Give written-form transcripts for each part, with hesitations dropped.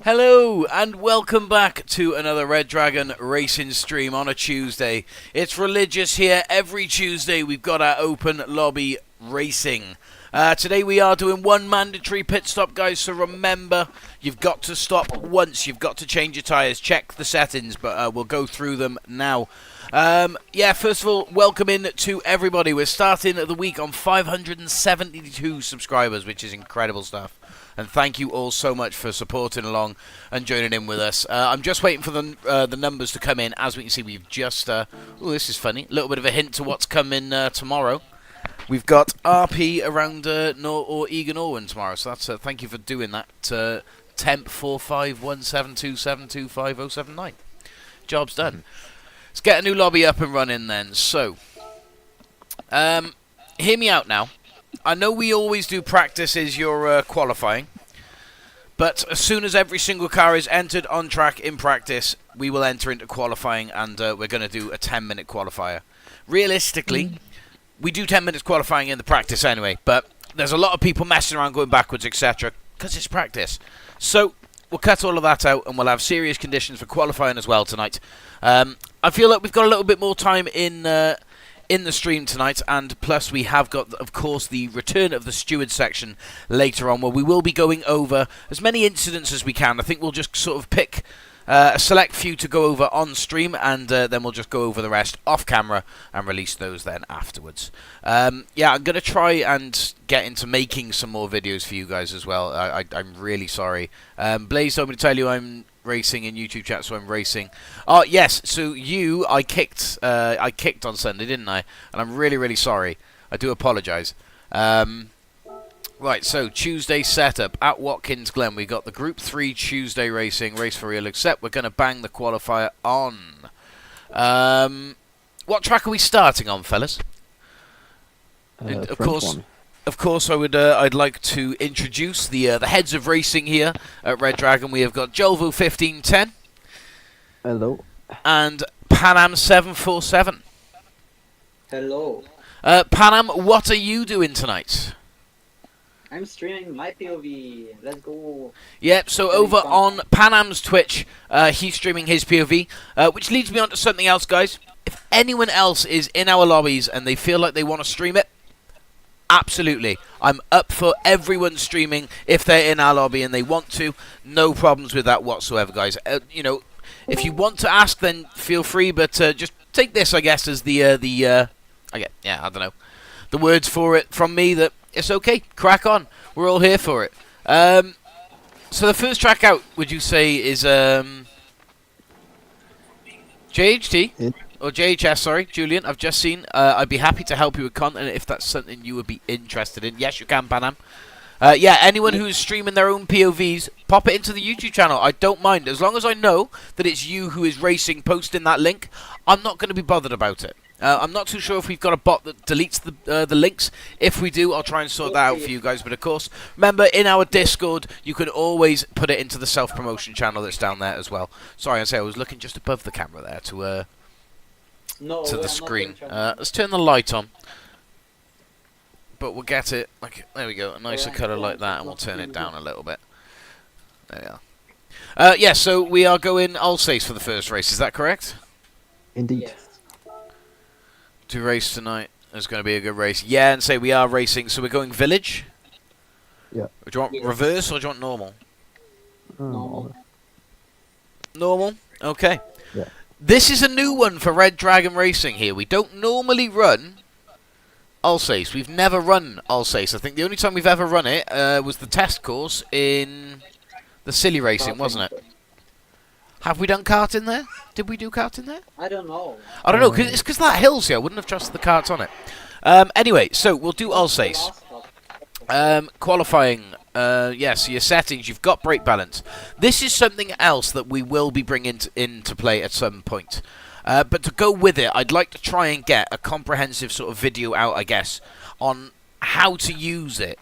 Hello and welcome back to another Red Dragon racing stream on a Tuesday. It's religious here. Every Tuesday we've got our open lobby racing. Today we are doing one mandatory pit stop, guys, so remember, you've got to stop once. You've got to change your tyres. Check the settings, but we'll go through them now. First of all, welcome in to everybody. We're starting the week on 572 subscribers, which is incredible stuff. And thank you all so much for supporting along and joining in with us. I'm just waiting for the numbers to come in. As we can see, we've just... oh, this is funny. A little bit of a hint to what's coming tomorrow. We've got RP around Egan Orwin tomorrow. So that's thank you for doing that. Temp 451727250079. Job's done. Let's get a new lobby up and running then. So, hear me out now. I know we always do practice as your qualifying, but as soon as every single car is entered on track in practice, we will enter into qualifying, and we're going to do a 10-minute qualifier. Realistically, we do 10 minutes qualifying in the practice anyway, but there's a lot of people messing around going backwards, etc., because it's practice. So we'll cut all of that out, and we'll have serious conditions for qualifying as well tonight. I feel like we've got a little bit more time in the stream tonight, and plus we have got, of course, the return of the stewards section later on, where we will be going over as many incidents as we can. I think we'll just sort of pick a select few to go over on stream, and then we'll just go over the rest off camera and release those then afterwards. I'm going to try and get into making some more videos for you guys as well. I'm really sorry. Blaze told me to tell you I'm racing in YouTube chat, so I'm racing. Oh yes, so I kicked on Sunday, didn't I? And I'm really sorry. I do apologise. Right, so Tuesday setup at Watkins Glen. We got the Group 3 Tuesday racing, race for real, except we're going to bang the qualifier on. What track are we starting on, fellas? Of course, I'd like to introduce the heads of racing here at Red Dragon. We have got Jolvo 1510. Hello. And Panam 747. Hello. Panam, what are you doing tonight? I'm streaming my POV. Let's go. Yep, so over on Panam's Twitch, he's streaming his POV, which leads me on to something else, guys. If anyone else is in our lobbies and they feel like they want to stream it, absolutely. I'm up for everyone streaming if they're in our lobby and they want to. No problems with that whatsoever, guys. If you want to ask, then feel free, but just take this, I guess, as the words for it from me that it's okay. Crack on. We're all here for it. So the first track out, would you say, is JHT? Yeah. Or JHS, sorry, Julian, I've just seen. I'd be happy to help you with content if that's something you would be interested in. Yes, you can, Panam. Anyone who's streaming their own POVs, pop it into the YouTube channel. I don't mind. As long as I know that it's you who is racing, posting that link, I'm not going to be bothered about it. I'm not too sure if we've got a bot that deletes the links. If we do, I'll try and sort that out for you guys. But of course, remember, in our Discord, you can always put it into the self-promotion channel that's down there as well. Sorry, I was looking just above the camera there to the screen. Let's turn the light on. But we'll get it, there we go, a nicer colour like that, and we'll turn it down a little bit. There we are. So we are going Alsace for the first race, is that correct? Indeed. Yes. To race tonight. It's going to be a good race. Yeah, and say we are racing, so we're going village? Yeah. Do you want reverse or do you want normal? Normal. Normal? Okay. Yeah. This is a new one for Red Dragon Racing here. We don't normally run Alsace. We've never run Alsace. I think the only time we've ever run it was the test course in the silly racing, wasn't it? Have we done karting there? Did we do karting there? I don't know. I don't know, cause it's because that hill's here. I wouldn't have trusted the karts on it. Anyway, so we'll do Alsace. Qualifying. Yes, your settings. You've got brake balance. This is something else that we will be bringing into play at some point. But to go with it, I'd like to try and get a comprehensive sort of video out, I guess, on how to use it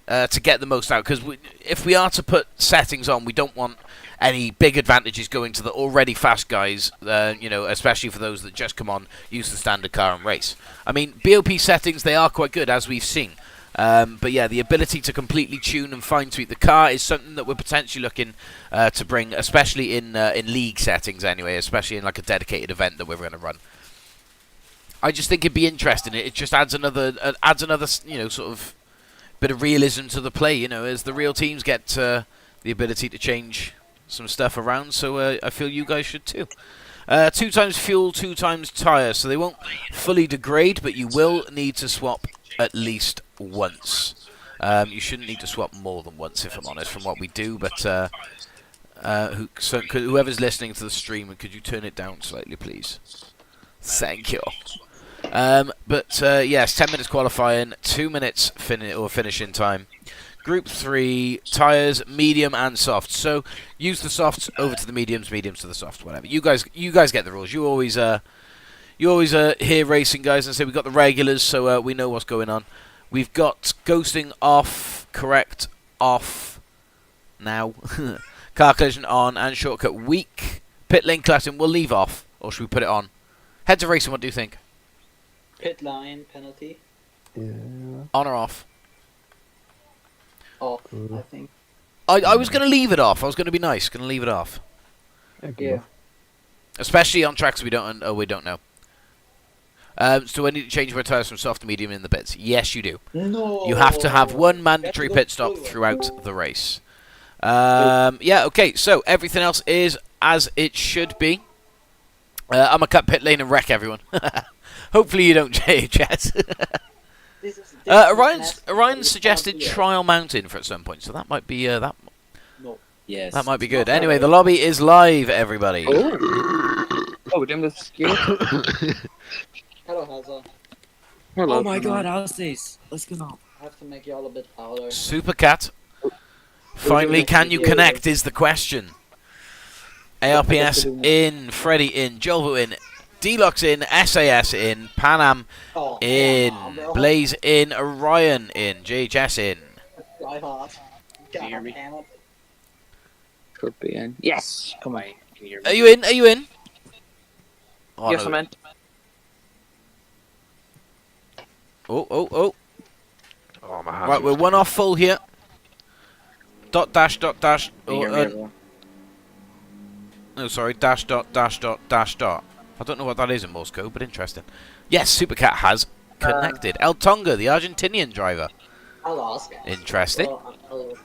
to get the most out. Because if we are to put settings on, we don't want any big advantages going to the already fast guys, especially for those that just come on, use the standard car and race. I mean, BOP settings, they are quite good, as we've seen. But yeah, the ability to completely tune and fine-tweak the car is something that we're potentially looking to bring, especially in league settings anyway, especially in like a dedicated event that we're going to run. I just think it'd be interesting. It just adds another, sort of bit of realism to the play, as the real teams get the ability to change some stuff around. So I feel you guys should too. 2 times fuel, 2 times tyre, so they won't fully degrade, but you will need to swap at least once. You shouldn't need to swap more than once, if I'm honest, from what we do. But whoever's listening to the stream, could you turn it down slightly, please? Thank you. Yes, 10 minutes qualifying, 2 minutes finishing time. Group 3, tyres, medium and soft. So use the softs over to the mediums, mediums to the soft, whatever. You guys get the rules. You always hear racing guys and say we've got the regulars, so we know what's going on. We've got ghosting off, correct off now. Car collision on and shortcut weak. Pit lane collecting we'll leave off, or should we put it on? Heads of racing, what do you think? Pit line penalty. Yeah. On or off? Off, I think. I was going to leave it off. I was going to be nice. Going to leave it off. Yeah. Especially on tracks we don't know. So I need to change my tyres from soft to medium in the pits. Yes, you do. No. You have to have one mandatory pit stop throughout the race. Yeah, okay. So everything else is as it should be. I'm going to cut pit lane and wreck everyone. Hopefully you don't, JHS. Orion suggested trial mountain for at some point, so that might be No. Yes. that might be good. Anyway, the lobby is live, everybody. Oh, we're doing the skill. Hello, Hazza. Oh my god, how's this? Let's go now. I have to make you all a bit louder. Supercat. Finally, can you connect is the question. ARPS in, Freddy in, Jolvo in, Deluxe in, SAS in, Panam Oh, in, come on, bro. Blaze in, Orion in, JHS in. Try hard. God Hear me? damn it. Could be in. Yes! Come on. Can you hear me? Are you in? Are you in? Oh, Yes, no. I'm in. Oh. Oh, my hand. Right, we're 1 off full here. Dot dash dot dash. Can you hear me, everyone? No, sorry. Dash dot dash dot dash dot. I don't know what that is in Morse code, but interesting. Yes, Supercat has connected. El Tonga, the Argentinian driver. I'll ask. Interesting. I'll-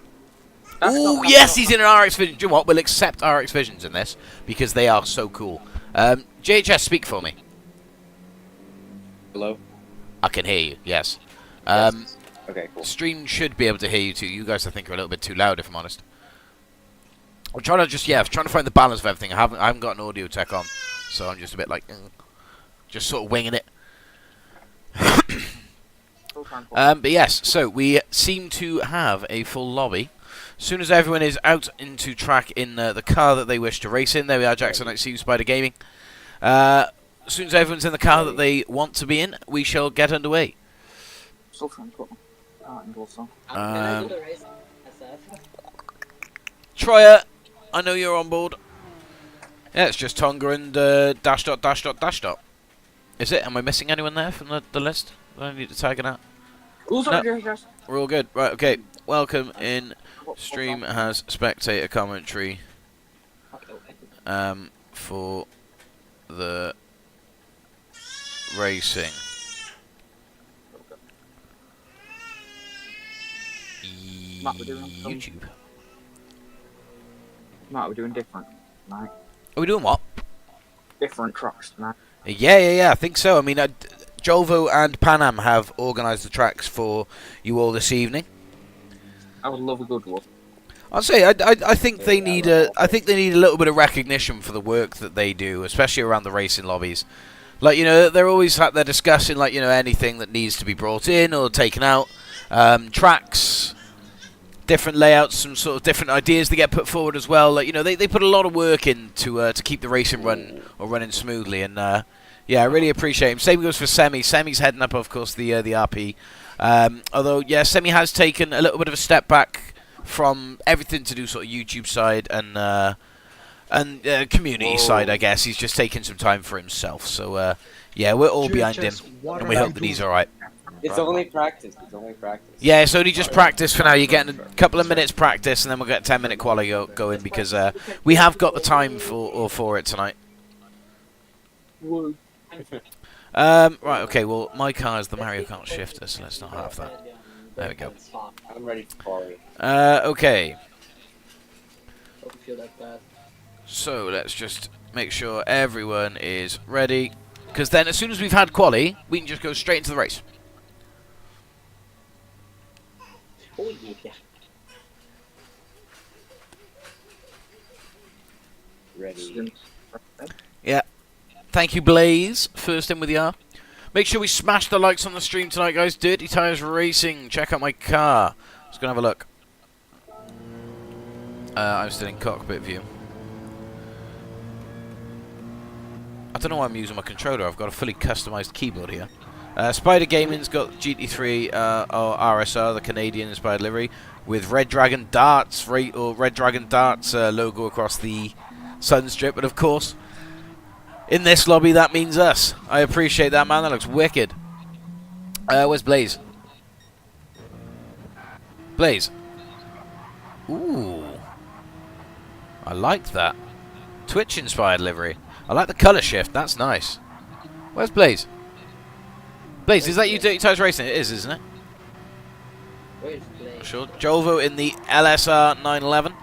Oh, yes, he's in an RX Vision. Do you know what? We'll accept RX Visions in this because they are so cool. JHS, speak for me. Hello? I can hear you, yes. Yes. Okay, cool. Stream should be able to hear you too. You guys, I think, are a little bit too loud, if I'm honest. I'm trying to find the balance of everything. I haven't got an audio tech on, so I'm just a bit like, just sort of winging it. But yes, so we seem to have a full lobby. As soon as everyone is out into track in the car that they wish to race in, there we are, Jackson. I see you, Spider Gaming. As soon as everyone's in the car that they want to be in, we shall get underway. Can I do the race? SF? Troyer, I know you're on board. Yeah, it's just Tonga and dash dot dash dot dash dot. Is it? Am I missing anyone there from the list? Do I need to tag it out? No. We're all good. Right, okay. Welcome in. Stream has spectator commentary for the racing. Matt, we're doing some- YouTube. Matt, we're doing different tonight. Are we doing what? Different tracks tonight. Yeah, I think so. I mean, Jolvo and Panam have organised the tracks for you all this evening. I would love a good one. I'd say I think they need a little bit of recognition for the work that they do, especially around the racing lobbies. Like, they're always they're discussing anything that needs to be brought in or taken out, tracks, different layouts, some sort of different ideas that get put forward as well. Like, they put a lot of work in to keep the racing running smoothly, and yeah, I really appreciate him. Same goes for Semi. Semi's heading up, of course, the RP. Although, yeah, Semi has taken a little bit of a step back from everything to do sort of YouTube side and community side, I guess. He's just taking some time for himself. So, yeah, we're all behind him, and we hope that he's all right. It's only practice. It's only practice. Yeah, it's only just practice for now. You're getting a couple of minutes practice, and then we'll get 10-minute quali going because we have got the time for it tonight. Right, okay, well, my car is the Mario Kart shifter, so let's not have that. There we go. I'm ready for quality. Okay, Hope you feel that bad. so let's just make sure everyone is ready, because then as soon as we've had quali, we can just go straight into the race. Oh yeah. Ready. Thank you, Blaze. First in with the R. Make sure we smash the likes on the stream tonight, guys. Dirty Tires Racing. Check out my car. Let's go and have a look. I'm still in cockpit view. I don't know why I'm using my controller. I've got a fully customized keyboard here. Spider Gaming's got GT3 or RSR, the Canadian-inspired livery, with Red Dragon Darts logo across the sun strip. But of course, in this lobby, that means us. I appreciate that, man. That looks wicked. Where's Blaze? Blaze. Ooh. I like that. Twitch-inspired livery. I like the colour shift. That's nice. Where's Blaze? Blaze, is that you Dirty Tires Racing? It is, isn't it? Where's Blake? Sure. Jolvo in the LSR 911.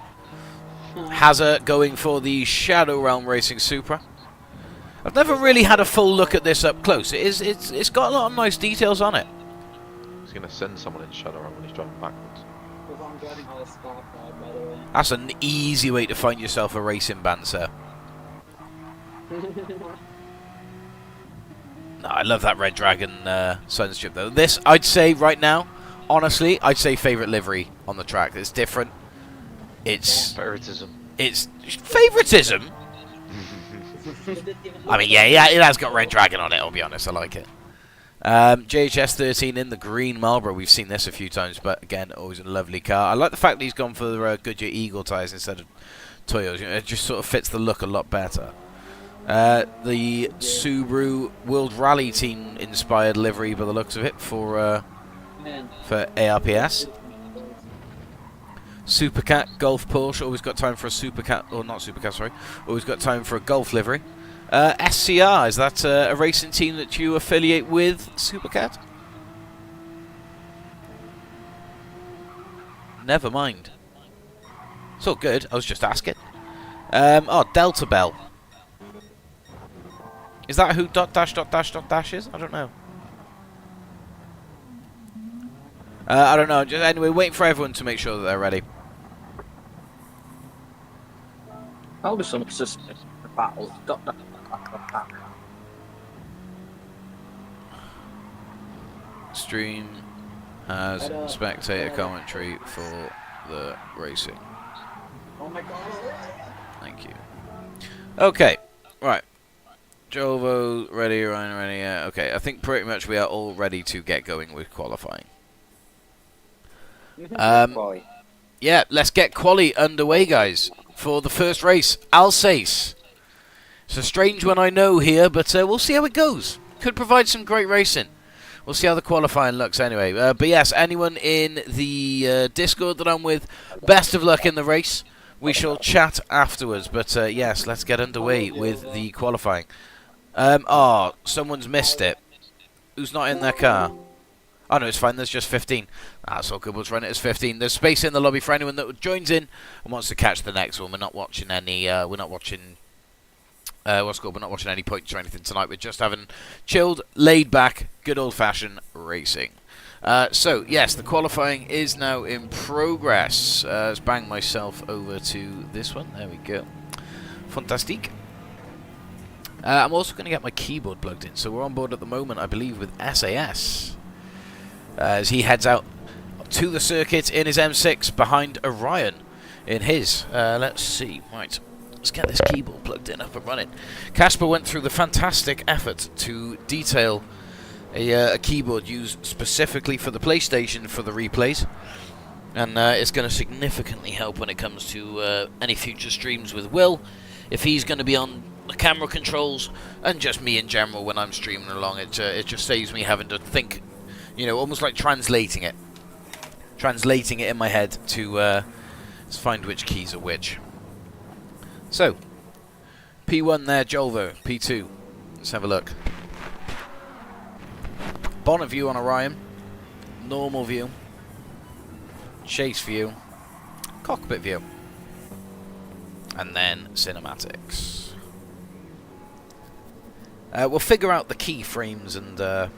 Hazard going for the Shadow Realm Racing Supra. I've never really had a full look at this up close. It's got a lot of nice details on it. He's going to send someone in Shadow Run when he's driving backwards. Because I'm driving all this stock out, by the way. That's an easy way to find yourself a racing band, sir. No, I love that Red Dragon Sunstrip, though. This, I'd say right now, honestly, I'd say favourite livery on the track. It's different. It's... Favoritism. It's... Favoritism? I mean, yeah, it has got Red Dragon on it, I'll be honest. I like it. JHS 13 in the green Marlboro. We've seen this a few times, but again, always a lovely car. I like the fact that he's gone for Goodyear Eagle tyres instead of Toyos. You know, it just sort of fits the look a lot better. The Subaru World Rally Team inspired livery by the looks of it for ARPS. Supercat Golf Porsche, always got time for a Supercat, or not Supercat, sorry, always got time for a Golf livery. SCR, is that a racing team that you affiliate with Supercat? Never mind. It's all good, I was just asking. Oh, Delta Bell. Is that who .. is? I don't know. I don't know, just anyway, waiting for everyone to make sure that they're ready. I'll do some suspect battle. Stream has spectator commentary for the racing. Oh my god. Thank you. Okay, right. Jovo, ready, Ryan, ready, yeah. Okay, I think pretty much we are all ready to get going with qualifying. Yeah, let's get quali underway, guys, for the first race, Alsace. It's a strange one, I know, here, but we'll see how it goes. Could provide some great racing. We'll see how the qualifying looks anyway. But yes, anyone in the Discord that I'm with, best of luck in the race. We shall chat afterwards, but yes, let's get underway with the qualifying. Oh, someone's missed it. Who's not in their car? Oh no, it's fine. There's just 15. That's all good. We'll run it as 15. There's space in the lobby for anyone that joins in and wants to catch the next one. We're not watching any. We're not watching. What's called? We're not watching any points or anything tonight. We're just having chilled, laid back, good old-fashioned racing. So yes, the qualifying is now in progress. Let's bang myself over to this one. There we go. Fantastic. I'm also going to get my keyboard plugged in. So we're on board at the moment, I believe, with SAS. As he heads out to the circuit in his M6 behind Orion in his. Let's see. Right. Let's get this keyboard plugged in, up and running. Casper went through the fantastic effort to detail a keyboard used specifically for the PlayStation for the replays. And it's going to significantly help when it comes to any future streams with Will. If he's going to be on the camera controls, and just me in general when I'm streaming along, it just saves me having to think, You know, almost like translating it in my head to find which keys are which. So, P1 there, Jolvo. P2. Let's have a look. Bonnet view on Orion. Normal view. Chase view. Cockpit view. And then cinematics. We'll figure out the keyframes and the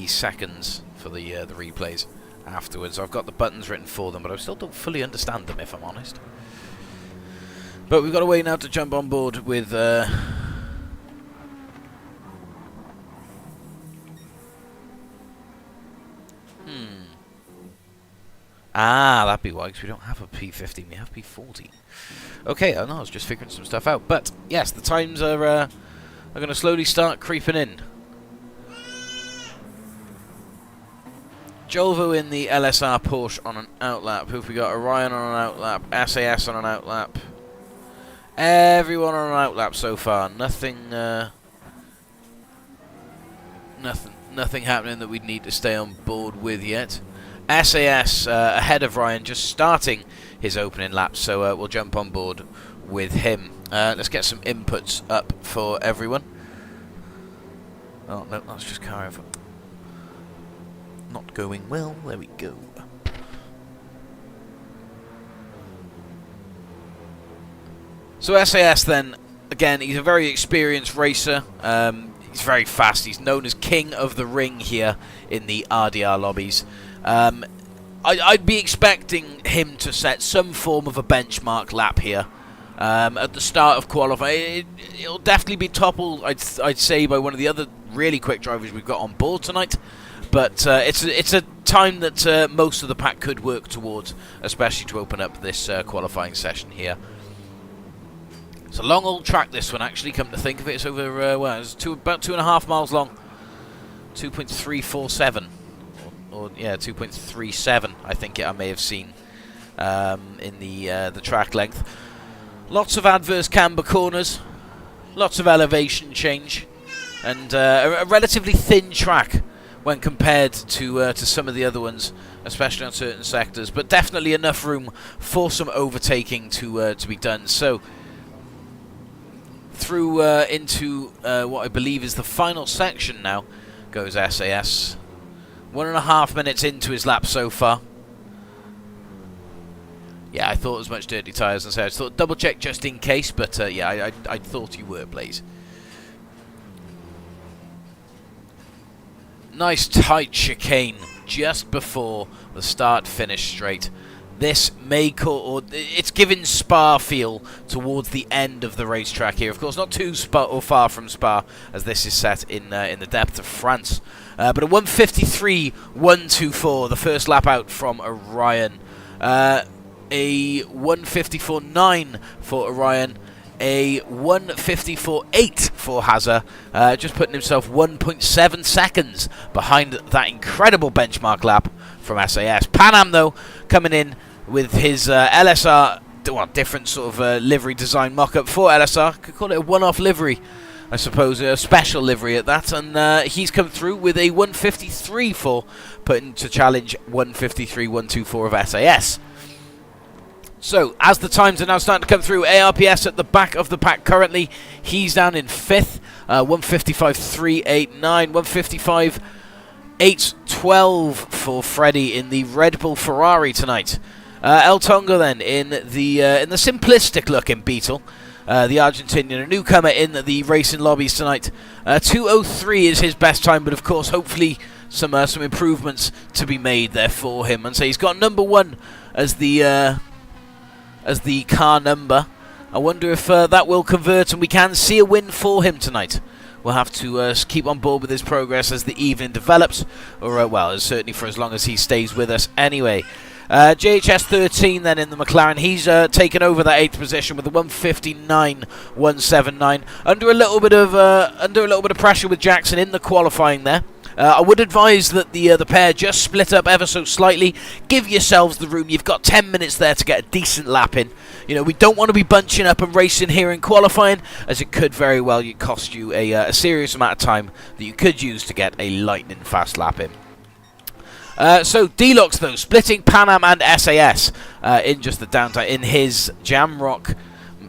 seconds for the replays afterwards. I've got the buttons written for them, but I still don't fully understand them, if I'm honest. But we've got a way now to jump on board with that'd be why, because we don't have a P50, we have P40. Okay, I know, I was just figuring some stuff out. But, yes, the times are going to slowly start creeping in. Jolvo in the LSR Porsche on an outlap. Who have we got? Orion on an outlap. SAS on an outlap. Everyone on an outlap so far. Nothing happening that we'd need to stay on board with yet. SAS ahead of Ryan, just starting his opening lap, so we'll jump on board with him. Let's get some inputs up for everyone. Oh, no, that's just car over. Not going well. There we go. So SAS then, again, he's a very experienced racer. He's very fast. He's known as King of the Ring here in the RDR lobbies. I'd be expecting him to set some form of a benchmark lap here at the start of qualifying. It'll definitely be toppled, I'd say, by one of the other really quick drivers we've got on board tonight. But it's a time that most of the pack could work towards, especially to open up this qualifying session here. It's a long old track, this one, actually, come to think of it. It's over, it's about 2.5 miles long. 2.347. Or yeah, 2.37, I think I may have seen in the track length. Lots of adverse camber corners. Lots of elevation change. And a relatively thin track when compared to some of the other ones, especially on certain sectors. But definitely enough room for some overtaking to be done. So, through into what I believe is the final section now goes SAS. 1.5 minutes into his lap so far. Yeah, I thought as much, dirty tyres, and so I thought double check just in case, but yeah, I thought you were, Blaze. Nice tight chicane just before the start-finish straight. This may it's giving Spa feel towards the end of the racetrack here. Of course, not too far from Spa, as this is set in the depth of France. But a 1:53.124, the first lap out from Orion. A 1:54.9 for Orion. A 1:54.8 for Hazard. Just putting himself 1.7 seconds behind that incredible benchmark lap from SAS. Pan Am, though, coming in with his LSR, well, different sort of livery design mock-up for LSR. Could call it a one-off livery, I suppose, a special livery at that. And he's come through with a 1:53.4, putting to challenge 1:53.124 of SAS. So, as the times are now starting to come through, ARPS at the back of the pack currently. He's down in 5th, 1:55.389, 1:55.812 for Freddie in the Red Bull Ferrari tonight. El Tongo then in the simplistic looking Beetle, the Argentinian, a newcomer in the racing lobbies tonight. 2:03 is his best time, but of course, hopefully some improvements to be made there for him. And so he's got number 1 as the car number. I wonder if that will convert and we can see a win for him tonight. We'll have to keep on board with his progress as the evening develops, or well, certainly for as long as he stays with us anyway. JHS 13 then in the McLaren. He's taken over that 8th position with a 1:59.179. Under a little bit of pressure with Jackson in the qualifying there. I would advise that the pair just split up ever so slightly. Give yourselves the room. You've got 10 minutes there to get a decent lap in. You know, we don't want to be bunching up and racing here in qualifying, as it could very well cost you a serious amount of time that you could use to get a lightning fast lap in. So Deluxe though, splitting Pan Am and SAS in just the downtime in his Jamrock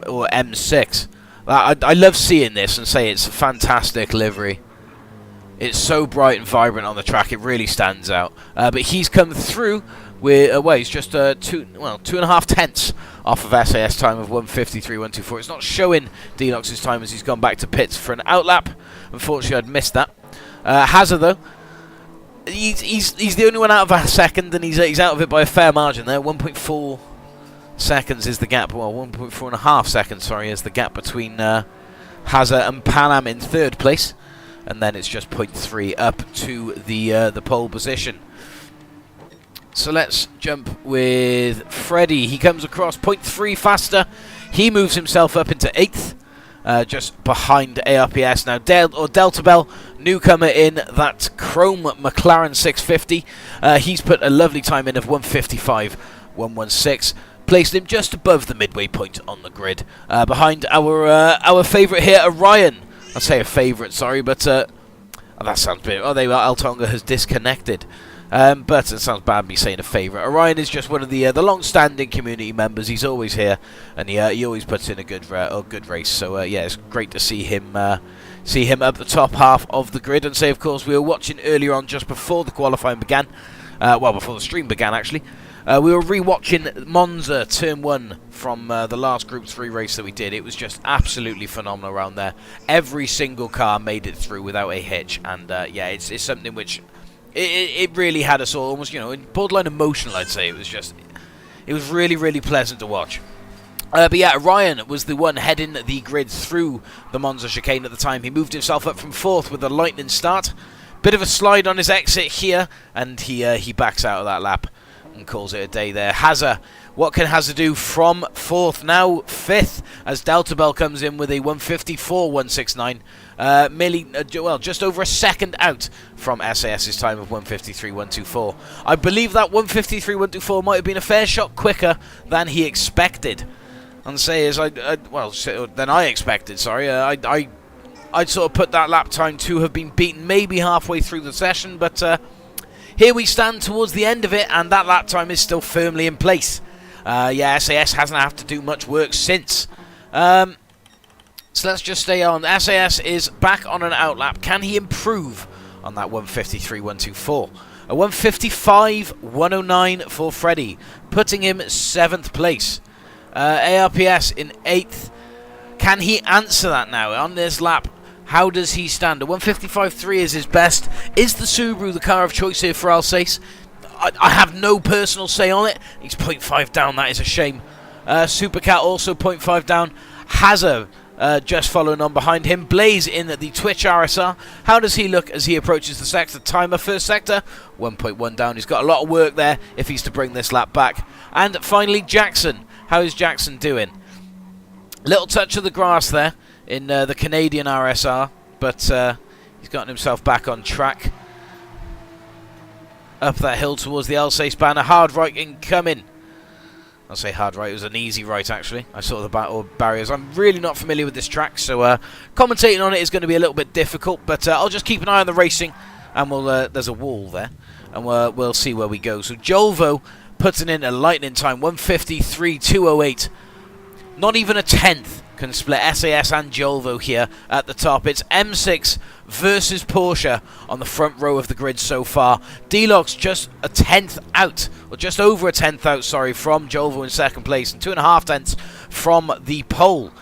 or M6. I love seeing this and say it's a fantastic livery. It's so bright and vibrant on the track, it really stands out. But he's come through with well, he's just 2.5 tenths off of SAS time of 1:53.124. It's not showing Deluxe's time as he's gone back to pits for an outlap. Unfortunately, I'd missed that. Hazard though, he's the only one out of a second, and he's out of it by a fair margin there. 1.4 seconds is the gap. Well, 1.4.5 seconds, sorry, is the gap between Hazard and Pan Am in third place, and then it's just 0.3 up to the pole position. So let's jump with Freddie. He comes across 0.3 faster. He moves himself up into 8th, just behind ARPS. Now, Delta Bell, newcomer in that chrome McLaren 650. He's put a lovely time in of 1:55.116. Placed him just above the midway point on the grid. Behind our favourite here, Orion. I'll say a favourite, sorry, but oh, that sounds bit. Oh, there you are. Altonga has disconnected. But it sounds bad me saying a favourite. Orion is just one of the long-standing community members. He's always here, and he always puts in a good race. So yeah, it's great to see him up the top half of the grid. And say, of course, we were watching earlier on just before the qualifying began. Well, before the stream began, actually. We were re-watching Monza Turn 1 from the last Group 3 race that we did. It was just absolutely phenomenal around there. Every single car made it through without a hitch, and yeah, it's something which it really had us all almost, you know, borderline emotional, I'd say. It was really, really pleasant to watch. But yeah, Ryan was the one heading the grid through the Monza chicane at the time. He moved himself up from 4th with a lightning start. Bit of a slide on his exit here, and he backs out of that lap and calls it a day there. Hazard, what can Hazard do from 4th, now 5th, as Delta Bell comes in with a 1:54.169. Merely, well, just over a second out from SAS's time of 1:53.124. I believe that 1:53.124 might have been a fair shot quicker than he expected. And say as than I expected. Sorry, I'd sort of put that lap time to have been beaten maybe halfway through the session, but here we stand towards the end of it, and that lap time is still firmly in place. Yeah, SAS hasn't had to do much work since. So let's just stay on. SAS is back on an outlap. Can he improve on that 1:53.124? A 1:55.109 for Freddie, putting him 7th place. ARPS in 8th. Can he answer that now on this lap? How does he stand? A 1:55.3 is his best. Is the Subaru the car of choice here for Alsace? I have no personal say on it. He's 0.5 down. That is a shame. Supercat also 0.5 down. Hazard just following on behind him. Blaze in the Twitch RSR. How does he look as he approaches the sector? Timer first sector, 1.1 down. He's got a lot of work there if he's to bring this lap back. And finally, Jackson. How is Jackson doing? Little touch of the grass there in the Canadian RSR, but he's gotten himself back on track. Up that hill towards the Alsace banner. Hard right incoming. I'll say hard right. It was an easy right, actually. I saw the barriers. I'm really not familiar with this track, so commentating on it is going to be a little bit difficult, but I'll just keep an eye on the racing, and we'll there's a wall there, and we'll see where we go. So Jolvo putting in a lightning time, 1:53.208. Not even a tenth can split SAS and Jolvo here at the top. It's M6 versus Porsche on the front row of the grid so far. Deluxe just a tenth out, or just over a tenth out, sorry, from Jolvo in second place, and 2.5 tenths from the pole.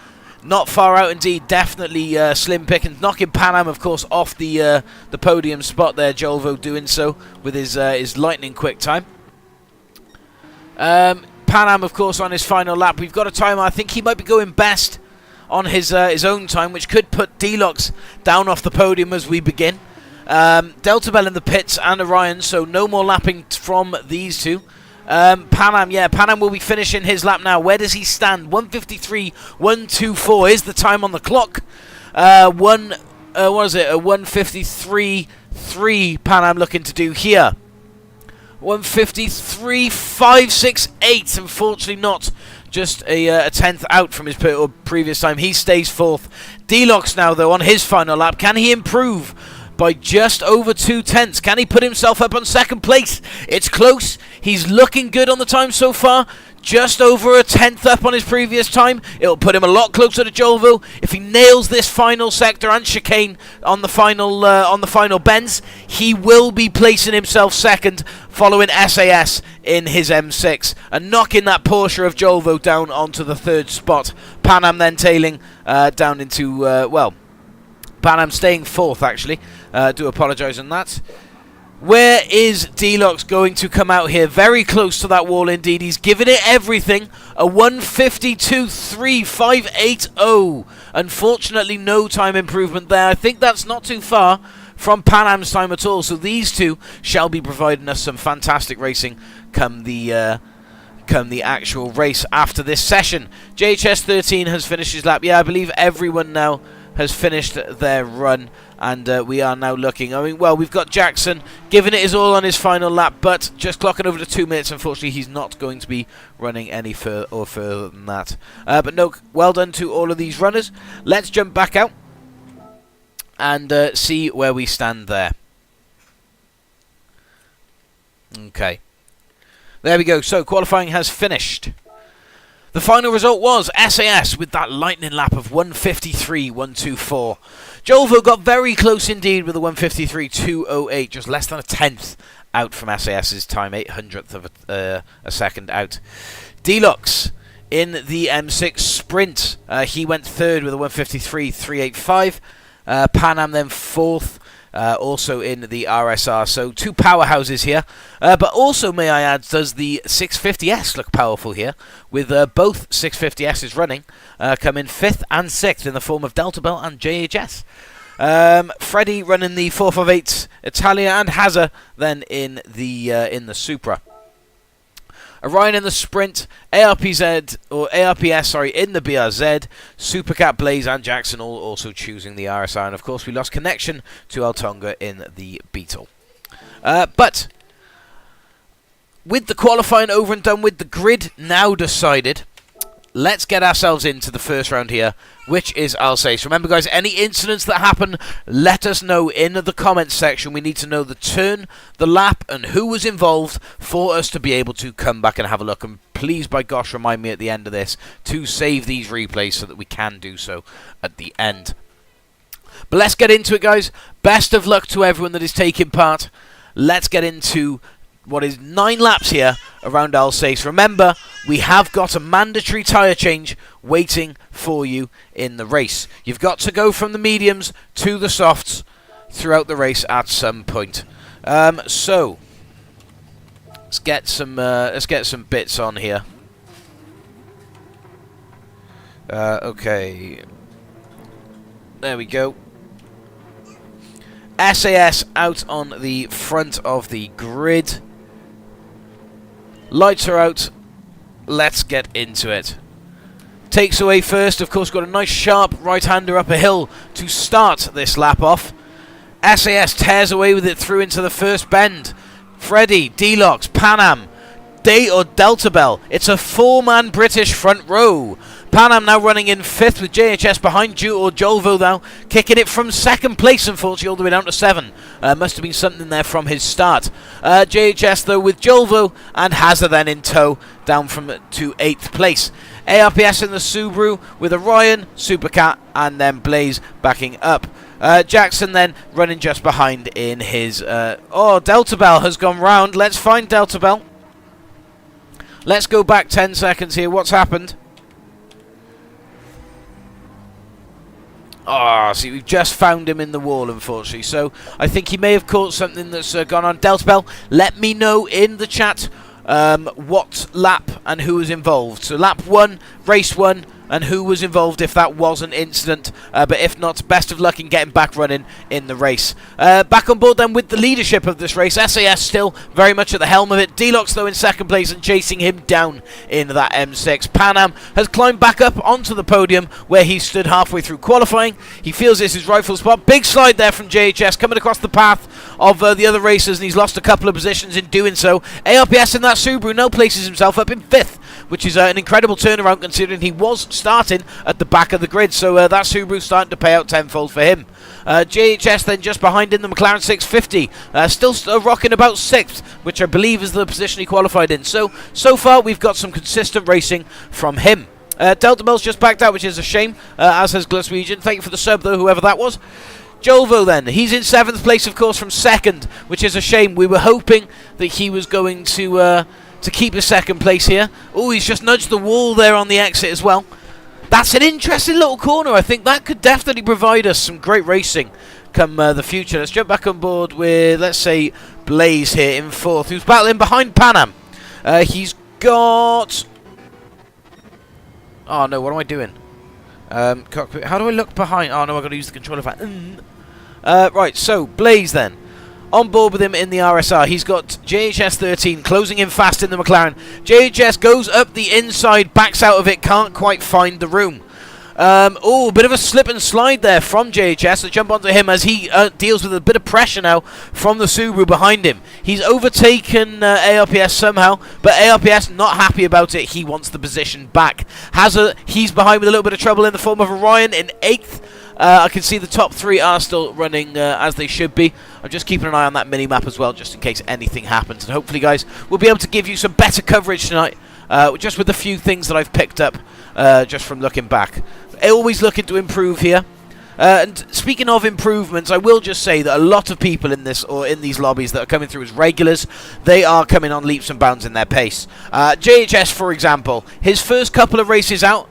Not far out indeed, definitely slim pickings. Knocking Pan Am, of course, off the podium spot there. Jolvo doing so with his lightning quick time. Pan Am, of course, on his final lap. We've got a timer. I think he might be going best on his own time, which could put Deluxe down off the podium as we begin. Delta Bell in the pits and Orion, so no more lapping from these two. Pan Am will be finishing his lap now. Where does he stand? 1:53.124 is the time on the clock. what is it? A 153.3 Pan Am looking to do here. 153.568. Unfortunately, not just a tenth out from his previous time. He stays fourth. Deluxe now, though, on his final lap. Can he improve by just over 2 tenths? Can he put himself up on second place? It's close. He's looking good on the time so far. Just over a tenth up on his previous time. It'll put him a lot closer to Jolvo. If he nails this final sector and chicane on the final bends, he will be placing himself second, following SAS in his M6 and knocking that Porsche of Jolvo down onto the 3rd spot. Pan Am then tailing down into Pan Am staying 4th actually. Do apologise on that. Where is Deluxe going to come out here? Very close to that wall indeed. He's given it everything. A 152.3.580. Unfortunately, no time improvement there. I think that's not too far from Pan Am's time at all. So these two shall be providing us some fantastic racing come the actual race after this session. JHS 13 has finished his lap. Yeah, I believe everyone now has finished their run, and we are now looking. I mean, well, we've got Jackson giving it his all on his final lap, but just clocking over to 2 minutes. Unfortunately, he's not going to be running any further than that. But no, well done to all of these runners. Let's jump back out and see where we stand there. Okay. There we go. So, qualifying has finished. The final result was SAS with that lightning lap of 153.124. Jolvo got very close indeed with a 153.208, just less than a tenth out from SAS's time, 800th of a second out. Deluxe in the M6 Sprint, he went 3rd with a 153.385. Pan Am then 4th. Also in the RSR, so 2 powerhouses here. But also, may I add, does the 650S look powerful here, with both 650Ss running, come in 5th and 6th in the form of Delta Bell and JHS. Freddie running the 458 Italia, and Hazza then in the Supra. Orion in the Sprint, ARPS in the BRZ, Supercat, Blaze and Jackson all also choosing the RSI, and of course we lost connection to Altonga in the Beetle. But with the qualifying over and done with, the grid now decided, let's get ourselves into the first round here, which is Alsace. Remember, guys, any incidents that happen, let us know in the comments section. We need to know the turn, the lap, and who was involved for us to be able to come back and have a look. And please, by gosh, remind me at the end of this to save these replays so that we can do so at the end. But let's get into it, guys. Best of luck to everyone that is taking part. Let's get into what is 9 laps here around Alsace. Remember, we have got a mandatory tyre change waiting for you in the race. You've got to go from the mediums to the softs throughout the race at some point. So let's get some bits on here. Okay, there we go. SAS out on the front of the grid. Lights are out. Let's get into it. Takes away first. Of course, got a nice sharp right-hander up a hill to start this lap off. SAS tears away with it through into the first bend. Freddie, Deluxe, Pan Am, Delta Bell. It's a 4-man British front row. Pan Am now running in 5th with JHS behind Jolvo now, kicking it from 2nd place, unfortunately, all the way down to 7. Must have been something there from his start. JHS, though, with Jolvo and Hazza then in tow, down to 8th place. ARPS in the Subaru with Orion, Supercat, and then Blaze backing up. Jackson then running just behind in his... Delta Bell has gone round. Let's find Delta Bell. Let's go back 10 seconds here. What's happened? See, we've just found him in the wall, unfortunately. So I think he may have caught something that's gone on. Delta Bell, let me know in the chat what lap and who was involved. So lap 1, race 1, and who was involved if that was an incident. But if not, best of luck in getting back running in the race. Back on board then with the leadership of this race. SAS still very much at the helm of it. D-Lox though in second place and chasing him down in that M6. Pan Am has climbed back up onto the podium where he stood halfway through qualifying. He feels it's his rightful spot. Big slide there from JHS coming across the path of the other racers, and he's lost a couple of positions in doing so. ARPS in that Subaru now places himself up in 5th, which is an incredible turnaround considering he was starting at the back of the grid. So that Subaru's starting to pay out tenfold for him. JHS then just behind him, the McLaren 650, still rocking about 6th, which I believe is the position he qualified in. So far we've got some consistent racing from him. Delta Bell's just backed out, which is a shame, as has Glaswegian. Thank you for the sub though, whoever that was. Jolvo then, he's in 7th place of course from 2nd, which is a shame. We were hoping that he was going to keep the 2nd place here. Oh, he's just nudged the wall there on the exit as well. That's an interesting little corner. I think that could definitely provide us some great racing come the future. Let's jump back on board with, let's say, Blaze here in 4th, who's battling behind Pan Am. He's got... Oh no, what am I doing? Cockpit. How do I look behind? Oh no, I've got to use the controller fan. Right, so Blaze then. On board with him in the RSR. He's got JHS 13 closing in fast in the McLaren. JHS goes up the inside, backs out of it, can't quite find the room. Oh, a bit of a slip and slide there from JHS. Let's jump onto him as he deals with a bit of pressure now from the Subaru behind him. He's overtaken ARPS somehow, but ARPS not happy about it. He wants the position back. He's behind with a little bit of trouble in the form of Orion in 8th. I can see the top 3 are still running as they should be. I'm just keeping an eye on that mini-map as well, just in case anything happens. And hopefully, guys, we'll be able to give you some better coverage tonight, just with a few things that I've picked up just from looking back. Always looking to improve here. And speaking of improvements, I will just say that a lot of people in this or in these lobbies that are coming through as regulars, they are coming on leaps and bounds in their pace. JHS, for example, his first couple of races out,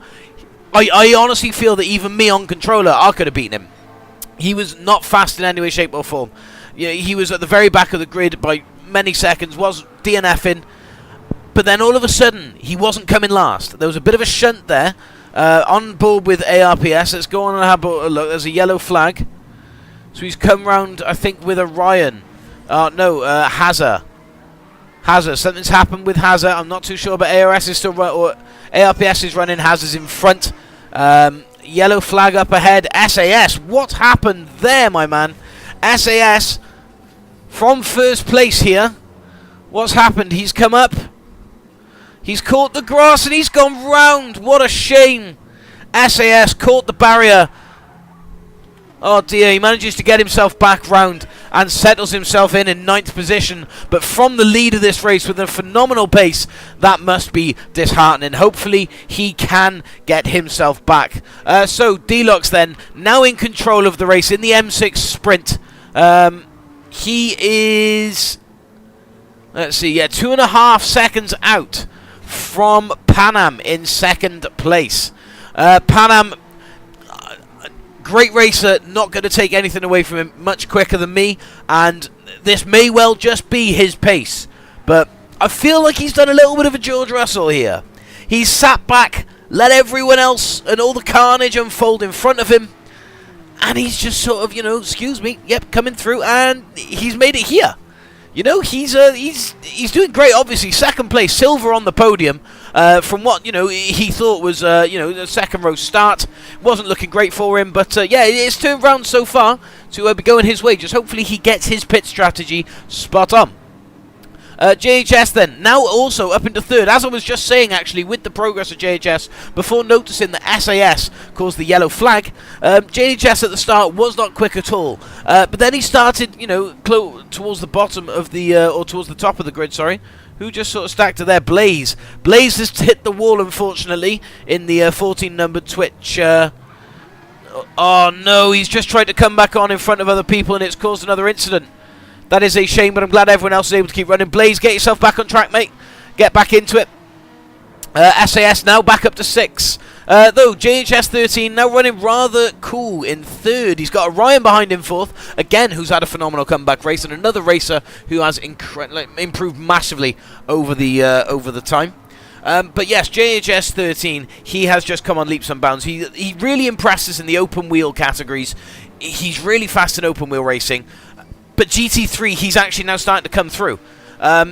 I honestly feel that even me on controller, I could have beaten him. He was not fast in any way, shape or form. He was at the very back of the grid by many seconds, was DNFing, but then all of a sudden, he wasn't coming last. There was a bit of a shunt there. On board with ARPS. Let's go on and have a look. There's a yellow flag. So he's come round, I think, with Orion. Hazard. Hazard. Something's happened with Hazard. I'm not too sure, but ARS is still or ARPS is running. Hazard's in front. Yellow flag up ahead. SAS. What happened there, my man? SAS from first place here. What's happened? He's come up. He's caught the grass and he's gone round. What a shame. SAS caught the barrier. Oh dear, he manages to get himself back round and settles himself in 9th position. But from the lead of this race with a phenomenal pace, that must be disheartening. Hopefully he can get himself back. So D-Lox then, now in control of the race in the M6 Sprint. He is, let's see, 2.5 seconds out from Pan Am in 2nd place. Pan Am, great racer, not going to take anything away from him, much quicker than me, and this may well just be his pace. But I feel like he's done a little bit of a George Russell here. He's sat back, let everyone else and all the carnage unfold in front of him, and he's just sort of, excuse me, coming through, and he's made it here. He's doing great. Obviously, 2nd place, silver on the podium. From what he thought was the 2nd row start, wasn't looking great for him. But it's turned round so far to be going his way. Just hopefully he gets his pit strategy spot on. JHS then, now also up into 3rd, as I was just saying actually, with the progress of JHS, before noticing that SAS caused the yellow flag. JHS at the start was not quick at all, but then he started, towards the bottom of the, or towards the top of the grid, sorry. Who just sort of stacked to there? Blaze. Blaze has hit the wall, unfortunately, in the 14 numbered Twitch. Oh no, he's just tried to come back on in front of other people and it's caused another incident. That is a shame, but I'm glad everyone else is able to keep running. Blaze, get yourself back on track, mate. Get back into it. SAS now back up to 6. Though, JHS 13 now running rather cool in 3rd. He's got Orion behind him 4th. Again, who's had a phenomenal comeback race. And another racer who has improved massively over the time. But yes, JHS 13, he has just come on leaps and bounds. He really impresses in the open wheel categories. He's really fast in open wheel racing. But GT3, he's actually now starting to come through.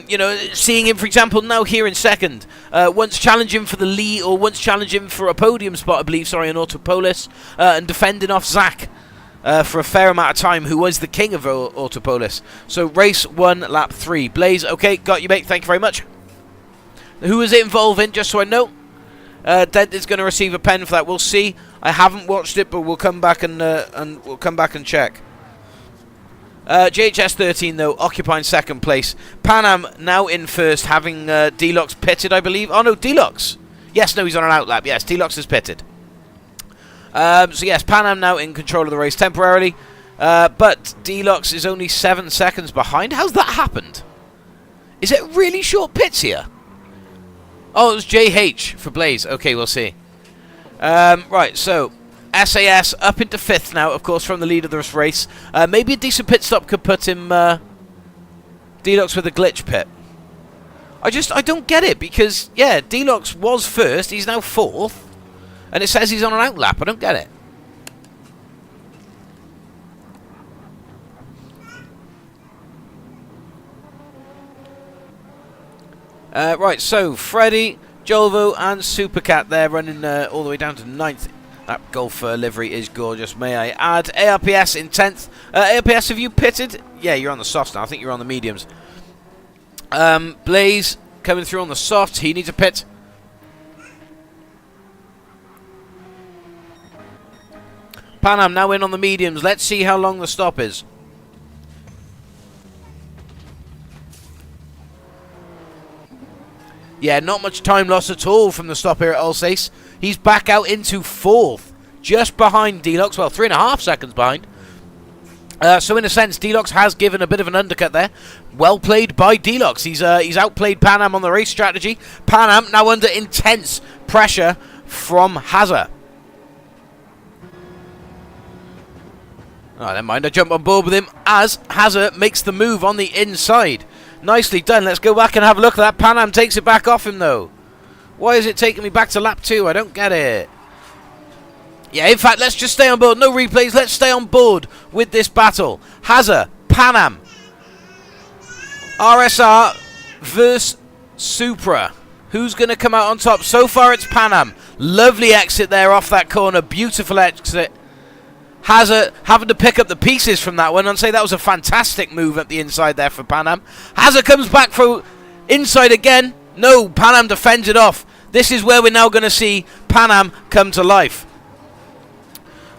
You know, seeing him, for example, now here in second. Once challenging for the lead, or once challenging for a podium spot, I believe, sorry, in Autopolis. And defending off Zach for a fair amount of time, who was the king of Autopolis. So, race 1, lap 3. Blaze, okay, got you, mate, thank you very much. Who is it involving, just so I know? Dent is going to receive a pen for that. We'll see. I haven't watched it, but we'll come back and we'll come back and check. JHS 13 though occupying second place. Pan Am now in first, having Deluxe pitted, I believe. Oh no, Deluxe. Yes, no, he's on an outlap. Yes, Deluxe is pitted. So yes, Pan Am now in control of the race temporarily, but Deluxe is only 7 seconds behind. How's that happened? Is it really short pits here? Oh, it was JH for Blaze. Okay, we'll see. Right, so SAS up into 5th now, of course, from the lead of this race. Maybe a decent pit stop could put him Deluxe with a glitch pit. I don't get it, because, yeah, Deluxe was first, he's now 4th, and it says he's on an outlap. I don't get it. Right, so Freddy, Jolvo, and Supercat there running all the way down to 9th. That Golf livery is gorgeous, may I add. ARPS in 10th. ARPS, have you pitted? Yeah, you're on the softs now. I think you're on the mediums. Blaze coming through on the softs. He needs a pit. Pan Am now in on the mediums. Let's see how long the stop is. Yeah, not much time loss at all from the stop here at Alsace. He's back out into 4th, just behind Deluxe. Well, 3.5 seconds behind. So in a sense, Deluxe has given a bit of an undercut there. Well played by Deluxe. He's outplayed Pan Am on the race strategy. Pan Am now under intense pressure from Hazard. Oh, never mind. I jump on board with him as Hazard makes the move on the inside. Nicely done. Let's go back and have a look at that. Pan Am takes it back off him, though. Why is it taking me back to lap 2? I don't get it. Yeah, in fact, let's just stay on board. No replays. Let's stay on board with this battle. Hazard, Pan Am, RSR versus Supra. Who's going to come out on top? So far, it's Pan Am. Lovely exit there off that corner. Beautiful exit. Hazard having to pick up the pieces from that one and say that was a fantastic move at the inside there for Pan Am. Hazard comes back for inside again. No, Pan Am defends it off. This is where we're now going to see Pan Am come to life.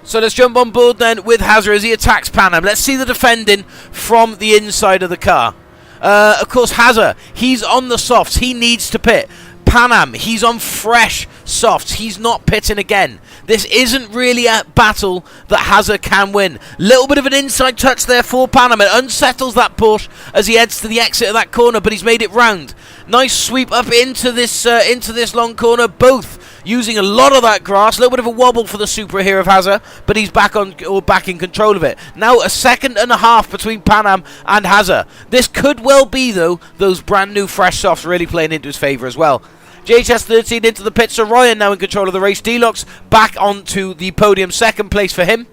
So let's jump on board then with Hazard as he attacks Pan Am. Let's see the defending from the inside of the car. Of course, Hazard, he's on the softs. He needs to pit. Pan Am, he's on fresh softs. He's not pitting again. This isn't really a battle that Hazard can win. Little bit of an inside touch there for Pan Am. It unsettles that Porsche as he heads to the exit of that corner, but he's made it round. Nice sweep up into this long corner, both using a lot of that grass. A little bit of a wobble for the Supra here of Hazard, but he's back in control of it. Now a 1.5 seconds between Pan Am and Hazard. This could well be, though, those brand new fresh softs really playing into his favour as well. JHS 13 into the pit, so Ryan now in control of the race. Deluxe back onto the podium, second place for him.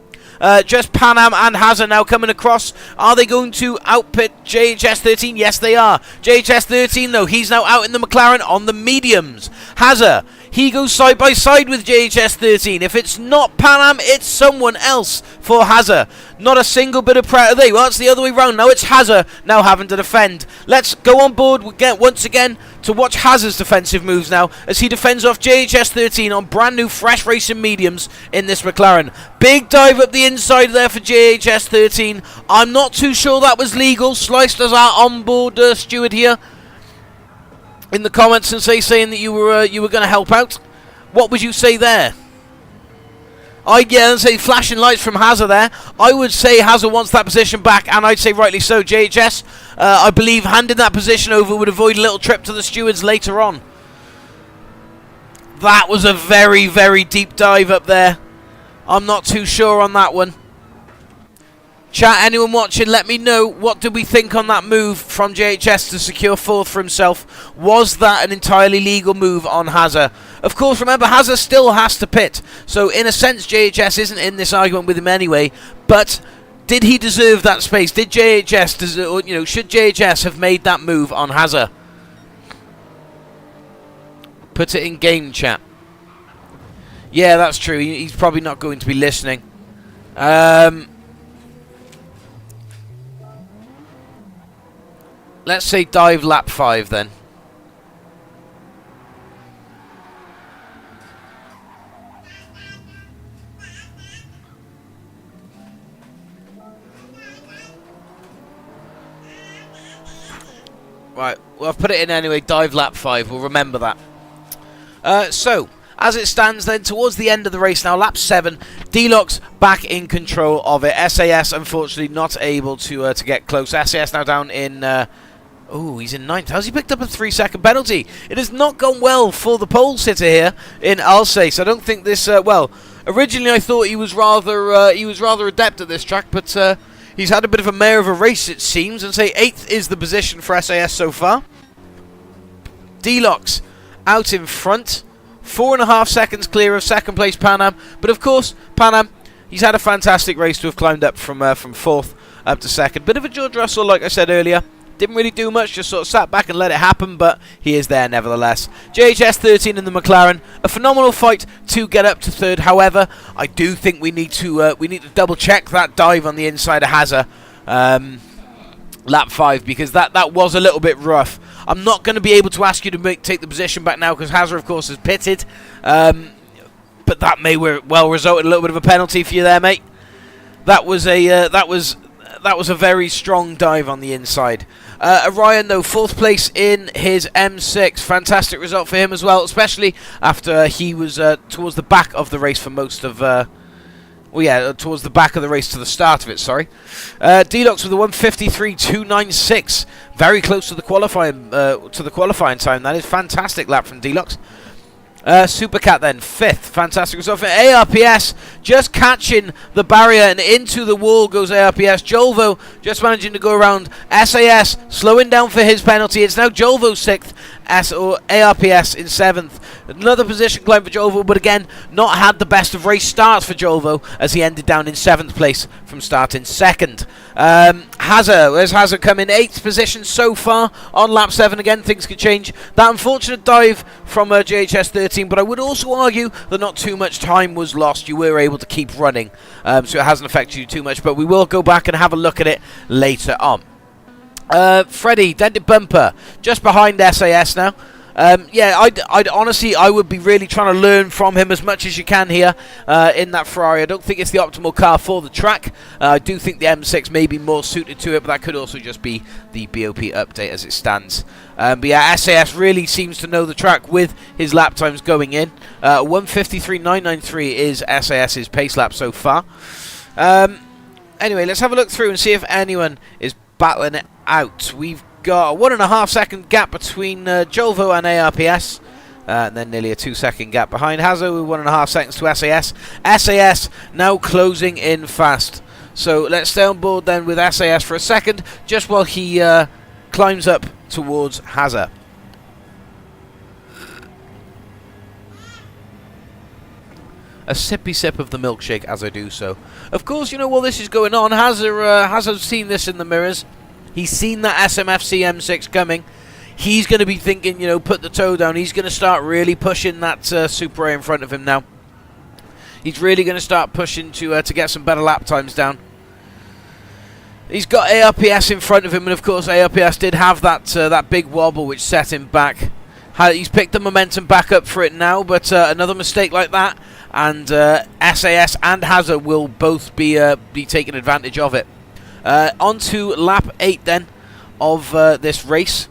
Just Pan Am and Hazard now coming across. Are they going to outpit JHS 13? Yes, they are. JHS 13, though, he's now out in the McLaren on the mediums. Hazard, he goes side by side with JHS 13. If it's not Pan Am, it's someone else for Hazard. Not a single bit of pressure. Well, it's the other way round. Now it's Hazard now having to defend. Let's go on board once again to watch Hazard's defensive moves now as he defends off JHS 13 on brand new fresh racing mediums in this McLaren. Big dive up the inside there for JHS 13. I'm not too sure that was legal. Sliced as our onboard steward here in the comments and saying that you were going to help out. What would you say there? I'd say flashing lights from Hazard there. I would say Hazard wants that position back, and I'd say rightly so. JHS, I believe, handing that position over would avoid a little trip to the stewards later on. That was a very, very deep dive up there. I'm not too sure on that one. Chat, anyone watching, let me know, what did we think on that move from JHS to secure 4th for himself? Was that an entirely legal move on Hazard? Of course, remember, Hazard still has to pit. So, in a sense, JHS isn't in this argument with him anyway. But did he deserve that space? Did JHS, should JHS have made that move on Hazard? Put it in game chat. Yeah, that's true. He's probably not going to be listening. Let's say dive lap 5 then. Right, well, I've put it in anyway. Dive lap 5. We'll remember that. So, as it stands then, towards the end of the race now, lap 7, D-Lock's back in control of it. SAS, unfortunately, not able to get close. SAS now down in... oh, he's in 9th. How's he picked up a 3-second penalty? It has not gone well for the pole sitter here in Alsace. I don't think this... well, originally I thought he was rather adept at this track, but he's had a bit of a mare of a race, it seems, and say 8th is the position for SAS so far. D-Lock's out in front. 4.5 seconds clear of second place Pan Am. But of course, Pan Am, he's had a fantastic race to have climbed up from 4th up to 2nd. Bit of a George Russell, like I said earlier. Didn't really do much, just sort of sat back and let it happen, but he is there nevertheless. JHS 13 in the McLaren. A phenomenal fight to get up to 3rd. However, I do think we need to double check that dive on the inside of Hazard. Lap 5, because that was a little bit rough. I'm not going to be able to ask you to take the position back now because Hazard, of course, has pitted. But that may well result in a little bit of a penalty for you there, mate. That was a very strong dive on the inside. Orion, though, 4th place in his M6. Fantastic result for him as well, especially after he was towards the back of the race for most of... towards the back of the race to the start of it, sorry. D-Locks with a 1:53.296. Very close to the qualifying time. That is fantastic lap from D-Locks. Supercat then, 5th. Fantastic result for ARPS. Just catching the barrier and into the wall goes ARPS. Jolvo just managing to go around. SAS slowing down for his penalty. It's now Jolvo's 6th. ARPS in 7th. Another position climb for Jolvo, but again, not had the best of race starts for Jolvo as he ended down in 7th place from starting 2nd. Hazard, where's Hazard come in 8th position so far on lap 7? Again, things could change. That unfortunate dive from JHS 13, but I would also argue that not too much time was lost. You were able to keep running, so it hasn't affected you too much, but we will go back and have a look at it later on. Freddie, dented bumper, just behind SAS now. I'd honestly, I would be really trying to learn from him as much as you can here in that Ferrari. I don't think it's the optimal car for the track. I do think the M6 may be more suited to it, but that could also just be the BOP update as it stands. But yeah, SAS really seems to know the track with his lap times going in. 1:53.993 is SAS's pace lap so far. Anyway, let's have a look through and see if anyone is battling it out. We've got a 1.5 second gap between Jolvo and ARPS, and then nearly a 2 second gap behind Hazard with 1.5 seconds to SAS. SAS now closing in fast. So let's stay on board then with SAS for a second, just while he climbs up towards Hazard. A sippy sip of the milkshake as I do so. Of course, you know, while this is going on, Hazard's seen this in the mirrors. He's seen that SMFC M6 coming. He's going to be thinking, you know, put the toe down. He's going to start really pushing that Super A in front of him now. He's really going to start pushing to get some better lap times down. He's got ARPS in front of him, and of course ARPS did have that big wobble which set him back. He's picked the momentum back up for it now, but another mistake like that, and SAS and Hazard will both be taking advantage of it. On to lap 8 then of this race.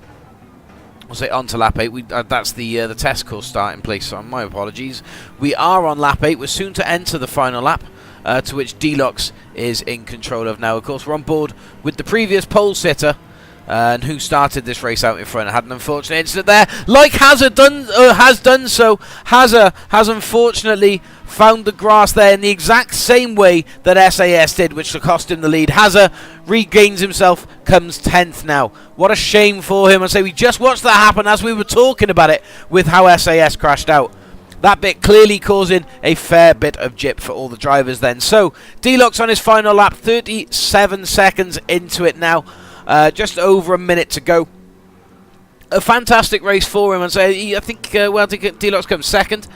I'll say on to lap 8. That's the test course starting place, so my apologies. We are on lap 8. We're soon to enter the final lap, to which D-Locks is in control of now. Of course, we're on board with the previous pole sitter, And who started this race out in front had an unfortunate incident there, like Hazard has done so. Hazard has unfortunately found the grass there in the exact same way that SAS did, which cost him the lead. Hazard regains himself, comes 10th now. What a shame for him. I say we just watched that happen as we were talking about it with how SAS crashed out. That bit clearly causing a fair bit of jip for all the drivers then. So, Deluxe on his final lap, 37 seconds into it now. Just over a minute to go. A fantastic race for him. And so I think Deluxe comes second.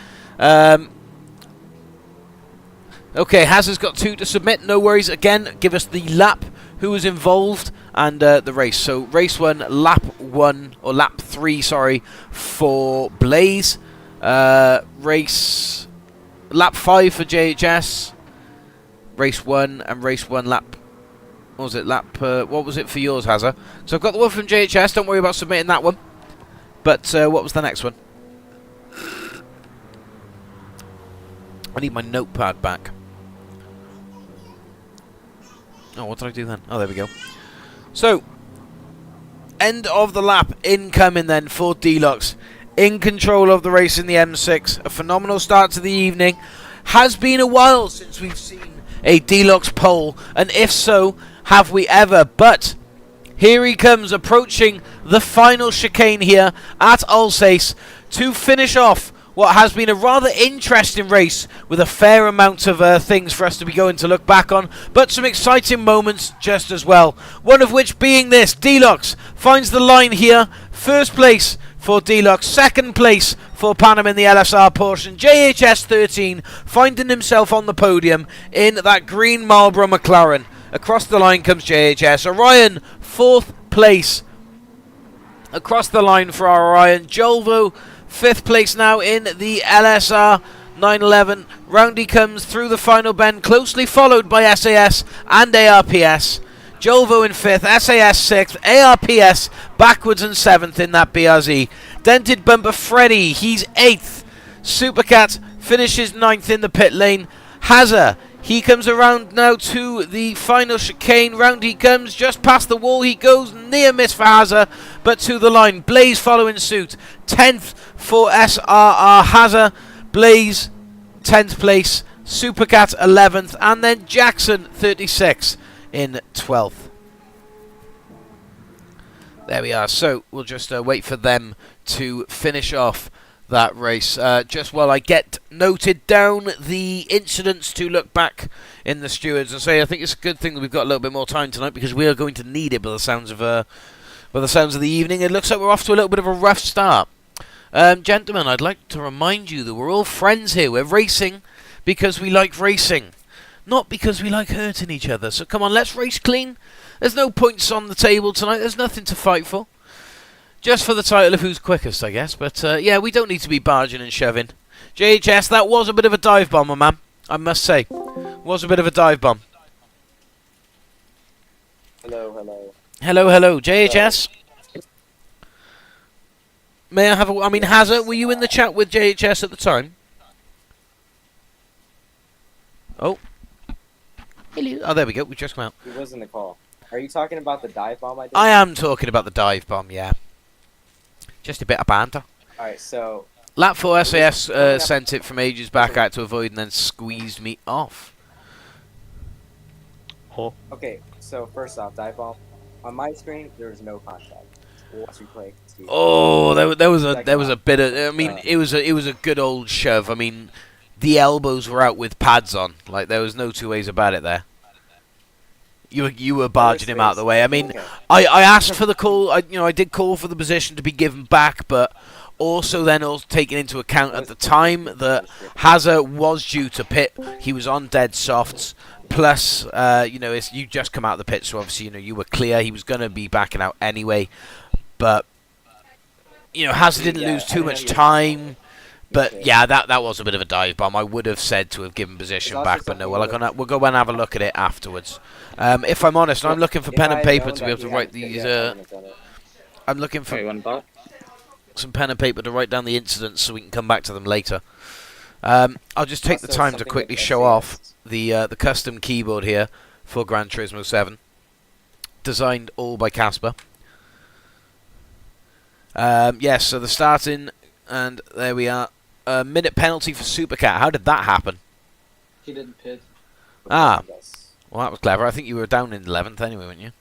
Okay, Hazard's got 2 to submit. No worries. Again, give us the lap, who was involved, and the race. So race 1, lap 1, or lap 3, sorry, for Blaze. Race lap 5 for JHS. Race 1 and race 1 lap. What was it? What was it for yours, Hazard? So I've got the one from JHS. Don't worry about submitting that one. But what was the next one? I need my notepad back. Oh, what did I do then? Oh, there we go. So, end of the lap incoming then for Deluxe. In control of the race in the M6. A phenomenal start to the evening. Has been a while since we've seen a Deluxe pole. And if so, have we ever? But here he comes, approaching the final chicane here at Alsace to finish off what has been a rather interesting race with a fair amount of things for us to be going to look back on, but some exciting moments just as well. One of which being this: Deluxe finds the line here. First place for Deluxe, second place for Panam in the LSR portion. JHS 13 finding himself on the podium in that green Marlboro McLaren. Across the line comes JHS. Orion, 4th place. Across the line for our Orion. Jolvo, 5th place now in the LSR 911. Round he comes through the final bend, closely followed by SAS and ARPS. Jolvo in 5th, SAS 6th, ARPS backwards and 7th in that BRZ. Dented Bumper Freddy, he's 8th. Supercat finishes 9th in the pit lane. Hazard, he comes around now to the final chicane. Round he comes, just past the wall he goes. Near miss for Hazard, but to the line. Blaze following suit. 10th for SRR. Hazard, Blaze, 10th place. Supercat, 11th. And then Jackson, 36th in 12th. There we are. So we'll just wait for them to finish off that race. Just while I get noted down the incidents to look back in the stewards and say I think it's a good thing that we've got a little bit more time tonight, because we are going to need it by the sounds of the evening. It looks like we're off to a little bit of a rough start. Gentlemen, I'd like to remind you that we're all friends here. We're racing because we like racing, not because we like hurting each other. So come on, let's race clean. There's no points on the table tonight. There's nothing to fight for. Just for the title of who's quickest, I guess. But, yeah, we don't need to be barging and shoving. JHS, that was a bit of a dive bomb, my man. I must say. Was a bit of a dive bomb. Hello, hello. Hello, hello. JHS? May I have a... I mean, Hazard, were you in the chat with JHS at the time? Oh. Hello. Oh, there we go. We just come out. He was in the call. Are you talking about the dive bomb I did? I am talking about the dive bomb, yeah. Just a bit of banter. Alright, so... Lap 4 SAS sent it from ages back out to avoid and then squeezed me off. Oh. Okay, so first off, dive bomb. On my screen, there was no contact. Watch replay. See. Oh, there was a bit of... I mean, it was a good old shove. I mean, the elbows were out with pads on. Like, there was no two ways about it there. You were barging him out of the way. I mean, Okay. I asked for the call. I did call for the position to be given back, but also then also taking into account at the time that Hazard was due to pit. He was on dead softs. Plus, you just come out of the pit, so obviously you were clear. He was going to be backing out anyway, but Hazard didn't lose too much time. But yeah, that was a bit of a dive bomb. I would have said to have given position back, but no. Well, we'll go and have a look at it afterwards. If I'm honest, I'm looking for pen and paper to be able to write these. I'm looking for some pen and paper to write down the incidents so we can come back to them later. I'll just take the time to quickly show off the custom keyboard here for Gran Turismo 7, designed all by Casper. Yes, so the starting, and there we are. A minute penalty for Supercat. How did that happen? He didn't pit. Ah. Well, that was clever. I think you were down in 11th anyway, weren't you?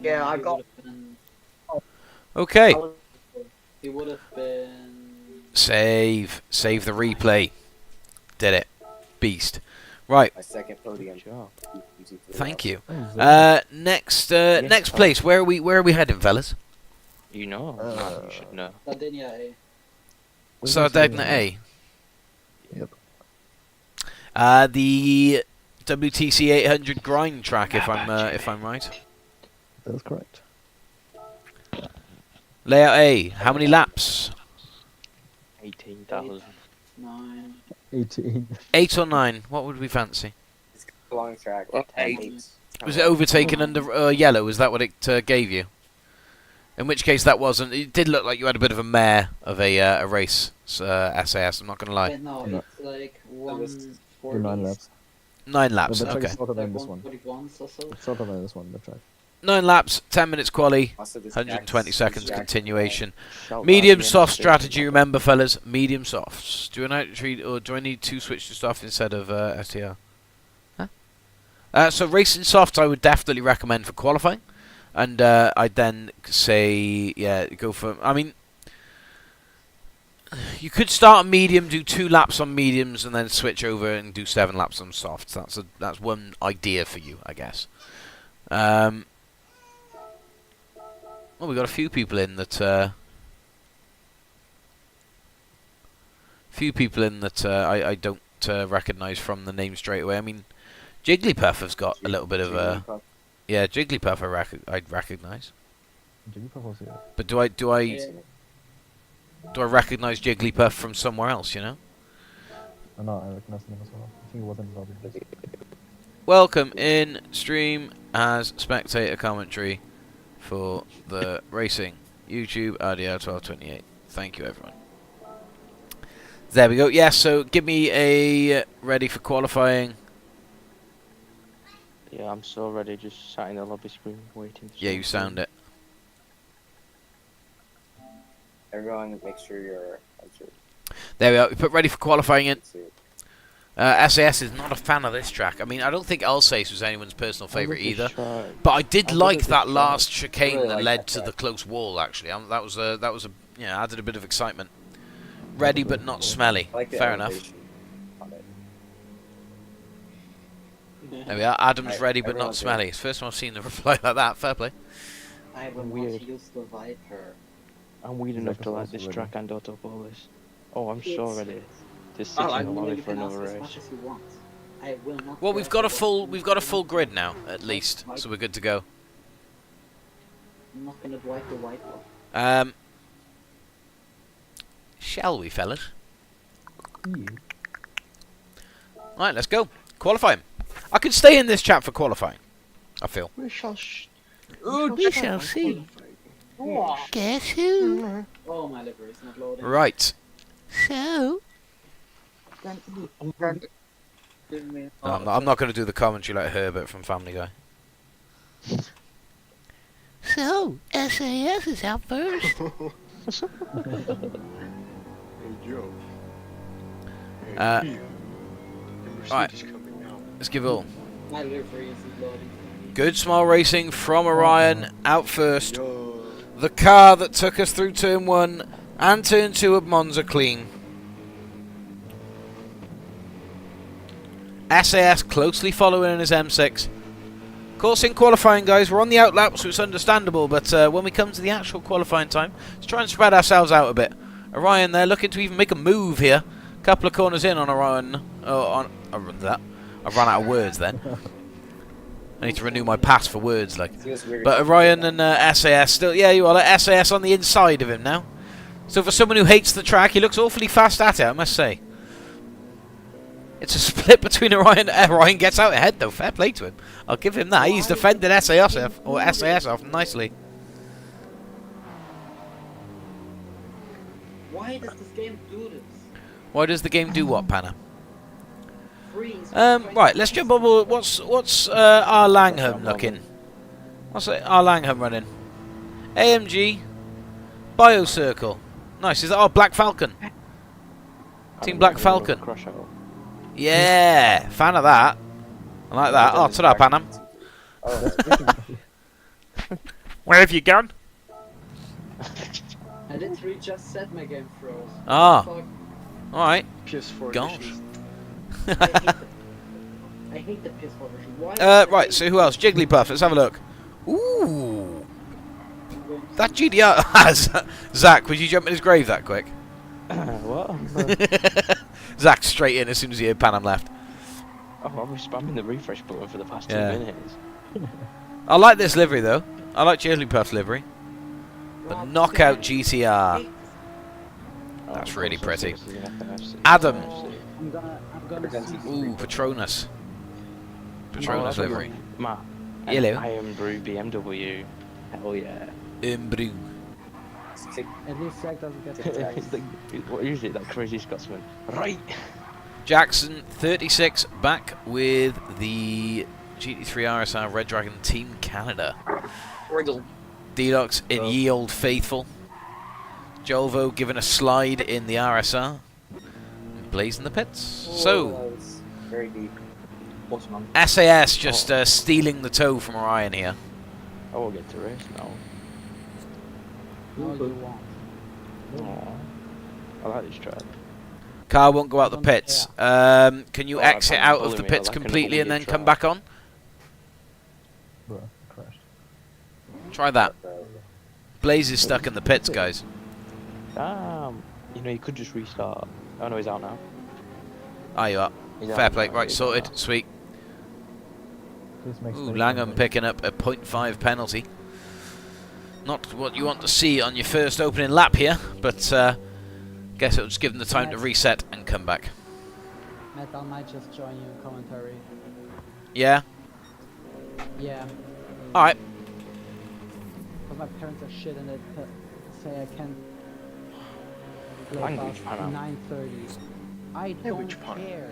Yeah, I He got. would've been- Okay. He would have been. Save. Save the replay. Did it. Beast. Right. My second podium. Thank you. Oh, Next next place. Where are we heading, fellas? You know. Man, you should know. Sardinia, eh? Sardegna A. Yep. The WTC 800 grind track, if I'm right. That's correct. Layout A. How many laps? 18,000. 9. 18. 8 or 9? What would we fancy? It's a long track. Well, 10 eight. weeks. Was it overtaken under yellow? Is that what it gave you? In which case that wasn't. It did look like you had a bit of a mare of a race. SAS. I'm not gonna lie. Wait, no, No. it's like You're 9 140. laps. 9 But laps. the track Okay. is shorter Like than this one. 141 or so. It's shorter than this one, the track. 9 laps. 10 minutes quali. Also, this 120 Jack's- seconds Jack's- continuation. Shout out Medium to the soft NXT. strategy. Remember, fellas. Medium softs. Do I treat or do I need to switch to soft instead of STR? Huh? So racing softs, I would definitely recommend for qualifying. And I'd then say, yeah, go for. I mean, you could start on medium, do 2 laps on mediums, and then switch over and do 7 laps on softs. That's one idea for you, I guess. Well, we got a few people in that. I don't recognise from the name straight away. I mean, Jigglypuff has got a little bit of a. Yeah, Jigglypuff I'd recognise. Jigglypuff was here. But do I recognise Jigglypuff from somewhere else? You know. Oh, no, I recognize him as well. I think it wasn't lobby. Welcome in stream as spectator commentary for the racing YouTube RDR1228. Thank you, everyone. There we go. Yeah. So give me a ready for qualifying. Yeah, I'm so ready. Just sat in the lobby screen waiting. Yeah, you sound it. Everyone, make sure you're. There we are. We put ready for qualifying in. SAS is not a fan of this track. I mean, I don't think Alsace was anyone's personal favourite either. But I did like that last chicane really that like led that to the track. close wall. Actually, that was a yeah, added a bit of excitement. Ready but not smelly. I like the Fair enough. elevation on it. There we are. Adam's Right, ready but not everyone's smelly. It's the first time I've seen the reply like that. Fair play. I will Weird. not use the Viper. I'm weird Is enough that to like also this ready? track and autopolis. Oh, I'm so It's- ready to sit Oh, I in the mean, lobby you for can ask another as race. much as you want. I will not. Well, we've got a press full grid now at least, so we're good to go. I'm not gonna wipe the Viper. Shall we, fellas? Yeah. Right, let's go. Qualifying. I could stay in this chat for qualifying. I feel. We shall We shall see. Guess who? Oh, my liver is not loading. Right. So. Give me- No, I'm not going to do the commentary like Herbert from Family Guy. So, SAS is out first. Hey Joe. Hey, Uh, Kia. The right. Mercedes coming out. Let's give it all. My liver isn't loading. Good small racing from Orion out first. Yo. The car that took us through turn 1 and turn 2 of Monza clean. SAS closely following in his M6. Of course, in qualifying, guys, we're on the outlap, so it's understandable. But when we come to the actual qualifying time, let's try and spread ourselves out a bit. Orion, they're looking to even make a move here. Couple of corners in on Orion. I ran out of words then. I need to renew my pass for words, like. Feels weird. But Orion and SAS still, yeah, you are like SAS on the inside of him now. So for someone who hates the track, he looks awfully fast at it, I must say. It's a split between Orion. Orion gets out ahead though. Fair play to him. I'll give him that. He's defended SAS off nicely. Why does this game do this? Why does the game do what, Panna? Freeze. Right, let's jump on. What's our Langham looking? What's our Langham running? AMG, Biocircle. Nice. Is that our Black Falcon? Team Black Falcon. Crush out. Yeah, fan of that. I like that. Oh, ta-da, Panam. Oh, Where have you gone? I literally just said my game froze. Ah, Fuck. alright. PS4 Gosh. edition. I hate the PS4 version. Why? Right, so who else? Jigglypuff, let's have a look. Ooh. That GDR has. Zach, would you jump in his grave that quick? What? Zach straight in as soon as he heard Panam left. Oh, I was spamming the refresh button for the past 2 Yeah. minutes. I like this livery though. I like Jigglypuff's livery. The Rob, Knockout I GTR. hate That's Oh, really so pretty. this is an FC. Adam. I'm gonna see. Ooh, Patronus. Patronus Oh, livery. Matt. Hello. Iron Brew BMW. Hell yeah. Brew. At least Jack doesn't get the It's like, what is it, that crazy Scotsman? Right! Jackson 36 back with the GT3 RSR Red Dragon Team Canada. D-Dox in Ye Old Faithful. Jolvo giving a slide in the RSR. Blaze in the pits. So, that was very deep. Bottom on. SAS just stealing the toe from Orion here. I will get to race now. No, you won't. Aww. I like this track. Car won't go out the pits. Can you Oh, exit I out can't of the bully me, I pits like an completely and then immediate come try. back on? Bro, crashed. Try that. Blaze is stuck in the pits, guys. Damn. You know, you could just restart. Oh no, he's out now. Are you up? He's Fair out play. now, Right, he's sorted. out now. Sweet. Please make Ooh, space Langham for picking up a 0.5 penalty. Not what you want to see on your first opening lap here, but guess it'll just give them the time to reset and come back. Matt, I might just join you in commentary. Yeah? Yeah, Alright. because my parents are shit and they say I can't play Language past panel. 9:30. I don't Language panel. care.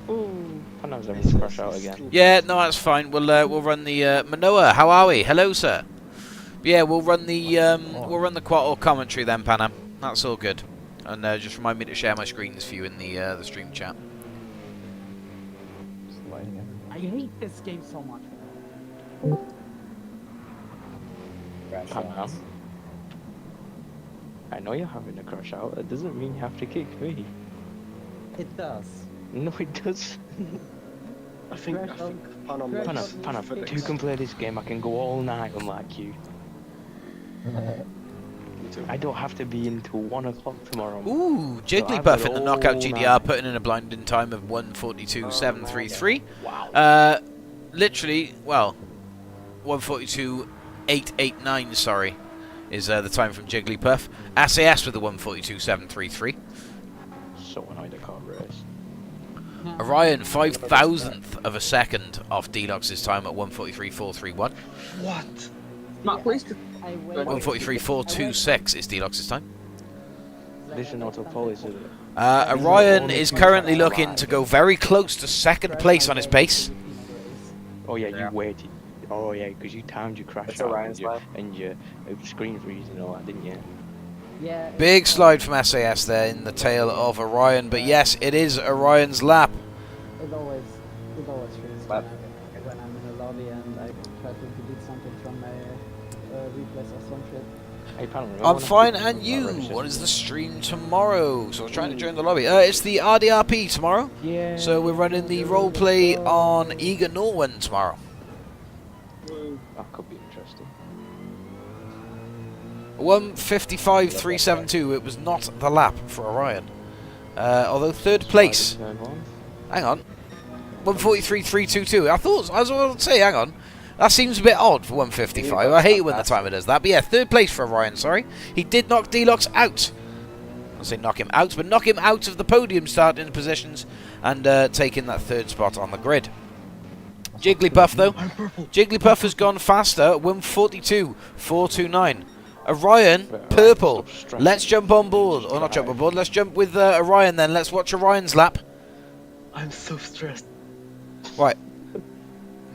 Ooh. I know having to crash out again. Yeah, no, that's fine. We'll run the Manoa. How are we? Hello, sir. Yeah, we'll run the quad commentary then, Panam. That's all good. And just remind me to share my screens for you in the stream chat. sliding in. I hate this game so much. Crash I know. out. I know you're having a crash out. That doesn't mean you have to kick me. It does. No, it does. I think Crash out. Panam Crash likes out. Panam, FedEx. two can play this game. I can go all night unlike you. Me too. I don't have to be until 1 o'clock tomorrow. Ooh, I've Jigglypuff got in the Knockout all GDR night. putting in a blinding time of 1:42.733. Wow. Literally, well, 1:42.889. Sorry, is the time from Jigglypuff. SAS with the 1:42.733. So annoyed I can't race. Orion 5,000th of a second off D-Dox's time at 1:43.431. What? Matt, please. I waited. 1:43.426 is D-Dox's time. This is not a policy. Orion is currently looking to go very close to second place on his pace. Oh yeah, Yeah. you waited. Oh yeah, because you timed your crash It's out Orion's lap. and your screen freeze and all that, didn't you? Yeah. Big slide from SAS there in the tail of Orion, but yes, it is Orion's lap. It always feels Lap. when I'm in the lobby and I try to delete something from my replays or some shit. Hey, Panel, I'm fine, and you? What is the stream tomorrow? So I was trying to join the lobby. It's the RDRP tomorrow. Yeah. So we're running the roleplay on Eager Norwin tomorrow. That could be interesting. 1:55.372. It was not the lap for Orion. Although third place. Turn one. Hang on. 1:43.322. I was about to say, hang on. That seems a bit odd for 1:55. I hate it when the timer does that. But yeah, third place for Orion, sorry. He did knock D-Lox out. I'll say knock him out, but knock him out of the podium starting positions and taking that third spot on the grid. Jigglypuff, though. Jigglypuff has gone faster at 1:42.429. Orion, purple. Let's jump on board. Or not jump on board. Let's jump with Orion then. Let's watch Orion's lap. I'm so stressed. Right.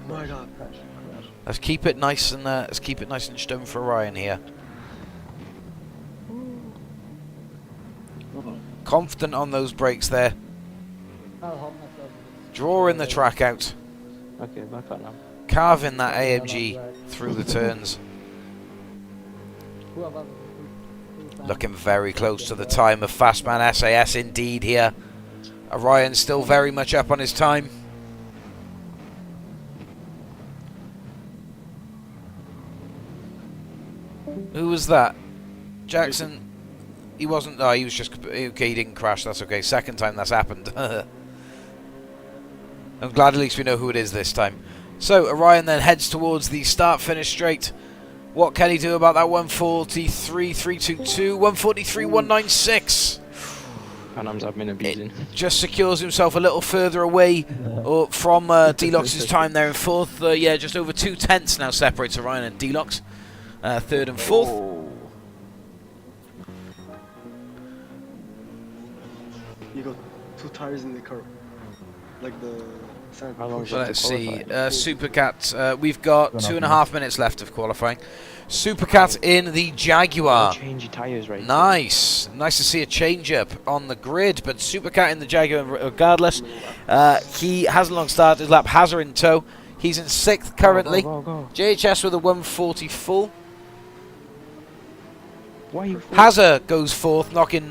My god. Let's keep it nice and stone for Orion here. Confident on those brakes there. I'll hold myself. Drawing the track out. Okay, back on now. Carving that AMG through the turns. Who of us is Looking very close to the time of Fastman SAS indeed here. Orion still very much up on his time. Who was that? Jackson. He wasn't. No, he was just. Okay, he didn't crash. That's okay. Second time that's happened. I'm glad at least we know who it is this time. So Orion then heads towards the start-finish straight. What can he do about that 143.322, 143.196? Panam's admin abusing. Just secures himself a little further away from Deluxe's time there in fourth. Yeah, just over 2/10 now separates Orion and Deluxe. Third and fourth. Oh. You got 2 tires in the car. Like the sand. How long is Well, it let's to see. qualify? Supercat, we've got 2.5 minutes left of qualifying. Supercat in the Jaguar. Change your tyres right. Nice. Nice to see a change-up on the grid, but Supercat in the Jaguar regardless. He hasn't long started his lap. Hazard in tow. He's in 6th currently. Go, go, go. JHS with a 144. Why are you... Hazard goes 4th, knocking,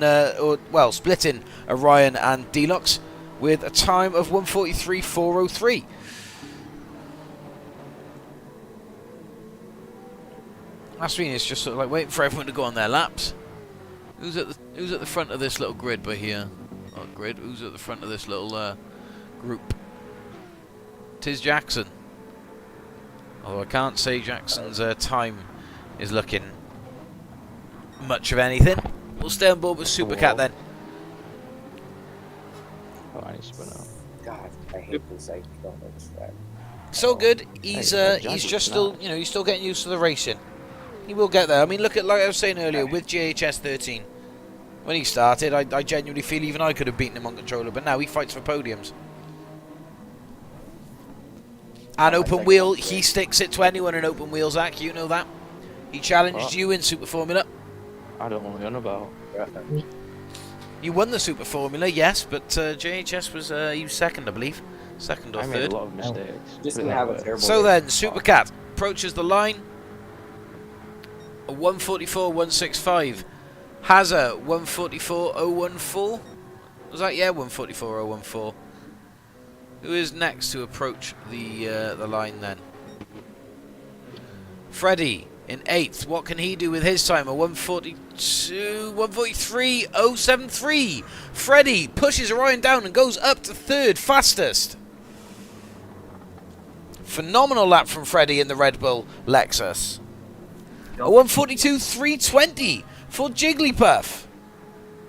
splitting Orion and Deluxe with a time of 143.403. Aswin is just sort of like waiting for everyone to go on their laps. Who's at the front of this little grid by here? Oh, grid. Who's at the front of this little group? Tis Jackson. Although I can't say Jackson's time is looking much of anything. We'll stay on board with Supercat then. Oh, I need to spin out. God, I hate this. I don't know this track. So good. He's Hey, just still, you know, he's still getting used to the racing. He will get there. I mean, look at, like I was saying earlier, with GHS 13. When he started, I genuinely feel even I could have beaten him on controller, but now he fights for podiums. And open wheel, he sticks it to anyone in open wheel, Zach. You know that. He challenged What? you in Super Formula. I don't know what you're on about. You won the Super Formula, yes, but JHS was he was second, I believe. Second or I made third. a lot of mistakes. Just Put it gonna that have a way. terrible. So day. then, Supercat approaches the line. A 144.165. Hazard 144.014. Was that, yeah, 144.014. Who is next to approach the line then? Freddie in 8th. What can he do with his time? A 143.073. Freddie pushes Orion down and goes up to 3rd fastest. Phenomenal lap from Freddie in the Red Bull Lexus. A 142.320 for Jigglypuff.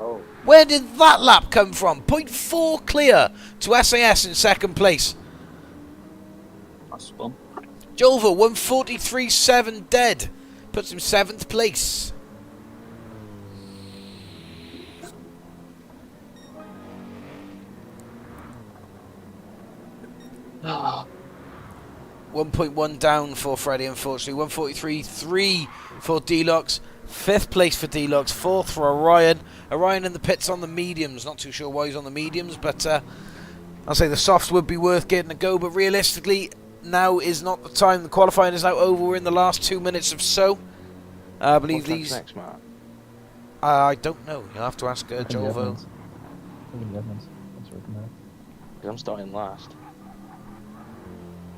Oh, Where did that lap come from? 0.4 clear to SAS in 2nd place. That's fun. Jolva 143.7 dead. Puts him 7th place. Ah, 1.1 down for Freddie, unfortunately. 143.3 for Deluxe. 5th place for Deluxe. 4th for Orion. Orion in the pits on the mediums. Not too sure why he's on the mediums, but I'll say the softs would be worth getting a go. But realistically, now is not the time. The qualifying is now over. We're in the last 2 minutes of so. I believe What track's these. next, Matt? I don't know. You'll have to ask I think the Jolvo. admins. I think the admins. That's written there. 'Cause I'm starting last.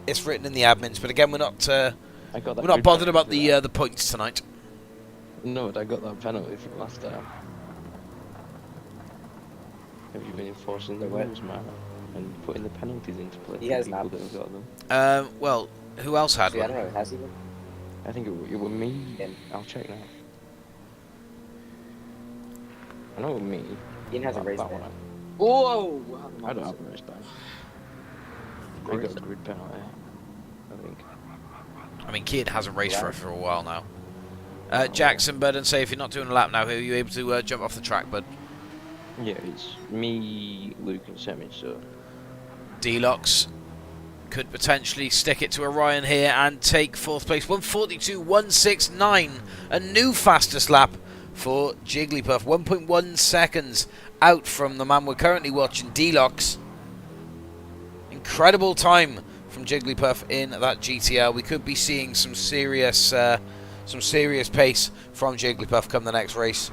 It's written in the admins, but again, we're not I got that. we're not grid bothered about penalty the points tonight. for that. No, I got that penalty from last time. Have you been enforcing the rules, Matt, and putting the penalties into place? He for has people not. that have got them. Well, who else had see, I one? don't know. Has he been? I think it was me. Ian. I'll check now. I know it was me. Ian has a That- race that ban. one. whoa! I don't have a race ban. I got a grid penalty. I think. I mean, Kid hasn't raced for a while now. Jackson, Bud, and say if you're not doing a lap now, are you able to jump off the track, Bud? Yeah, it's me, Luke, and Semi. So Deluxe could potentially stick it to Orion here and take 4th place. 142.169, a new fastest lap for Jigglypuff. 1.1 seconds out from the man we're currently watching, D-Locks. Incredible time from Jigglypuff in that GTR. We could be seeing some serious pace from Jigglypuff come the next race.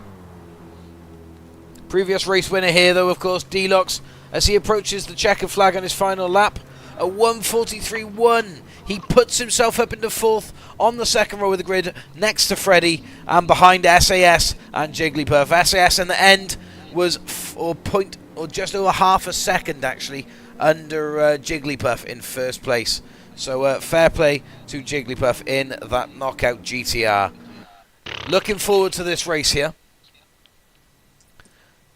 Previous race winner here, though, of course, D-Locks, as he approaches the checkered flag on his final lap. A 1:43.1. He puts himself up into 4th on the second row of the grid, next to Freddy and behind SAS and Jigglypuff. SAS in the end was just over half a second, actually, under Jigglypuff in first place. So fair play to Jigglypuff in that knockout GTR. Looking forward to this race here.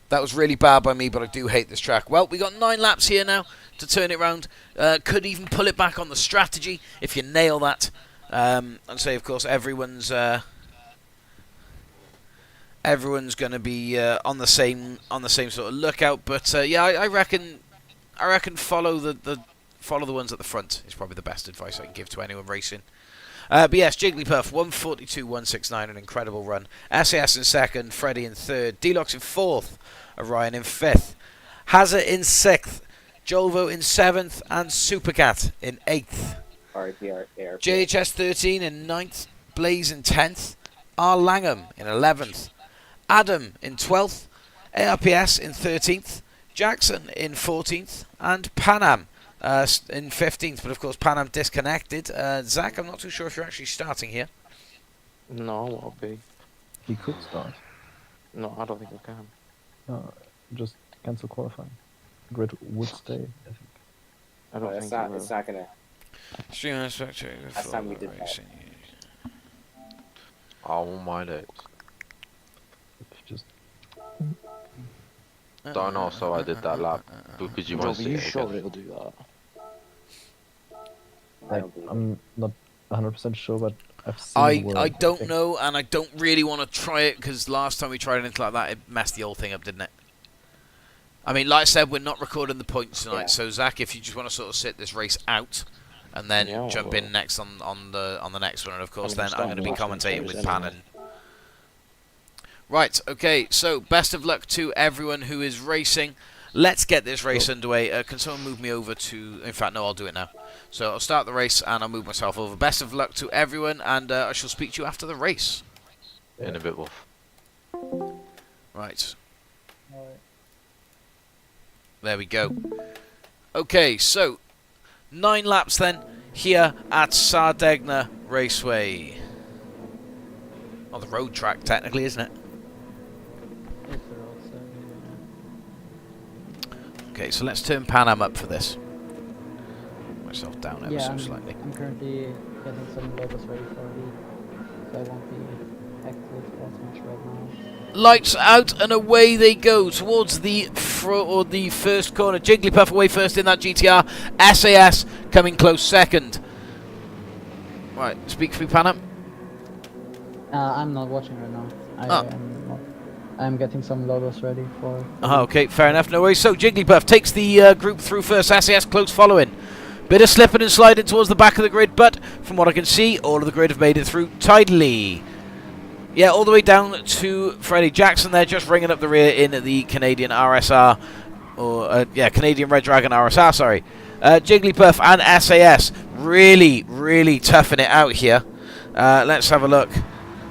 That was really bad by me, but I do hate this track. Well, we got 9 laps here now to turn it round. Could even pull it back on the strategy if you nail that. And say, of course, everyone's going to be on the same sort of lookout. But yeah, I reckon follow the ones at the front is probably the best advice I can give to anyone racing. But yes, Jigglypuff 1:42.169, an incredible run. SAS in second, Freddy in third, D-Locks in fourth, Orion in fifth, Hazard in 6th, Jolvo in 7th, and Supercat in 8th. JHS 13 in 9th, Blaze in 10th, R. Langham in 11th, Adam in 12th, ARPS in 13th, Jackson in 14th, and Panam in 15th. But of course, Panam disconnected. Zach, I'm not too sure if you're actually starting here. No, I won't be. He could start. No, I don't think I can. No, just cancel qualifying. Grid would stay, I think. I don't think it will. It's not gonna. Stream and Spectator. Last time we did that. I won't mind it. Just Don't know, so I did that lap because you No, want but to see you it sure again. it'll do that? like, I'm not 100% sure, but I've seen I don't know, and I don't really want to try it because last time we tried anything like that, it messed the whole thing up, didn't it? I mean, like I said, we're not recording the points tonight, so Zach, if you just want to sort of sit this race out and then jump in next on the next one, and of course then I'm going to be commentating with Pan and. Right, okay, so best of luck to everyone who is racing. Let's get this race underway. Can someone move me over to... In fact, no, I'll do it now. So I'll start the race and I'll move myself over. Best of luck to everyone, and I shall speak to you after the race. In a bit, Wolf. Right. There we go. Okay, so 9 laps then here at Sardegna Raceway. On the road track, technically, isn't it? Okay, so let's turn Panam up for this. Myself down ever so slightly. I'm currently getting some logos ready for the, so I won't be active as much right now. Lights out and away they go towards the first corner. Jigglypuff away first in that GTR. SAS coming close second. Right, speak for me, Panam. I'm not watching right now. I'm getting some logos ready for... Okay, fair enough, no worries. So, Jigglypuff takes the group through first, SAS close following. Bit of slipping and sliding towards the back of the grid, but from what I can see, all of the grid have made it through tidily. Yeah, all the way down to Freddie Jackson there, just ringing up the rear in the Canadian RSR. Canadian Red Dragon RSR, sorry. Jigglypuff and SAS really, really toughing it out here. Let's have a look.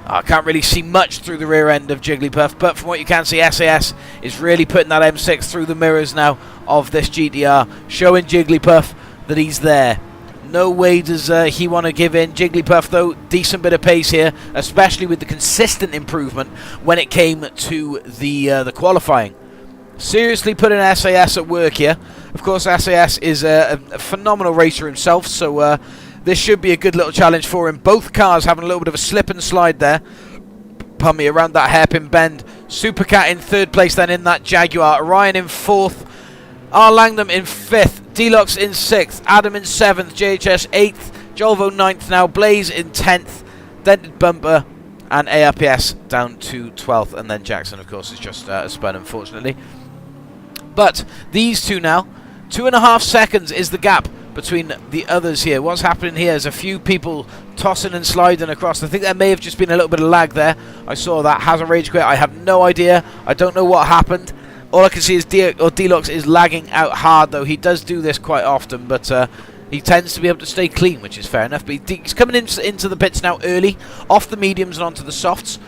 I can't really see much through the rear end of Jigglypuff, but from what you can see, SAS is really putting that M6 through the mirrors now of this GTR, showing Jigglypuff that he's there. No way does he want to give in. Jigglypuff, though, decent bit of pace here, especially with the consistent improvement when it came to the qualifying. Seriously putting SAS at work here. Of course, SAS is a phenomenal racer himself, so... this should be a good little challenge for him. Both cars having a little bit of a slip and slide there. Pardon me, around that hairpin bend. Supercat in 3rd place then in that Jaguar. Orion in 4th. R. Langham in 5th. D-Locks in 6th. Adam in 7th. JHS 8th. Jolvo 9th now. Blaze in 10th. Dented Bumper and ARPS down to 12th. And then Jackson, of course, is just a spun, unfortunately. But these two now, 2.5 seconds is the gap between the others here. What's happening here is a few people tossing and sliding across. I think there may have just been a little bit of lag there. I saw that. Has a rage quit. I have no idea. I don't know what happened. All I can see is Deluxe is lagging out hard, though. He does do this quite often, but he tends to be able to stay clean, which is fair enough. But he's coming into the pits now early, off the mediums and onto the softs.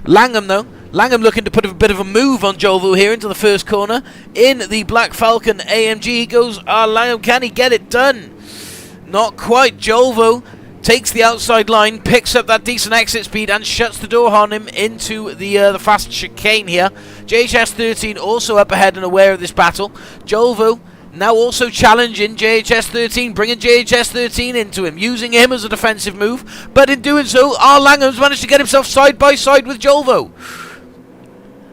Langham, though. Langham looking to put a bit of a move on Jolvo here into the first corner. In the Black Falcon AMG goes Langham. Can he get it done? Not quite. Jolvo takes the outside line, picks up that decent exit speed, and shuts the door on him into the fast chicane here. JHS 13 also up ahead and aware of this battle. Jolvo now also challenging JHS 13, bringing JHS 13 into him, using him as a defensive move. But in doing so, Langham's managed to get himself side by side with Jolvo.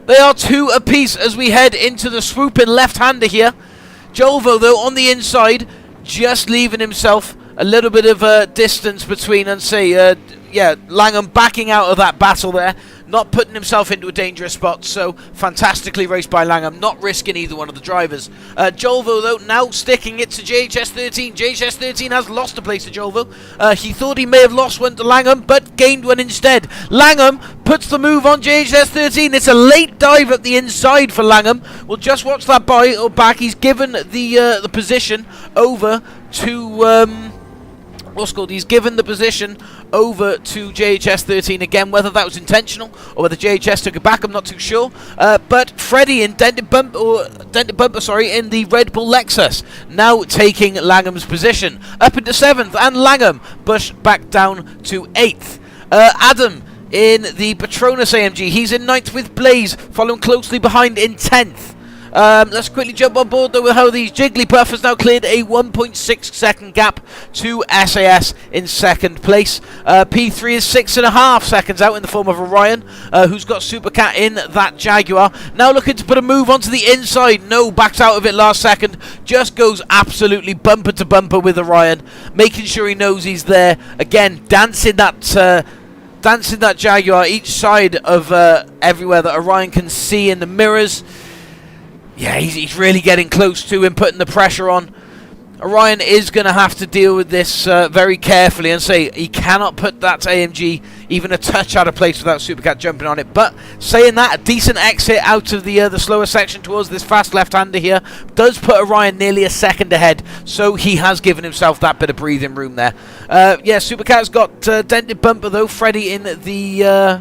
They are 2 apiece as we head into the swooping left-hander here. Jolvo, though, on the inside, just leaving himself a little bit of distance between, and Langham backing out of that battle there, not putting himself into a dangerous spot. So fantastically raced by Langham, not risking either one of the drivers. Jolvo, though, now sticking it to JHS 13. JHS 13 has lost a place to Jolvo. He thought he may have lost one to Langham, but gained one instead. Langham puts the move on JHS 13. It's a late dive up the inside for Langham. We'll just watch that back. He's given the position over to he's given the position over to JHS 13 again. Whether that was intentional or whether JHS took it back, I'm not too sure. But Freddie in Dented Bumper, in the Red Bull Lexus, now taking Langham's position up into 7th, and Langham pushed back down to 8th. Adam in the Petronas AMG, he's in 9th with Blaze, following closely behind in 10th. Let's quickly jump on board, though, with how these Jigglypuff has now cleared a 1.6 second gap to SAS in 2nd place. P3 is 6.5 seconds out in the form of Orion, who's got Supercat in that Jaguar. Now looking to put a move onto the inside. No, backs out of it last second. Just goes absolutely bumper to bumper with Orion, making sure he knows he's there. Again, dancing that Jaguar each side of everywhere that Orion can see in the mirrors. Yeah, he's really getting close to him, putting the pressure on. Orion is going to have to deal with this very carefully, and say he cannot put that AMG even a touch out of place without Supercat jumping on it. But saying that, a decent exit out of the slower section towards this fast left-hander here does put Orion nearly a second ahead, so he has given himself that bit of breathing room there. Supercat's got Dented Bumper, though. Freddie in the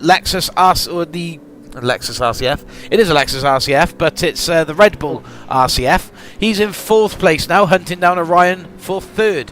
Lexus RC, or the Lexus RCF. It is a Lexus RCF, but it's the Red Bull RCF. He's in 4th place now, hunting down Orion for 3rd.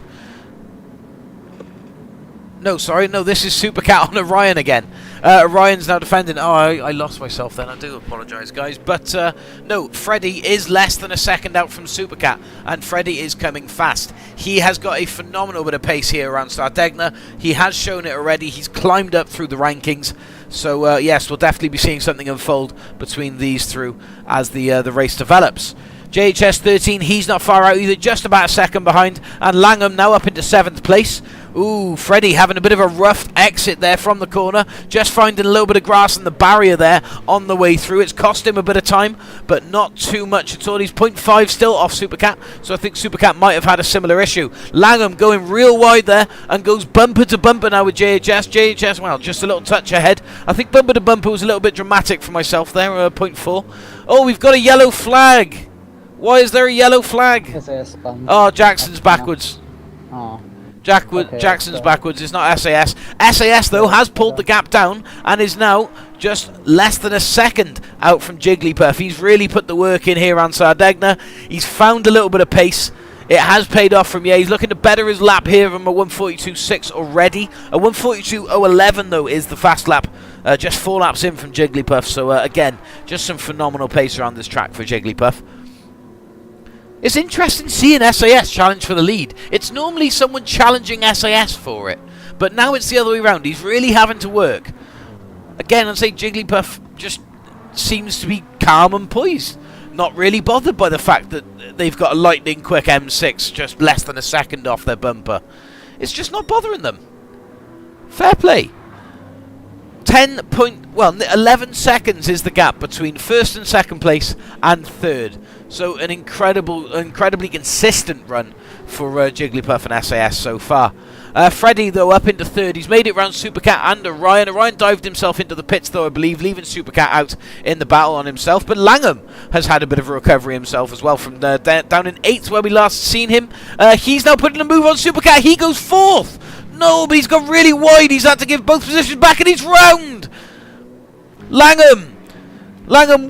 No, this is Supercat on Orion again. Orion's now defending. Oh, I lost myself then. I do apologise, guys. But no, Freddie is less than a second out from Supercat, and Freddie is coming fast. He has got a phenomenal bit of pace here around Stardegna. He has shown it already. He's climbed up through the rankings. So, yes, we'll definitely be seeing something unfold between these two as the race develops. JHS 13, he's not far out either, just about a second behind. And Langham now up into 7th place. Ooh, Freddie having a bit of a rough exit there from the corner. Just finding a little bit of grass in the barrier there on the way through. It's cost him a bit of time, but not too much at all. He's 0.5 still off Supercat, so I think Supercat might have had a similar issue. Langham going real wide there and goes bumper to bumper now with JHS. JHS, well, just a little touch ahead. I think bumper to bumper was a little bit dramatic for myself there, 0.4. Oh, we've got a yellow flag. Why is there a yellow flag? Oh, Jackson's backwards. Oh. Jackson's backwards. It's not SAS. SAS, though, has pulled the gap down and is now just less than a second out from Jigglypuff. He's really put the work in here on Stardegna. He's found a little bit of pace. It has paid off from, he's looking to better his lap here from a 142.6 already. A 142.011, though, is the fast lap. Just 4 laps in from Jigglypuff. So, again, just some phenomenal pace around this track for Jigglypuff. It's interesting seeing SAS challenge for the lead. It's normally someone challenging SAS for it, but now it's the other way around. He's really having to work. Again, I'd say Jigglypuff just seems to be calm and poised, not really bothered by the fact that they've got a lightning quick M6 just less than a second off their bumper. It's just not bothering them. Fair play. 11 seconds is the gap between 1st and 2nd place and 3rd. So an incredibly consistent run for Jigglypuff and SAS so far. Freddie, though, up into third. He's made it round Supercat and Orion. Orion dived himself into the pits, though, I believe, leaving Supercat out in the battle on himself. But Langham has had a bit of a recovery himself as well from down in 8th, where we last seen him. He's now putting a move on Supercat. He goes 4th. No, but he's got really wide. He's had to give both positions back, and he's round. Langham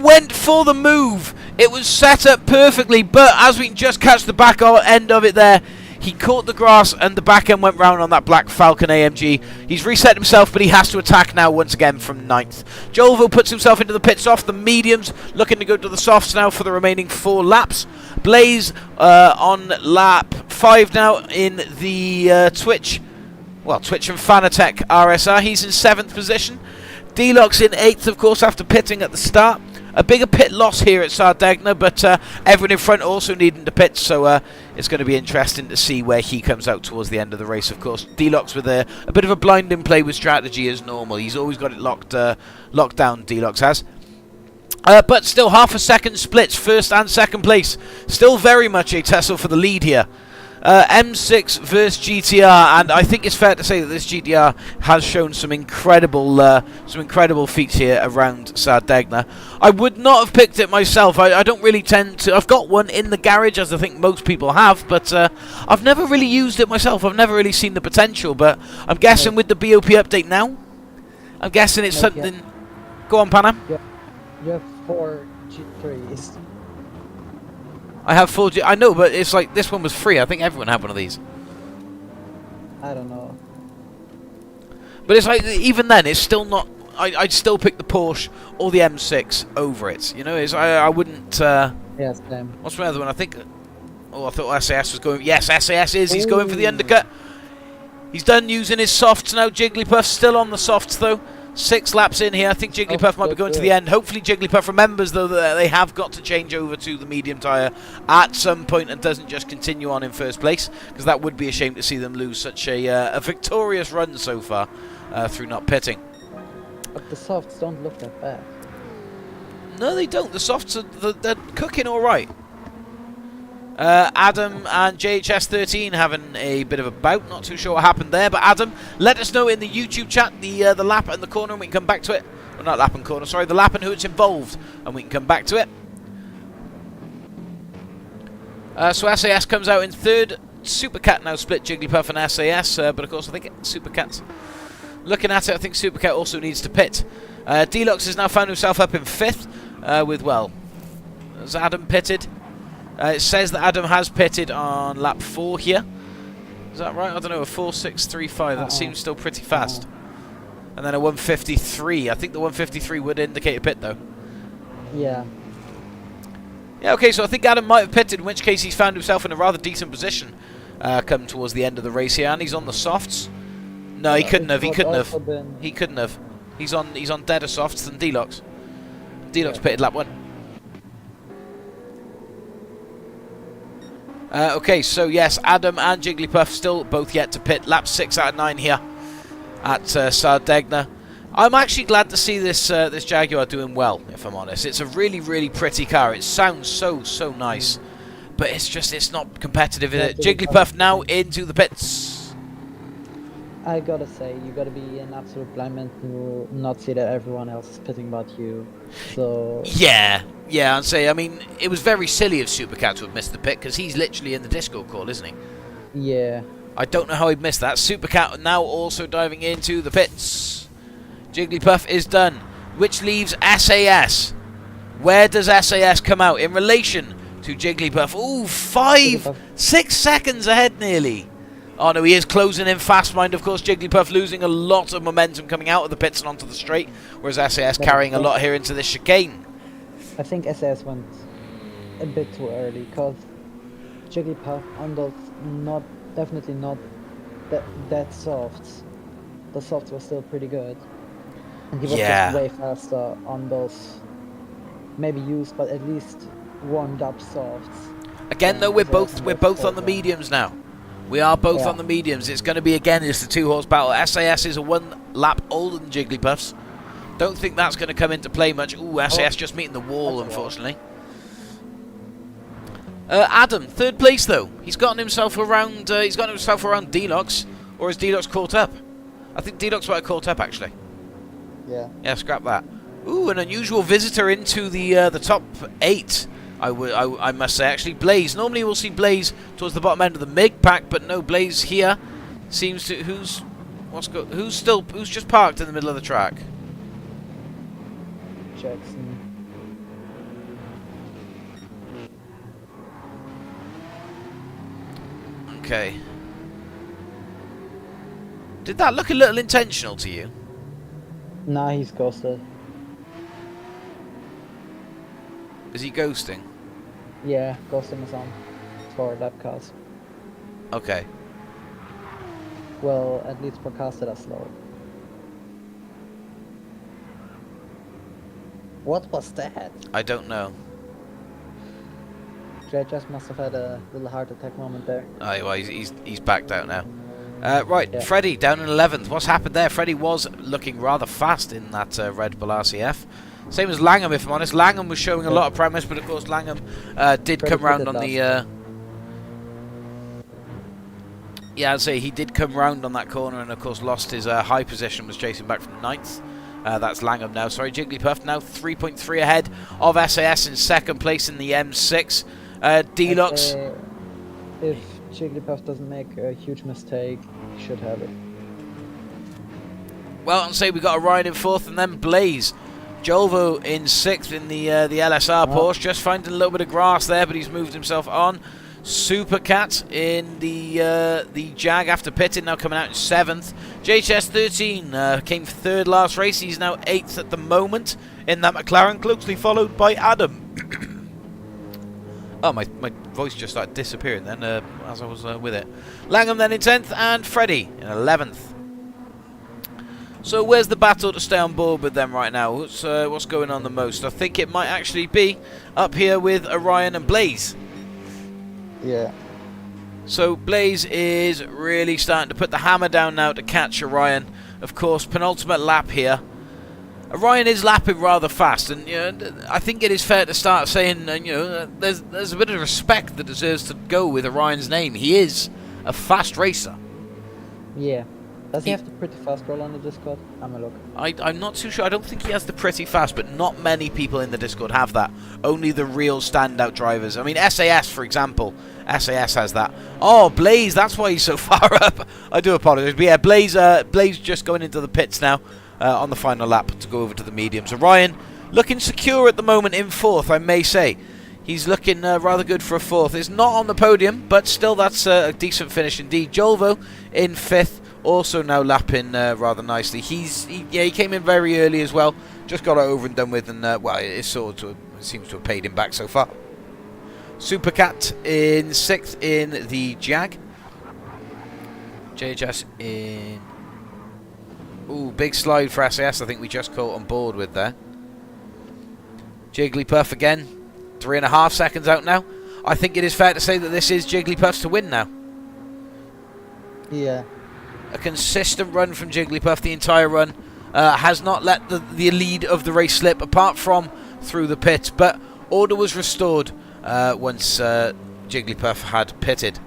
went for the move. It was set up perfectly, but as we can just catch the back end of it there, he caught the grass and the back end went round on that Black Falcon AMG. He's reset himself, but he has to attack now once again from 9th. Jolvo puts himself into the pits off the mediums, looking to go to the softs now for the remaining 4 laps. Blaze on lap 5 now in the Twitch and Fanatec RSR. He's in 7th position. Deluxe in 8th, of course, after pitting at the start. A bigger pit loss here at Sardegna, but everyone in front also needing to pit, so it's going to be interesting to see where he comes out towards the end of the race, of course. Deluxe with a bit of a blinding play with strategy as normal. He's always got it locked down, Deluxe has. But still, half a second splits, first and second place. Still very much a tussle for the lead here. M6 versus GTR, and I think it's fair to say that this GTR has shown some incredible feats here around Sardegna. I would not have picked it myself. I don't really tend to. I've got one in the garage, as I think most people have, but I've never really used it myself. I've never really seen the potential, but I'm guessing with the BOP update now, I'm guessing it's something. Yeah. Go on, Panam. Yeah. You have 4 G3s. I have 4G. I know, but it's like this one was free. I think everyone had one of these. I don't know. But it's like, even then, it's still not. I'd still pick the Porsche or the M6 over it. You know, I wouldn't. Yes, same. What's my other one? I think. Oh, I thought SAS was going. Yes, SAS is. He's going for the undercut. He's done using his softs now. Jigglypuff's still on the softs though. 6 laps in here. I think Jigglypuff might be going to the end. Hopefully Jigglypuff remembers, though, that they have got to change over to the medium tyre at some point and doesn't just continue on in first place, because that would be a shame to see them lose such a victorious run so far through not pitting. But the softs don't look that bad. No, they don't. The softs they're cooking all right. Adam and JHS13 having a bit of a bout. Not too sure what happened there, but Adam, let us know in the YouTube chat the lap and the corner, and we can come back to it. Well, not lap and corner, sorry, the lap and who it's involved, and we can come back to it. So SAS comes out in 3rd. Supercat now split Jigglypuff and SAS, but of course I think Supercat's looking at it. I think Supercat also needs to pit. Deluxe has now found himself up in 5th with, well, has Adam pitted? It says that Adam has pitted on lap 4 here. Is that right? I don't know, a 4.635. That seems still pretty fast. And then a 153. I think the 153 would indicate a pit, though. Yeah. Yeah, okay, so I think Adam might have pitted, in which case he's found himself in a rather decent position come towards the end of the race here. And he's on the softs. No, he couldn't have. He couldn't have. He couldn't have. He's on deader softs than Deluxe. Deluxe pitted lap 1. Okay, so yes, Adam and Jigglypuff still both yet to pit. Lap 6 out of 9 here at Sardegna. I'm actually glad to see this Jaguar doing well, if I'm honest. It's a really, really pretty car. It sounds so nice, but it's not competitive, is it? Jigglypuff now into the pits. I gotta say, you gotta be an absolute blind man to not see that everyone else is pitting but you. So yeah, I'd say. I mean, it was very silly of Supercat to have missed the pit, because he's literally in the Discord call, isn't he? Yeah. I don't know how he'd missed that. Supercat now also diving into the pits. Jigglypuff is done, which leaves SAS. Where does SAS come out in relation to Jigglypuff? Ooh, 6 seconds ahead nearly. Oh no, he is closing in fast mind, of course. Jigglypuff losing a lot of momentum coming out of the pits and onto the straight, whereas SAS carrying a lot here into this chicane. I think SAS went a bit too early, because Jigglypuff on those definitely not that softs. The softs were still pretty good. And he was just way faster on those, maybe used, but at least warmed up softs. Again though, we're both on the mediums now. We are both on the mediums. It's going to be, again, it's a 2-horse battle. SAS is a 1 lap older than Jigglypuff's. Don't think that's going to come into play much. Ooh, SAS just meeting the wall, unfortunately. Adam, 3rd place though. He's gotten himself around. Deluxe. Or is D-Lux caught up? I think D-Lux might have caught up, actually. Yeah. Yeah, scrap that. Ooh, an unusual visitor into the top 8. I must say, actually, Blaze. Normally we'll see Blaze towards the bottom end of the MiG pack, but no, Blaze here seems to... Who's just parked in the middle of the track? Jackson. Okay. Did that look a little intentional to you? Nah, he's ghosted. Is he ghosting? Yeah, ghosting is on for lap cars. Okay. Well, at least forecasted as slow. What was that? I don't know. JHS must have had a little heart attack moment there. Oh, well, he's backed out now. Right, Yeah. Freddie down in 11th. What's happened there? Freddie was looking rather fast in that Red Bull RCF. Same as Langham, if I'm honest. Langham was showing a lot of promise, but of course Langham did Freddie come round did on last the... Yeah, I'd say he did come round on that corner and of course lost his high position, was chasing back from 9th. That's Langham now. Sorry, Jigglypuff now 3.3 ahead of SAS in 2nd place in the M6. D-Lux... If Jigglypuff doesn't make a huge mistake, he should have it. Well, and say we got Orion in 4th and then Blaze. Jolvo in 6th in the LSR Porsche, just finding a little bit of grass there, but he's moved himself on. Supercat in the Jag after pitting, now coming out in 7th. JHS 13 came 3rd last race. He's now 8th at the moment in that McLaren, closely followed by Adam. Oh, my voice just started disappearing then as I was with it. Langham then in 10th and Freddie in 11th. So where's the battle to stay on board with them right now? What's going on the most? I think it might actually be up here with Orion and Blaze. Yeah. So Blaze is really starting to put the hammer down now to catch Orion. Of course, penultimate lap here. Orion is lapping rather fast, and I think it is fair to start saying, there's a bit of respect that deserves to go with Orion's name. He is a fast racer. Yeah. Does he have the pretty fast roll on the Discord? I'm a look. I'm not too sure. I don't think he has the pretty fast, but not many people in the Discord have that. Only the real standout drivers. I mean, SAS, for example. SAS has that. Oh, Blaze, that's why he's so far up. I do apologize. But yeah, Blaze just going into the pits now on the final lap to go over to the mediums. Orion looking secure at the moment in 4th, I may say. He's looking rather good for a 4th. It's not on the podium, but still that's a decent finish indeed. Jolvo in 5th. Also now lapping rather nicely. He came in very early as well. Just got it over and done with, and well, it seems to have paid him back so far. Supercat in 6th in the Jag. JHS in... Ooh, big slide for SAS. I think we just caught on board with there. Jigglypuff again. 3.5 seconds out now. I think it is fair to say that this is Jigglypuff's to win now. Yeah. A consistent run from Jigglypuff the entire run. Has not let the lead of the race slip, apart from through the pits. But order was restored once Jigglypuff had pitted.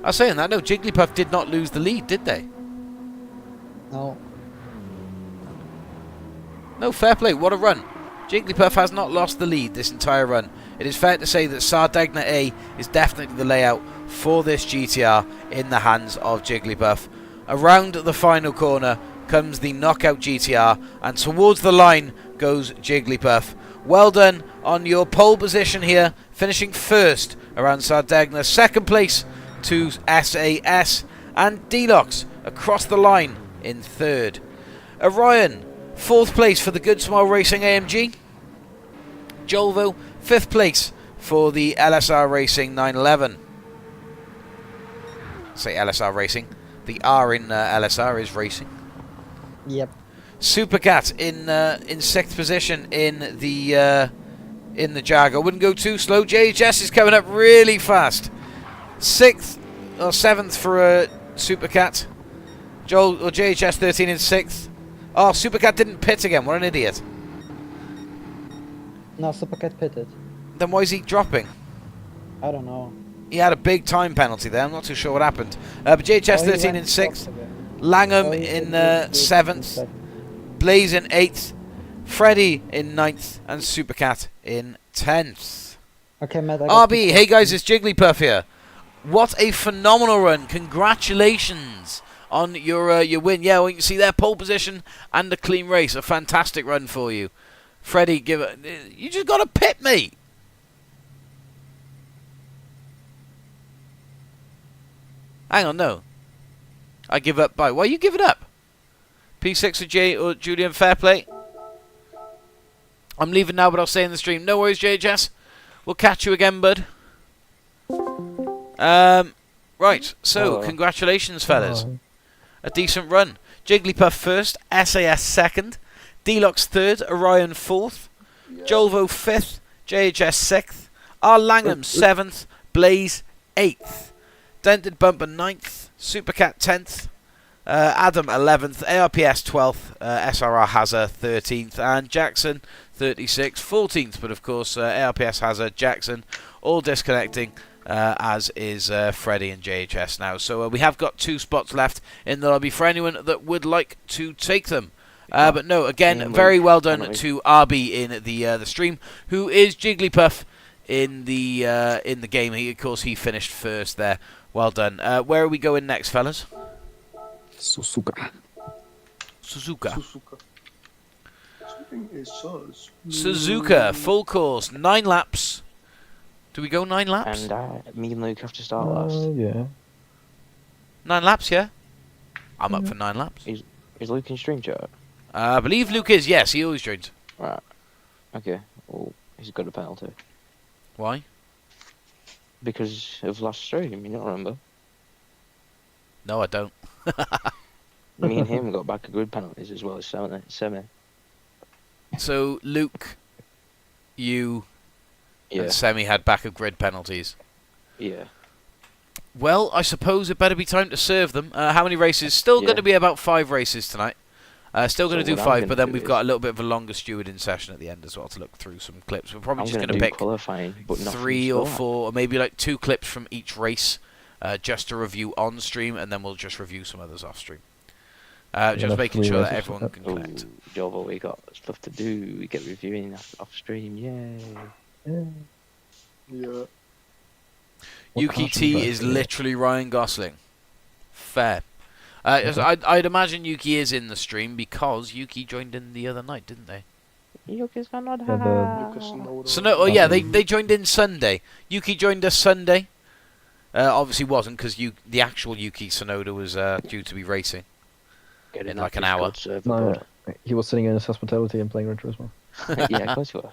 I was saying that, no, Jigglypuff did not lose the lead, did they? No. No, fair play, what a run. Jigglypuff has not lost the lead this entire run. It is fair to say that Sardegna A is definitely the layout for this GTR in the hands of Jigglypuff. Around the final corner comes the knockout GTR, and towards the line goes Jigglypuff. Well done on your pole position here, finishing 1st around Sardegna. 2nd place to SAS, and D-Lux across the line in 3rd. Orion, 4th place for the Good Smile Racing AMG. Jolvo, 5th place for the LSR Racing 911. Say LSR Racing. The R in LSR is racing. Yep. Supercat in 6th position in the Jag. I wouldn't go too slow. JHS is coming up really fast. 6th or 7th for Supercat. JHS 13 in 6th. Oh, Supercat didn't pit again. What an idiot. No, Supercat pitted. Then why is he dropping? I don't know. He had a big time penalty there. I'm not too sure what happened. But JHS Oh, he 13 went in 6th. off again. Langham Oh, he in did 7th. second. Blaze in 8th. Freddy in 9th. And Supercat in 10th. Okay, Matt. I got RB, two hey guys, questions. it's Jigglypuff here. What a phenomenal run. Congratulations on your win. Yeah, well, you can see there, pole position and a clean race. A fantastic run for you. Freddy, give it. You just got to pit me. Hang on, no. I give up by. Why you give it up? P6 or J or Julian, fair play. I'm leaving now, but I'll stay in the stream. No worries, JHS. We'll catch you again, bud. Right, so congratulations, fellas. Oh. A decent run. Jigglypuff first, SAS second, Deluxe third, Orion fourth, Jolvo fifth, JHS sixth, R Langham seventh, Blaze eighth, Dented Bumper ninth, Supercat 10th, Adam 11th, ARPS 12th, SRR Hazard 13th, and Jackson 36th, 14th. But of course, ARPS Hazard, Jackson, all disconnecting, as is Freddy and JHS now. So we have got 2 spots left in the lobby for anyone that would like to take them. But no, again, very well done to RB in the stream, who is Jigglypuff in the game. Of course, he finished first there. Well done. Where are we going next, fellas? Suzuka. Suzuka, full course, 9 laps. Do we go 9 laps? And me and Luke have to start last. Yeah. 9 laps, yeah? I'm up for 9 laps. Is Luke in stream chat? I believe Luke is, yes, he always joins. Right. Okay. Well, he's got a penalty. Why? Because of last stream, you don't remember? No, I don't. Me and him got back a good penalties as well as Semi. So, Luke, you Yeah. and Semi had back of grid penalties. Yeah. Well, I suppose it better be time to serve them. How many races? Still going to be about 5 races tonight. Still going to So do what I'm 5, gonna but then do we've is- got a little bit of a longer stewarding session at the end as well to look through some clips. We're probably I'm just going going to to do pick qualifying, but not 3 or 4, or maybe like 2 clips from each race, just to review on stream, and then we'll just review some others off stream. Just have making 3 sure that races everyone for can Oh, connect. Jova, we got stuff to do. We get reviewing off stream. Yay. Yeah. What Yuki caution T back is there? literally Ryan Gosling. Fair. I'd imagine Yuki is in the stream because Yuki joined in the other night, didn't they? Yuki's gonna Yeah, the- Lucas Noda. So no, oh yeah, they joined in Sunday. Yuki joined us Sunday. Obviously wasn't because the actual Yuki Tsunoda was due to be racing. Get in that like an hour. Discord server, No, bud. he was sitting in his hospitality and playing Retro as well. Yeah, of course you are.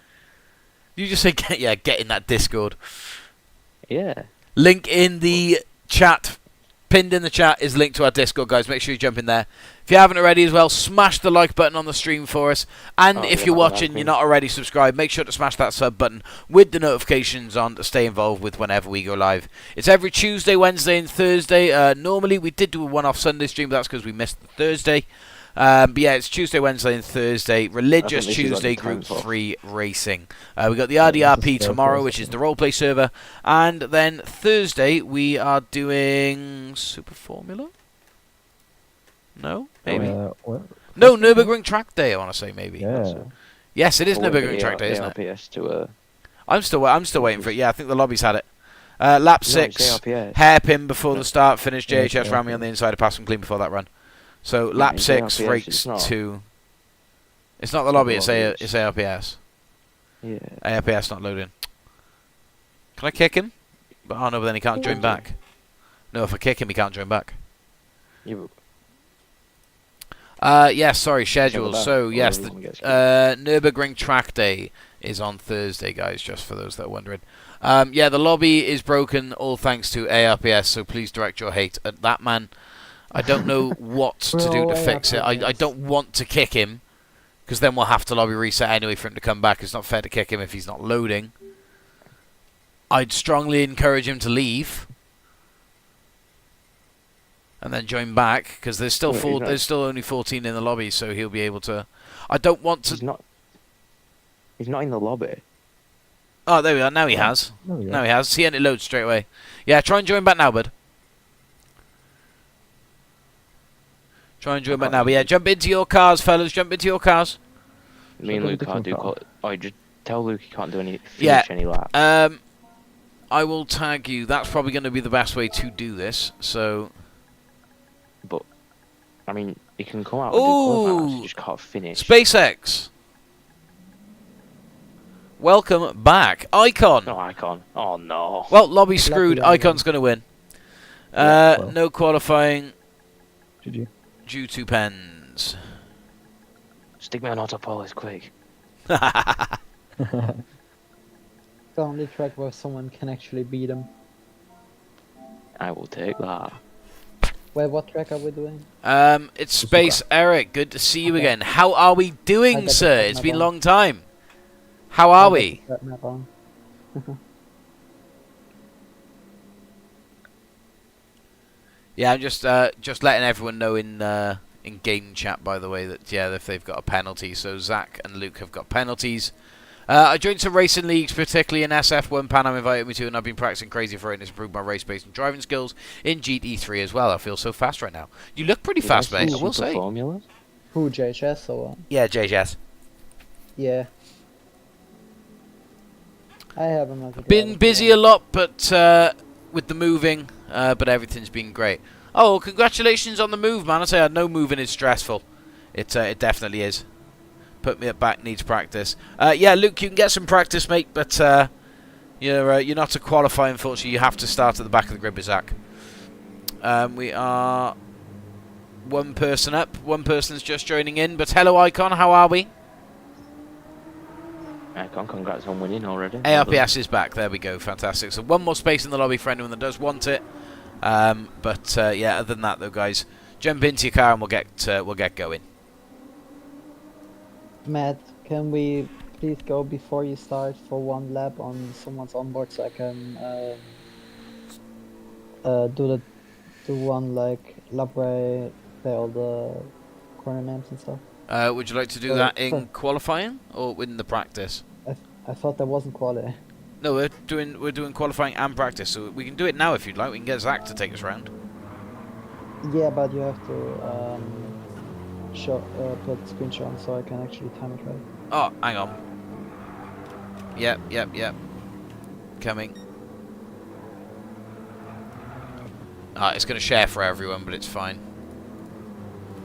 You just say get in that Discord. Yeah. Link in the chat. Pinned in the chat is linked to our Discord, guys. Make sure you jump in there. If you haven't already as well, smash the like button on the stream for us. And Oh, if yeah, you're that watching, reminds you're me. not already subscribed, make sure to smash that sub button with the notifications on to stay involved with whenever we go live. It's every Tuesday, Wednesday, and Thursday. Normally, we did do a one-off Sunday stream, but that's because we missed the Thursday. But yeah, it's Tuesday, Wednesday, and Thursday. Religious this is like Tuesday, the Group times off. 3 racing. We got the Yeah, this RDRP is the tomorrow, first which is one. the roleplay server. And then Thursday, we are doing Super Formula? No? Maybe. Well, No, Nürburgring Track Day, I want to say, maybe. yeah. Yes, it is We'll wait for Nürburgring Track Day, isn't it? ARPS to, I'm still waiting for it. Yeah, I think the lobby's had it. Lap no, 6, it's ARPS. hairpin before the start, finish. Yeah, JHS ran me on the inside to pass him clean before that run. So lap it's 6, ARPS, race it's not. 2. It's not the It's not lobby, the it's, lobby, it's ARPS. Yeah. ARPS not loading. Can I kick him? But oh no, but then he can't join back. No, if I kick him, he can't join back. You, Yes, sorry, schedule. that, So, or yes, everyone gets Nürburgring Track Day is on Thursday, guys, just for those that are wondering. Yeah, the lobby is broken, all thanks to ARPS, so please direct your hate at that man. I don't know what to do to fix it. I don't want to kick him, because then we'll have to lobby reset anyway for him to come back. It's not fair to kick him if he's not loading. I'd strongly encourage him to leave. And then join back, because there's still Wait, he's not- there's still only 14 in the lobby, so he'll be able to. I don't want to. he's not in the lobby. Oh, there we are. Now he has. There we go. Now he has. See, and it loads straight away. Yeah, try and join back now, bud. Try and join back now. But yeah, jump into your cars, fellas. Jump into your cars. Me and Should I Luke do can't do. different Oh, just tell Luke he can't do any. Yeah. Finish any lap. I will tag you. That's probably going to be the best way to do this. So. But I mean, he can come out and do qualifying laps, Ooh. he just can't finish. SpaceX. Welcome back, Icon. No icon. Oh no. Well, lobby screwed. Lucky Icon's going to win. Yeah, well. No qualifying GG. due to pens. Stick me on autopolis, quick. The only track where someone can actually beat him. I will take that. Wait, what track are we doing? It's Space Eric. Good to see you again. How are we I doing, got the sir? track It's map been a on. long time. How are we? That map on. Yeah, I'm just letting everyone know in game chat, by the way, that yeah, if they've got a penalty. So Zach and Luke have got penalties. I joined some racing leagues, particularly in SF1. Panam invited me to, and I've been practicing crazy for it, and it's improved my race-based and driving skills in GT3 as well. I feel so fast right now. You look pretty fast, You guys mate, see I will Super say. Formulas? Who, JHS or what? Yeah, JJS. Yeah. I haven't. as a Been driver, busy so- a lot, but with the moving, but everything's been great. Oh, congratulations on the move, man. I say, I know moving is stressful. It definitely is. Put me at back, needs practice. Yeah, Luke, you can get some practice, mate, but you're not to qualify, unfortunately. You have to start at the back of the grid with Zach. We are one person up. One person's just joining in, but hello, Icon. How are we? Icon, congrats on winning already. ARPS is back. There we go. Fantastic. So one more space in the lobby for anyone that does want it. But yeah, other than that, though, guys, jump into your car and we'll get going. Matt, can we please go before you start for one lap on someone's onboard so I can do one like lap where I say all the corner names and stuff? Would you like to do that in qualifying or in the practice? I thought that wasn't quality. No, we're doing qualifying and practice, so we can do it now if you'd like. We can get Zach to take us round. Yeah, but you have to put screenshot on so I can actually time it right. Oh, hang on. Yep. Coming. It's going to share for everyone, but it's fine.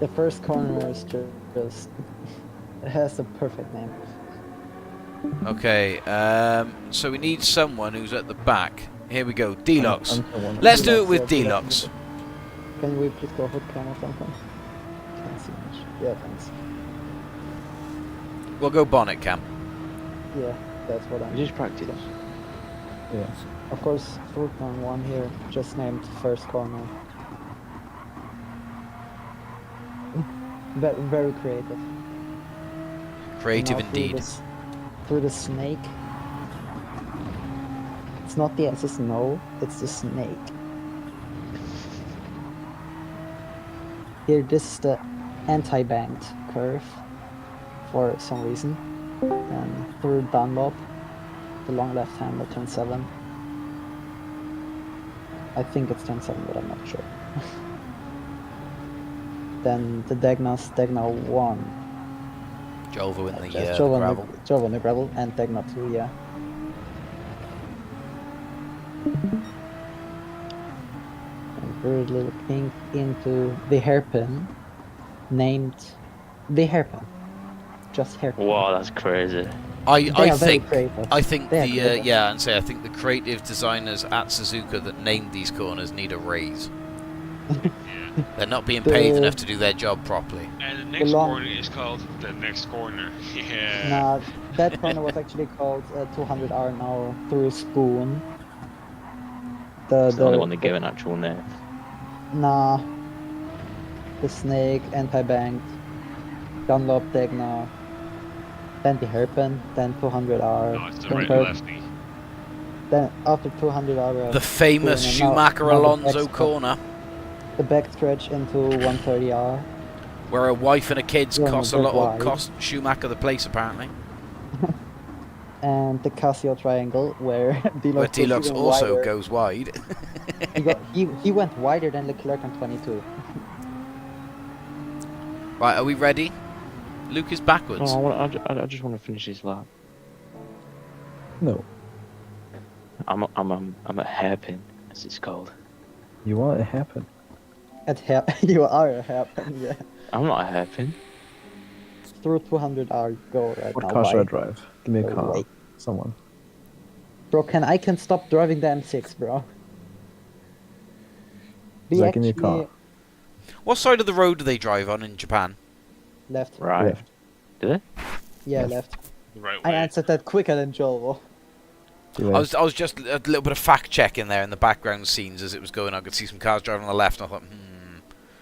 The first corner is just it has the perfect name. Okay, so we need someone who's at the back. Here we go, Deluxe. I'm Let's do it Deluxe, with yeah, Deluxe. Can we please go hood cam or something? Can't see much. Yeah, thanks. We'll go bonnet cam. Yeah, that's what I'm. Just practice. Yeah. Of course, Fruitman one here, just named first corner. Very creative. Creative Now indeed. Through the snake. It's not the SS no, it's the snake. Here, this is the anti-banked curve for some reason. And through Dunlop, the long left-hander, turn 7. I think it's turn 7, but I'm not sure. Then the Degna 1. Jolvo in the Just Jova gravel. Jova on the gravel, and Degna 2, yeah. And we're looking into the hairpin, named the hairpin. Just hairpin. Wow, that's crazy. They I are very think creative. I think They are the creative. yeah, and say I think the creative designers at Suzuka that named these corners need a raise. They're not being paid enough to do their job properly. And the next long- corner is called the next corner. Yeah. Nah, that corner was actually called 200R now through Spoon. It's the only one they gave an actual name. Nah. The snake, anti-banked, Dunlop, Degna, then the hairpin, then 200R. No, it's the then right third- lefty. Then after 200R, The famous Spoon, and Schumacher now the Alonso backstretch- corner, The backstretch into 130R. where a wife and a kids Yeah, cost a they're lot, wide. cost Schumacher the place apparently. and the Casio triangle, where Deluxe Where was Deluxe even also wider. goes wide. He went wider than Leclerc on 22. Right, are we ready? Luke is backwards. No, I just want to finish this lap. No. I'm a hairpin, as it's called. You are a hairpin. You are a hairpin, yeah. I'm not a hairpin. Through 200 hour go right What now. car should I Why? drive? Give me a No car. way. Someone. Bro, I can stop driving the M6, bro. Zach, give me a car. What side of the road do they drive on in Japan? Left. Right. Left. Do they? Yeah, Left. left. The right I way. answered that quicker than Joel. Too I late. was just a little bit of fact checking there in the background scenes as it was going. I could see some cars driving on the left, and I thought,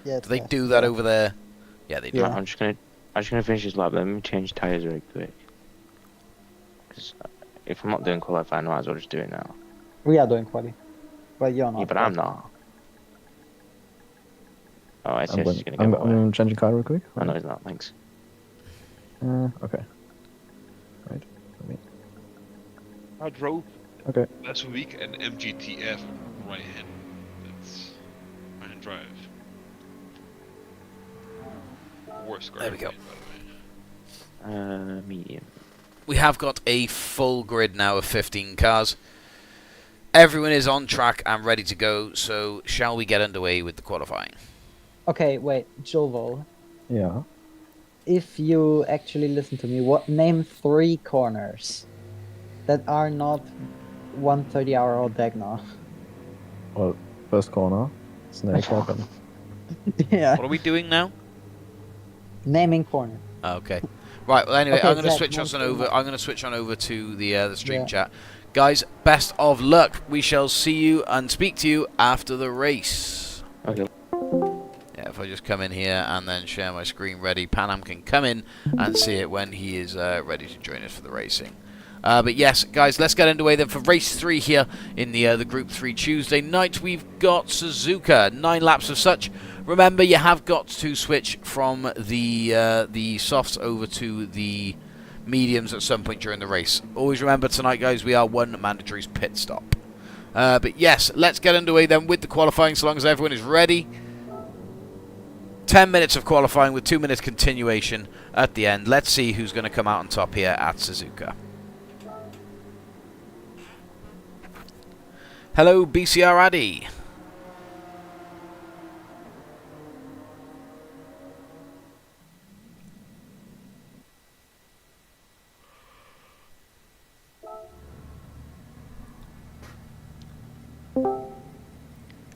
Yeah. do they do that over there? Yeah, they do. Yeah. I'm just gonna finish this lap. Let me change tires really quick. Because if I'm not doing qualifying, I might as well just do it now. We are doing quali. But you're not. Yeah, but I'm not. Oh, SS is gonna I'm go away. changing car real quick. Oh, no, he's not. Thanks. Okay. Right. Let me. I drove Okay. last week an MGTF right hand. That's right hand drive. Worst car. There we go. By the way. Medium. We have got a full grid now of 15 cars. Everyone is on track and ready to go, so shall we get underway with the qualifying? Okay, wait, Joel. Yeah. If you actually listen to me, name 3 corners that are not 130-hour or Dagna. Well, first corner. Snake hairpin. Yeah. What are we doing now? Naming corner. Okay. Right. Well, anyway, Okay, I'm going to Zach, switch one us on thing. over. I'm going to switch on over to the stream Yeah. chat, guys. Best of luck. We shall see you and speak to you after the race. Okay. Yeah. If I just come in here and then share my screen ready, Panam can come in and see it when he is ready to join us for the racing. But yes, guys, let's get underway then for race 3 here in the Group 3 Tuesday night. We've got Suzuka, 9 laps of such. Remember, you have got to switch from the softs over to the mediums at some point during the race. Always remember tonight, guys, we are 1 mandatory pit stop. But yes, let's get underway then with the qualifying, so long as everyone is ready. 10 minutes of qualifying with 2 minutes continuation at the end. Let's see who's going to come out on top here at Suzuka. Hello, BCR Addy.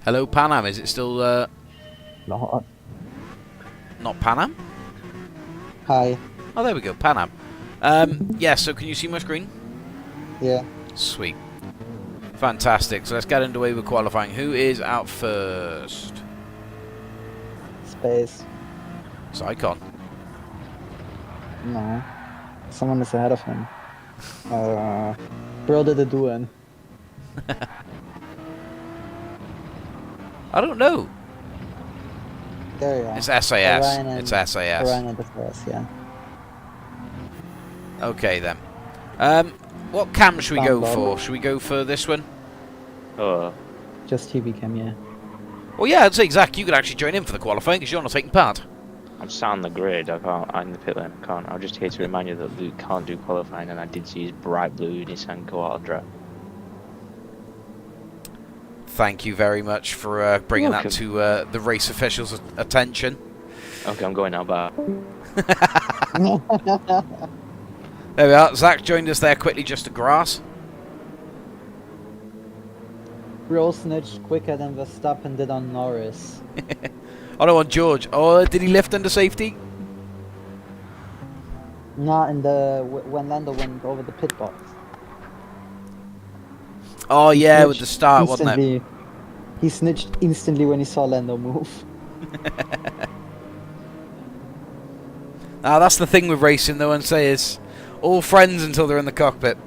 Hello, Panam. Is it still Not. not Panam? Hi. Oh, there we go, Panam. Yeah, so can you see my screen? Yeah. Sweet. Fantastic. So let's get underway with qualifying. Who is out first? Space. Zycon. No. Someone is ahead of him. Bro did the doing. I don't know. There you are. It's SAS. Orion and- It's SAS. Orion and the first, yeah. Okay, then. What cam should we go Bob. for? Should we go for this one? Just TV cam, yeah. Well, yeah, I'd say, Zach, you could actually join in for the qualifying because you're not taking part. I'm sat on the grid. I'm in the pit lane. I can't. I'm just here to remind you that Luke can't do qualifying, and I did see his bright blue Nissan Quadra. Thank you very much for bringing that Welcome. to the race officials' attention. Okay, I'm going now, but There we are. Zach joined us there quickly just to grass. Bro snitched quicker than Verstappen did on Norris. Oh, no, on George. Oh, did he lift under safety? Not in the when Lando went over the pit box. Oh, yeah, Snitched with the start, wasn't it? instantly. He snitched instantly when he saw Lando move. That's the thing with racing, though, and say is all friends until they're in the cockpit.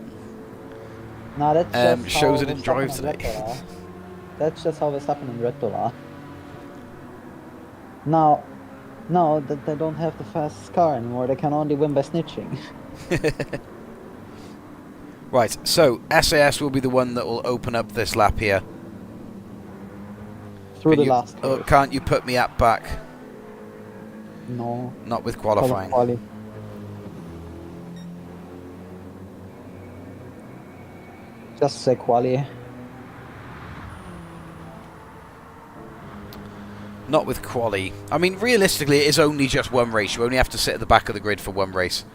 Nah, that's just shows how it didn't drive Verstappen and today. Red Bull are. That's just how Verstappen and Red Bull are. Now, no, that they don't have the fastest car anymore. They can only win by snitching. Right, so SAS will be the one that will open up this lap here. Through the You, last curve. can't you put me at back? No. Not with Call it qualifying. quali. Just say quali. Not with quali. I mean, realistically, it is only just one race. You only have to sit at the back of the grid for one race.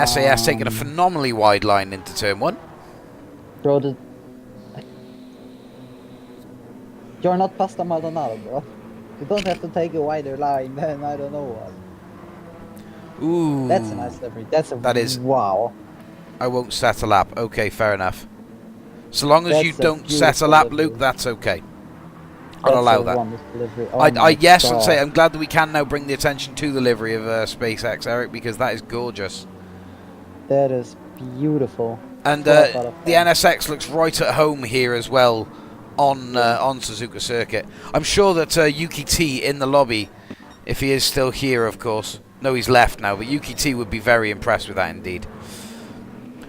SAS taking a phenomenally wide line into turn 1. Bro, you're not Pasta Maldonado, bro. You don't have to take a wider line, then I don't know what. Ooh. That's a nice livery. That is. Wow. I won't set a lap. Okay, fair enough. So long as That's you a don't set a beautiful lap, livery. Luke, that's okay. I'll allow that. Wonderful livery. Oh my yes, God. I'd say I'm glad that we can now bring the attention to the livery of SpaceX, Eric, because that is gorgeous. That is beautiful. And What a lot of the fun. NSX looks right at home here as well on Suzuka Circuit. I'm sure that Yuki T in the lobby, if he is still here, of course. No, he's left now, but Yuki T would be very impressed with that indeed.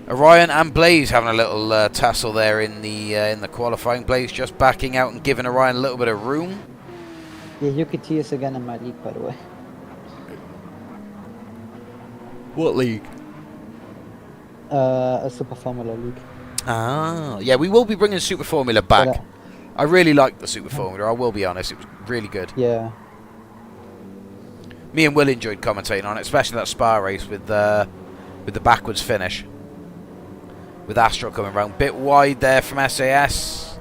Orion and Blaze having a little tussle there in the qualifying. Blaze just backing out and giving Orion a little bit of room. Yeah, Yuki T is again in my league, by the way. What league? A Super Formula League. Ah, yeah, we will be bringing Super Formula back. But, I really liked the Super Formula, I will be honest. It was really good. yeah. Me and Will enjoyed commentating on it, especially that Spa race with the backwards finish. With Astro coming around. Bit wide there from SAS.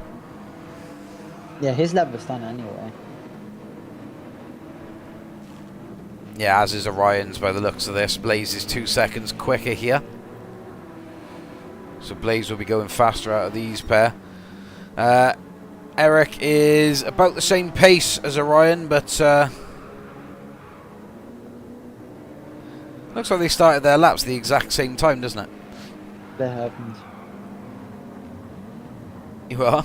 Yeah, his lap was done anyway. Yeah, as is Orion's by the looks of this. Blaze is 2 seconds quicker here. So Blaze will be going faster out of these pair. Eric is about the same pace as Orion, but looks like they started their laps the exact same time, doesn't it? That happened. You are.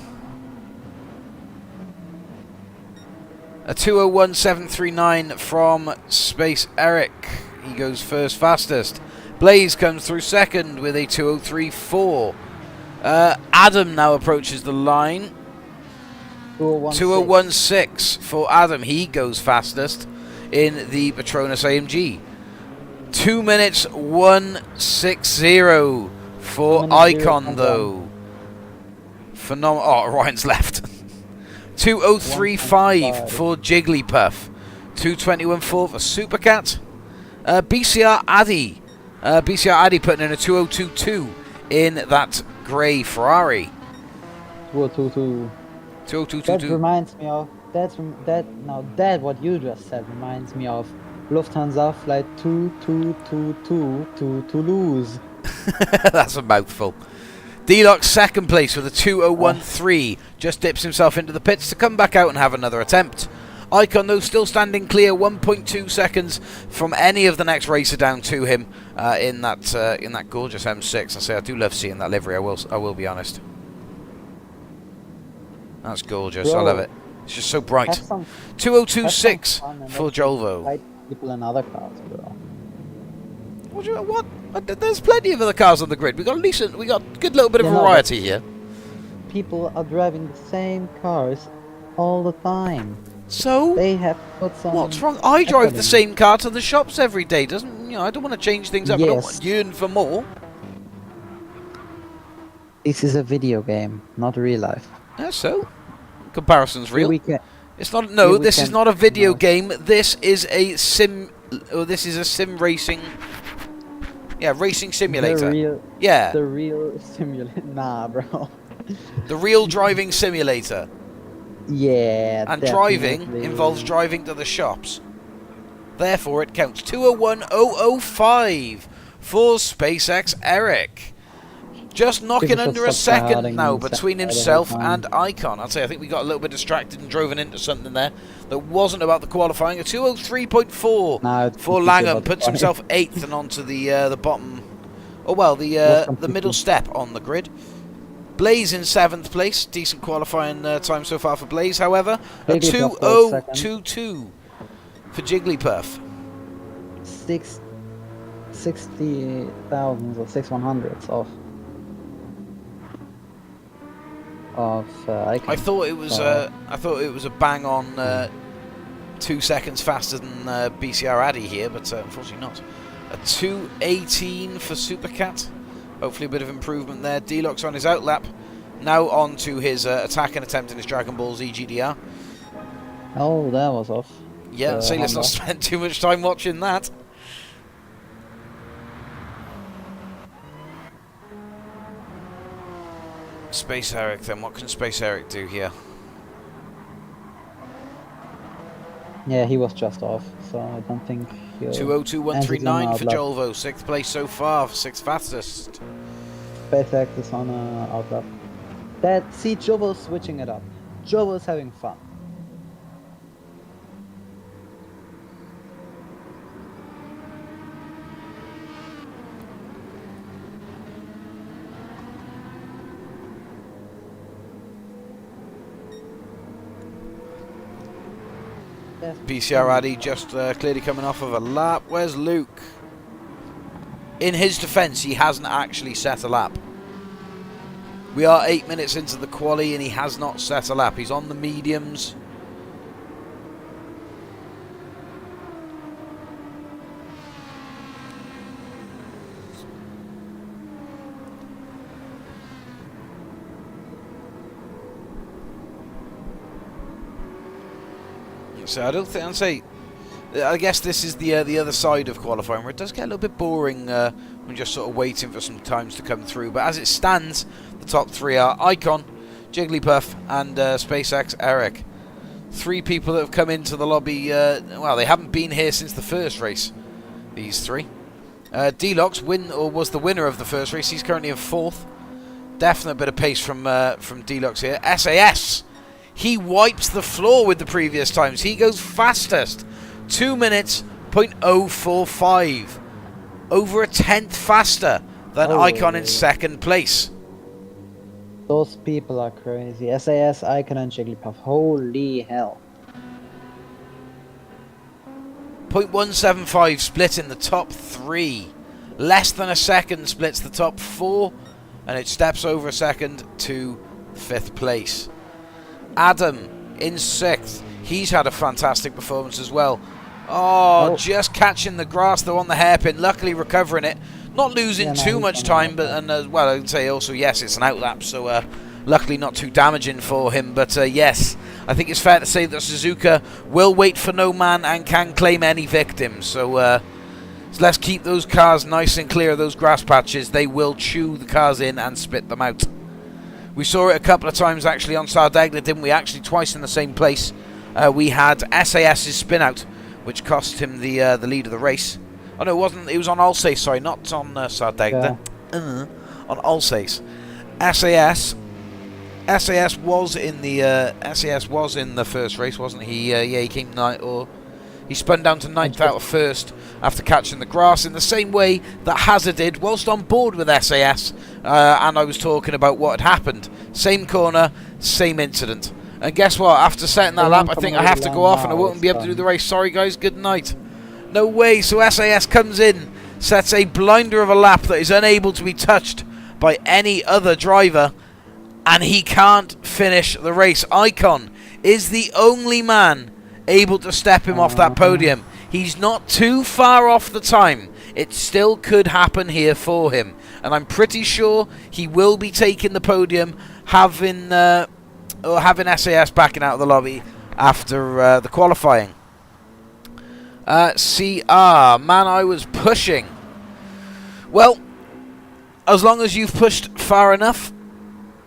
A 2:01.739 from Space Eric. He goes first fastest. Blaze comes through second with a 2:03.4. Adam now approaches the line. 2:01.6 for Adam. He goes fastest in the Petronas AMG. 2 minutes 1:60 for Icon though. Phenomenal. Oh, Orion's left. 2:03.5 for Jigglypuff. 2:21.4 for Supercat. BCR Addy. BCR Addy putting in a 2:02.2 in that grey Ferrari. 2:02.2. 2:02.22. That reminds me of that what you just said reminds me of Lufthansa flight 2222 to Toulouse. That's a mouthful. D-Lock's second place with a 2:01.3. Just dips himself into the pits to come back out and have another attempt. Icon, though, still standing clear, 1.2 seconds from any of the next racer down to him in that gorgeous M6. I say I do love seeing that livery. I will be honest. That's gorgeous. Bro, I love it. It's just so bright. 2:02.6 for Jolvo. Fight people in other cars, bro. What? There's plenty of other cars on the grid. We got a good little bit of variety here. People are driving the same cars all the time. So they have put some. What's wrong? I drive the same car to the shops every day. I don't want to change things up. Yes. I don't want to yearn for more. This is a video game, not real life. Yeah, so comparison's real. It's not. Here No, we this is can- not a video no. game. This is a sim. Or this is a sim racing. Yeah, racing simulator. The real simulator. Nah, bro. The real driving simulator. Yeah. And definitely. driving involves driving to the shops. Therefore, it counts. 2:01.005 for SpaceX Eric. Just knocking People should under a stop second crowding now and between stuff himself all the time. and Icon. I'd say I think we got a little bit distracted and driven into something there that wasn't about the qualifying. A 2:03.4 Nah, for it's Langham about the puts himself 8th and onto the bottom. Oh well, the middle step on the grid. Blaze in 7th place. Decent qualifying time so far for Blaze. However, a Jigglypuff goes second. 2:02 for Jigglypuff. 60,000 or 6,100s off. of Icon. I thought it was a bang on 2 seconds faster than BCR Addy here, but unfortunately not. A 2:18 for Supercat. Hopefully a bit of improvement there. D-Lock's on his outlap. Now on to his attacking attempt in his Dragon Ball Z GDR. Oh, that was off. Yeah, say let's not spend too much time watching that. Space Eric then, what can Space Eric do here? Yeah, he was just off, so I don't think he'll... 2:02.139 for Jolvo, 6th place so far, 6th fastest. SpaceX is on outlap. See, Jovo's switching it up. Jovo's having fun. PCR Addy just clearly coming off of a lap. Where's Luke? In his defence, he hasn't actually set a lap. We are 8 minutes into the quali and he has not set a lap. He's on the mediums. So I guess this is the other side of qualifying, where it does get a little bit boring when just sort of waiting for some times to come through. But as it stands, the top 3 are Icon, Jigglypuff, and SpaceX Eric. 3 people that have come into the lobby. Well, they haven't been here since the first race. These 3. D-Lox was the winner of the first race. He's currently in 4th. Definite bit of pace from D-Lox here. SAS. He wipes the floor with the previous times. He goes fastest. 2 minutes, .045. Over a 10th faster than Icon in 2nd place. Those people are crazy. SAS, Icon, and Jigglypuff. Holy hell. .175 split in the top 3. Less than a second splits the top 4. And it steps over a second to 5th place. Adam in 6th. He's had a fantastic performance as well. Oh, just catching the grass though on the hairpin. Luckily recovering it. Not losing too much time, but well, I'd say also, yes, it's an outlap, so luckily not too damaging for him. But yes, I think it's fair to say that Suzuka will wait for no man and can claim any victims. So let's keep those cars nice and clear of those grass patches. They will chew the cars in and spit them out. We saw it a couple of times actually on Sardegna, didn't we? Actually twice in the same place. We had SAS's spin out, which cost him the lead of the race. Oh no, it wasn't. It was on Alsace, sorry, not on Sardegna. Yeah. On Alsace. SAS was in the first race, wasn't he? Yeah, he came he spun down to 9th out of 1st after catching the grass in the same way that Hazard did whilst on board with SAS. And I was talking about what had happened. Same corner, same incident. And guess what? After setting that lap, I think I have to go off and I won't be able to do the race. Sorry guys, good night. No way. So SAS comes in, sets a blinder of a lap that is unable to be touched by any other driver, and he can't finish the race. Icon is the only man able to step him off that podium. He's not too far off the time. It still could happen here for him, and I'm pretty sure he will be taking the podium, having SAS backing out of the lobby after the qualifying. CR, man, I was pushing. Well, as long as you've pushed far enough,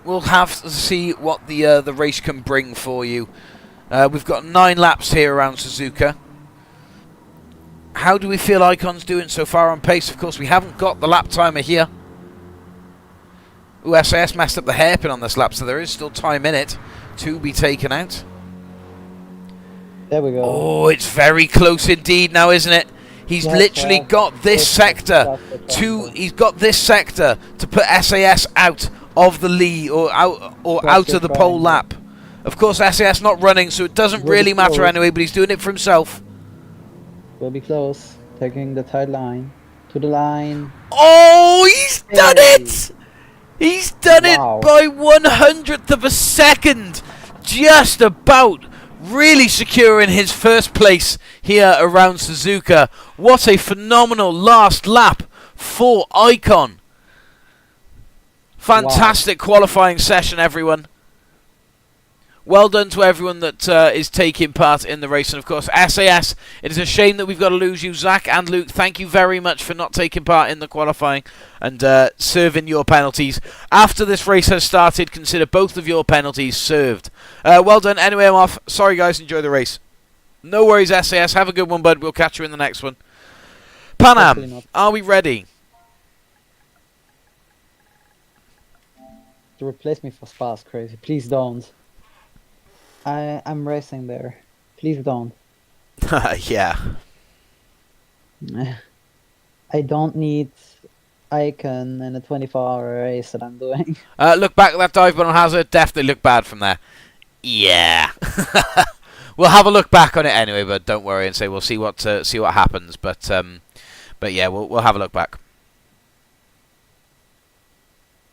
we'll have to see what the race can bring for you. We've got 9 laps here around Suzuka. How do we feel Icon's doing so far on pace? Of course, we haven't got the lap timer here. Ooh, SAS messed up the hairpin on this lap, so there is still time in it to be taken out. There we go. Oh, it's very close indeed now, isn't it? He's literally got this sector he's got this sector to put SAS out of the lead or out of the pole lap. Of course, SAS not running, so it doesn't really matter anyway, but he's doing it for himself. Will be close. Taking the tight line. To the line. Oh, he's done it! He's done Wow. it by 100th of a second. Just about. Really securing his first place here around Suzuka. What a phenomenal last lap for Icon. Fantastic qualifying session, everyone. Well done to everyone that is taking part in the race. And, of course, SAS, it is a shame that we've got to lose you. Zach and Luke, thank you very much for not taking part in the qualifying and serving your penalties. After this race has started, consider both of your penalties served. Well done. Anyway, I'm off. Sorry, guys. Enjoy the race. No worries, SAS. Have a good one, bud. We'll catch you in the next one. Pan Am, are we ready? To replace me for Spa is crazy. Please don't. I'm racing there. Please don't. Yeah. I don't need Icon in a 24-hour race that I'm doing. Look back at that dive bomb on Hazard. Definitely look bad from there. Yeah. We'll have a look back on it anyway, but don't worry and say we'll see what happens. But yeah, we'll have a look back.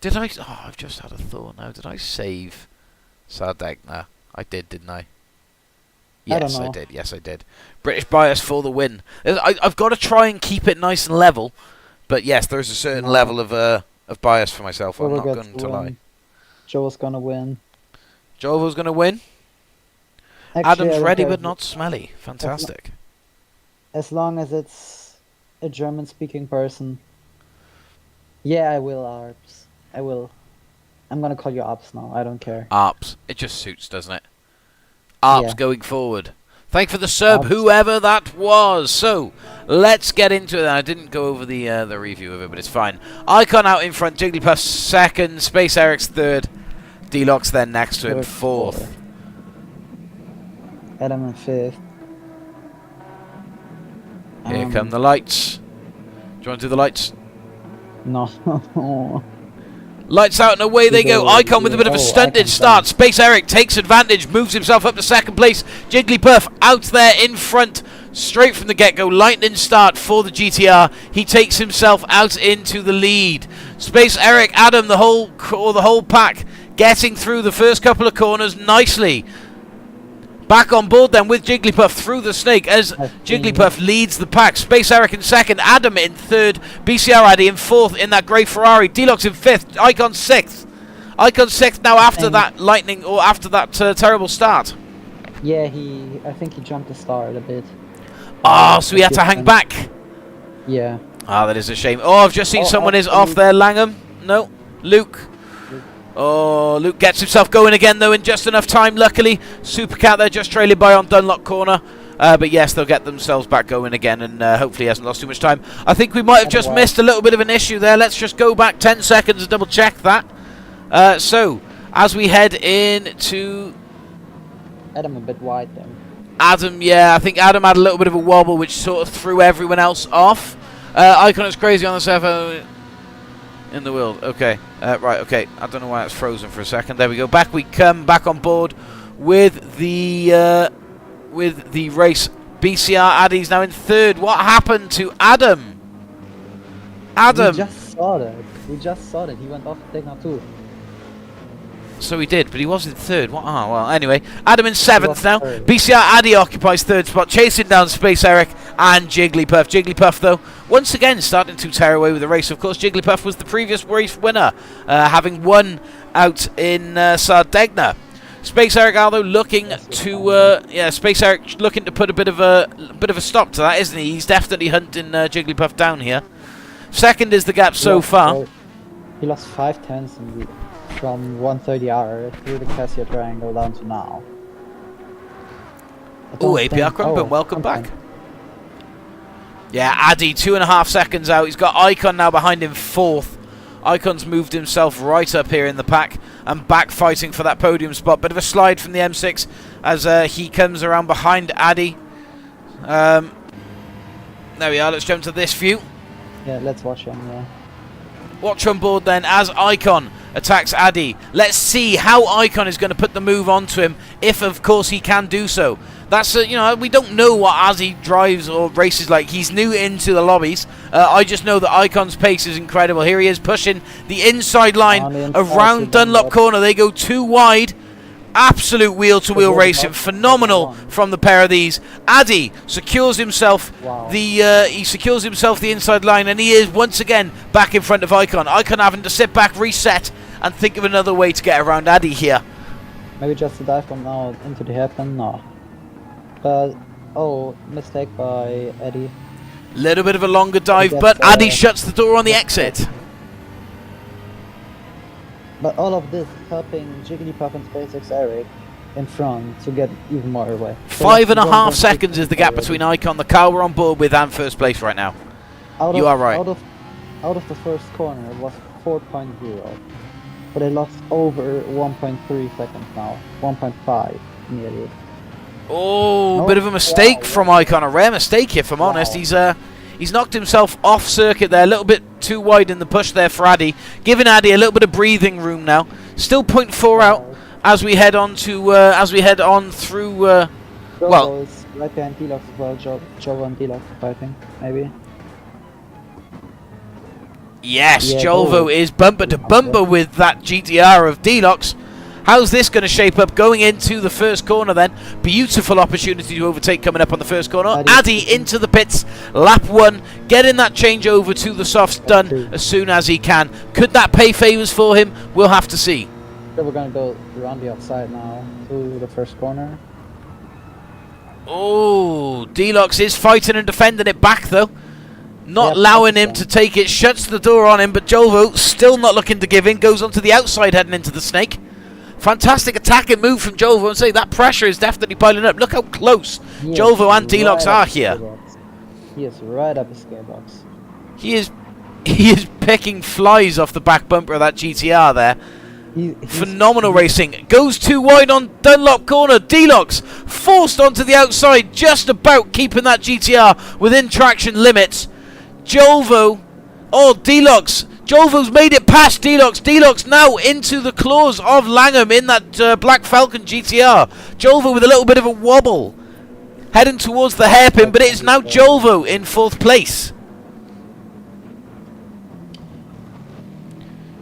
Did I? Oh, I've just had a thought now. Did I save Sardegna? I did, didn't I? Yes, I did. Yes, I did. British bias for the win. I've got to try and keep it nice and level, but yes, there's a certain level of bias for myself. I'm not going to lie. Joel's gonna win. Joel's going to win. Actually, Adam's ready but not smelly. Fantastic. As long as it's a German-speaking person. Yeah, I will, Arps. I will. I'm gonna call you Arps now. I don't care. Arps. It just suits, doesn't it? Arps Yeah. going forward. Thank you for the sub, Arps. whoever that was. So, let's get into it. I didn't go over the review of it, but it's fine. Icon out in front. Jigglypuff second. Space Eric's third. Deluxe then next to him, fourth. Adam in fifth. Here come the lights. Do you want to do the lights? No. Lights out and away they go. Icon with a bit of a stunted start. Space Eric takes advantage, moves himself up to second place. Jigglypuff out there in front, straight from the get-go. Lightning start for the GTR. He takes himself out into the lead. Space Eric, Adam, the whole pack, getting through the first couple of corners nicely. Back on board then with Jigglypuff through the snake as Jigglypuff leads the pack. Space Eric in second, Adam in third, BCR Addy in fourth in that grey Ferrari, Deluxe in fifth, Icon sixth. Icon sixth now after that lightning or after that terrible start. Yeah, I think he jumped the start a bit. Oh, so he had to hang back. Yeah. Ah, that is a shame. Oh, I've just seen someone is off there, Langham. No, Luke. Oh, Luke gets himself going again, though, in just enough time, luckily. Supercat there just trailing by on Dunlop corner. But yes, they'll get themselves back going again, and hopefully he hasn't lost too much time. I think we might have just missed a little bit of an issue there. Let's just go back 10 seconds and double-check that. So, as we head into... Adam a bit wide, then. Adam, yeah, I think Adam had a little bit of a wobble, which sort of threw everyone else off. Icon is crazy on the surface. In the world, okay. Right, okay. I don't know why it's frozen for a second. There we go. Back we come, back on board with the race. BCR Addy's now in third. What happened to Adam? Adam. We just saw that. He went off Tegna too. So he did, but he was in third. What? Oh, well, anyway. Adam in seventh now. BCR Addy occupies third spot, chasing down Space Eric and Jigglypuff. Jigglypuff, though, once again starting to tear away with the race. Of course, Jigglypuff was the previous race winner, having won out in Sardegna. Space Eric, although, looking to Space Eric looking to put a bit of a stop to that, isn't he? He's definitely hunting Jigglypuff down here. Second is the gap so far. He lost 5/10 from 130R through the Cassia Triangle down to now. Oh, APR Crumpin, welcome back. Yeah, Addy 2.5 seconds out. He's got Icon now behind him fourth. Icon's moved himself right up here in the pack and back fighting for that podium spot. Bit of a slide from the M6 as he comes around behind Addy. There we are. Let's jump to this view. Yeah, let's watch him, yeah. Watch on board then as Icon attacks Addy. Let's see how Icon is going to put the move onto him, if of course he can do so. That's we don't know what Azzy drives or races like. He's new into the lobbies. I just know that Icon's pace is incredible. Here he is pushing the inside line around Dunlop corner. They go too wide. Absolute wheel-to-wheel racing, phenomenal from the pair of these. Addy secures himself the inside line, and he is once again back in front of Icon. Icon having to sit back, reset, and think of another way to get around Addy here. Maybe just a dive from now into the hairpin? No. But, mistake by Eddie. Little bit of a longer dive, but Addy shuts the door on the exit. But all of this is helping Jigglypuff and SpaceX Eric in front to get even more away. 5.5 seconds is the gap between Icon, the car we're on board with, and first place right now. You are right. Out of the first corner, it was 4.0. But they lost over 1.3 seconds now. 1.5 nearly. Oh, bit of a mistake from Icon. A rare mistake, if I'm honest. He's knocked himself off circuit there. A little bit too wide in the push there for Addy. Giving Addy a little bit of breathing room now. Still 0.4 out as we head on through. Well, is right behind Deluxe as well. Joe and Deluxe fighting, maybe. Yes, Jolvo is bumper to bumper with that GTR of Deluxe. How's this going to shape up going into the first corner then? Beautiful opportunity to overtake coming up on the first corner. Addy into the pits, lap 1, getting that change over to the softs done as soon as he can. Could that pay favours for him? We'll have to see. So we're going to go around the outside now to the first corner. Oh, Deluxe is fighting and defending it back though. Not allowing him to take it, shuts the door on him, but Jolvo still not looking to give in, goes onto the outside heading into the snake. Fantastic attacking move from Jolvo, and say that pressure is definitely piling up. Look how close Jolvo and Deluxe are here. He is right up his gearbox. He is picking flies off the back bumper of that GTR there. Phenomenal racing. Goes too wide on Dunlop corner. Deluxe forced onto the outside, just about keeping that GTR within traction limits. Jolvo, Deluxe. Jolvo's made it past Deluxe. Deluxe now into the claws of Langham in that Black Falcon GTR. Jolvo with a little bit of a wobble, heading towards the hairpin, but it is now Jolvo in 4th place.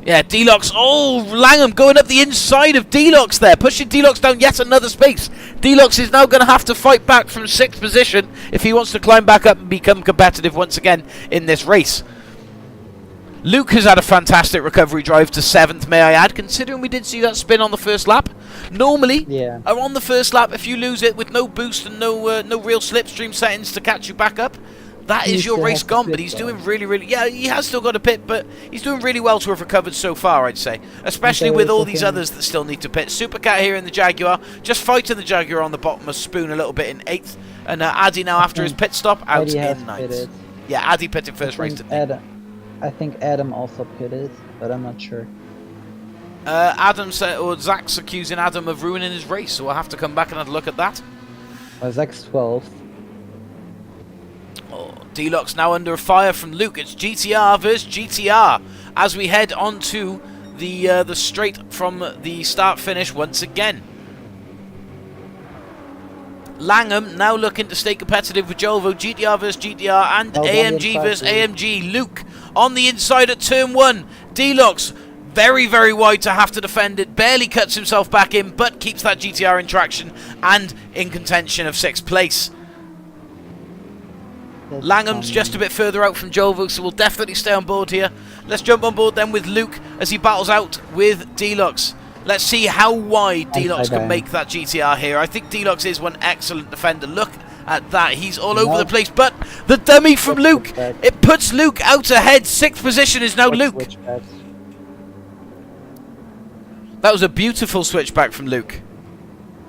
Yeah, Deluxe. Langham going up the inside of Deluxe there, pushing Deluxe down yet another space. Deluxe is now going to have to fight back from 6th position if he wants to climb back up and become competitive once again in this race. Luke has had a fantastic recovery drive to 7th, may I add, considering we did see that spin on the first lap. Normally, on the first lap, if you lose it with no boost and no real slipstream settings to catch you back up, that is your race gone. But he's doing really... Yeah, he has still got a pit, but he's doing really well to have recovered so far, I'd say. Especially with all these others that still need to pit. Supercat here in the Jaguar, just fighting the Jaguar on the bottom of Spoon a little bit in 8th. And Addy now after his pit stop, out in 9th. Yeah, Addy pitted first race, didn't he? I think Adam also pitted, but I'm not sure. Adam said, or Zach's accusing Adam of ruining his race, so we'll have to come back and have a look at that. Zach's 12th. Deluxe now under fire from Luke. It's GTR versus GTR as we head onto the straight from the start finish once again. Langham now looking to stay competitive with Jolvo. GTR versus GTR and AMG versus AMG. Luke on the inside at turn 1. Deluxe very, very wide to have to defend it. Barely cuts himself back in, but keeps that GTR in traction and in contention of 6th place. Langham's just a bit further out from Jolvo, so we'll definitely stay on board here. Let's jump on board then with Luke as he battles out with Deluxe. Let's see how wide Deluxe can make that GTR here. I think Deluxe is one excellent defender. Look at that. He's all over the place. But the dummy from Luke, it puts Luke out ahead. 6th position is now Luke. That was a beautiful switchback from Luke.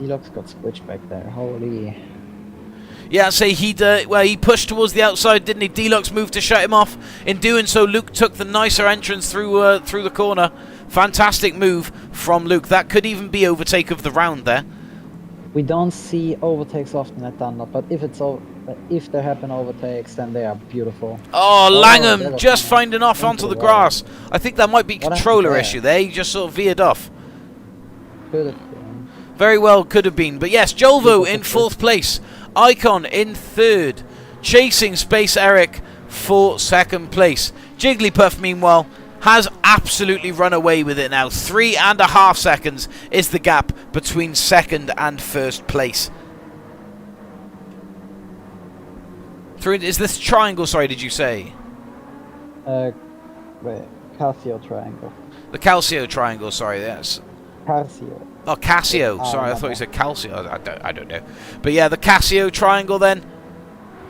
Deluxe got switchback there. Holy. Yeah, say he pushed towards the outside, didn't he? Deluxe moved to shut him off. In doing so, Luke took the nicer entrance through the corner. Fantastic move from Luke. That could even be overtake of the round there. We don't see overtakes often at Dunlop, but if there happen overtakes, then they are beautiful. Langham just finding off onto the grass. I think that might be a controller issue there. He just sort of veered off. Could have been. Very well could have been. But yes, Jolvo in 4th place. Icon in 3rd. Chasing Space Eric for 2nd place. Jigglypuff, meanwhile, has absolutely run away with it now. 3.5 seconds is the gap between 2nd and 1st place. Is this triangle, sorry, did you say? Wait, Casio triangle. The Calcio triangle, sorry, yes. Casio. Oh, Casio. Sorry, I thought you said Calcio. I don't know. But yeah, the Casio triangle then.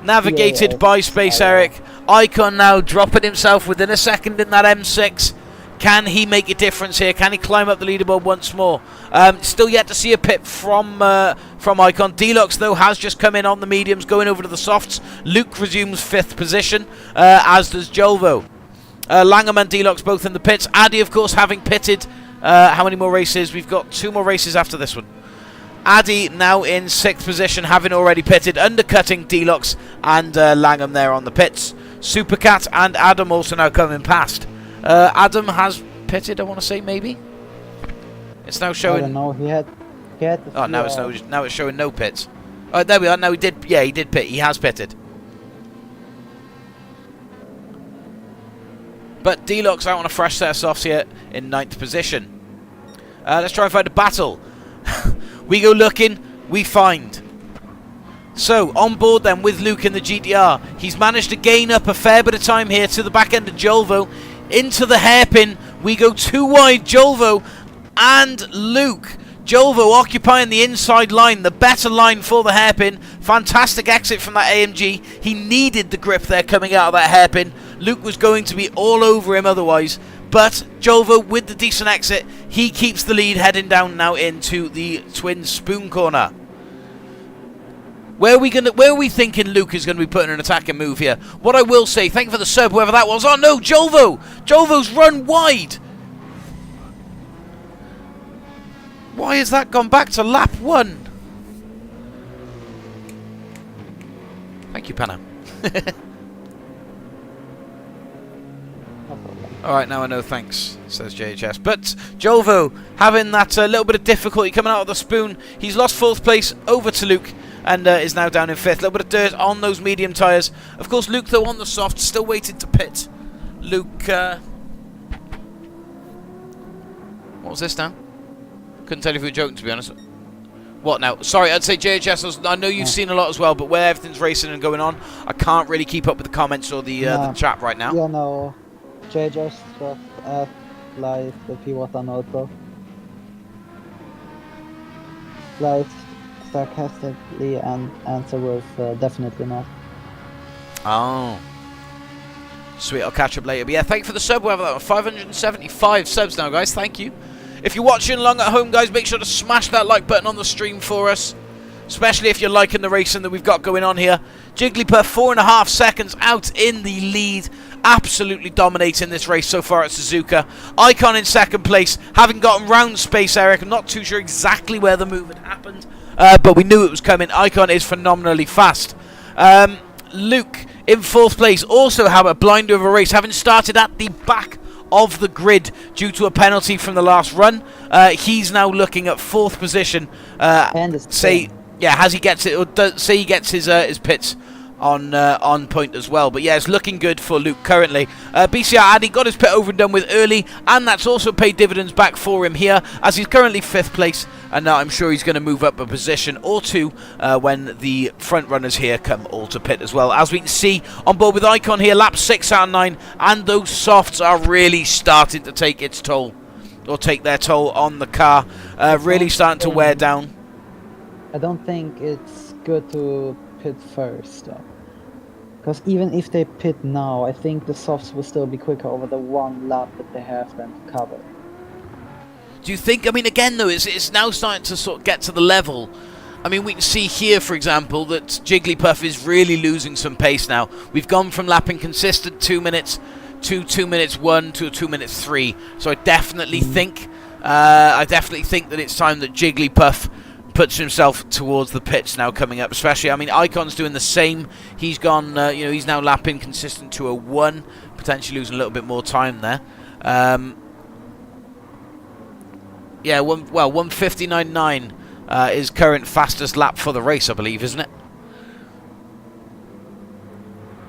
Navigated by Space Eric. Icon now dropping himself within a second in that M6. Can he make a difference here? Can he climb up the leaderboard once more? Still yet to see a pit from Icon. Deluxe, though, has just come in on the mediums, going over to the softs. Luke resumes 5th position, as does Jolvo. Langham and Deluxe both in the pits. Addy, of course, having pitted. How many more races? We've got 2 more races after this one. Addy now in 6th position, having already pitted, undercutting Deluxe and Langham there on the pits. Supercat and Adam also now coming past. Adam has pitted, I want to say, maybe? It's now showing... I don't know, he had the oh, now it's showing no pits. Oh, there we are. No, he did pit. He has pitted. But Deluxe out on a fresh set of softs here in 9th position. Let's try and find a battle. We go looking, we find. So, on board then with Luke in the GTR. He's managed to gain up a fair bit of time here to the back end of Jolvo. Into the hairpin. We go 2 wide, Jolvo and Luke. Jolvo occupying the inside line, the better line for the hairpin. Fantastic exit from that AMG. He needed the grip there coming out of that hairpin. Luke was going to be all over him otherwise. But Jolvo with the decent exit, he keeps the lead heading down now into the twin spoon corner. Where are we thinking Luke is going to be putting an attacking move here? What I will say, thank you for the sub, whoever that was. Oh no, Jolvo! Jolvo's run wide! Why has that gone back to lap 1? Thank you, Panna. Alright, now I know, thanks, says JHS. But Jolvo having that little bit of difficulty coming out of the spoon. He's lost 4th place over to Luke and is now down in 5th. A little bit of dirt on those medium tyres. Of course, Luke, though, on the soft, still waiting to pit. Luke, what was this now? Couldn't tell you if you were joking, to be honest. What now? Sorry, I'd say JHS, I know you've seen a lot as well, but where everything's racing and going on, I can't really keep up with the comments or the chat right now. Yeah, no. JHS just asked live if he was on auto. Live sarcastically, and answer was definitely not. Oh. Sweet, I'll catch up later. But yeah, thank you for the sub, whoever that was. 575 subs now, guys. Thank you. If you're watching along at home, guys, make sure to smash that like button on the stream for us. Especially if you're liking the racing that we've got going on here. Jigglypuff, 4.5 seconds out in the lead. Absolutely dominating this race so far at Suzuka. Icon in 2nd place, having gotten round Space Eric. I'm not too sure exactly where the move had happened, but we knew it was coming. Icon is phenomenally fast. Luke in 4th place, also have a blinder of a race, having started at the back of the grid due to a penalty from the last run. He's now looking at 4th position. Has he gets it, or say he gets his pits on point as well. But yeah, it's looking good for Luke currently. BCR Addy got his pit over and done with early, and that's also paid dividends back for him here, as he's currently 5th place, and now I'm sure he's going to move up a position or 2 when the front runners here come all to pit as well. As we can see on board with Icon here, lap 6 out of 9, and those softs are really starting to take its toll, or take their toll on the car. Really starting to wear down. I don't think it's good to pit first, though. Because even if they pit now, I think the softs will still be quicker over the 1 lap that they have then to cover. Do you think, I mean, again, though, it's now starting to sort of get to the level. I mean, we can see here, for example, that Jigglypuff is really losing some pace now. We've gone from lapping consistent 2 minutes to 2 minutes 1 to 2 minutes 3. So I definitely think that it's time that Jigglypuff puts himself towards the pits now coming up, especially, I mean, Icon's doing the same. He's gone, he's now lapping consistent to a 1, potentially losing a little bit more time there. Yeah, 1:59.9 his current fastest lap for the race, I believe, isn't it?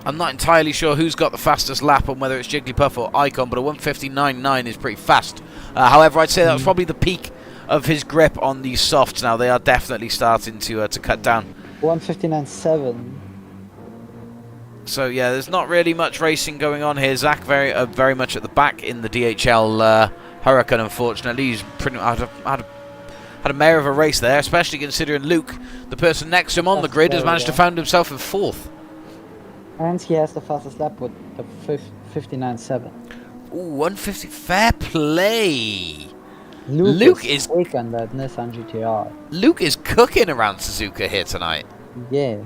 I'm not entirely sure who's got the fastest lap and whether it's Jigglypuff or Icon, but a 1:59.9 is pretty fast. However, I'd say that was probably the peak of his grip on these softs. Now they are definitely starting to cut down. 1:59.7. So yeah, there's not really much racing going on here. Zach very much at the back in the DHL Hurricane. Unfortunately, he's pretty had a mare of a race there, especially considering Luke, the person next to him on the grid, has managed to find himself in 4th. And he has the fastest lap with a 59.7. Ooh, 150. Fair play. Luke is quick on that Nissan GTR. Luke is cooking around Suzuka here tonight. Yeah.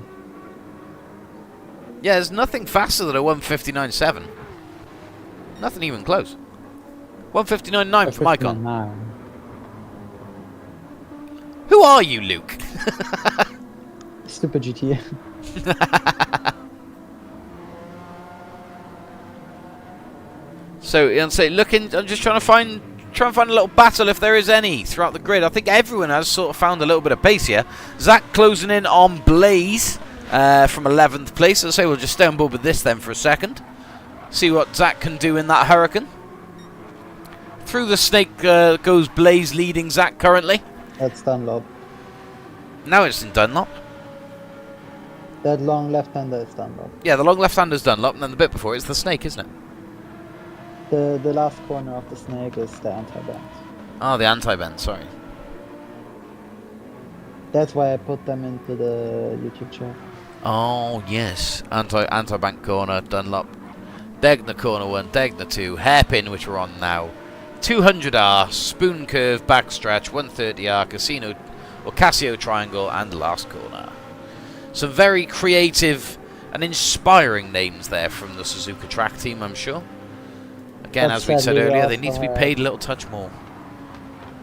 Yeah, there's nothing faster than a 1:59.7. Nothing even close. 1:59.9 from Icon. Who are you, Luke? Stupid GT. So, I'm just trying to find a little battle if there is any throughout the grid. I think everyone has sort of found a little bit of pace here. Zach closing in on Blaze from 11th place. I'll say we'll just stay on board with this then for a second. See what Zach can do in that Hurricane. Through the snake goes Blaze, leading Zach currently. That's Dunlop. Now it's in Dunlop. That long left-hander is Dunlop. Yeah, the long left-hander's Dunlop, and then the bit before it's the snake, isn't it? The last corner of the snake is the anti-bend. Oh, the anti-bend, sorry. That's why I put them into the YouTube chat. Oh, yes. Anti-bank corner, Dunlop. Degner corner 1, Degner 2, hairpin, which we're on now. 200R, spoon curve, backstretch, 130R, casino or Casio triangle, and last corner. Some very creative and inspiring names there from the Suzuka track team, I'm sure. Again, as we said earlier, they need to be paid a little touch more.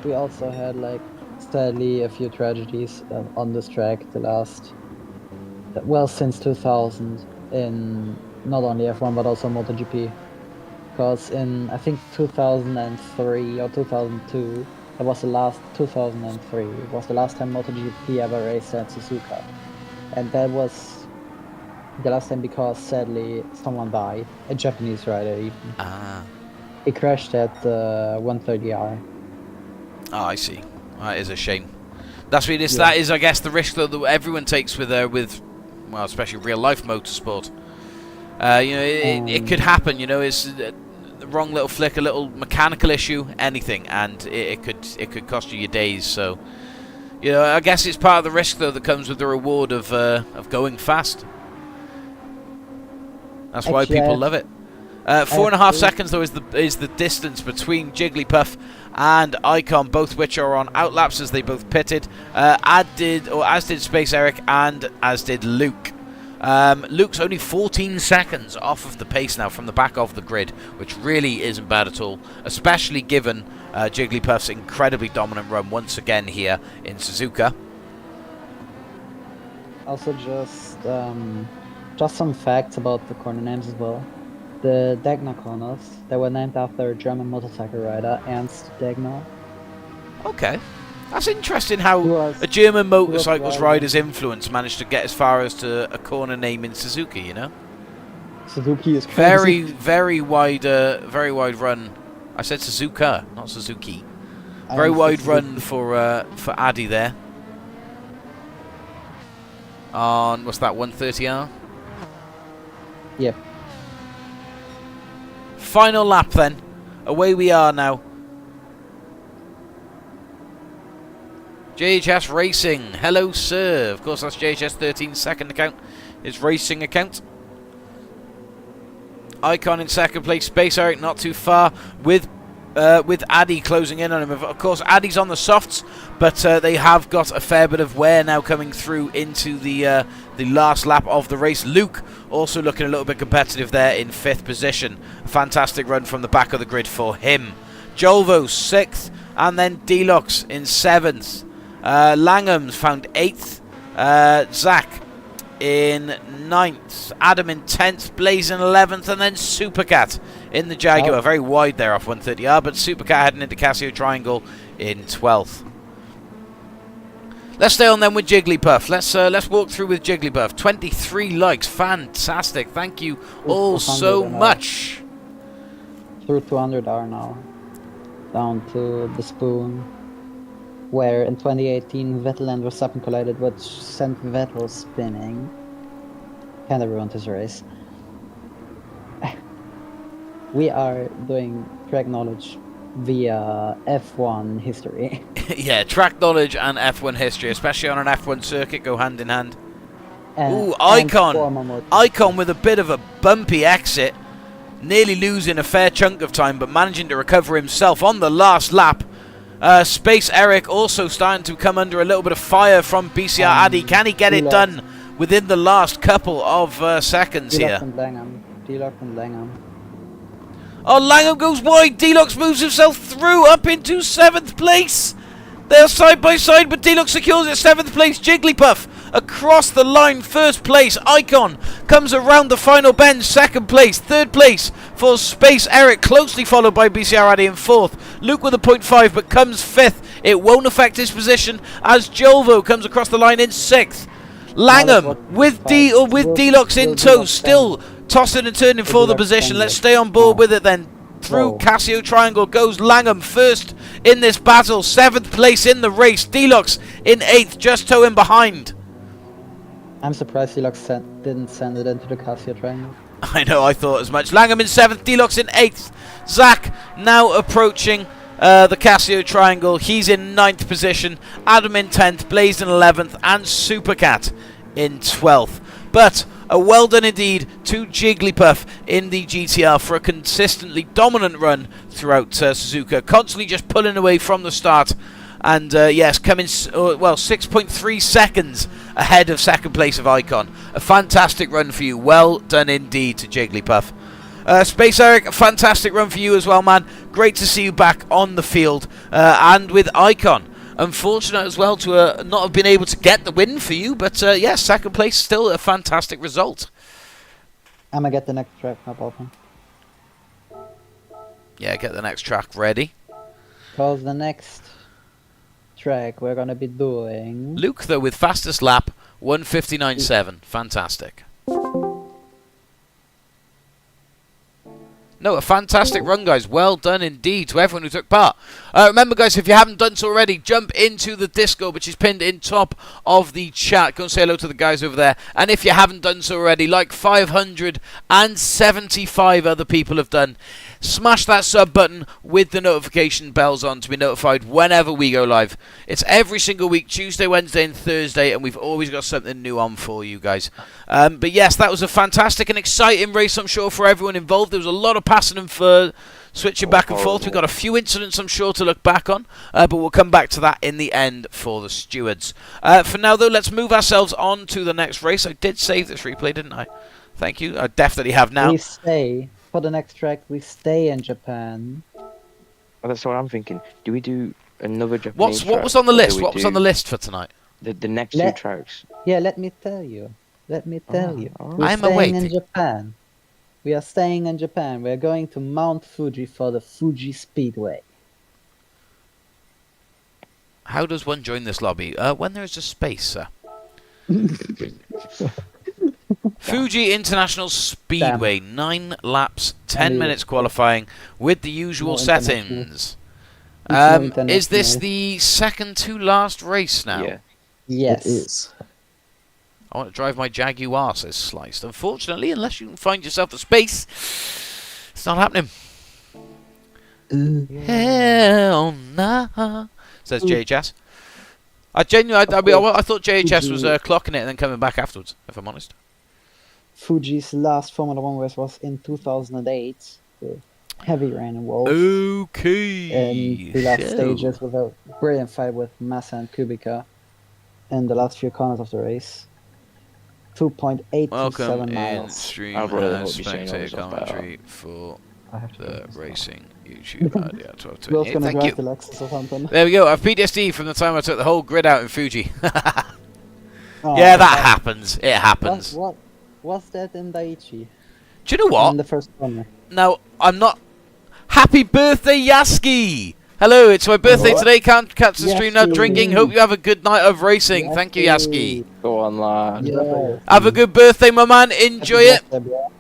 We also had, like, sadly, a few tragedies on this track since 2000 in not only F1 but also MotoGP. Because in, I think, 2003 or 2002, it was the last 2003. It was the last time MotoGP ever raced at Suzuka, and that was the last time because sadly someone died, a Japanese rider even. Ah. He crashed at 130R. Oh, I see. That is a shame. That is, I guess, the risk that everyone takes with well, especially real life motorsport. It could happen. It's the wrong little flick, a little mechanical issue, anything, and it could cost you your days. So, I guess it's part of the risk though that comes with the reward of going fast. That's why people love it. 4.5 seconds though is the distance between Jigglypuff and Icon, both which are on outlaps as they both pitted. As did Space Eric and as did Luke. Luke's only 14 seconds off of the pace now from the back of the grid, which really isn't bad at all, especially given Jigglypuff's incredibly dominant run once again here in Suzuka. Also, just some facts about the corner names as well. The Degner corners, they were named after a German motorcycle rider, Ernst Degner. Okay. That's interesting how a German motorcycles rider's influence managed to get as far as to a corner name in Suzuki, Suzuki is crazy. Very wide run. I said Suzuka, not Suzuki. Very wide run for Addy there. On, what's that, 130R? Yep. Final lap then. Away we are now. JHS Racing. Hello, sir. Of course, that's JHS 13 second account. His racing account. Icon in second place. Space Eric not too far with Addy closing in on him. Of course, Addy's on the softs, but they have got a fair bit of wear now coming through into the last lap of the race. Luke also looking a little bit competitive there in 5th position. A fantastic run from the back of the grid for him. Jolvo 6th, and then Deluxe in 7th. Langham's found 8th. Zach in 9th. Adam in 10th. Blaze in 11th. And then Supercat in the Jaguar. Very wide there off 130R, but Supercat heading into Casio Triangle in 12th. Let's stay on then with Jigglypuff. Let's walk through with Jigglypuff. 23 likes, fantastic. Thank you all so much. Through 200 are now. Down to the spoon. Where in 2018 Vettel and Verstappen collided, which sent Vettel spinning. Kinda ruined his race. We are doing track knowledge via F1 history. Yeah, track knowledge and F1 history, especially on an F1 circuit, go hand in hand. Ooh, Icon! Icon with a bit of a bumpy exit. Nearly losing a fair chunk of time, but managing to recover himself on the last lap. Space Eric also starting to come under a little bit of fire from BCR Addy. Can he get it done within the last couple of seconds here? D-Lock and Langham. Oh, Langham goes wide. D-Lux moves himself through up into 7th place. They're side by side, but D-Lux secures it. 7th place. Jigglypuff across the line. 1st place. Icon comes around the final bend. 2nd place. 3rd place for Space Eric, closely followed by BCR Addy in 4th. Luke with a 0.5, but comes 5th. It won't affect his position as Jolvo comes across the line in 6th. Langham with D-Lux in tow, still tossing and turning for the position. Let's stay on board with it then. Through Casio Triangle goes Langham, 1st in this battle, 7th place in the race. D-Lux in 8th, just towing behind. I'm surprised D-Lux didn't send it into the Casio Triangle. I know, I thought as much. Langham in 7th, D-Lux in 8th. Zach now approaching the Casio Triangle. He's in 9th position. Adam in 10th, Blaze in 11th, and Supercat in 12th. But a well done indeed to Jigglypuff in the GTR for a consistently dominant run throughout Suzuka. Constantly just pulling away from the start. And yes, coming, 6.3 seconds ahead of 2nd place of Icon. A fantastic run for you. Well done indeed to Jigglypuff. Space Eric, a fantastic run for you as well, man. Great to see you back on the field. And with Icon. Unfortunate as well to not have been able to get the win for you, but yes, 2nd place, still a fantastic result. I'm gonna get the next track up open. Yeah, get the next track ready. Because the next track we're gonna be doing... Luke, though, with fastest lap, 1:59.7. Fantastic. No, a fantastic run, guys. Well done indeed to everyone who took part. Remember, guys, if you haven't done so already, jump into the Discord, which is pinned in top of the chat. Go and say hello to the guys over there. And if you haven't done so already, like 575 other people have done, smash that sub button with the notification bells on to be notified whenever we go live. It's every single week, Tuesday, Wednesday, and Thursday, and we've always got something new on for you guys. But yes, that was a fantastic and exciting race, I'm sure, for everyone involved. There was a lot of passing and for switching back and forth. We've got a few incidents, I'm sure, to look back on, but we'll come back to that in the end for the stewards. For now, though, let's move ourselves on to the next race. I did save this replay, didn't I? Thank you. I definitely have now. We stay. For the next track, we stay in Japan. Well, that's what I'm thinking. Do we do another Japanese What was on the list? What was on the list for tonight? The next 2 tracks. Yeah, let me tell you. Let me tell you. We're I'm staying awaiting. in Japan. We are staying in Japan. We're going to Mount Fuji for the Fuji Speedway. How does one join this lobby? When there is a space, sir. Fuji International Speedway, 9 laps, 10 minutes qualifying with the usual settings. Is this the second to last race now? Yeah. Yes. It is. I want to drive my Jaguar, says Sliced. Unfortunately, unless you can find yourself a space, it's not happening. Hell nah, says JHS. I thought JHS was clocking it and then coming back afterwards, if I'm honest. Fuji's last Formula 1 race was in 2008. With heavy rain involved. Okay. And the last stages with a brilliant fight with Massa and Kubica in the last few corners of the race. 2.827 miles. Stream I'd rather not be saying spectator all this commentary for the racing YouTube. Yeah, Will's 12:28. gonna Thank drive you. the Lexus or something. There we go. I've PTSD from the time I took the whole grid out in Fuji. Oh, Yeah, that happens. It happens. What was that in Daiichi? Do you know what? In the first corner. Now, I'm not... Happy birthday, Yaski! Hello, it's my birthday What? today. Can't catch the stream now. Yaski. Drinking. Hope you have a good night of racing. Thank you, Yaski. Go on, lad. Yeah. Have a good birthday, my man. Enjoy it. Happy birthday, bro.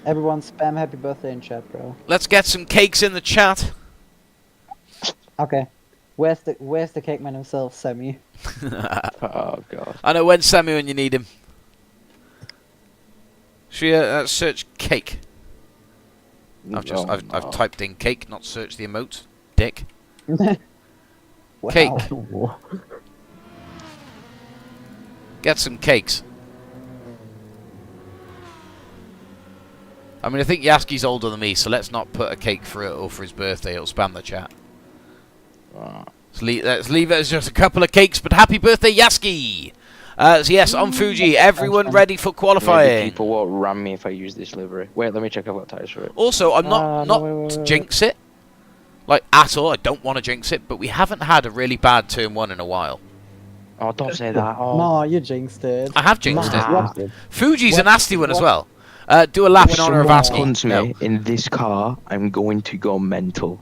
Everyone spam happy birthday in chat, bro. Let's get some cakes in the chat. Okay. Where's the cake man himself, Sammy? Oh god. I know when Sammy when you need him. Should we search cake? I've typed in cake, not searched the emote. Dick. Wow. Cake. Whoa. Get some cakes. I mean, I think Yaski's older than me, so let's not put a cake for it or for his birthday. It'll spam the chat. Let's leave it as just a couple of cakes, but happy birthday, Yaski! So yes, on Fuji, everyone ready for Maybe qualifying. people won't ram me if I use this livery. Wait, let me check I've got tyres for it. Also, I'm not wait. jinx it, like at all. I don't want to jinx it, but we haven't had a really bad turn 1 in a while. Oh, don't say that. Oh. No, you jinxed it. I have jinxed it. Nah. Fuji's a What- nasty one as what- well. Do a lap in If honor of someone Aski. hunts me No. in this car, I'm going to go mental.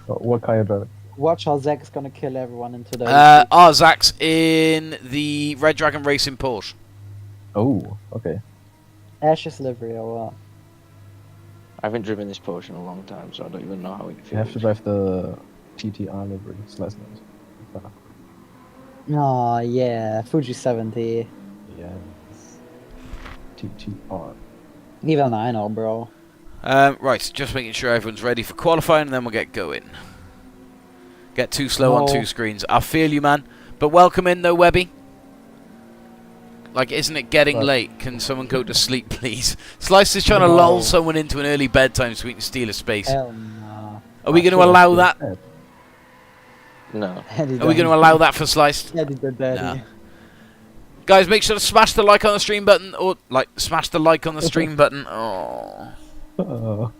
What car you driving? Watch how Zach is gonna kill everyone in today. Zach's in the Red Dragon Racing Porsche. Oh, okay. Ash's livery or what? I haven't driven this Porsche in a long time, so I don't even know how it feels. You have to drive the TTR livery. It's last night. Oh yeah, Fuji 70. Yes. TTR. Even I know, bro. Right, just making sure everyone's ready for qualifying, and then we'll get going. Get too slow on No. 2 screens. I feel you, man. But welcome in, though, Webby. Like, isn't it getting Right. late? Can someone go to sleep, please? Slice is trying to No. lull someone into an early bedtime so we can steal a space. Hell nah. Are we going to allow that? No. Eddie Are we going to allow that for Sliced? Eddie the daddy. Nah. Guys, make sure to smash the like on the stream button, or smash the like on the stream button. Oh, Oh.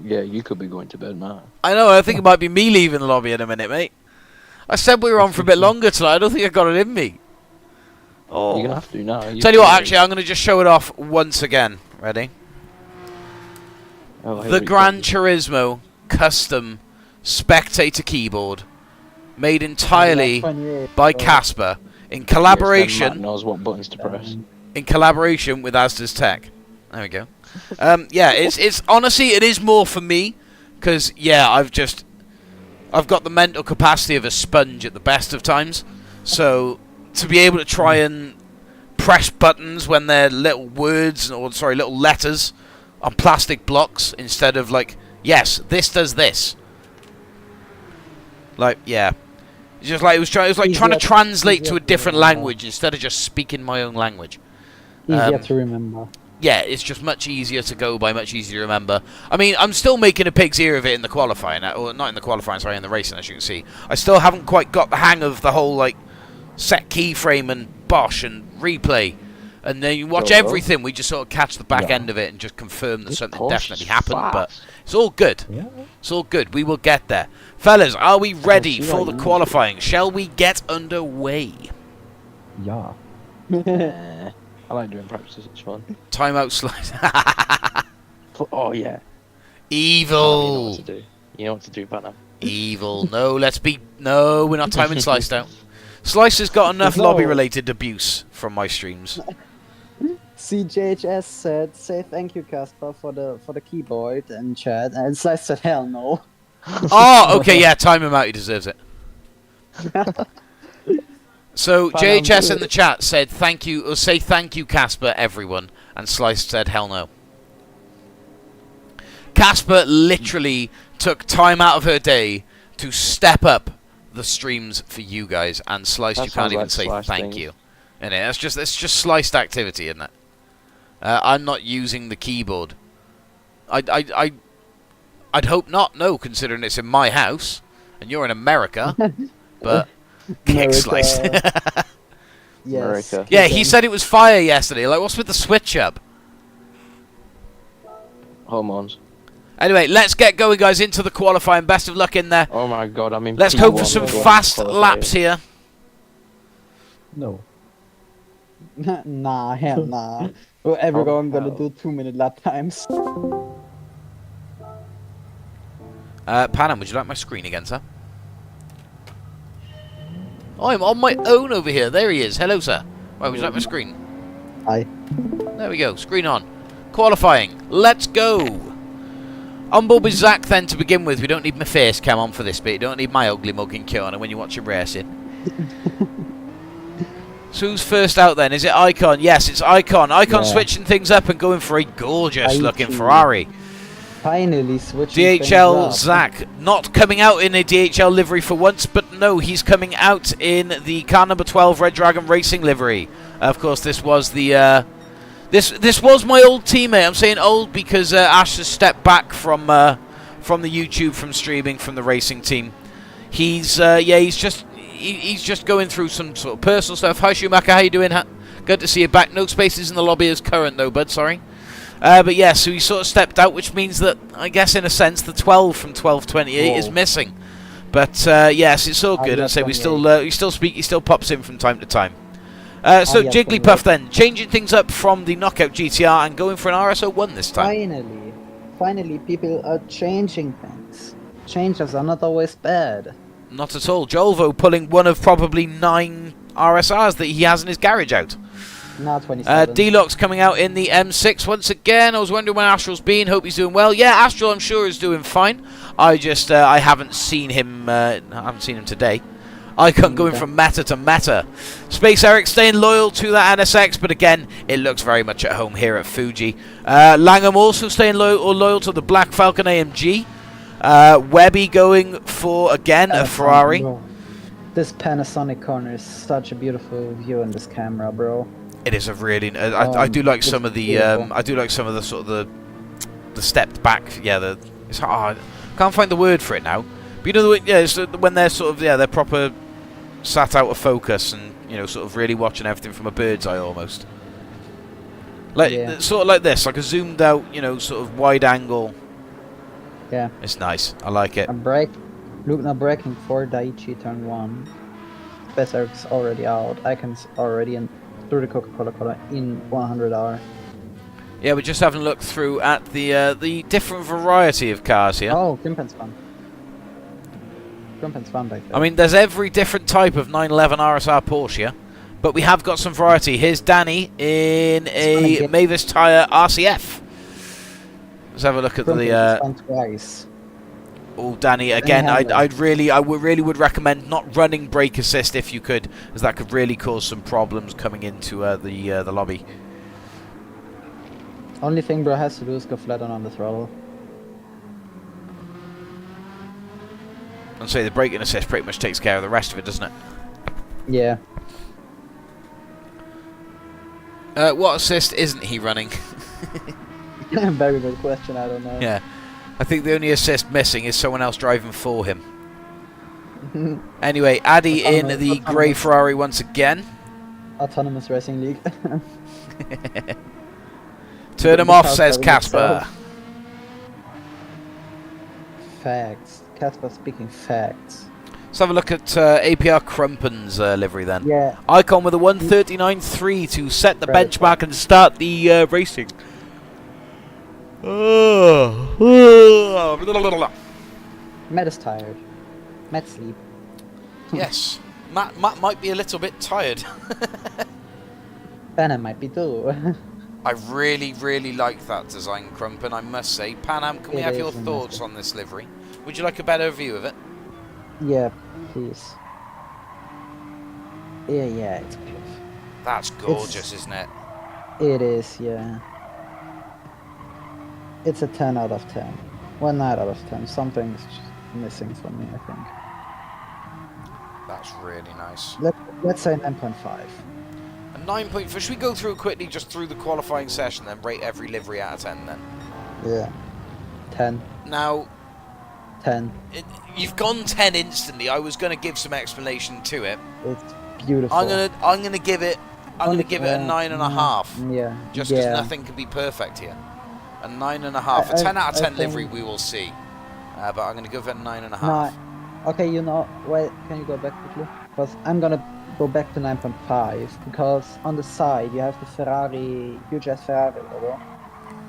Yeah, you could be going to bed now. I know. I think it might be me leaving the lobby in a minute, mate. I said we were on for a bit longer tonight. I don't think I got it in me. Oh, You're gonna have to now. tell you what, actually, I'm going to just show it off once again. Ready? Oh, here The we Gran go. Turismo custom Spectator keyboard, made entirely 28, by bro. Casper in Yes, then Matt collaboration. knows what buttons to press. In collaboration with Asda's Tech. There we go. Yeah, it's honestly it is more for me, because yeah, I've got the mental capacity of a sponge at the best of times, so to be able to try and press buttons when they're little words or little letters on plastic blocks instead of like, yes, this does this. Like, yeah. It's just like it was trying to translate to a different language instead of just speaking my own language. Easier to remember. Yeah, it's just much easier to go by, much easier to remember. I mean, I'm still making a pig's ear of it in the qualifying, or not in the qualifying, sorry, in the racing, as you can see. I still haven't quite got the hang of the whole, like, set keyframe and bosh and replay. And then you watch everything, we just sort of catch the back end of it and just confirm that something Porsche definitely is happened, but fast. it's all good. Yeah. It's all good. We will get there. Fellas, are we ready see for why the you- qualifying? Shall we get underway? Yeah. I like doing practices, it's fun. Timeout slide. Oh, yeah. You know Evil. what to do. You know what to do, Panam. Evil. No, no, we're not timing Sliced out. Slice has got enough No. lobby-related abuse from my streams. CJHS said, "Say thank you, Casper, for the keyboard in chat," and Slice said, "Hell no." Oh, okay, yeah, time him out. He deserves it. So JHS in the chat said thank you, or say thank you, Casper, everyone, and Slice said hell no. Casper literally took time out of her day to step up the streams for you guys, and Slice, That you can't sounds even like say Slice thank thing. you. And that's just sliced activity, isn't it? I'm not using the keyboard. I'd hope not. No, considering it's in my house and you're in America. But kick Slice. Yes. America. Yeah, he said it was fire yesterday. Like, what's with the switch up? Hormones. Anyway, let's get going, guys, into the qualifying. Best of luck in there. Oh my god, I'm in Let's P1 hope for some going fast qualifying. laps here. No. Nah, hell nah. Everyone gonna do 2-minute lap times. Panam, would you like my screen again, sir? Oh, I'm on my own over here. There he is. Hello, sir. Right, would you like my screen? Hi. There we go. Screen on. Qualifying. Let's go. On board with Zach then to begin with. We don't need my face cam on for this bit. You don't need my ugly mug in corner when you're watching racing. So who's first out then? Is it Icon? Yes, it's Icon. Icon switching things up and going for a gorgeous looking Ferrari. Finally switching things DHL up. Zach not coming out in a DHL livery for once, but no, he's coming out in the car number 12 Red Dragon Racing livery. Of course, this was the this was my old teammate. I'm saying old because Ash has stepped back from the YouTube, from streaming, from the racing team. He's he's just going through some sort of personal stuff. Hi Schumacher, how you doing? Good to see you back. No spaces in the lobby as current though, bud. Sorry. But yeah, so he sort of stepped out, which means that, I guess in a sense, the 12 from 1228 is missing. But yes, it's all good. And so we still speak, he still pops in from time to time. So Jigglypuff then, changing things up from the Knockout GTR and going for an RS01 this time. Finally people are changing things. Changes are not always bad. Not at all. Jolvo pulling one of probably 9 RSRs that he has in his garage out. Now 27. D-Lock's coming out in the M6 once again. I was wondering where Astral's been. Hope he's doing well. Yeah, Astral I'm sure is doing fine. I just I haven't seen him. I haven't seen him today. Icon going from meta to meta. Space Eric staying loyal to that NSX, but again, it looks very much at home here at Fuji. Langham also staying loyal to the Black Falcon AMG. Webby going for again a Ferrari. This Panasonic corner is such a beautiful view in this camera, bro. It is a really. I do like some of the. I do like some of the sort of the stepped back. Yeah, it's hard. Can't find the word for it now. But you know, it's when they're sort of they're proper sat out of focus and sort of really watching everything from a bird's eye almost. Like sort of like this, like a zoomed out, sort of wide angle. Yeah. It's nice. I like it. Luke now braking for Daiichi turn 1. Besserk's already out. Icon's already in. Through the Coca-Cola color in 100R. Yeah, we're just having a look through at the different variety of cars here. Oh, Grimpen's fun. Grimpen's fun back there. I mean, there's every different type of 911 RSR Porsche here, but we have got some variety. Here's Danny in a Mavis Tyre RCF. Let's have a look at the twice. Oh, Danny, again, I really would recommend not running brake assist if you could, as that could really cause some problems coming into the lobby. Only thing bro has to do is go flat on the throttle. And say the braking assist pretty much takes care of the rest of it, doesn't it? Yeah. What assist isn't he running? Very good question, I don't know. Yeah. I think the only assist missing is someone else driving for him. Anyway, Addy in the grey Ferrari once again. Autonomous Racing League. Turn him off, says Casper. Facts. Casper speaking facts. Let's have a look at APR Crumpen's livery then. Yeah. Icon with a 139.3 to set the benchmark and start the racing. Matt is tired. Matt sleep. Yes. Matt might be a little bit tired. Panam might be too. I really like that design, Crumpen, I must say. Panam, can we have your thoughts on this livery? Would you like a better view of it? Yeah, please. Yeah, it's beautiful. That's gorgeous, isn't it? It is, yeah. It's a 10 out of 10. Well, 9 out of 10. Something's missing for me, I think. That's really nice. Let's say 9.5. A 9.5. Should we go through quickly just through the qualifying session, then rate every livery out of 10 then? Yeah. 10. Now... 10. You've gone 10 instantly. I was going to give some explanation to it. It's beautiful. I'm gonna give it a 9.5. Yeah. Just because nothing can be perfect here. A 9.5. A 10 out of 10 livery we will see. But I'm going to give it a 9.5. Okay, wait, can you go back quickly? Because I'm going to go back to 9.5. Because on the side you have the Ferrari, huge ass Ferrari logo.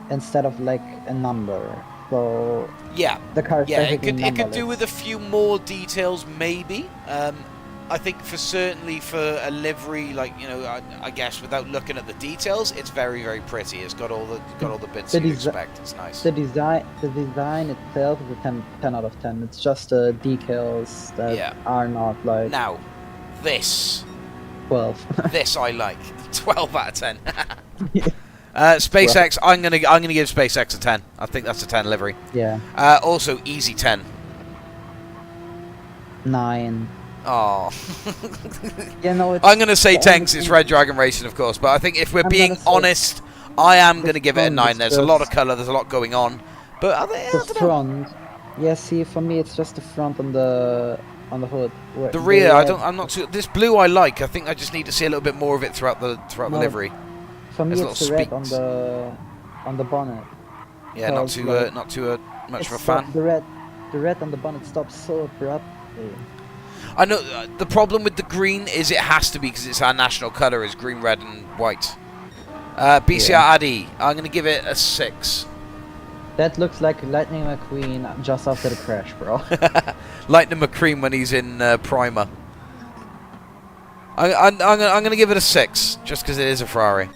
Instead of like a number. So Yeah. the car is Yeah, it basically could do numberless. with a few more details, maybe. I think certainly for a livery, like I guess without looking at the details, it's very very pretty. It's got all the bits The you'd desi- expect. It's nice. The design itself is a 10 out of 10. It's just the decals that Yeah. are not like Now, this 12. this I like. 12 out of 10. SpaceX, I'm gonna give SpaceX a 10. I think that's a 10 livery. Yeah. Also easy 10. 9. Oh. Yeah, no, it's I'm gonna say the 10 only 'cause it's thing- Red Dragon Racing, of course. But I think if we're I'm being gonna say honest, I am the gonna give it a front 9. is There's a lot of just- colour. There's a lot going on. But I The don't know. front. Yeah, see, for me it's just the front on the hood. The rear, red- I'm not too. This blue I like. I think I just need to see a little bit more of it throughout the No, livery. For me, there's it's little the red on speaks. the bonnet. Yeah, not Because, too like, not too much of a It's fan. The red on the bonnet stops so abruptly. I know the problem with the green is it has to be because it's our national colour is green, red, and white. BCR Addy, I'm going to give it a 6. That looks like Lightning McQueen just after the crash, bro. Lightning McQueen when he's in Primer. I'm going to give it a 6 just because it is a Ferrari.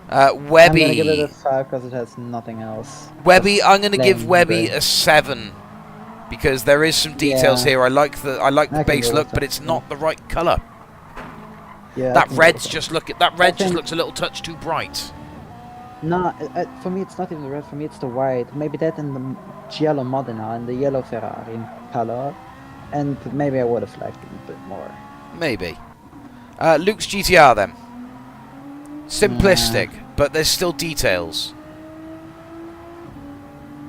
Webby. I'm gonna give it a 5 because it has nothing else. Webby, I'm going to give plain Webby grey. a 7 because there is some details Yeah. here. I like the I can base go look, with but that, it's yeah. not the right colour. Yeah, I That can go red's with just that red just think- looks a little touch too bright. No, for me it's not even the red. For me it's the white. Maybe that and the yellow Modena and the yellow Ferrari in color, and maybe I would have liked it a bit more. Maybe. Luke's GTR then. Simplistic, but there's still details.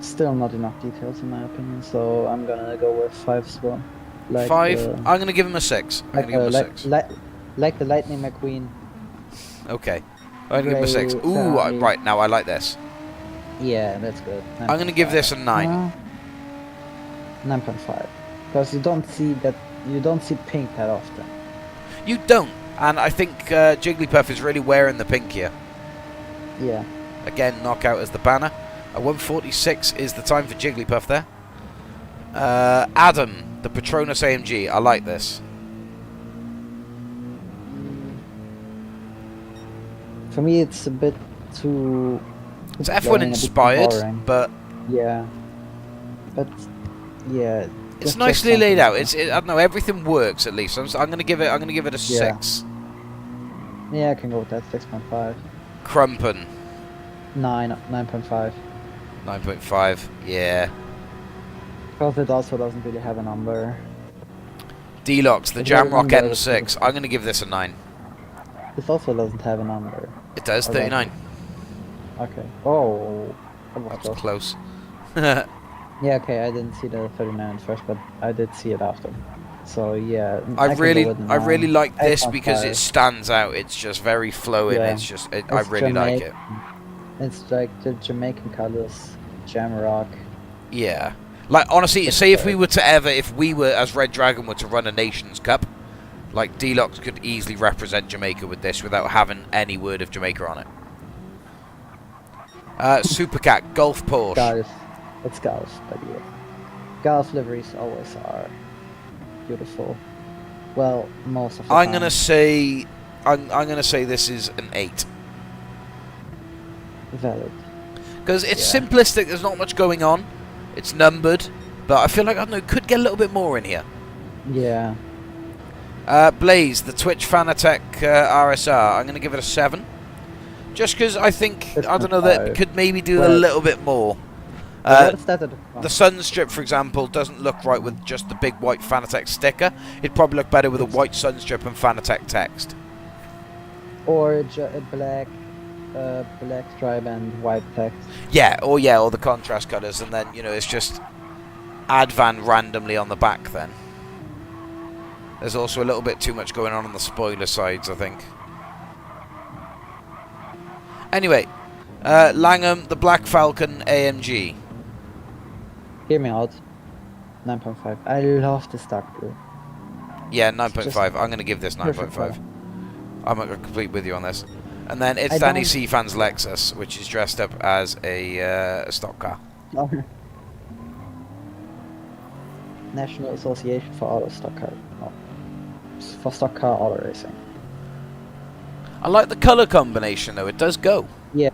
Still not enough details in my opinion, so I'm gonna go with 5 as well. Like 5. the- I'm going to give him a 6. I'm like, going to give him a like, 6. like the Lightning McQueen. Okay. I'm going to give him a 6. Grey Ooh, Ferrari. right, now I like this. Yeah, that's good. I'm going to give this a 9. 9.5. Because you don't see pink that often. You don't. And I think Jigglypuff is really wearing the pink here. Yeah. Again, knockout as the banner. 1:46 is the time for Jigglypuff there. Adam, the Patronus AMG. I like this. For me, it's a bit too. It's boring, F1 a bit too inspired, boring. but Yeah. But yeah. it's just nicely laid something out. different. I don't know. Everything works at least. I'm going to give it. I'm going to give it a Yeah. 6. Yeah, I can go with that. 6.5. Crumpen. 9.5. 9.5. Yeah. Because it also doesn't really have a number. Deluxe, the It's very Jamrock numbered. M6. I'm going to give this a 9. This also doesn't have a number. It does. Alright. 39. Okay. Oh. That was That was close. close. Yeah, okay, I didn't see the 39 first, but I did see it after. So yeah, I can go really with like this because 8.5. it stands out. It's just very flowing. Yeah. It's just I It's really like it. It's like the Jamaican colors, Jamrock. Yeah. Like honestly, It's say if very- if we were as Red Dragon were to run a Nations Cup, like Deluxe could easily represent Jamaica with this without having any word of Jamaica on it. Supercat Golf Porsche. Golf. It's golf, but yeah. Golf liveries always are beautiful. Well, most of the I'm time. gonna say this is an 8 Valid. because it's Yeah. simplistic. There's not much going on. It's numbered, but I feel like I don't know. Could get a little bit more in here. Yeah. Blaze, the Twitch Fanatec RSR. I'm gonna give it a 7, just because I think I don't know that 6.5. could maybe do a Well- little bit more. What's that at the front? The Sunstrip, for example, doesn't look right with just the big white Fanatec sticker. It'd probably look better with a white Sunstrip and Fanatec text. Or a black stripe and white text. Yeah, or the contrast colours, and then it's just Advan randomly on the back. Then there's also a little bit too much going on the spoiler sides, I think. Anyway, Langham, the Black Falcon AMG. Hear me out. 9.5. I love the stock blue. Yeah, 9.5. I'm going to give this Perfect 9.5. I'm complete with you on this. And then it's I Danny don't- Seafan's Lexus, which is dressed up as a stock car. National Association for Auto Stock Car. No, for Stock Car Auto Racing. I like the colour combination though, it does go. Yeah.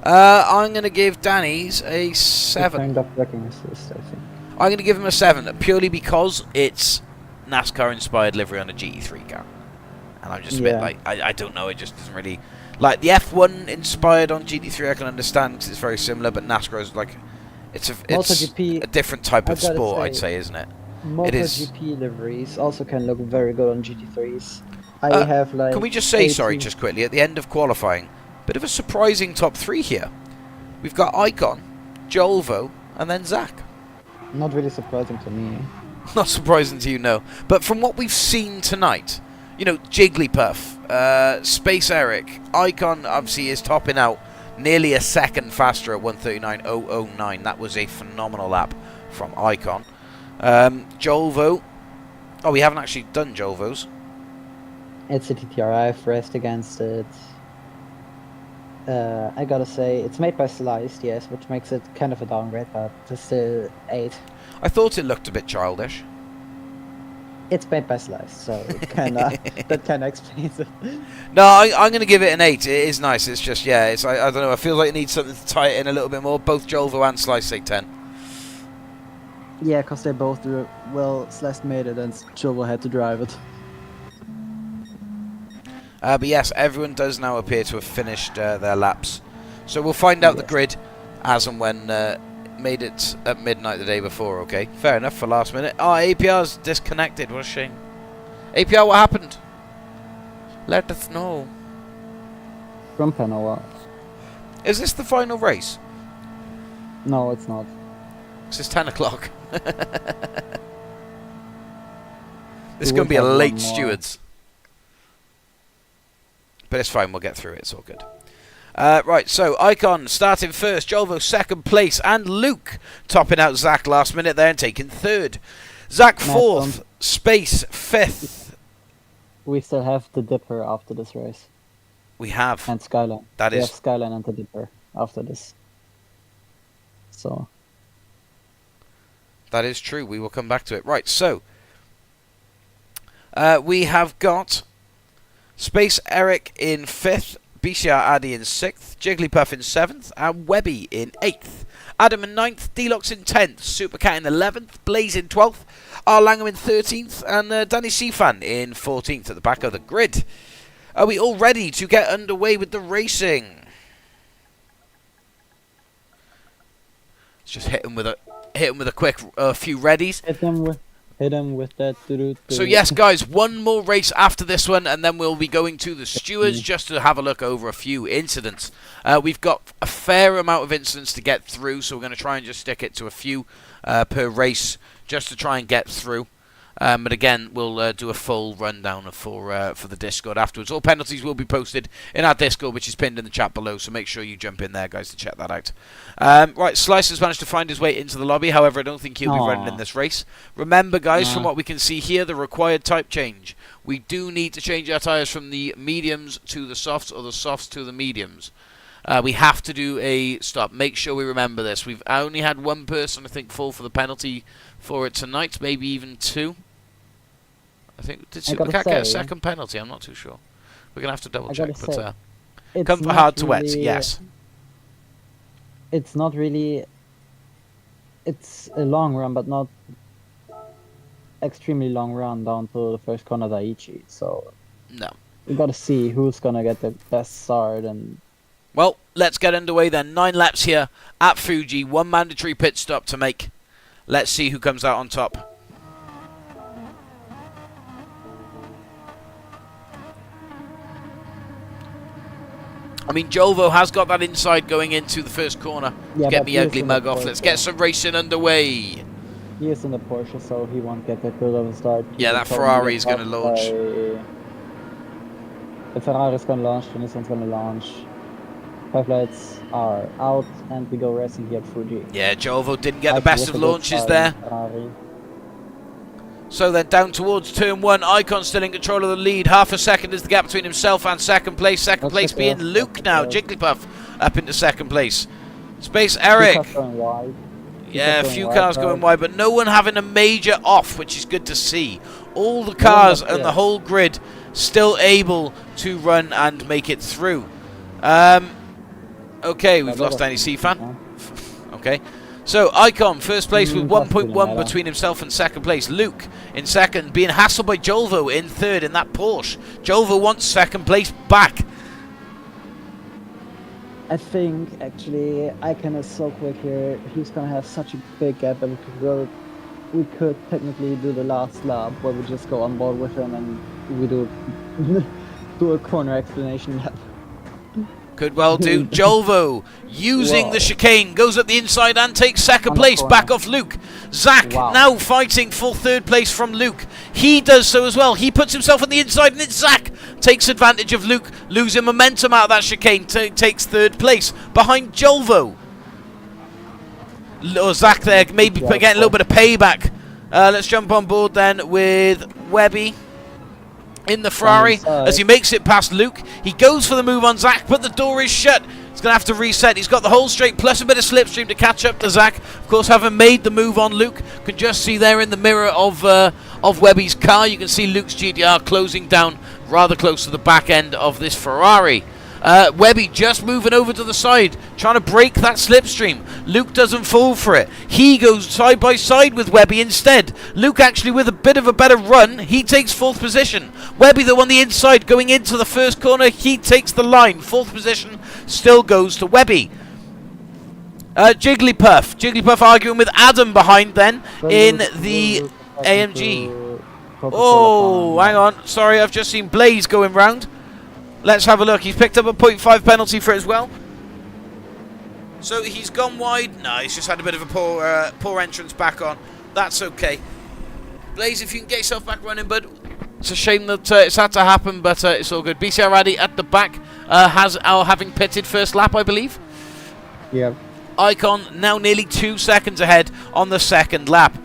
I'm going to give Danny's a 7. Turned up working assist, I think. I'm going to give him a 7, purely because it's NASCAR-inspired livery on a GT3 car. And I'm just a bit like, I don't know, it just doesn't really... Like, the F1 inspired on GT3 I can understand, because it's very similar, but NASCAR is like... It's a different type of sport, I'd say, isn't it? MotoGP liveries also can look very good on GT3s. I have like... Can we just say, sorry, just quickly, at the end of qualifying, bit of a surprising top 3 here. We've got Icon, Jolvo, and then Zach. Not really surprising to me. Not surprising to you, no. But from what we've seen tonight, you know, Jigglypuff, Space Eric, Icon obviously is topping out nearly a second faster at 1:39.009. That was a phenomenal lap from Icon. Jolvo. Oh, we haven't actually done Jolvo's. It's a TTR. I've raced against it. I gotta say, it's made by Sliced, yes, which makes it kind of a downgrade, but it's still 8. I thought it looked a bit childish. It's made by Sliced, so it kinda, that kinda explains it. No, I'm going to give it an 8. It is nice. It's just, yeah, it's I don't know. I feel like it needs something to tie it in a little bit more. Both Jolvo and Slice say 10. Yeah, because they both were, well, Sliced made it and Jolvo had to drive it. But yes, everyone does now appear to have finished their laps. So we'll find out the grid as and when made it at midnight the day before, okay? Fair enough for last minute. Oh, APR's disconnected. What a shame. APR, what happened? Let us know. From Panoa. Is this the final race? No, it's not. This is 10 o'clock. This is going to be a late stewards. But it's fine, we'll get through it, it's all good. Right, so Icon starting first, Jolvo second place, and Luke topping out Zach last minute there and taking third. Zach fourth, Space fifth. We still have the Dipper after this race. We have. And Skyline. We have Skyline and the Dipper after this. So. That is true, we will come back to it. Right, so. We have got Space Eric in 5th, BCR Addy in 6th, Jigglypuff in 7th, and Webby in 8th. Adam in 9th, Deluxe in 10th, Supercat in 11th, Blaze in 12th, R. Langham in 13th, and Danny Cfan in 14th at the back of the grid. Are we all ready to get underway with the racing? Let's just hit him with a quick few readies. Hit him with that. So yes, guys, one more race after this one, and then we'll be going to the stewards just to have a look over a few incidents. We've got a fair amount of incidents to get through, so we're going to try and just stick it to a few per race, just to try and get through. But again, we'll do a full rundown for the Discord afterwards. All penalties will be posted in our Discord, which is pinned in the chat below, so make sure you jump in there, guys, to check that out. Right, Slice has managed to find his way into the lobby. However, I don't think he'll be running in this race. Remember, guys, from what we can see here, the required type change. We do need to change our tyres from the mediums to the softs, or the softs to the mediums. We have to do a stop. Make sure we remember this. We've only had one person, I think, fall for the penalty for it tonight, maybe even 2. I think, did Supercat get a second penalty? I'm not too sure. We're going to have to double check. But come for hard to wet, yes. It's not really... It's a long run, but not extremely long run down to the first corner Daiichi. So no, we got to see who's going to get the best start. And well, let's get underway then. 9 laps here at Fuji. 1 mandatory pit stop to make. Let's see who comes out on top. I mean, Jolvo has got that inside going into the first corner. Yeah, get me ugly mug off. Let's get some racing underway. He is in the Porsche, so he won't get that good of a start. Yeah, that Ferrari is going to launch. The Ferrari is going to launch, and this one's going to launch. 5 lights are out, and we go racing here at Fuji. Yeah, Jolvo didn't get the best of launches there. Ferrari. So then down towards turn 1, Icon still in control of the lead. Half a second is the gap between himself and second place. Second place being Luke now. Jigglypuff up into second place. Space Eric. Yeah, a going few wide, cars but- going wide, but no one having a major off, which is good to see. All the cars and the whole grid still able to run and make it through. Okay, we've lost any C-Fan. Okay. So, Icon, first place with 1.1 between himself and second place. Luke in second, being hassled by Jolvo in third in that Porsche. Jolvo wants second place back. I think actually Icon is so quick here. He's gonna have such a big gap that we could technically do the last lap where we just go on board with him and we do do a corner explanation lap. Could well do. Jolvo using the chicane, goes up the inside and takes second place, back off Luke. Zach now fighting for third place from Luke. He does so as well. He puts himself on the inside and it's Zach. Takes advantage of Luke, losing momentum out of that chicane, takes third place behind Jolvo. Zach there, maybe getting a little bit of payback. Let's jump on board then with Webby in the Ferrari as he makes it past Luke. He goes for the move on Zach, but the door is shut. He's going to have to reset. He's got the whole straight plus a bit of slipstream to catch up to Zach. Of course, having made the move on Luke, can just see there in the mirror of Webby's car, you can see Luke's GTR closing down rather close to the back end of this Ferrari. Webby just moving over to the side, trying to break that slipstream. Luke doesn't fall for it. He goes side by side with Webby instead. Luke actually with a bit of a better run. He takes fourth position. Webby though on the inside going into the first corner. He takes the line. Fourth position still goes to Webby. Jigglypuff arguing with Adam behind then in the AMG. Oh, hang on. Sorry, I've just seen Blaze going round. Let's have a look. He's picked up a 0.5 penalty for it as well. So he's gone wide. No, he's just had a bit of a poor entrance back on. That's okay. Blaze, if you can get yourself back running, bud. It's a shame that it's had to happen, but it's all good. BCR Raddy at the back having pitted first lap, I believe. Yeah. Icon now nearly 2 seconds ahead on the second lap.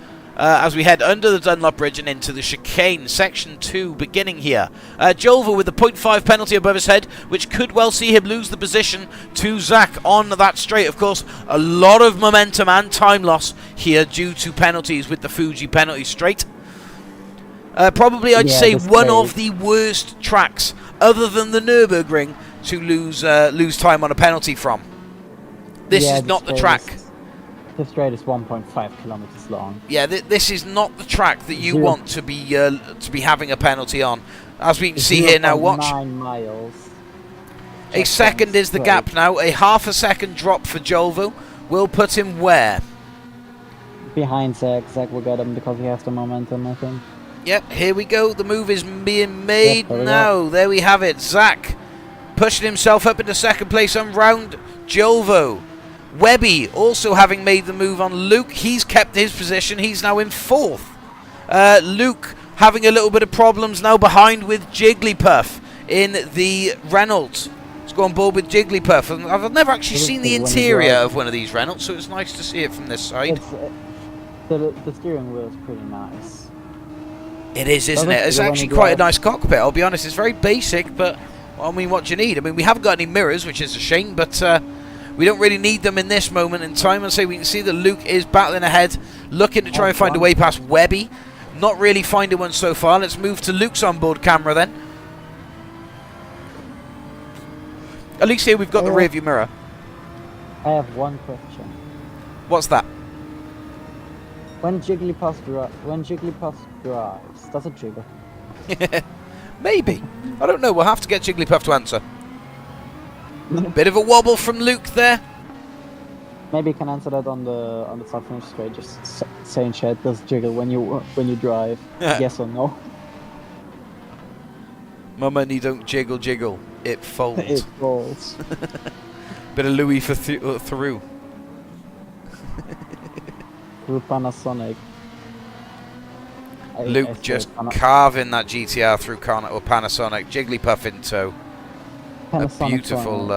As we head under the Dunlop Bridge and into the chicane, section 2 beginning here. Jolvo with the 0.5 penalty above his head, which could well see him lose the position to Zach on that straight. Of course, a lot of momentum and time loss here due to penalties with the Fuji penalty straight. Probably, I'd say, one of the worst tracks, other than the Nürburgring, to lose time on a penalty from. This is not the track. The straight is 1.5 kilometers long. Yeah, this is not the track that you want to be having a penalty on. As we can see here now, watch. 9 miles. A second is the gap now. A half a second drop for Jolvo will put him where? Behind Zach. Zach will get him because he has the momentum, I think. Yep, here we go. The move is being made now. There we have it. Zach pushing himself up into second place on round Jolvo. Webby also having made the move on Luke. He's kept his position. He's now in fourth. Luke having a little bit of problems now behind with Jigglypuff in the Renault. Let's go on board with Jigglypuff. I've never actually seen the interior of one of these Renaults, so it's nice to see it from this side. The steering wheel is pretty nice. It is, isn't it? It's actually quite a nice cockpit, I'll be honest. It's very basic, but, well, I mean, what do you need? I mean, we haven't got any mirrors, which is a shame, but we don't really need them in this moment in time. And so we can see that Luke is battling ahead, looking to try and find a way past Webby. Not really finding one so far. Let's move to Luke's onboard camera then. At least here we've got the rear view mirror. I have one question. What's that? When Jigglypuff drives, does it jiggle? Maybe. I don't know. We'll have to get Jigglypuff to answer. Bit of a wobble from Luke there. Maybe you can answer that on the start finish straight. Just saying, chat, does jiggle when you drive? Yes or no? My money don't jiggle. It folds. It folds. Bit of Louis for through. Through Panasonic. Luke just carving that GTR through Panasonic. Jigglypuff in tow. Panasonic a beautiful.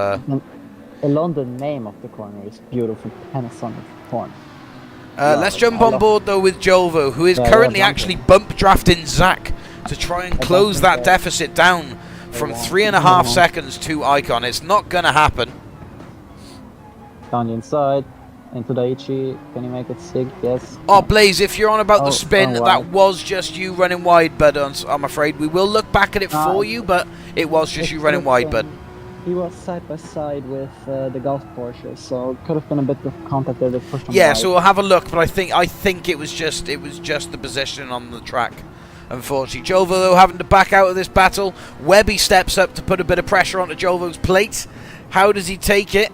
Along the name of the corner is beautiful. Panasonic corner. Let's jump on board though with Jolvo, who is currently actually bump drafting Zach to try and close that deficit down from 3.5 seconds to Icon. It's not going to happen. Down the inside. into Daichi. Can you make it sig? Yes. Oh, Blaze, if you're on about the Oh, spin, wow. that was just you running wide, bud, I'm afraid. We will look back at it for you, but it was just you running wide, bud. He was side by side with the Golf Porsche, so could have been a bit of contact there that pushed him Yeah, wide. so we'll have a look, but I think it was just the position on the track. Unfortunately, Jovo though having to back out of this battle. Webby steps up to put a bit of pressure onto Jovo's plate. How does he take it?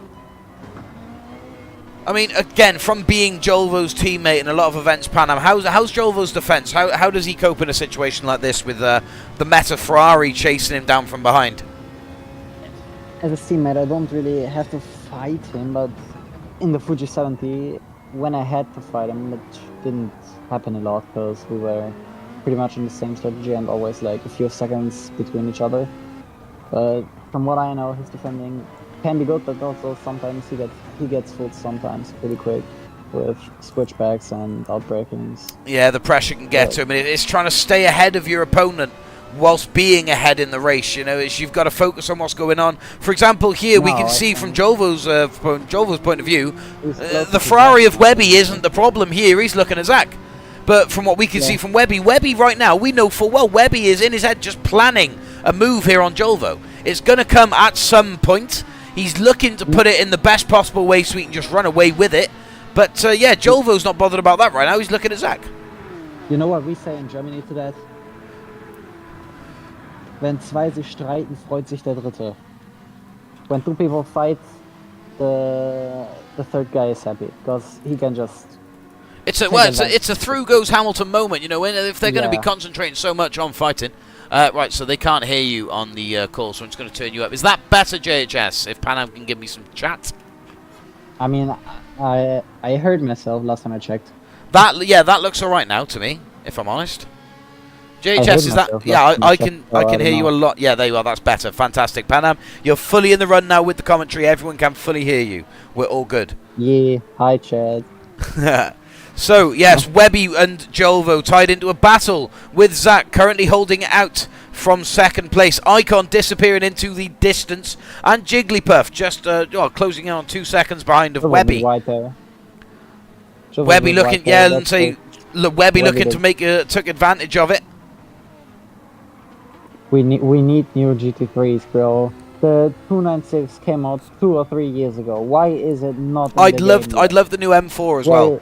I mean, again, from being Jovo's teammate in a lot of events, Pan Am, how's Jovo's defense? How does he cope in a situation like this with the Meta Ferrari chasing him down from behind? As a teammate, I don't really have to fight him, but in the Fuji 70, when I had to fight him, it didn't happen a lot because we were pretty much in the same strategy and always like a few seconds between each other. But from what I know, his defending can be good, but also sometimes he gets fooled sometimes pretty quick with switchbacks and outbreakings. Yeah, the pressure can get to him. And it's trying to stay ahead of your opponent whilst being ahead in the race. You know, you've got to focus on what's going on. For example, here we can see from Jovo's point of view, the Ferrari of Webby isn't the problem here. He's looking at Zach. But from what we can see from Webby right now, we know full well Webby is in his head just planning a move here on Jovo. It's going to come at some point. He's looking to put it in the best possible way so he can just run away with it. But yeah, Jovo's not bothered about that right now. He's looking at Zach. You know what we say in Germany to that? Wenn zwei sich streiten, freut sich der Dritte. When two people fight, the third guy is happy because he can just. It's a through goes Hamilton moment, you know, if they're going to be concentrating so much on fighting. Right, so they can't hear you on the call, so I'm just going to turn you up. Is that better, JHS? If Pan Am can give me some chat. I mean, I heard myself last time I checked. That looks all right now to me, if I'm honest. JHS, is that? Yeah, I can hear you a lot. Yeah, there you are. That's better. Fantastic, Pan Am. You're fully in the run now with the commentary. Everyone can fully hear you. We're all good. Yeah. Hi, Chad. So, yes, Webby and Jovo tied into a battle with Zach currently holding it out from second place. Icon disappearing into the distance. And Jigglypuff just closing in on 2 seconds behind of Webby. Right there. Webby looking, Webby looking to took advantage of it. We need new GT3s, bro. The 296 came out 2 or 3 years ago. Why is it not? I'd love the new M4 as well.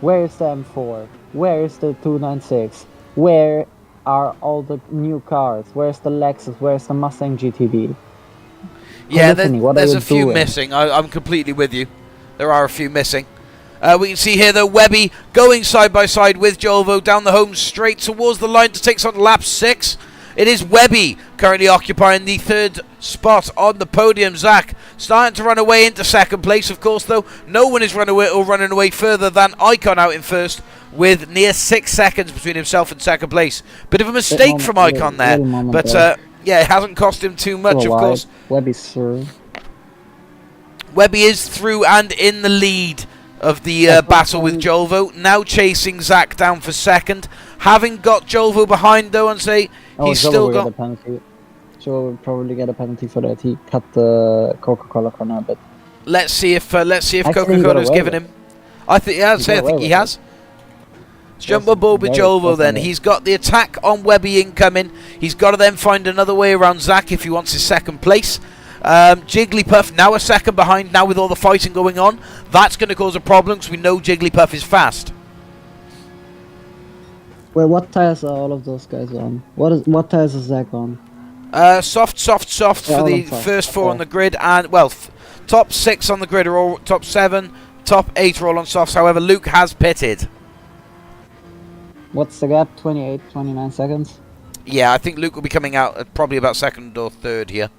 Where is the M4? Where is the 296? Where are all the new cars? Where's the Lexus? Where's the Mustang GTB? Yeah, there's a few missing. I'm completely with you. There are a few missing. We can see here, though, Webby going side by side with Jovo down the home straight towards the line to take on lap 6. It is Webby currently occupying the 3rd spot on the podium. Zach starting to run away into 2nd place, of course, though. No one is running away further than Icon out in 1st with near 6 seconds between himself and 2nd place. Bit of a mistake from Icon there, but yeah, it hasn't cost him too much, of course. Webby's through. Webby is through and in the lead of the battle with Jovo. Now chasing Zach down for 2nd. Having got Jovo behind, though, and say he's still got. Jovo will probably get a penalty for that. He cut the Coca-Cola corner a bit. Let's see if Coca-Cola's given him. I think he has. Let's jump on board with Jovo then. He's got the attack on Webby incoming. He's got to then find another way around Zach if he wants his 2nd place. Jigglypuff now a 2nd behind. Now with all the fighting going on, that's going to cause a problem because we know Jigglypuff is fast. Well, what tires are all of those guys on? What tires is Zach on? Soft for the first 4 on the grid, and well, top 6 on the grid are all top 7, top 8 are all on softs. However, Luke has pitted. What's the gap? 28, 29 seconds. Yeah, I think Luke will be coming out at probably about 2nd or 3rd here,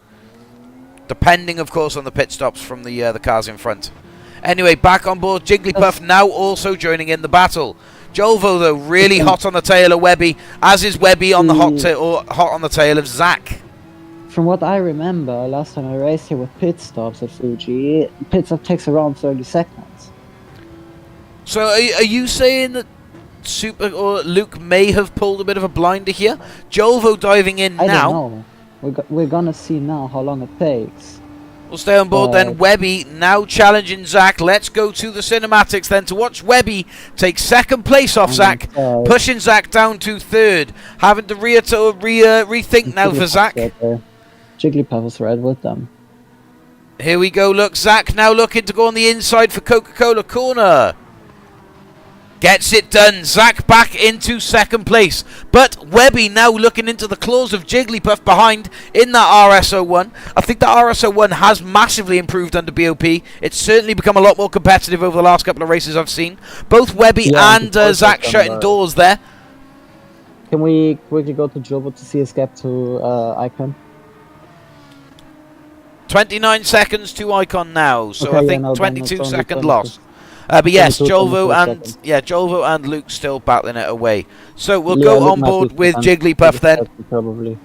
depending, of course, on the pit stops from the cars in front. Anyway, back on board. Jigglypuff now also joining in the battle. Jovo, though, really hot on the tail of Webby, as is Webby on the hot on the tail of Zach. From what I remember, last time I raced here with pit stops at Fuji, pit stop takes around 30 seconds. So, are you saying that Luke may have pulled a bit of a blinder here? Jovo diving in now. I don't know. We're gonna see now how long it takes. We'll stay on board then. Webby now challenging Zach. Let's go to the cinematics then to watch Webby take second place off Zach, pushing Zach down to third, having to rethink now for Zach. Jigglypuff is right with them. Here we go, look, Zach now looking to go on the inside for Coca-Cola corner. Gets it done. Zach back into second place. But Webby now looking into the claws of Jigglypuff behind in that RS01. I think the RS01 has massively improved under BOP. It's certainly become a lot more competitive over the last couple of races I've seen. Both Webby and Zach shutting doors there. Can we quickly go to Jobo to see his gap to Icon? 29 seconds to Icon now. So Okay, I think no, 22-second loss. But yes, Jolvo and Luke still battling it away. So we'll go on board with Jigglypuff then. Probably.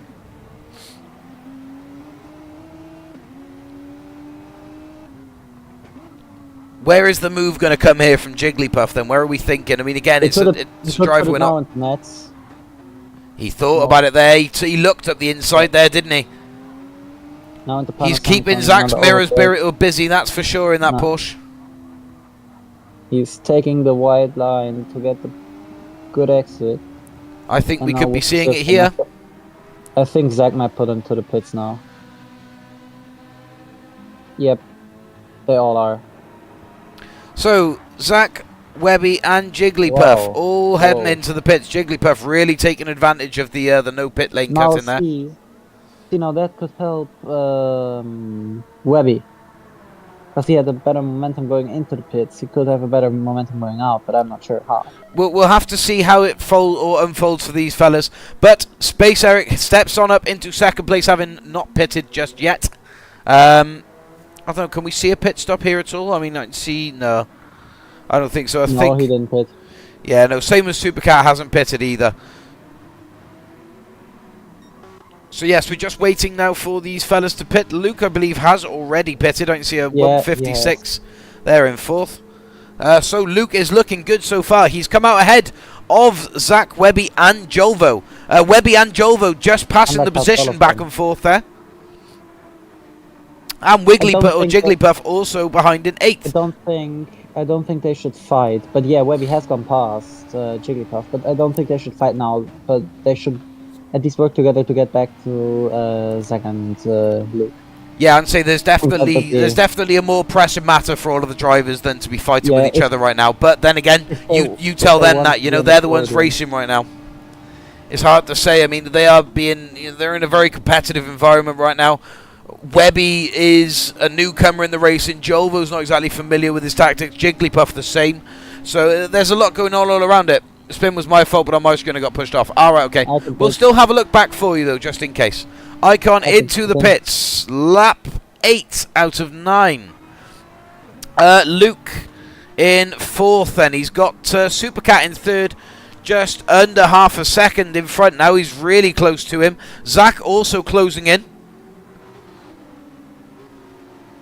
Where is the move going to come here from Jigglypuff then? Where are we thinking? I mean, again, it's a drive we're not. He thought about it there. He looked at the inside there, didn't he? He's keeping Zach's mirrors busy, that's for sure, in that push. He's taking the wide line to get the good exit. I think we could be seeing it here. I think Zach might put him to the pits now. Yep, they all are. So, Zach, Webby and Jigglypuff all heading into the pits. Jigglypuff really taking advantage of the no pit lane cut in there. You know, that could help Webby. Because he had a better momentum going into the pits. He could have a better momentum going out, but I'm not sure how. We'll have to see how it unfolds for these fellas. But Space Eric steps on up into second place, having not pitted just yet. I don't know, can we see a pit stop here at all? I mean, I can see... No. I don't think so. I think he didn't pit. Yeah, no, same as Supercat hasn't pitted either. So yes, we're just waiting now for these fellas to pit. Luke, I believe, has already pitted. I can see a 156 there in fourth. So Luke is looking good so far. He's come out ahead of Zach, Webby and Jolvo. Webby and Jolvo just passing the position back and forth there. And Jigglypuff also behind in eighth. I don't think they should fight. But yeah, Webby has gone past Jigglypuff. But I don't think they should fight now. But they should at least work together to get back to Zach and Luke. Yeah, I'd say there's definitely a more pressing matter for all of the drivers than to be fighting with each other right now. But then again, you tell them that, you know, they're the ones racing right now. It's hard to say. I mean, they're in a very competitive environment right now. Webby is a newcomer in the racing. Jolvo's not exactly familiar with his tactics. Jigglypuff the same. So there's a lot going on all around it. The spin was my fault, but our mouse got pushed off. Alright, okay. We'll still have a look back for you, though, just in case. Icon into the pits. Lap 8 out of 9. Luke in fourth, then. He's got Supercat in third. Just under half a second in front now. He's really close to him. Zach also closing in.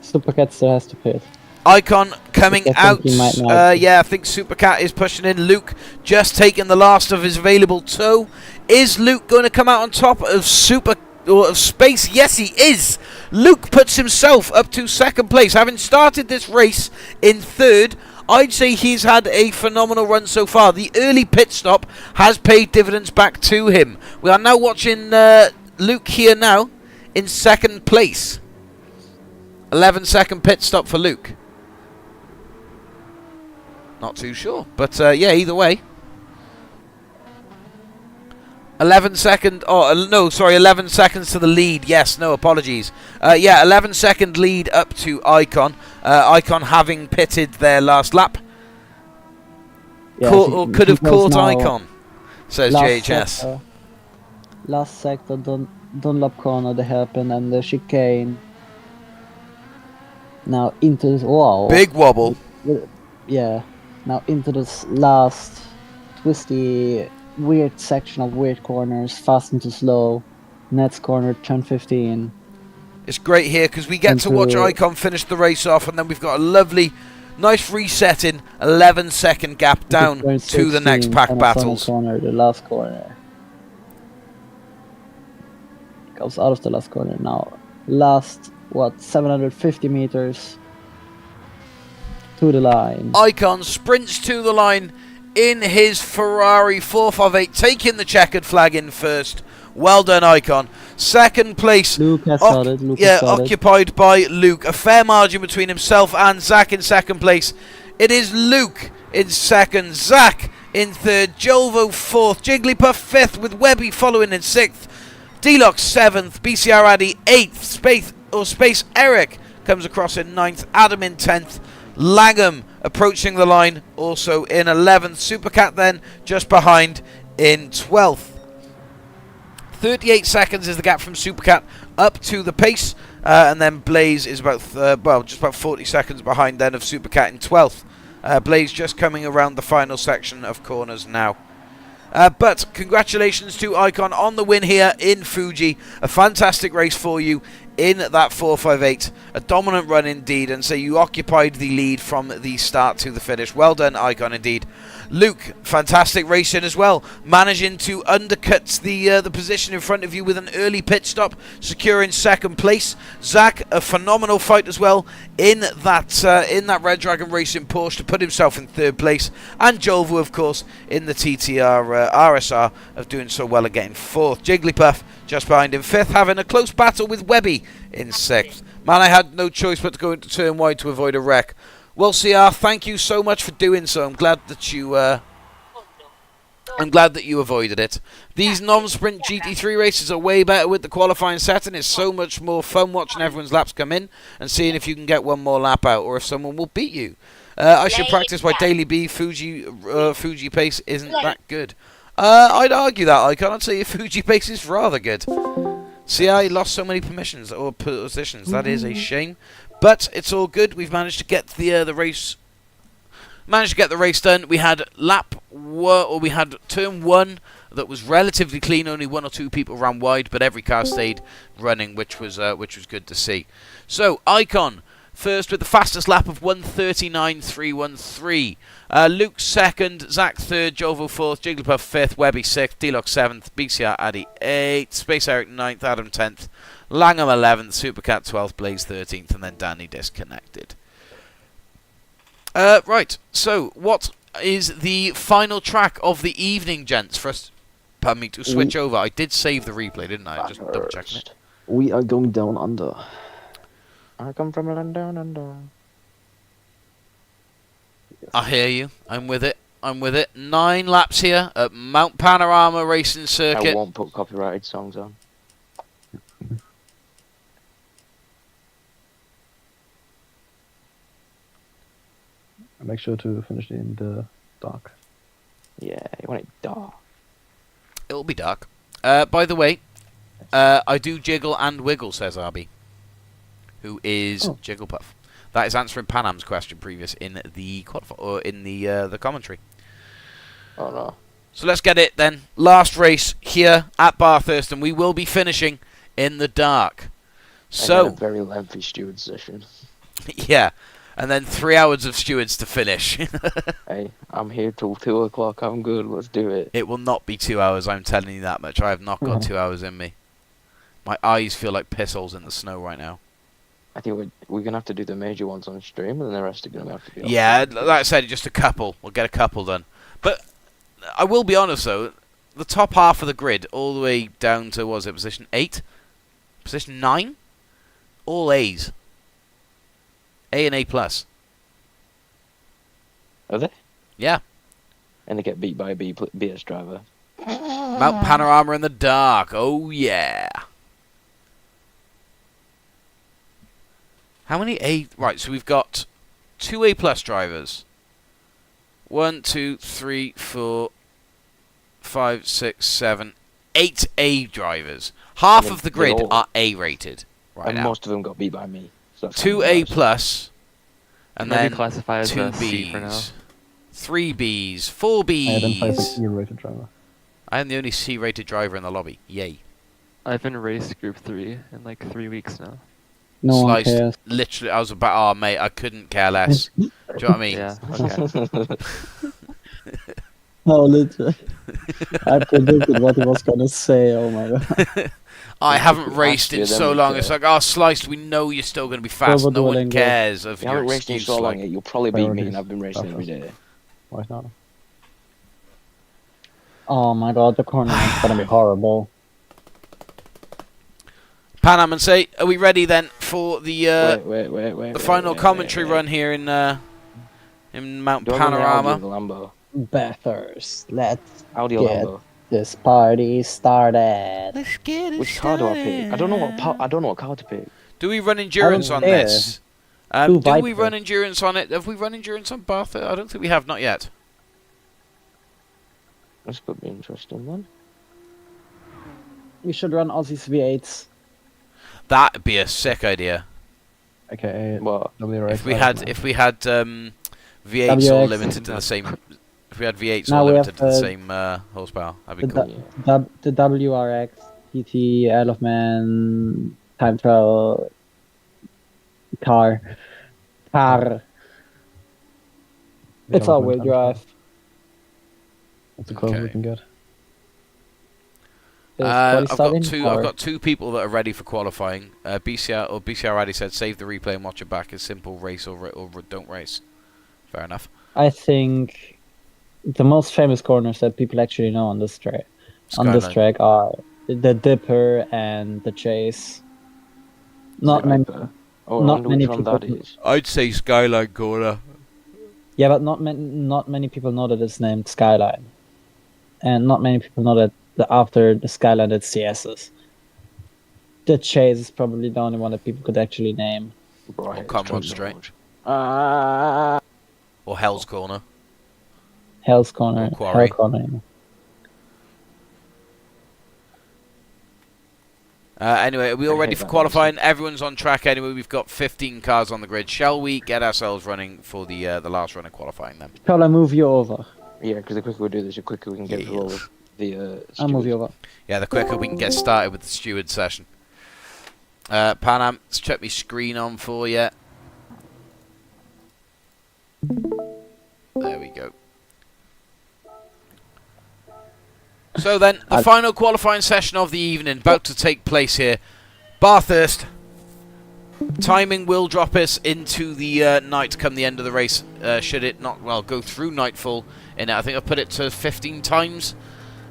Supercat still has to pit. Icon coming out. Yeah, I think Supercat is pushing in. Luke just taking the last of his available tow. Is Luke going to come out on top of Space? Yes, he is. Luke puts himself up to second place. Having started this race in third, I'd say he's had a phenomenal run so far. The early pit stop has paid dividends back to him. We are now watching Luke here now in second place. 11-second pit stop for Luke. Not too sure, but yeah, either way. 11 seconds to the lead. Yes, no, apologies. Yeah, 11-second lead up to Icon. Icon having pitted their last lap. Yeah, could have caught Icon, says JHS. Last sector, Dunlop corner, the hairpin and the chicane. Now into this... Wow. Big wobble. Yeah. Now into this last twisty, weird section of weird corners, fast into slow. Next corner, turn 15. It's great here because we get to watch Icon finish the race off, and then we've got a lovely, nice resetting 11-second gap down to the next pack battles. Corner, the last corner. Goes out of the last corner now. Last what, 750 meters to the line. Icon sprints to the line in his Ferrari 458, taking the checkered flag in first. Well done, Icon. Second place, Luke has got it. Luke has got it. occupied by Luke. A fair margin between himself and Zach in second place. It is Luke in second, Zach in third, Jolvo fourth, Jigglypuff fifth, with Webby following in sixth, Deluxe seventh, BCR Addy eighth, Space Eric comes across in ninth, Adam in 10th, Langham approaching the line also in 11th, Supercat then just behind in 12th. 38 seconds is the gap from Supercat up to the pace, and then Blaze is about just about 40 seconds behind then of Supercat in 12th. Blaze just coming around the final section of corners now. But congratulations to Icon on the win here in Fuji. A fantastic race for you in that 458. A dominant run indeed, and so you occupied the lead from the start to the finish. Well done, Icon, indeed. Luke, fantastic racing as well, managing to undercut the position in front of you with an early pit stop, securing second place. Zach, a phenomenal fight as well in that Red Dragon Racing Porsche to put himself in third place, and Jolvo, of course, in the TTR RSR of doing so well and getting fourth. Jigglypuff just behind him fifth, having a close battle with Webby in sixth. Man, I had no choice but to go into turn wide to avoid a wreck. Well, CR, thank you so much for doing so. I'm glad that you avoided it. These non-sprint GT3 races are way better with the qualifying setting. It's so much more fun watching everyone's laps come in and seeing if you can get one more lap out or if someone will beat you. I should practice my daily B. Fuji pace isn't that good. I'd argue that, Icon. I'd say your Fuji pace is rather good. CR lost so many positions. That is a shame. But it's all good. We've managed to get the race. Managed to get the race done. We had we had turn one that was relatively clean. Only one or two people ran wide, but every car stayed running, which was good to see. So Icon first with the fastest lap of 1:39.313. Luke second, Zach third, Jolvo fourth, Jigglypuff fifth, Webby sixth, Deluxe seventh, BCR Addy 8th, Space Eric 9th, Adam 10th, Langham 11th, Supercat 12th, Blaze 13th, and then Danny disconnected. Right, so what is the final track of the evening, gents, for us to switch over? I did save the replay, didn't I? Just double checking it. We are going down under. I come from a land down under. I hear you. I'm with it. 9 laps here at Mount Panorama Racing Circuit. I won't put copyrighted songs on. Make sure to finish in the dark. Yeah, you want it dark. It'll be dark. By the way, I do jiggle and wiggle, says Arby, who is Jigglypuff. That is answering Panam's question previous in the the commentary. Oh no. So let's get it then. Last race here at Bathurst, and we will be finishing in the dark. So a very lengthy steward session. Yeah, and then 3 hours of stewards to finish. Hey, I'm here till 2 o'clock. I'm good. Let's do it. It will not be 2 hours. I'm telling you that much. I have not got 2 hours in me. My eyes feel like piss holes in the snow right now. I think we're gonna have to do the major ones on stream, and then the rest are gonna have to be. Yeah, like I said, just a couple. We'll get a couple done. But I will be honest though, the top half of the grid, all the way down to position 8, position 9, all A's. A and A plus. Are they? Yeah. And they get beat by a BS driver. Mount Panorama in the dark. Oh yeah. How many A? Right, so we've got 2 A plus drivers. 1, 2, 3, 4, 5, 6, 7, 8 A drivers. Half of the grid are A rated right and now. Most of them got beat by me. So 2 A plus, and Maybe then classify as 2 a C for now. Bs, 3 Bs, 4 I identify as a Bs. C-rated driver. I am the only C rated driver in the lobby. Yay. I've been raced Group 3 in like 3 weeks now. No one Sliced. cares. Literally, I was about, oh mate, I couldn't care less. Do you know what I mean? Yeah, okay. No, literally. I predicted what he was gonna say. Oh my god. I haven't raced Actually, in then so we long. could- It's like, oh, Sliced, we know you're still going to be fast. Turbo No one Duolingo. cares of You your haven't raced in excuse. so long Like, yet, you'll probably beat me, and Priorities. I've been racing every day. Right now. Oh my god, the corner is gonna be horrible. Panam and say, are we ready then for the wait, final commentary run here in Mount Panorama? Lambo. Bathurst, let's Audi get Lambo. this party started. Let's get it Which car do I pick? I don't know what car to pick. Do we run endurance on care. this? Do Do we Viper. run endurance on it? Have we run endurance on Bathurst? I don't think we have, not yet. This could be interesting then. We should run Aussies V8s. That'd be a sick idea. Okay. What? If we had V8s all WX. limited to the same, if we had V8s Now all we limited have, to the same horsepower, that'd be The, cool. the WRX, PT, Isle of Man, time trial, car. It's all-wheel drive. That's the closest we Okay. can get. I've got two people that are ready for qualifying. BCR already said save the replay and watch it back. It's simple, race or don't race. Fair enough. I think the most famous corners that people actually know on this track Skyline. are the Dipper and the Chase. Not many. Oh, Not I wonder many which one that people- is. I'd say Skyline corner. Yeah, but not many people know that it's named Skyline, and not many people know that after the Skyline it's CS's. The Chase is probably the only one that people could actually name. Right, Or Conrad Straight. Ah. Or Hell's Corner. Hell's Corner. Or Quarry. Hell Corner. Yeah. Anyway, are we all I ready hate for that qualifying? Everyone's on track anyway. We've got 15 cars on the grid. Shall we get ourselves running for the last run of qualifying then? Shall I move you over? Yeah, because the quicker we do this, the quicker we can get through all of the. I'll move you over. Yeah, the quicker we can get started with the steward session. Panam, let's check my screen on for you. There we go. So then, the final qualifying session of the evening about to take place here. Bathurst. Timing will drop us into the night come the end of the race. Should it not, well, go through nightfall in it. I think I've put it to 15 times.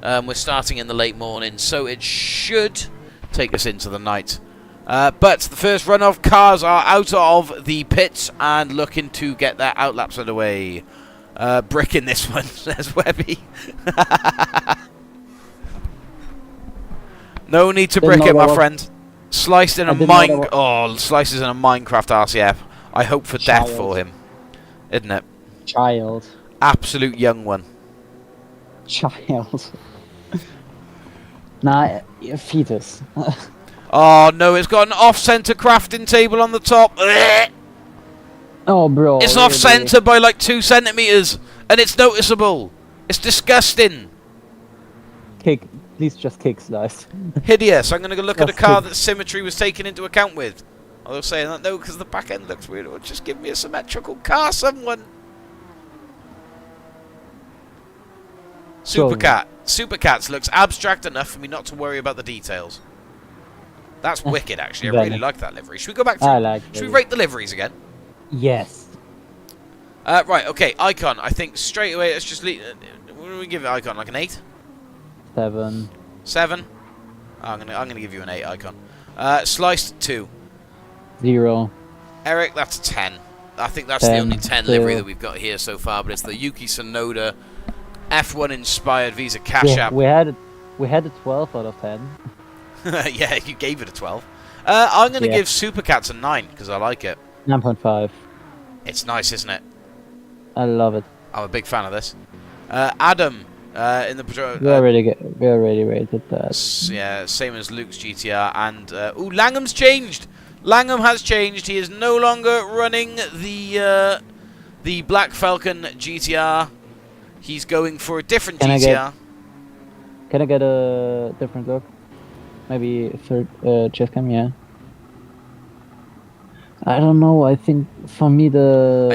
We're starting in the late morning, so it should take us into the night. But the first run-off cars are out of the pits and looking to get their outlaps underway. Brick in this one, says Webby. No need to brick it, my friend. Sliced in a slices in a Minecraft RCF. I hope for death for him, isn't it? Child. Absolute young one. Child. Nah, fetus. Oh no, it's got an off-center crafting table on the top. Oh, bro. It's off-center by like 2 centimeters, and it's noticeable. It's disgusting. Please just kick Slice. Hideous. I'm gonna go look at a Just car kick. that symmetry was taken into account with. I was saying that no, because the back end looks weird. Well, just give me a symmetrical car, someone. Supercat. Supercats looks abstract enough for me not to worry about the details. That's wicked, actually. I Very really like that livery. Should we go back I through? like Should we it. rate the liveries again? Yes. Right. Okay. Icon. I think straight away. Let's just leave. What do we give it? Icon like an 8. 7. 7. Oh, I'm gonna give you an 8. Icon. Sliced 2. 0. Eric, that's a 10. I think that's 10, the only 10 0. livery that we've got here so far, but it's the Yuki Tsunoda F1 inspired Visa Cash Yeah, App. we had a 12 out of 10. Yeah, you gave it a 12. I'm going to Yeah. give Supercats a 9 because I like it. 9.5. It's nice, isn't it? I love it. I'm a big fan of this. Adam in the We already rated that. yeah, same as Luke's GTR, and Langham's changed. Langham has changed. He is no longer running the Black Falcon GTR. He's going for a different GTR. Can I get a different look? Maybe third chest cam, yeah. I don't know. I think for me It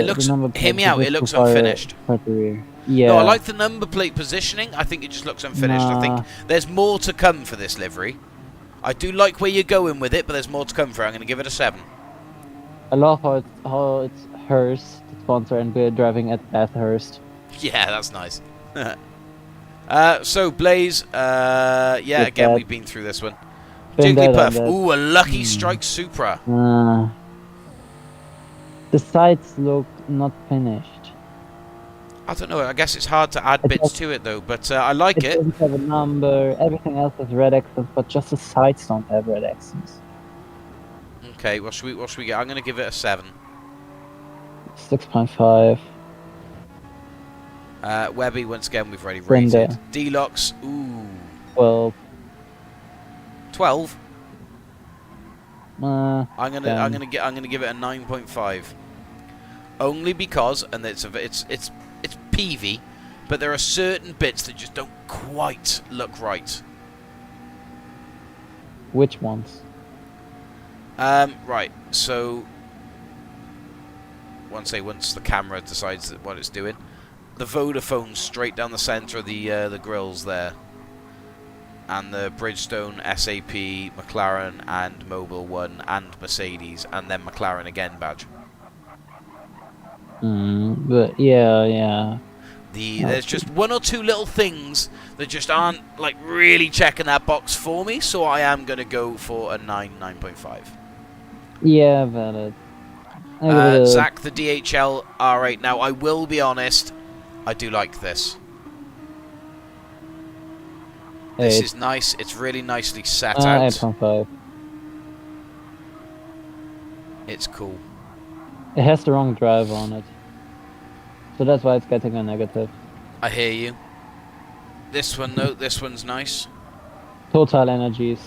looks. the number Hear plate me is a out. bit It looks too far, unfinished. far to the rear. Yeah. No, I like the number plate positioning. I think it just looks unfinished. I think Nah. there's more to come for this livery. I do like where you're going with it, but there's more to come for it. I'm going to give it a 7. I love how it's Hearst, the sponsor, and we're driving at Bathurst. Yeah, that's nice. So, Blaze, yeah, Good again, bad. we've been through this one. Been there, Jigglypuff, done that. ooh, a Lucky Strike Supra. The sides look not finished. I don't know, I guess it's hard to add It bits does- to it, though, but I like It it. doesn't have a number. Everything else has red accents, but just the sides don't have red accents. Okay, what should we get? I'm going to give it a 7. 6.5. Webby, once again, we've already Brenda. rated. Deluxe, ooh, 12. 12. I'm gonna 10. give it a 9.5. Only because, and it's peevy, but there are certain bits that just don't quite look right. Which ones? Right. So once the camera decides what it's doing, the Vodafone straight down the centre of the grills there, and the Bridgestone, SAP, McLaren, and Mobile One, and Mercedes, and then McLaren again badge. But yeah. There's just one or two little things that just aren't like really checking that box for me, so I am gonna go for a 9.5. Yeah, valid. I give it a- Zach, the DHL R8. Now, I will be honest, I do like this. This Eight. is nice. It's really nicely set out. 8.5. It's cool. It has the wrong drive on it. So that's why it's getting a negative. I hear you. This one, no, this one's nice. Total energies.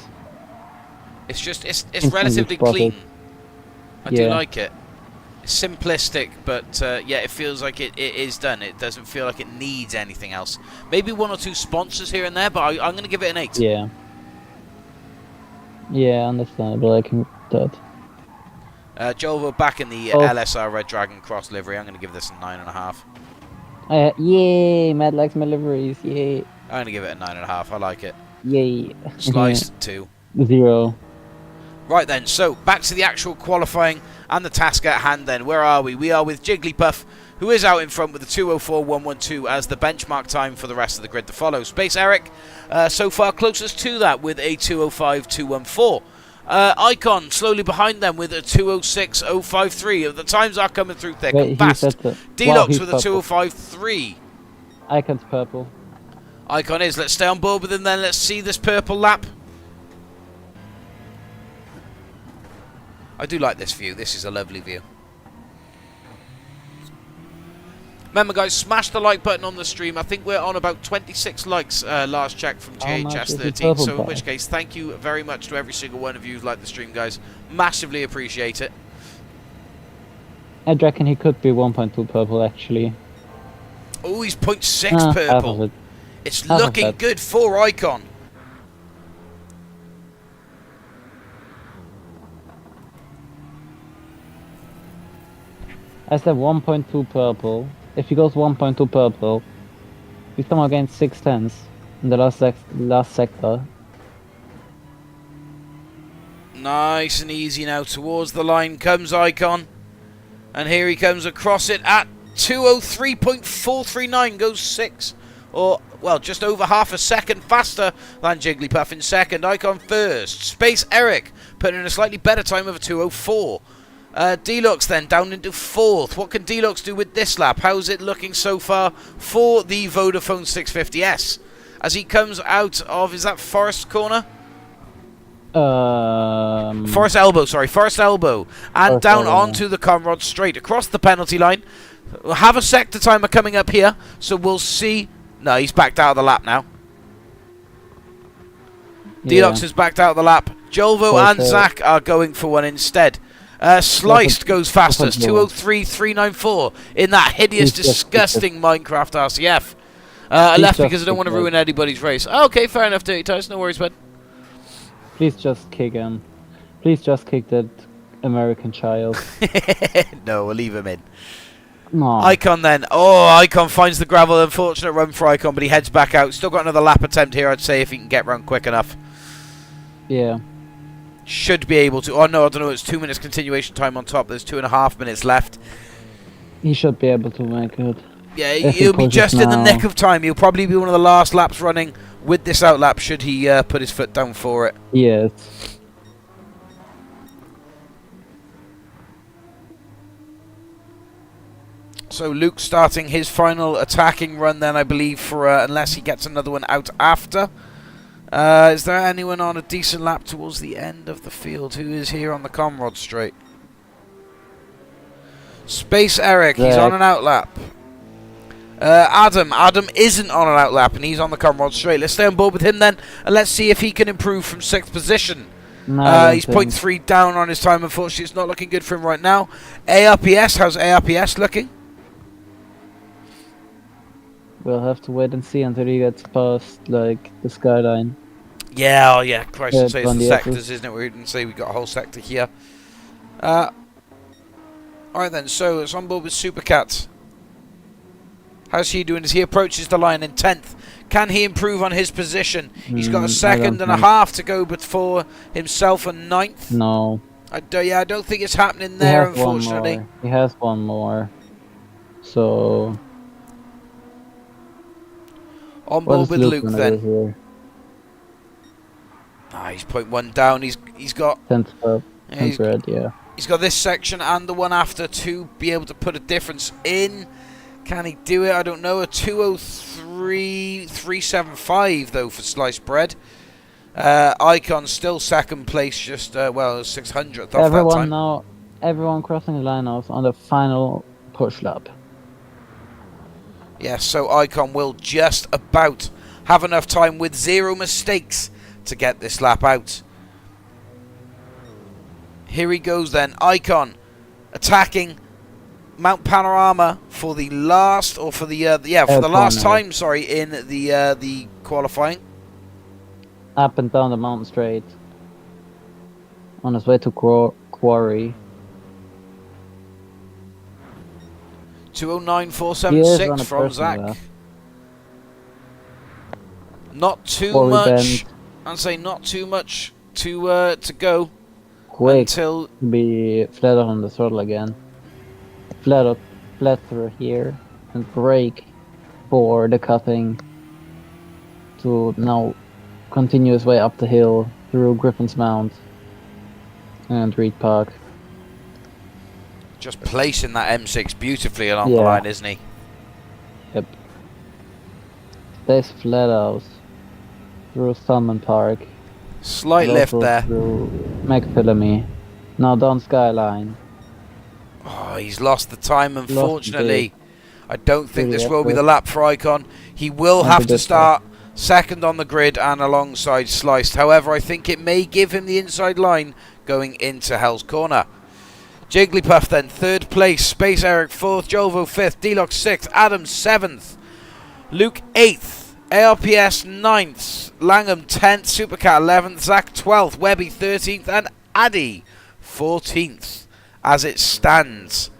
It's just, it's Instantly relatively spotted. clean. I do Yeah. like it. It's simplistic, but yeah, it feels like it is done. It doesn't feel like it needs anything else. Maybe one or two sponsors here and there, but I'm going to give it an 8. Yeah. Yeah, understandable. I can that. Jolvo back in the Oh. LSR Red Dragon Cross livery. I'm going to give this a 9.5. Yay! Matt likes my liveries. Yay! I'm going to give it a 9.5. I like it. Yay! Sliced 2. 0. Right then, so back to the actual qualifying and the task at hand then. Where are we? We are with Jigglypuff, who is out in front with a 2:04.112 as the benchmark time for the rest of the grid to follow. Space Eric, so far closest to that with a 2:05.214. Icon slowly behind them with a 2:06.053. The times are coming through thick and fast. Deluxe with a 2:05.3. Icon's purple. Icon is. Let's stay on board with him then. Let's see this purple lap. I do like this view. This is a lovely view. Remember, guys, smash the like button on the stream. I think we're on about 26 likes last check from How much is the GHS13. purple So in bar? which case, thank you very much to every single one of you who's liked the stream, guys. Massively appreciate it. I reckon he could be 1.2 purple actually. Oh, he's 0.6 Half of purple. it. It's half of looking that. good for Icon. I said 1.2 purple. If he goes 1.2 purple, we somehow gain 6/10 in the last sector. Nice and easy now. Towards the line comes Icon. And here he comes across it at 2:03.439. Goes 6. Or, well, just over half a second faster than Jigglypuff in second. Icon first. Space Eric putting in a slightly better time of a 2:04. Deluxe then down into 4th. What can Deluxe do with this lap? How's it looking so far for the Vodafone 650S? As he comes out of, is that Forest Corner? Forest Elbow, sorry, Forest Elbow. And Forest down Elbow, onto the Conrod straight across the penalty line. We'll have a sector timer coming up here, so we'll see. No, he's backed out of the lap now. Deluxe has backed out of the lap. Jolvo and Zach are going for one instead. Sliced goes fastest, 2:03.394 in that hideous, disgusting Minecraft RCF. I left because I don't want to ruin anybody's race. Okay, fair enough, Dirty Toast. No worries, bud. Please just kick him. Please just kick that American child. No, we'll leave him in. No. Icon then. Oh, Icon finds the gravel. Unfortunate run for Icon, but he heads back out. Still got another lap attempt here, I'd say, if he can get round quick enough. Yeah. Should be able to. Oh, no, I don't know. It's 2 minutes continuation time on top. There's 2.5 minutes left. He should be able to make it. Yeah, If he'll he be just pushes in the now. nick of time. He'll probably be one of the last laps running with this outlap should he put his foot down for it. Yes. So Luke starting his final attacking run then, I believe, for unless he gets another one out after. Is there anyone on a decent lap towards the end of the field who is here on the Comrade straight? Space Eric, he's on an outlap. Adam isn't on an outlap and he's on the Comrade straight. Let's stay on board with him then and let's see if he can improve from 6th position. No, He's 0.3 down on his time. Unfortunately, it's not looking good for him right now. ARPS, how's ARPS looking? We'll have to wait and see until he gets past, like, the skyline. Yeah, oh yeah, Christ, Yeah, I'd say it's on the the sectors, X's. isn't it? We didn't say we got a whole sector here. Alright then, so it's on board with Supercat. How's he doing as he approaches the line in 10th? Can he improve on his position? He's got a second and a half to go before himself and 9th. No. I don't think it's happening He there, has one unfortunately. more. He has one more. So... On what board is with Luke Luke gonna do then. here? He's 0.1 down. He's got 10th up. Yeah, 10th red, yeah. he's got this section and the one after to be able to put a difference in. Can he do it? I don't know. A 2:03.375 though for sliced bread. Icon still second place, just 600th off that time. Everyone crossing the line off on the final push lap. Yes, so Icon will just about have enough time with 0 mistakes to get this lap out. Here he goes then. Icon attacking Mount Panorama for the last, or for the last time, sorry, in the qualifying. Up and down the mountain straight. On his way to Quarry. 2:09.476 from Zach. lap. Not too Quarry much. bend. I'd say not too much to go Quick. until Be flat out on the throttle again. Flat through here. And brake for the cutting. To now continue his way up the hill through Griffin's Mount. And Reed Park. just placing that M6 beautifully along the Yeah. line, isn't he? Yep. Stays flat out through Salmon Park. Slight and lift also there. Through McPhillamy. Now down Skyline. Oh, he's lost the time, unfortunately. I don't think Really this will be effort. the lap for Icon. He will have to start second on the grid and alongside Sliced. However, I think it may give him the inside line going into Hell's Corner. Jigglypuff then, third place. Space Eric, fourth. Jolvo, fifth. D-Lock, sixth. Adam, seventh. Luke, eighth. ARPS, ninth. Langham, 10th. Supercat, 11th. Zach, 12th. Webby, 13th. And Addy, 14th. As it stands.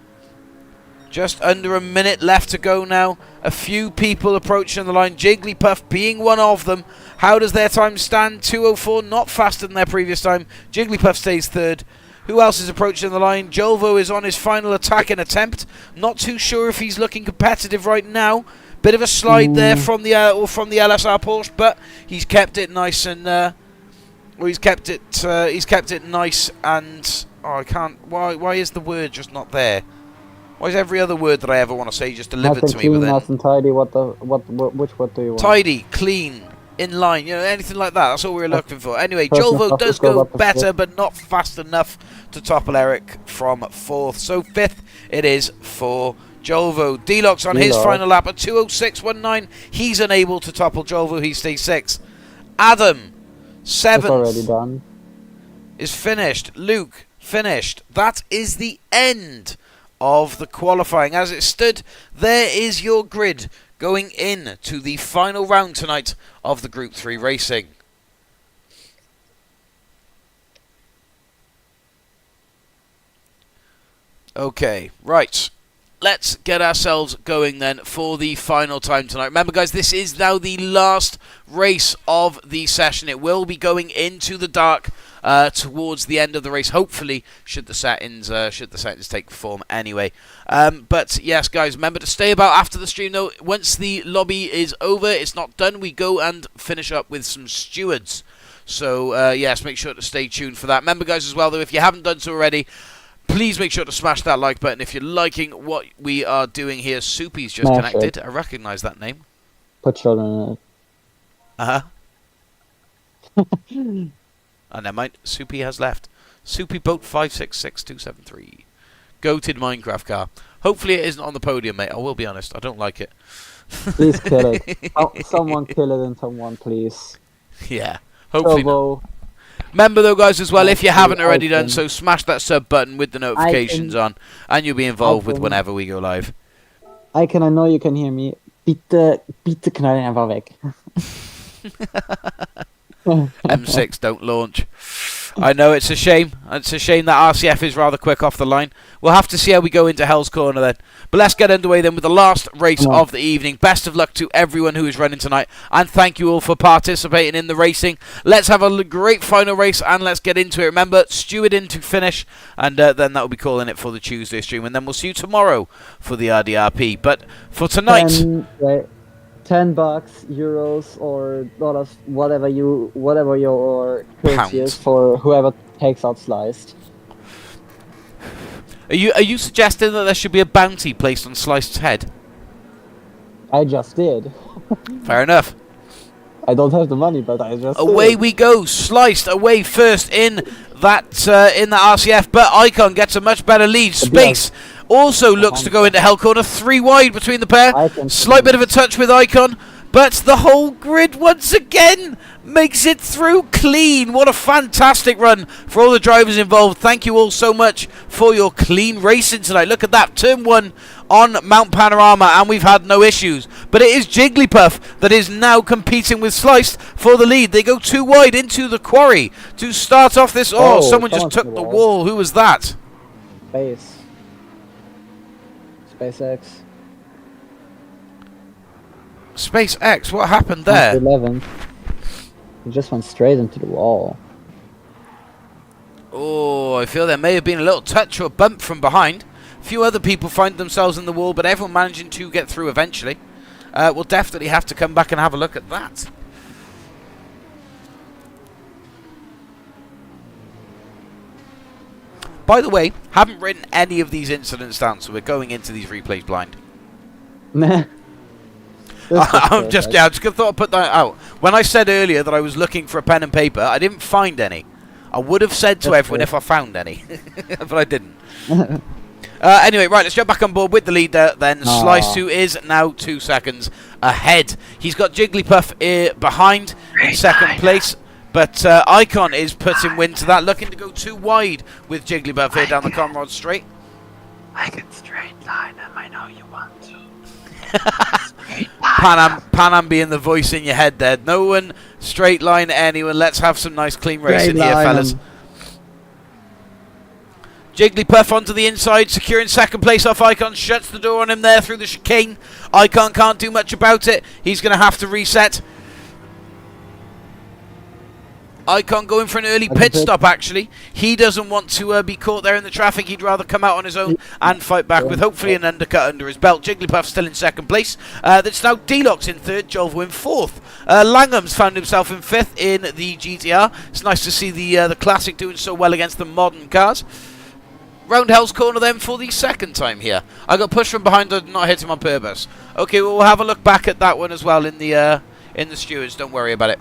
Just under a minute left to go now. A few people approaching the line. Jigglypuff being one of them. How does their time stand? 2:04, not faster than their previous time. Jigglypuff stays third. Who else is approaching the line? Jolvo is on his final attacking attempt. Not too sure if he's looking competitive right now. Bit of a slide there from the LSR Porsche, but he's kept it nice and he's kept it nice and I can't. Why is the word just not there? Why is every other word that I ever want to say just delivered to me clean, within? nice and tidy. Which word do you want? Tidy, clean, in line, you know, anything like that. That's all we were looking for. Anyway, Personal Jolvo stuff does goes go up the better, slip. but not fast enough to topple Eric from fourth. So fifth it is for Jolvo. D-Lock's on his D-Lock. final lap at 2:06.19. He's unable to topple Jolvo. He stays sixth. Adam, It's seventh, already done. is finished. Luke, finished. That is the end of the qualifying. As it stood, there is your grid going in to the final round tonight of the Group 3 racing. Okay, right. Let's get ourselves going then for the final time tonight. Remember, guys, this is now the last race of the session. It will be going into the dark towards the end of the race. Hopefully, should the settings take form anyway. But yes, guys, remember to stay about after the stream. Though, once the lobby is over, it's not done. We go and finish up with some stewards. So yes, make sure to stay tuned for that. Remember, guys, as well, though, if you haven't done so already, please make sure to smash that like button if you're liking what we are doing here. Soupy's just connected. I recognise that name. Put children in it. Oh, never mind. Soupy has left. Soupy boat 566273. Goated Minecraft car. Hopefully it isn't on the podium, mate. I will be honest. I don't like it. Please kill it. Oh, someone kill it in someone, please. Yeah. Hopefully Turbo. not. Remember, though, guys, as well, if you haven't already done so, smash that sub button with the notifications on, and you'll be involved with whenever we go live. Icon, I know you can hear me. Bitte knall ihn einfach weg. M6, don't launch. I know, it's a shame. It's a shame that RCF is rather quick off the line. We'll have to see how we go into Hell's Corner then. But let's get underway then with the last race of the evening. Best of luck to everyone who is running tonight. And thank you all for participating in the racing. Let's have a great final race and let's get into it. Remember, steward in to finish. And then that will be calling it for the Tuesday stream. And then we'll see you tomorrow for the RDRP. But for tonight... $10, euros, or dollars, whatever your currency is for whoever takes out Sliced. Are you suggesting that there should be a bounty placed on Sliced's head? I just did. Fair enough. I don't have the money, but I just away did. we go. Sliced away first in that RCF, but Icon gets a much better lead. Space also looks to go into Hell Corner. 3 wide between the pair. Slight bit of a touch with Icon, but the whole grid once again makes it through clean. What a fantastic run for all the drivers involved. Thank you all so much for your clean racing tonight. Look at that, turn 1 on Mount Panorama, and we've had no issues. But it is Jigglypuff that is now competing with Sliced for the lead. They go 2 wide into the quarry to start off this. Oh, someone just took the wall. Who was that? SpaceX. SpaceX, what happened there? 11. He just went straight into the wall. Oh, I feel there may have been a little touch or bump from behind. A few other people find themselves in the wall, but everyone managing to get through eventually. We'll definitely have to come back and have a look at that. By the way, haven't written any of these incidents down, so we're going into these replays blind. Nah. I'm just thought I'd put that out. When I said earlier that I was looking for a pen and paper, I didn't find any. I would have said to everyone if I found any, but I didn't. Anyway, right, let's jump back on board with the leader then. Slice, who is now 2 seconds ahead. He's got Jigglypuff behind in second place. But Icon is putting wind to that, looking to go 2 wide with Jigglypuff here down the Conrad Straight. I can straight line him, I know you want to. Panam being the voice in your head there. No one straight line anyone. Let's have some nice clean racing here, fellas. Jigglypuff onto the inside, securing second place off Icon. Shuts the door on him there through the chicane. Icon can't do much about it. He's going to have to reset. Icon going for an early pit stop, actually. He doesn't want to be caught there in the traffic. He'd rather come out on his own and fight back with hopefully an undercut under his belt. Jigglypuff still in second place. That's now D-Lox in third, Jolvo in fourth. Langham's found himself in fifth in the GTR. It's nice to see the Classic doing so well against the modern cars. Round Hell's Corner then for the second time here. I got pushed from behind, did not hit him on purpose. Okay, well, we'll have a look back at that one as well in the stewards. Don't worry about it.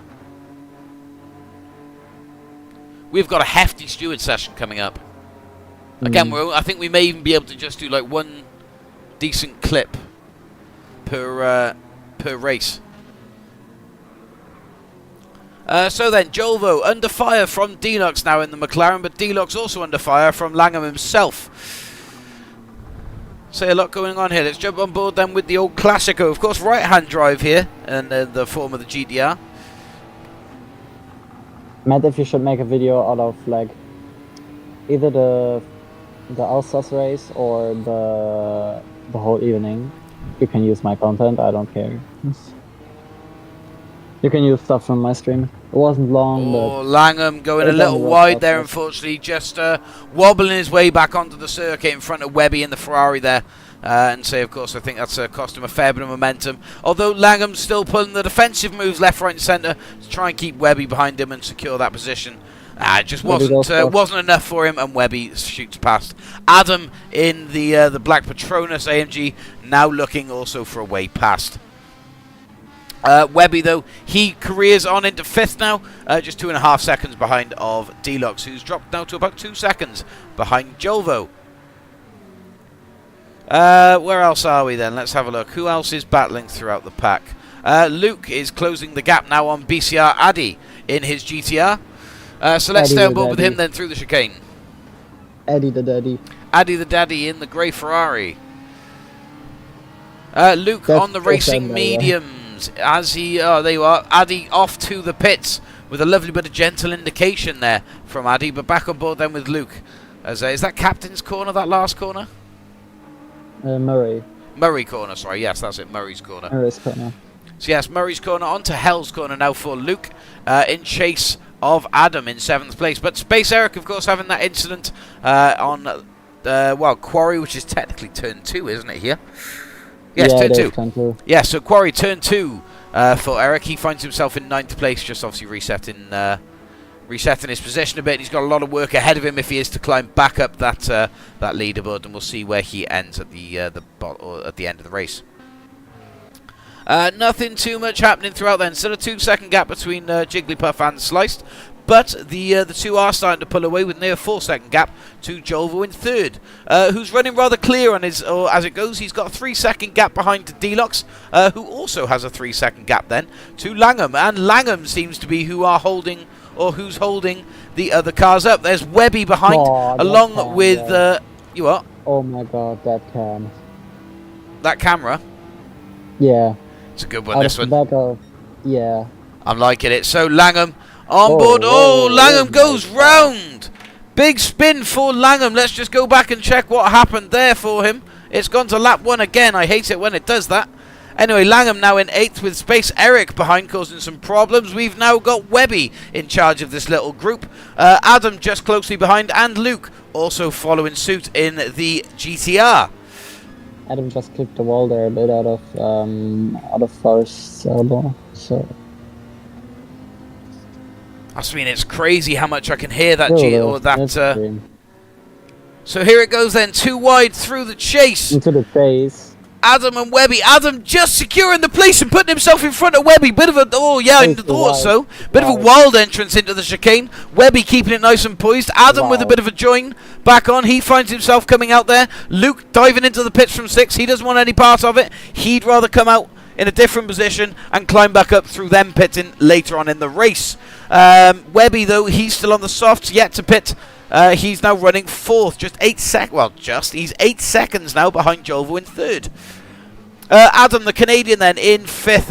We've got a hefty steward session coming up. Again, I think we may even be able to just do like 1 decent clip per race. So then, Jolvo under fire from D-Lox now in the McLaren, but D-Lox also under fire from Langham himself. So a lot going on here. Let's jump on board then with the old Classico. Of course, right-hand drive here, and the form of the GDR. Matt, if you should make a video out of like either the the Alsace race or the whole evening, you can use my content. I don't care. You can use stuff from my stream. It wasn't long, Oh, Langham going a it's little on the wide road there, stuff. unfortunately. Just wobbling his way back onto the circuit in front of Webby in the Ferrari there. And say, of course, I think that's cost him a fair bit of momentum. Although Langham's still pulling the defensive moves left, right, and centre to try and keep Webby behind him and secure that position. It just wasn't enough for him, and Webby shoots past. Adam in the Black Patronus AMG now looking also for a way past. Webby, though, he careers on into 5th now, just 2.5 seconds behind of Deluxe, who's dropped now to about 2 seconds behind Jolvo. Where else are we then? Let's have a look. Who else is battling throughout the pack? Luke is closing the gap now on BCR Addy in his GTR. So let's stay on board with him then through the chicane. Eddie the Daddy. Addy the Daddy in the grey Ferrari. Luke on the racing mediums. As he... Oh, there you are. Addy off to the pits with a lovely bit of gentle indication there from Addy. But back on board then with Luke. Is that Captain's Corner, that last corner? Murray. Murray Corner, sorry. Yes, that's it. Murray's Corner. Murray's Corner. So yes, Murray's Corner on to Hell's Corner now for Luke in chase of Adam in 7th place. But Space Eric, of course, having that incident on, Quarry, which is technically turn 2, isn't it here? Yes, turn 2. Yeah, so Quarry turn 2 for Eric. He finds himself in 9th place, just obviously resetting his position a bit. He's got a lot of work ahead of him if he is to climb back up that leaderboard, and we'll see where he ends at the end of the race. Nothing too much happening throughout then. Still a 2-second gap between Jigglypuff and Sliced, but the two are starting to pull away with near a 4-second gap to Jolvo in 3rd, who's running rather clear on his, or as it goes, he's got a 3-second gap behind to Deluxe, who also has a 3-second gap then to Langham, and Langham seems to be who's holding the other cars up. There's Webby behind, along with you what? Oh my god, that cam. That camera. Yeah. It's a good one, this one. Yeah. I'm liking it. So Langham on board. Langham goes round. Big spin for Langham. Let's just go back and check what happened there for him. It's gone to lap 1 again. I hate it when it does that. Anyway, Langham now in 8th with Space Eric behind, causing some problems. We've now got Webby in charge of this little group. Adam just closely behind, and Luke also following suit in the GTR. Adam just clipped the wall there a bit out of first elbow, so... I mean, it's crazy how much I can hear that So here it goes then, 2 wide through the chase. Into the chase. Adam and Webby. Adam just securing the place and putting himself in front of Webby. Bit of a... Oh, yeah, I thought so. Bit of a wild entrance into the chicane. Webby keeping it nice and poised. Adam with a bit of a join back on. He finds himself coming out there. Luke diving into the pits from 6. He doesn't want any part of it. He'd rather come out in a different position and climb back up through them pitting later on in the race. Webby, though, he's still on the softs, yet to pit. He's now running 4th, just 8 seconds. Well, he's 8 seconds now behind Jolvo in 3rd. Adam, the Canadian, then in 5th,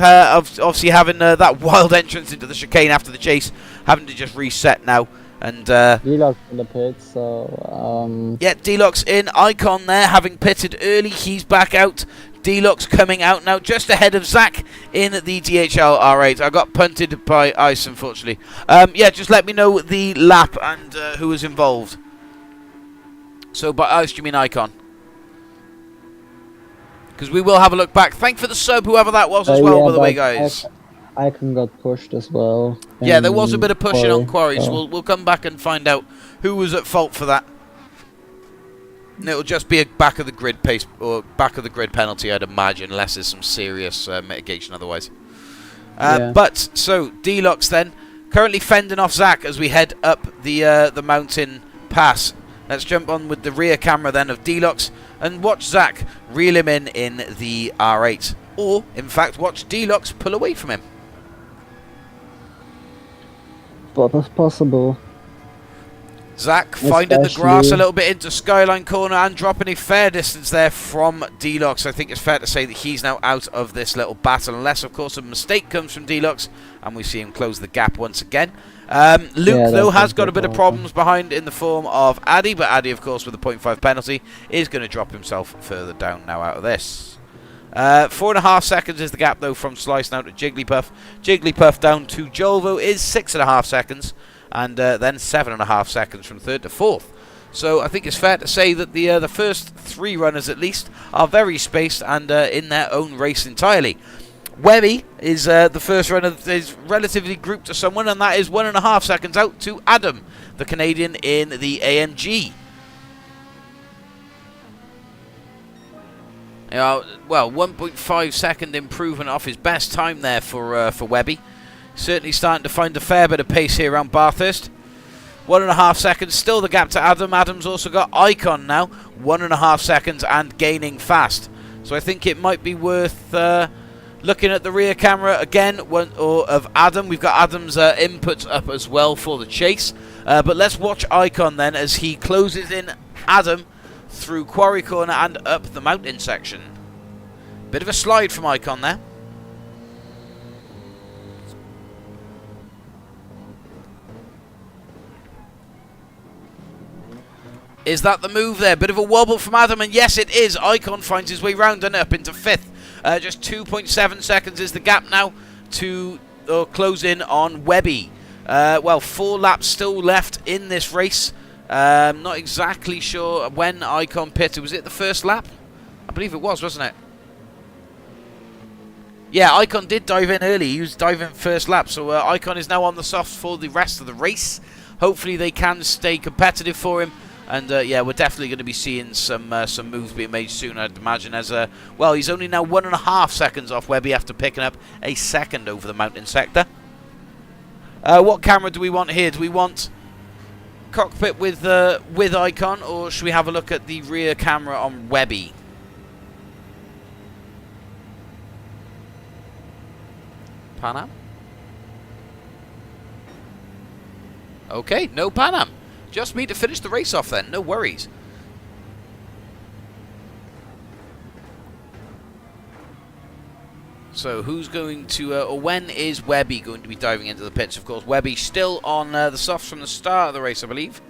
obviously having that wild entrance into the chicane after the chase, having to just reset now. And Deluxe in the pits, so yeah, Deluxe in Icon there, having pitted early. He's back out. Deluxe coming out now, just ahead of Zach in the DHL R8. I got punted by Ice, unfortunately. Yeah, just let me know the lap and who was involved. So by Ice, do you mean Icon? Because we will have a look back. Thank you for the sub, whoever that was as well, yeah, by the way, guys. Icon got pushed as well. Yeah, there was a bit of pushing on Quarry, so we'll come back and find out who was at fault for that. And it'll just be a back of the grid pace or back of the grid penalty, I'd imagine, unless there's some serious mitigation otherwise. But so Deluxe then currently fending off Zach as we head up the mountain pass. Let's jump on with the rear camera then of Deluxe and watch Zach reel him in the R8, or in fact watch Deluxe pull away from him. But that's possible. Zach finding the grass Especially- a little bit into Skyline corner and dropping a fair distance there from Deluxe. I think it's fair to say that he's now out of this little battle, unless, of course, a mistake comes from Deluxe and we see him close the gap once again. Luke, though, has got a bit of problems behind in the form of Addy, but Addy, of course, with a 0.5 penalty, is going to drop himself further down now out of this. 4.5 seconds is the gap, though, from Slice now to Jigglypuff. Jigglypuff down to Jolvo is 6.5 seconds, and then 7.5 seconds from third to fourth. So I think it's fair to say that the first three runners, at least, are very spaced and in their own race entirely. Webby is the first runner that is relatively grouped to someone, and that is 1.5 seconds out to Adam, the Canadian in the AMG. Well, 1.5 second improvement off his best time there for Webby. Certainly starting to find a fair bit of pace here around Bathurst. 1.5 seconds, still the gap to Adam. Adam's also got Icon now, 1.5 seconds and gaining fast. So I think it might be worth looking at the rear camera again of Adam. We've got Adam's inputs up as well for the chase. But let's watch Icon then as he closes in Adam through Quarry Corner and up the mountain section. Bit of a slide from Icon there. Is that the move there? Bit of a wobble from Adam, and yes, it is. Icon finds his way round and up into fifth. Just 2.7 seconds is the gap now to close in on Webby. Well, 4 laps still left in this race. Not exactly sure when Icon pitted. Was it the first lap? I believe it was, wasn't it? Yeah, Icon did dive in early. He was diving first lap, so Icon is now on the softs for the rest of the race. Hopefully they can stay competitive for him. And yeah, we're definitely going to be seeing some moves being made soon, I'd imagine. As well, he's only now 1.5 seconds off Webby after picking up a second over the mountain sector. What camera do we want here? Do we want cockpit with Icon, or should we have a look at the rear camera on Webby? Pan Am? Okay, no Pan Am. Just me to finish the race off then, no worries. So who's going to, or when is Webby going to be diving into the pits? Of course, Webby still on the softs from the start of the race, I believe.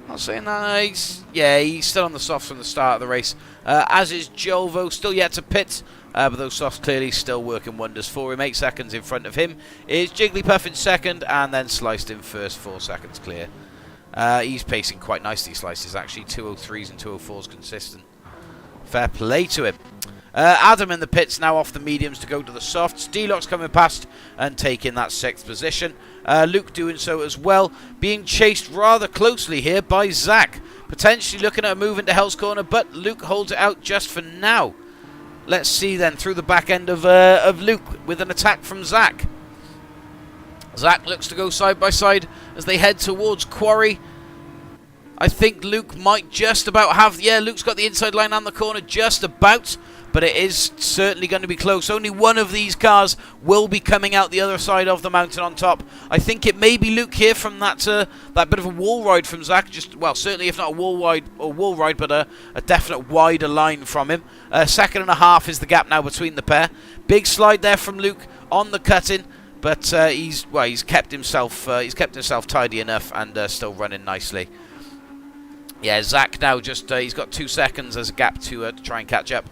Not saying that, he's still on the softs from the start of the race. As is Jolvo, still yet to pit. But those softs clearly still working wonders for him. 8 seconds in front of him is Jigglypuff in second, and then Sliced in first, 4 seconds clear. He's pacing quite nicely, Slices, actually. 203s and 204s consistent. Fair play to him. Adam in the pits now off the mediums to go to the softs. Deluxe coming past and taking that 6th position. Luke doing so as well. Being chased rather closely here by Zach. Potentially looking at a move into Hell's Corner, but Luke holds it out just for now. Let's see then through the back end of Luke with an attack from Zach. Zach looks to go side by side as they head towards Quarry. I think Luke might just about have... Yeah, Luke's got the inside line and the corner just about, but it is certainly going to be close. Only one of these cars will be coming out the other side of the mountain on top. I think it may be Luke here from that bit of a wall ride from Zach. Just, well, certainly if not a wall ride, but a definite wider line from him. 2.5 is the gap now between the pair. Big slide there from Luke on the cut-in. But he's kept himself tidy enough and still running nicely. Yeah, Zach now just he's got 2 seconds as a gap to try and catch up.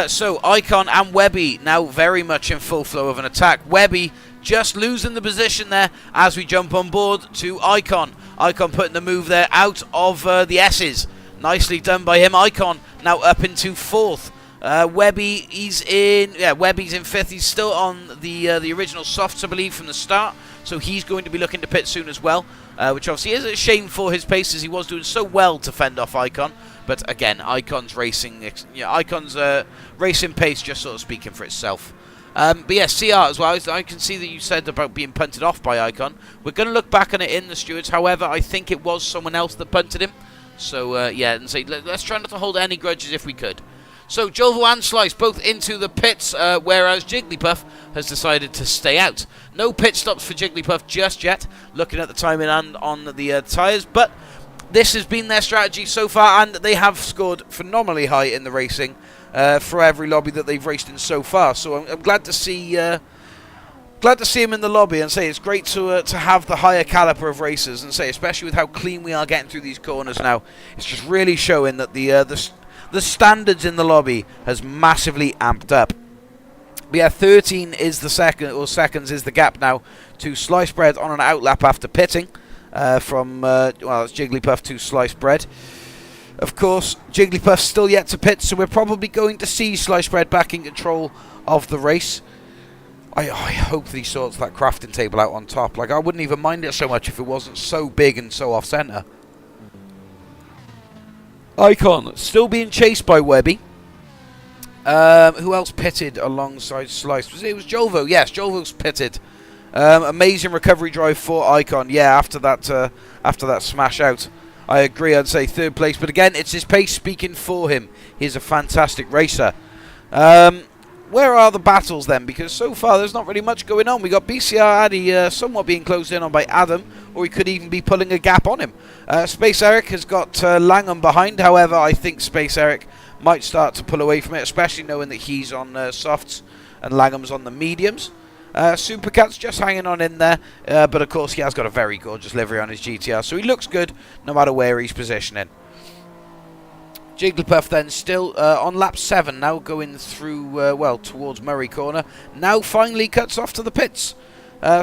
So Icon and Webby now very much in full flow of an attack. Webby just losing the position there as we jump on board to Icon. Icon putting the move there out of the S's. Nicely done by him. Icon now up into 4th. Webby, Webby's in 5th. He's still on the original softs, I believe, from the start. So he's going to be looking to pit soon as well, which obviously is a shame for his pace, as he was doing so well to fend off Icon. But again, Icon's racing pace just sort of speaking for itself. But yeah, CR as well. I can see that you said about being punted off by Icon. We're going to look back on it in the stewards. However, I think it was someone else that punted him. So yeah, and say let's try not to hold any grudges if we could. So Jolvo and Slice both into the pits, whereas Jigglypuff has decided to stay out. No pit stops for Jigglypuff just yet, looking at the timing and on the tyres, but this has been their strategy so far, and they have scored phenomenally high in the racing for every lobby that they've raced in so far. So I'm glad to see him in the lobby, and say it's great to have the higher caliber of racers, and say especially with how clean we are getting through these corners now, it's just really showing that the standards in the lobby has massively amped up. But yeah, 13 is the seconds is the gap now to Slice Bread on an outlap after pitting from it's Jigglypuff to Slice Bread. Of course, Jigglypuff's still yet to pit, so we're probably going to see Slice Bread back in control of the race. I hope that he sorts that crafting table out on top. Like, I wouldn't even mind it so much if it wasn't so big and so off-centre. Icon still being chased by Webby. Who else pitted alongside Slice? It was Jolvo. Yes, Jolvo's pitted. Amazing recovery drive for Icon. Yeah, after that smash out. I agree, I'd say third place. But again, it's his pace speaking for him. He's a fantastic racer. Where are the battles then? Because so far there's not really much going on. We got BCR Addy somewhat being closed in on by Adam, or he could even be pulling a gap on him. Space Eric has got Langham behind. However, I think Space Eric might start to pull away from it, especially knowing that he's on softs and Langham's on the mediums. Supercat's just hanging on in there, but of course he has got a very gorgeous livery on his GTR, so he looks good no matter where he's positioning. Jigglypuff then still on lap 7 now, going through, towards Murray Corner. Now finally cuts off to the pits.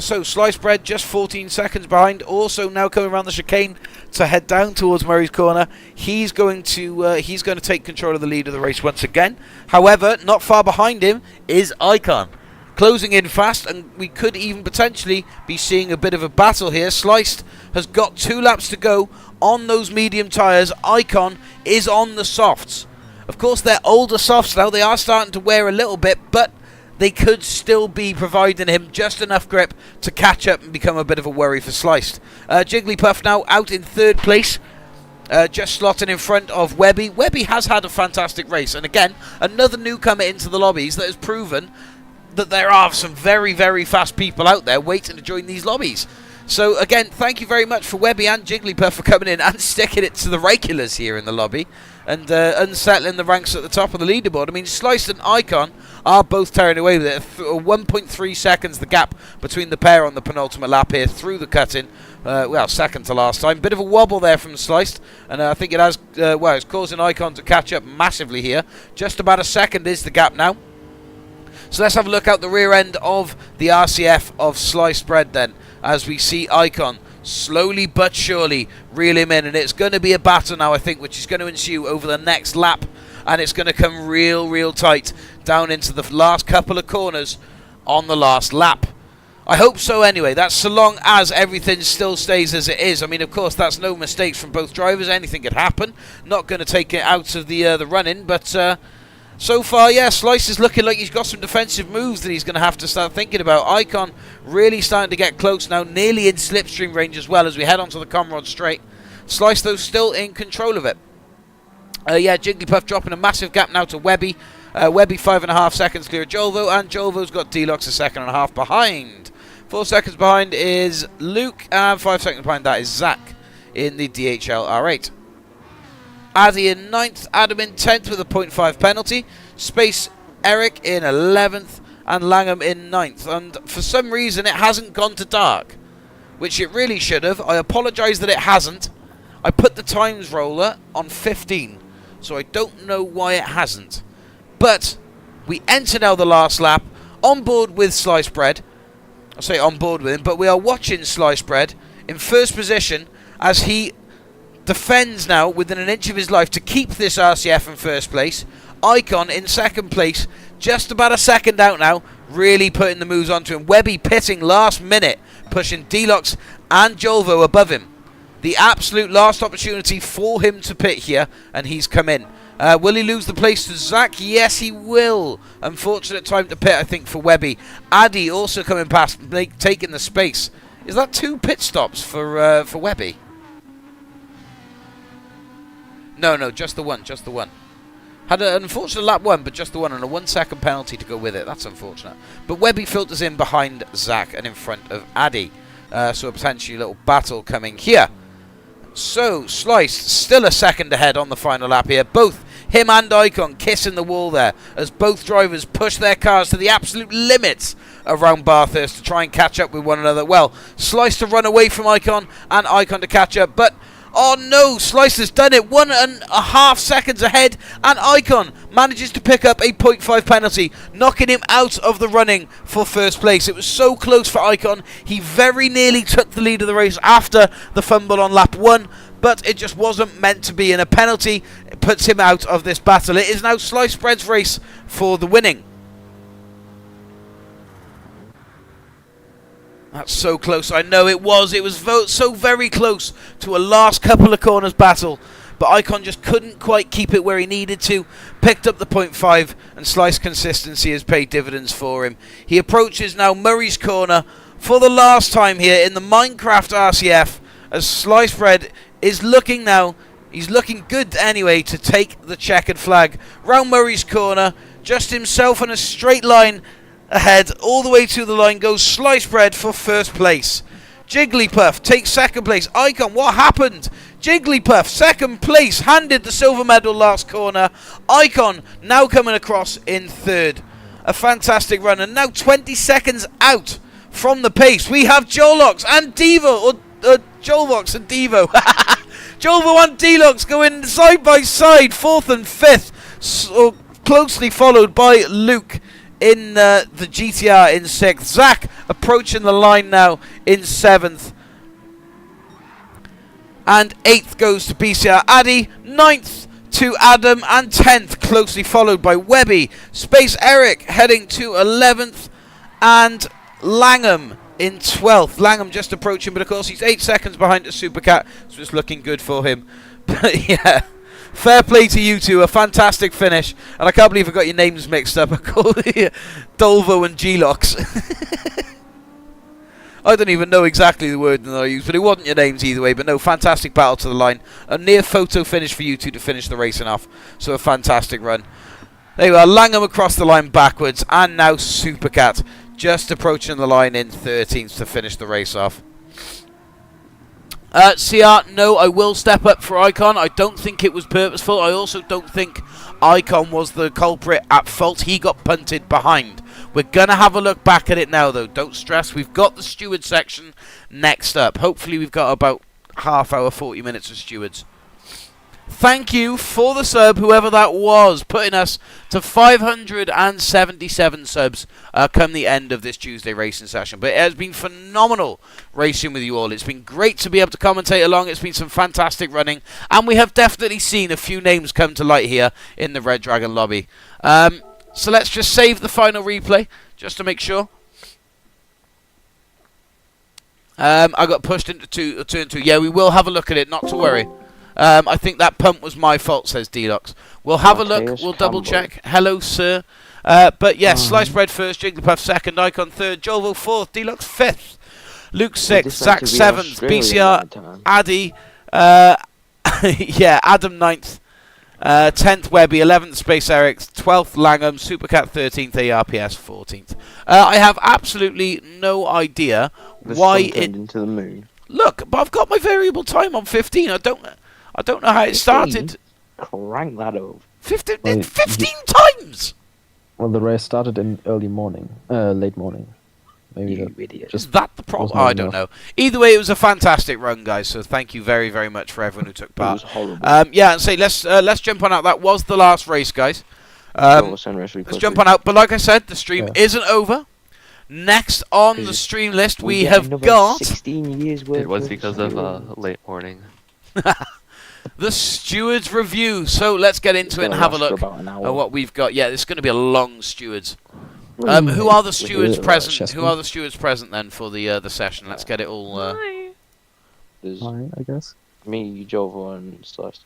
So Slice Bread just 14 seconds behind. Also now coming around the chicane to head down towards Murray's Corner. He's going to take control of the lead of the race once again. However, not far behind him is Icon, closing in fast, and we could even potentially be seeing a bit of a battle here. Sliced has got 2 laps to go on those medium tyres. Icon is on the softs. Of course, they're older softs now. They are starting to wear a little bit, but they could still be providing him just enough grip to catch up and become a bit of a worry for Sliced. Jigglypuff now out in third place, just slotting in front of Webby. Webby has had a fantastic race, and again, another newcomer into the lobbies that has proven that there are some very, very fast people out there waiting to join these lobbies. So again, thank you very much for Webby and Jigglypuff for coming in and sticking it to the regulars here in the lobby and unsettling the ranks at the top of the leaderboard. I mean, Sliced and Icon are both tearing away with it. 1.3 seconds the gap between the pair on the penultimate lap here through the cut-in. Second to last time. Bit of a wobble there from Sliced, and I think it has, it's causing Icon to catch up massively here. Just about a second is the gap now. So let's have a look out the rear end of the RCF of Sliced Bread then, as we see Icon slowly but surely reel him in, and it's going to be a battle now, I think, which is going to ensue over the next lap, and it's going to come real tight down into the last couple of corners on the last lap. I hope so anyway. That's so long as everything still stays as it is. I mean, of course, that's no mistakes from both drivers. Anything could happen. Not going to take it out of the run-in, but so far, yeah, Slice is looking like he's got some defensive moves that he's going to have to start thinking about. Icon really starting to get close now, nearly in slipstream range as well as we head onto the Comrade Straight. Slice, though, still in control of it. Jigglypuff dropping a massive gap now to Webby. Webby 5.5 seconds clear of Jolvo, and Jolvo's got Deluxe a 2.5 behind. 4 seconds behind is Luke, and 5 seconds behind that is Zach in the DHL R8. Addy in 9th, Adam in 10th with a 0.5 penalty, Space Eric in 11th, and Langham in 9th. And for some reason it hasn't gone to dark, which it really should have. I apologise that it hasn't. I put the times roller on 15, so I don't know why it hasn't. But we enter now the last lap, on board with Slice Bread. I say on board with him, but we are watching Slice Bread in first position as he defends now within an inch of his life to keep this RCF in first place. Icon in second place, just about a second out now, really putting the moves onto him. Webby pitting last minute, pushing Deluxe and Jolvo above him. The absolute last opportunity for him to pit here, and he's come in. Will he lose the place to Zach? Yes, he will. Unfortunate time to pit, I think, for Webby. Addy also coming past, taking the space. Is that 2 pit stops for Webby? No, just the one. Had an unfortunate lap 1, but just the one, and a 1 second penalty to go with it. That's unfortunate. But Webby filters in behind Zach and in front of Addy. So a potentially little battle coming here. So, Slice still a second ahead on the final lap here. Both him and Icon kissing the wall there as both drivers push their cars to the absolute limits around Bathurst to try and catch up with one another. Well, Slice to run away from Icon and Icon to catch up, but oh no, Slice has done it 1.5 seconds ahead, and Icon manages to pick up a 0.5 penalty, knocking him out of the running for first place. It was so close for Icon. He very nearly took the lead of the race after the fumble on lap 1, but it just wasn't meant to be, and a penalty puts him out of this battle. It is now Slice Bread's race for the winning. That's so close. I know it was. It was so very close to a last couple of corners battle. But Icon just couldn't quite keep it where he needed to. Picked up the 0.5, and Slice consistency has paid dividends for him. He approaches now Murray's Corner for the last time here in the Minecraft RCF. As Slice Bread is looking now. He's looking good anyway to take the checkered flag. Round Murray's Corner. Just himself in a straight line ahead, all the way to the line goes Slice Bread for first place. Jigglypuff takes second place. Icon, what happened? Jigglypuff, second place, handed the silver medal last corner. Icon now coming across in third. A fantastic run, and now 20 seconds out from the pace. We have Jolox and Devo, or Jolvox and Devo. Jolvo and Deluxe going side by side, 4th and 5th, so closely followed by Luke in the GTR in 6th. Zach approaching the line now in 7th. And 8th goes to BCR Addy. 9th to Adam. And 10th closely followed by Webby. Space Eric heading to 11th. And Langham in 12th. Langham just approaching, but of course he's 8 seconds behind the Supercat. So it's looking good for him. But yeah. Fair play to you two, a fantastic finish. And I can't believe I got your names mixed up. I called you Dolvo and G-Lox. I don't even know exactly the word that I used, but it wasn't your names either way. But no, fantastic battle to the line. A near photo finish for you two to finish the racing off. So a fantastic run. There you are, Langham across the line backwards. And now Supercat just approaching the line in 13th to finish the race off. CR, no, I will step up for Icon. I don't think it was purposeful. I also don't think Icon was the culprit at fault. He got punted behind. We're going to have a look back at it now, though. Don't stress. We've got the steward section next up. Hopefully we've got about half hour, 40 minutes of stewards. Thank you for the sub, whoever that was, putting us to 577 subs come the end of this Tuesday racing session. But it has been phenomenal racing with you all. It's been great to be able to commentate along. It's been some fantastic running. And we have definitely seen a few names come to light here in the Red Dragon lobby. So let's just save the final replay, just to make sure. I got pushed into turn 2. Yeah, we will have a look at it, not to worry. I think that pump was my fault, says Deluxe. We'll have a look. We'll double check. Hello, sir. But yes, Slice Bread first, Jigglypuff second, Icon third, Jolvo 4th, Deluxe 5th, Luke 6th, Zach 7th, BCR, Addy, yeah, Adam 9th, 10th Webby, 11th Space Eric, 12th Langham, Supercat 13th, ARPS 14th. I have absolutely no idea why it into the moon. Look, but I've got my variable time on 15. I don't know how it started. Crank that up. 15 Well, 15 times. Well, the race started in late morning. Maybe You that idiot. Is that the problem? wasn't I don't know. Either way, it was a fantastic run, guys. So thank you very, very much for everyone who took It was part. horrible. Yeah, and say let's jump on out. That was the last race, guys. Let's jump on out. But like I said, the stream isn't over. Next on the stream list, we have got 16 years worth. It was because of late morning. the Stewards review. So let's get into it and have a look at what we've got. Yeah, it's going to be a long Stewards. Who are the stewards present? Who are the stewards present then for the session? Let's get it all. There's Hi, I guess. me, Jovo, and Slice.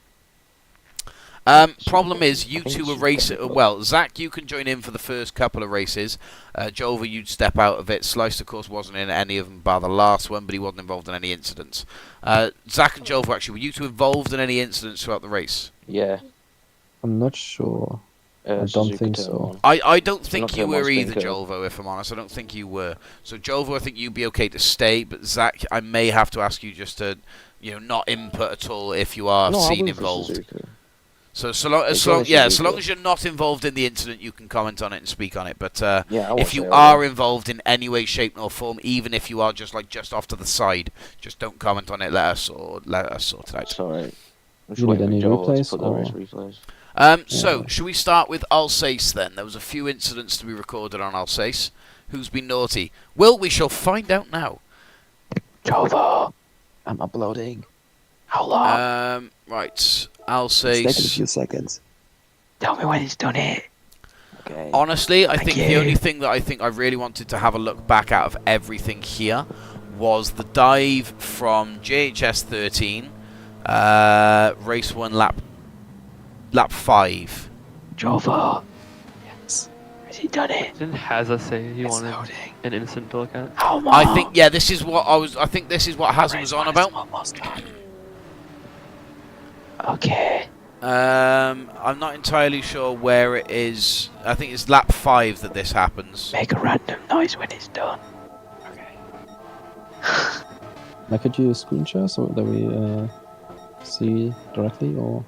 Problem is, you two were racing. Well, Zach, you can join in for the first couple of races. Jova, you'd step out of it. Slice, of course, wasn't in any of them bar the last one, but he wasn't involved in any incidents. Zach and Jova, actually, were you two involved in any incidents throughout the race? Yeah. I'm not sure. I don't Suzuki think Turbo so. one. I don't think Not you Turbo, were either, Spectator. Jolvo, if I'm honest. I don't think you were. So, Jolvo, I think you'd be okay to stay, but Zach, I may have to ask you just to, not input at all if you are No, I seen will for involved. Suzuki. So, It's always so Suzuki. long as you're not involved in the incident, you can comment on it and speak on it. But Yeah, I if won't you say are that. involved in any way, shape, nor form, even if you are just off to the side, just don't comment on it. Let us sort it out. Sorry. I'm just You need waiting any for Joel to replays, put the race or- replays. So, should we start with Alsace then? There was a few incidents to be recorded on Alsace. Who's been naughty? Well, we shall find out now. Jovo, I'm uploading. How long? Right, Alsace. seconds. Tell me when he's done it. Okay. Honestly, I think the you. only thing that I really wanted to have a look back out of everything here was the dive from JHS 13, race 1, lap 5. Jovo. Yes. Has he done it? Didn't Hazza say he It's wanted loading. an instant to look at? How long? I think, yeah, this is what I think this is what Hazard was on about. Almost done. Okay. I'm not entirely sure where it is. I think it's lap 5 that this happens. Make a random noise when it's done. Now, could you screen share so that we see directly, or?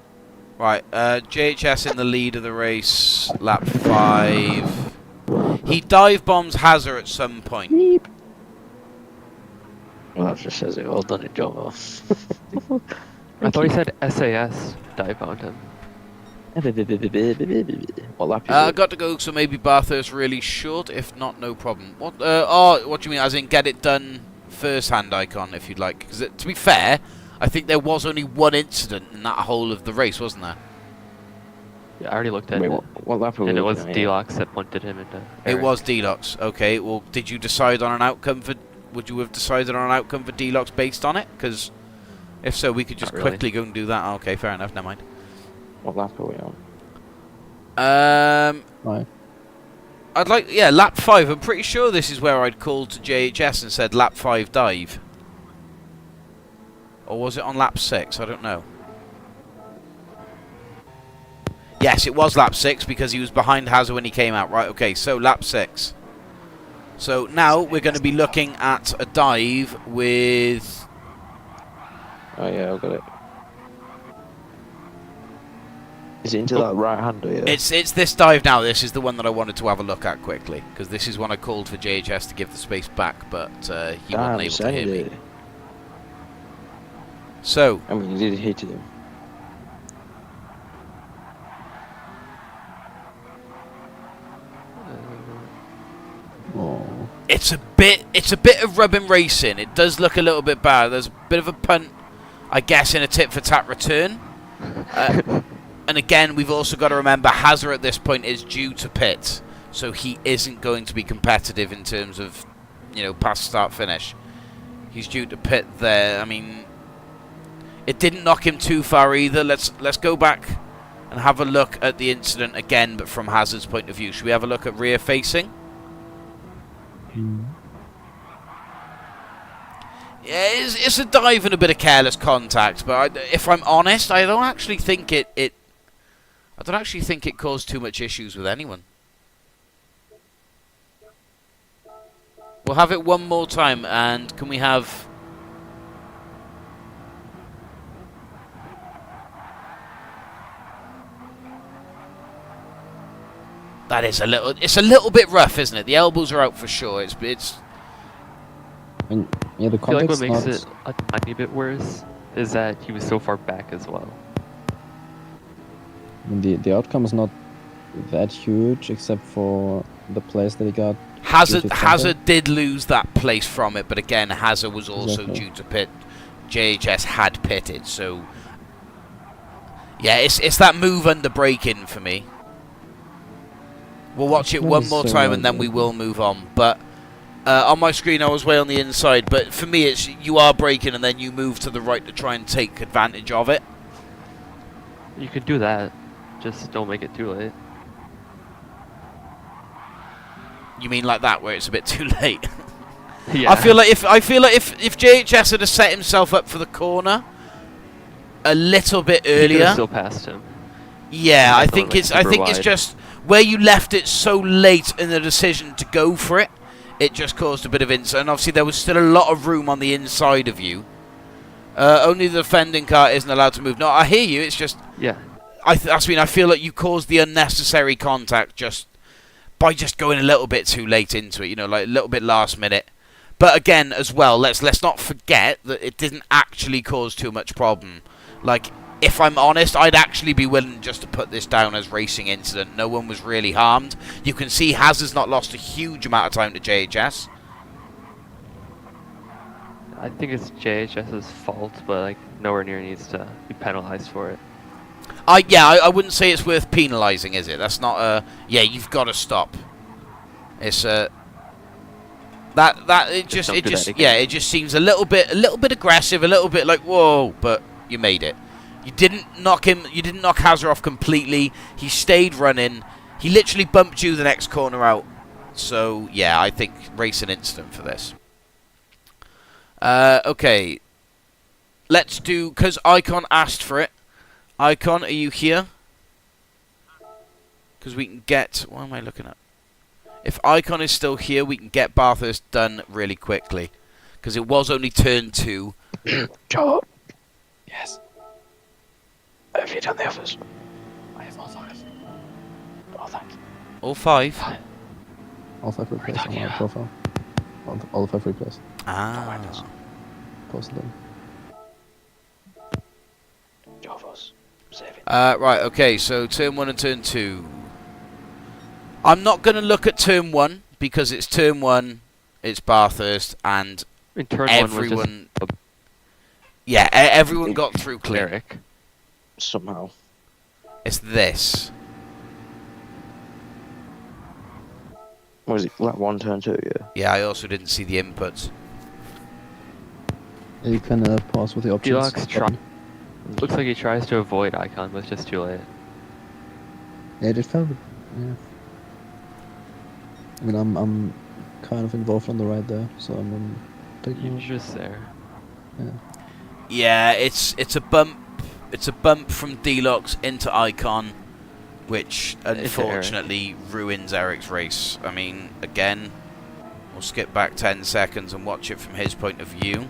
Right, JHS in the lead of the race, lap 5. He dive bombs Hazard at some point. Well, that just says it. Well done, it, Jovo. I thought he said SAS dive bombed him. What lap is I it? got to go, so maybe Bathurst really short. If not, no problem. What? What do you mean? As in, get it done first-hand icon, if you'd like. Because to be fair, I think there was only one incident in that whole of the race, wasn't there? Yeah, I already looked at Wait, it. what lap are we And it was looking at here? D-Lox that punted him into It Eric. was D-Lox. Okay. Well, did you decide on an outcome for? Would you have decided on an outcome for D-Lox based on it? Because if so, we could just Not really. quickly go and do that. Okay, fair enough. Never mind. What lap are we on? Right. I'd like, yeah, lap 5. I'm pretty sure this is where I'd called to JHS and said lap 5 dive. Or was it on lap 6? I don't know. Yes, it was lap 6 because he was behind Hazard when he came out. Right, okay, so lap 6. So now we're going to be looking at a dive with... Oh yeah, I got it. Is it into that right hander? Yeah. It's this dive now. This is the one that I wanted to have a look at quickly. Because this is when I called for JHS to give the space back, but he wasn't able to hear me. So, I mean, you did hit him. Oh. it's a bit of rubbing racing. It does look a little bit bad. There's a bit of a punt, I guess, in a tit for tat return. And again, we've also got to remember Hazard at this point is due to pit, so he isn't going to be competitive in terms of, past start finish. He's due to pit there. I mean, it didn't knock him too far either. Let's go back and have a look at the incident again, but from Hazard's point of view. Should we have a look at rear facing? Yeah, it's a dive and a bit of careless contact, but if I'm honest, I don't actually think it caused too much issues with anyone. We'll have it one more time, and can we have... That is it's a little bit rough, isn't it? The elbows are out for sure. It's And yeah, the I feel like what context makes not. it a tiny bit worse is that he was so far back as well. I mean, the outcome is not that huge, except for the place that he got. Hazard did lose that place from it, but again, Hazard was also Exactly. due to pit. JHS had pitted, so yeah, it's that move under braking for me. We'll watch it Not one more time and then we necessarily. will move on. But on my screen, I was way on the inside. But for me, it's you are braking and then you move to the right to try and take advantage of it. You could do that, just don't make it too late. You mean like that, where it's a bit too late? Yeah. I feel like if JHS had set himself up for the corner a little bit You could have earlier, still passed him. Yeah, I Like, think like it's I super think it's wide. just where you left it so late in the decision to go for it. It just caused a bit of incident. And obviously, there was still a lot of room on the inside of you. Only the defending car isn't allowed to move. No, I hear you. It's just Yeah. I feel like you caused the unnecessary contact just by just going a little bit too late into it. You know, like a little bit last minute. But again, as well, let's not forget that it didn't actually cause too much problem. Like, if I'm honest, I'd actually be willing just to put this down as racing incident. No one was really harmed. You can see Haz has not lost a huge amount of time to JHS. I think it's JHS's fault, but like nowhere near needs to be penalized for it. I wouldn't say it's worth penalising, is it? That's not yeah, you've got to stop. It's it just seems a little bit aggressive, a little bit like whoa, but you made it. You didn't knock Hazard off completely. He stayed running. He literally bumped you the next corner out. So yeah, I think racing incident for this. Okay. Let's do, because Icon asked for it. Icon, are you here? Because we can get... What am I looking at? If Icon is still here, we can get Bathurst done really quickly. Because it was only turn 2. Joe. Yes. Have you done the others? I have all 5. Oh, thank you. All 5? All 5 replays on my profile. All 5 replays. Ah. Posted them. Jovos. Save it. Right, okay, so turn 1 and turn 2. I'm not going to look at turn 1, because it's turn 1, it's Bathurst, and In turn everyone... 1 was just yeah, everyone got through clear. Eric. Somehow. It's this. What was it? Like 1 turn 2, yeah? Yeah, I also didn't see the inputs. You can pause with the options. Deluxe looks like he tries to avoid Icon, but it's just too late. Yeah, it felt. Yeah. I mean, I'm kind of involved on the right there, so I'm taking. You're just there. Yeah. Yeah, it's a bump. It's a bump from Deluxe into Icon, which unfortunately ruins Eric's race. I mean, again, we'll skip back 10 seconds and watch it from his point of view.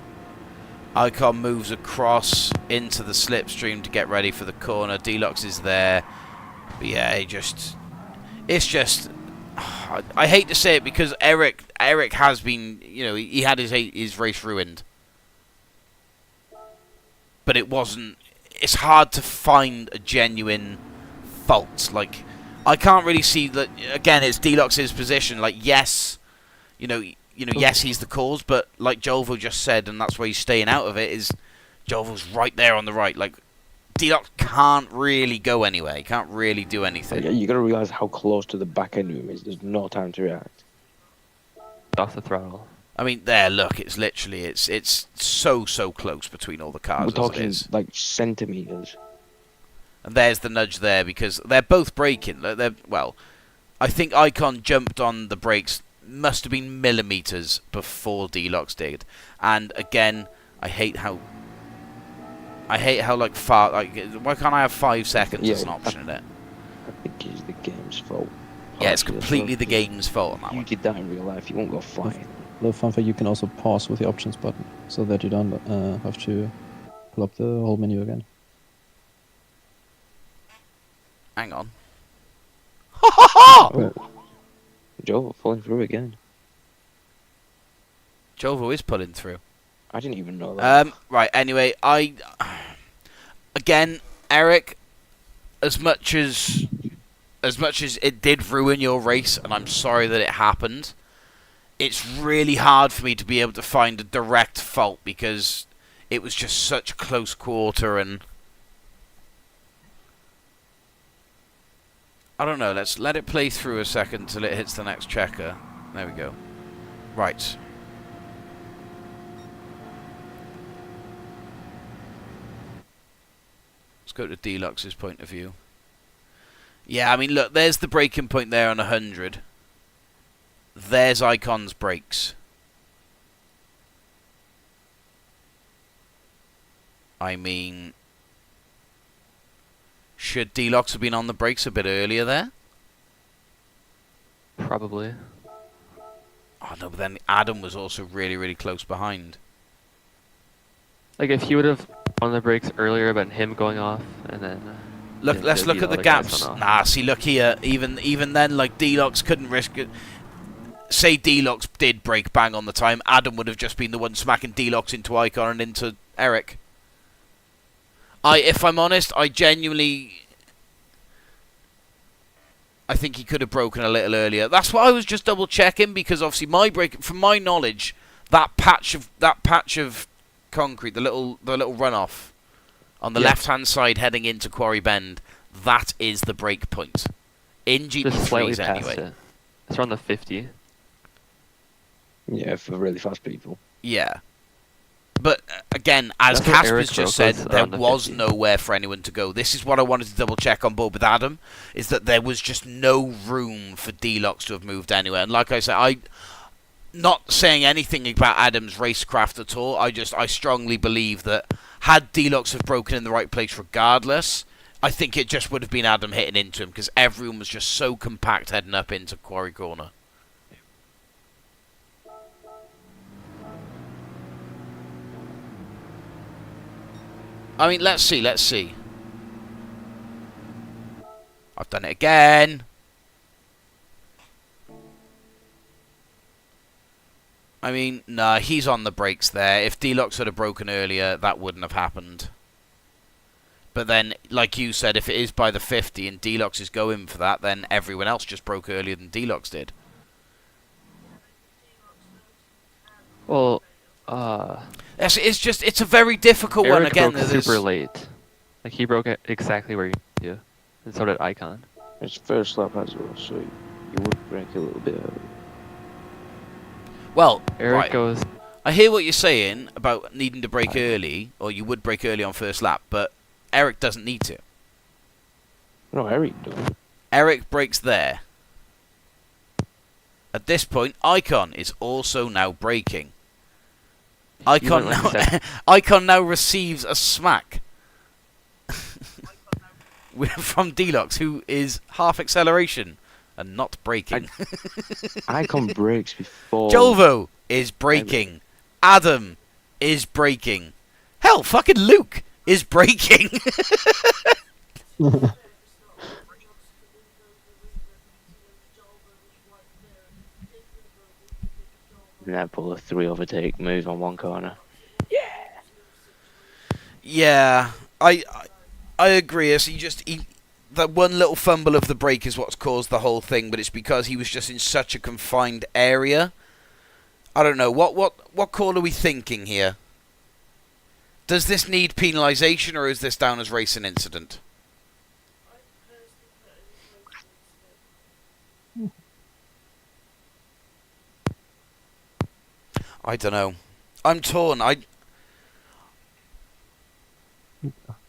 Icon moves across into the slipstream to get ready for the corner. Deluxe is there. But yeah, it's just... I hate to say it because Eric has been... You know, he had his race ruined. But it wasn't... It's hard to find a genuine fault. Like, I can't really see that... Again, it's Deluxe's position. Like, yes, yes, he's the cause, but like Jolvo just said, and that's why he's staying out of it, is Jolvo's right there on the right. Like, Deluxe can't really go anywhere. He can't really do anything. You gotta realise how close to the back end of him is. There's no time to react. Off the throttle. I mean, there, look, it's literally, it's so close between all the cars. We're talking as it is. like centimetres. And there's the nudge there, because they're both braking. Well, I think Icon jumped on the brakes, must have been millimeters before Deluxe did. And again, I hate how like far, like, why can't I have 5 seconds as an option in it? I think it's the game's fault. Yeah, it's completely the game's fault on that You one. did that in real life, you won't go flying. Little fun fact: you can also pause with the options button, so that you don't have to pull up the whole menu again. Hang on. Ha ha ha! Oh. Joe falling through again. Jovo is pulling through. I didn't even know that. Right, anyway, again, Eric, as much as it did ruin your race, and I'm sorry that it happened, it's really hard for me to be able to find a direct fault, because it was just such close quarter, and I don't know, let's let it play through a second till it hits the next checker. There we go. Right. Let's go to Deluxe's point of view. Yeah, I mean, look, there's the braking point there on 100. There's Icon's brakes. I mean, Should Delox have been on the brakes a bit earlier there? Probably. Oh no, but then Adam was also really, really close behind. Like if he would have on the brakes earlier about him going off, and then Let's look at the gaps. Nah, see, look here. Even then, like Delox couldn't risk it. Say Delox did brake bang on the time, Adam would have just been the one smacking Delox into Icon and into Eric. If I'm honest, I genuinely, I think he could have broken a little earlier. That's why I was just double checking, because obviously my brake, from my knowledge, that patch of concrete, the little runoff on the left-hand side heading into Quarry Bend, that is the break point. In GT3s anyway. It. It's around the 50. Yeah, for really fast people. Yeah. But again, as Casper's just said, there was nowhere for anyone to go. This is what I wanted to double check on board with Adam, is that there was just no room for Delox to have moved anywhere. And like I said, I'm not saying anything about Adam's racecraft at all. I strongly believe that had Delox have broken in the right place regardless, I think it just would have been Adam hitting into him, because everyone was just so compact heading up into Quarry Corner. I mean, let's see. I've done it again. I mean, nah, he's on the brakes there. If Delox had have broken earlier, that wouldn't have happened. But then, like you said, if it is by the 50 and Delox is going for that, then everyone else just broke earlier than Delox did. Well, it's a very difficult one. Again, broke super late. Like he broke it exactly where you, and so did Icon. It's first lap as well, so you would break a little bit early. Well, Eric goes. I hear what you're saying about needing to brake early, or you would brake early on first lap, but Eric doesn't need to. No, Eric does. Eric brakes there. At this point, Icon is also now braking. Icon now receives a smack from Delox, who is half acceleration and not braking. Icon brakes before. Jolvo is braking. Adam is braking. Hell, fucking Luke is braking. That pull a 3 overtake move on one corner. Yeah, I agree. So that one little fumble of the brake is what's caused the whole thing, but it's because he was just in such a confined area. I don't know. What call are we thinking here? Does this need penalisation, or is this down as racing incident? I don't know. I'm torn.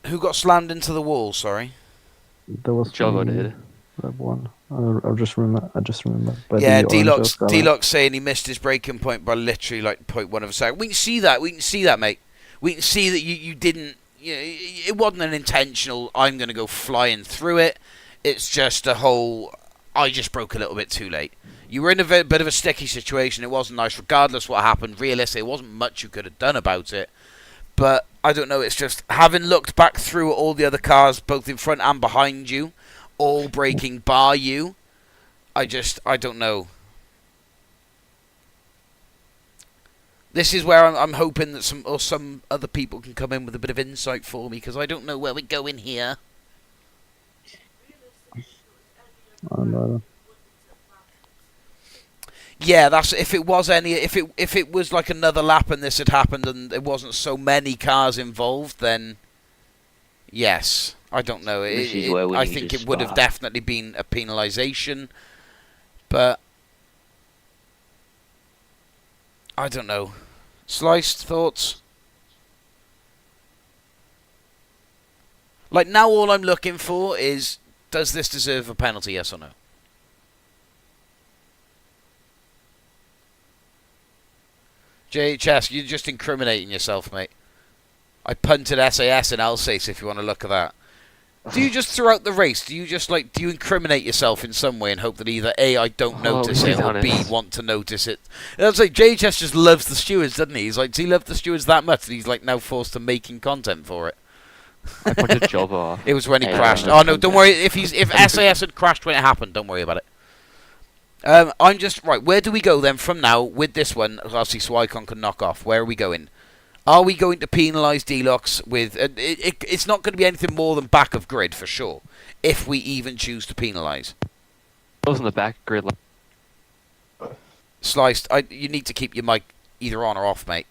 Who got slammed into the wall? Sorry. There was Jolvo did. That one. I just remember. Yeah, Delox saying he missed his braking point by literally like 0.1 of a second. We can see that, mate. We can see that you didn't. It wasn't an intentional. I'm going to go flying through it. It's just a whole. I just broke a little bit too late. You were in a bit of a sticky situation. It wasn't nice, regardless what happened. Realistically, there wasn't much you could have done about it. But I don't know. It's just having looked back through all the other cars, both in front and behind you, all braking bar you. I don't know. This is where I'm hoping that some other people can come in with a bit of insight for me, because I don't know where we're going here. I don't know. Yeah, that's if it was like another lap and this had happened and there wasn't so many cars involved, then yes, I don't know. I think it would have definitely been a penalisation, but I don't know. Sliced thoughts? Like now, all I'm looking for is, does this deserve a penalty? Yes or no? JHS, you're just incriminating yourself, mate. I punted SAS in Alsace if you want to look at that. Do you just throughout the race? Do you just like? Do you incriminate yourself in some way and hope that either A, I don't notice it, or B, want to notice it? It's like JHS just loves the stewards, doesn't he? He's like, does he love the stewards that much that he's like now forced to making content for it? I punted Jova off. It was when he crashed. Oh no, don't worry. If SAS had crashed when it happened, don't worry about it. I'm just right. Where do we go then from now with this one? Obviously, so Icon can knock off. Where are we going? Are we going to penalise D-Locks with... it's not going to be anything more than back of grid, for sure, if we even choose to penalise. Those in the back grid. Sliced, you need to keep your mic either on or off, mate.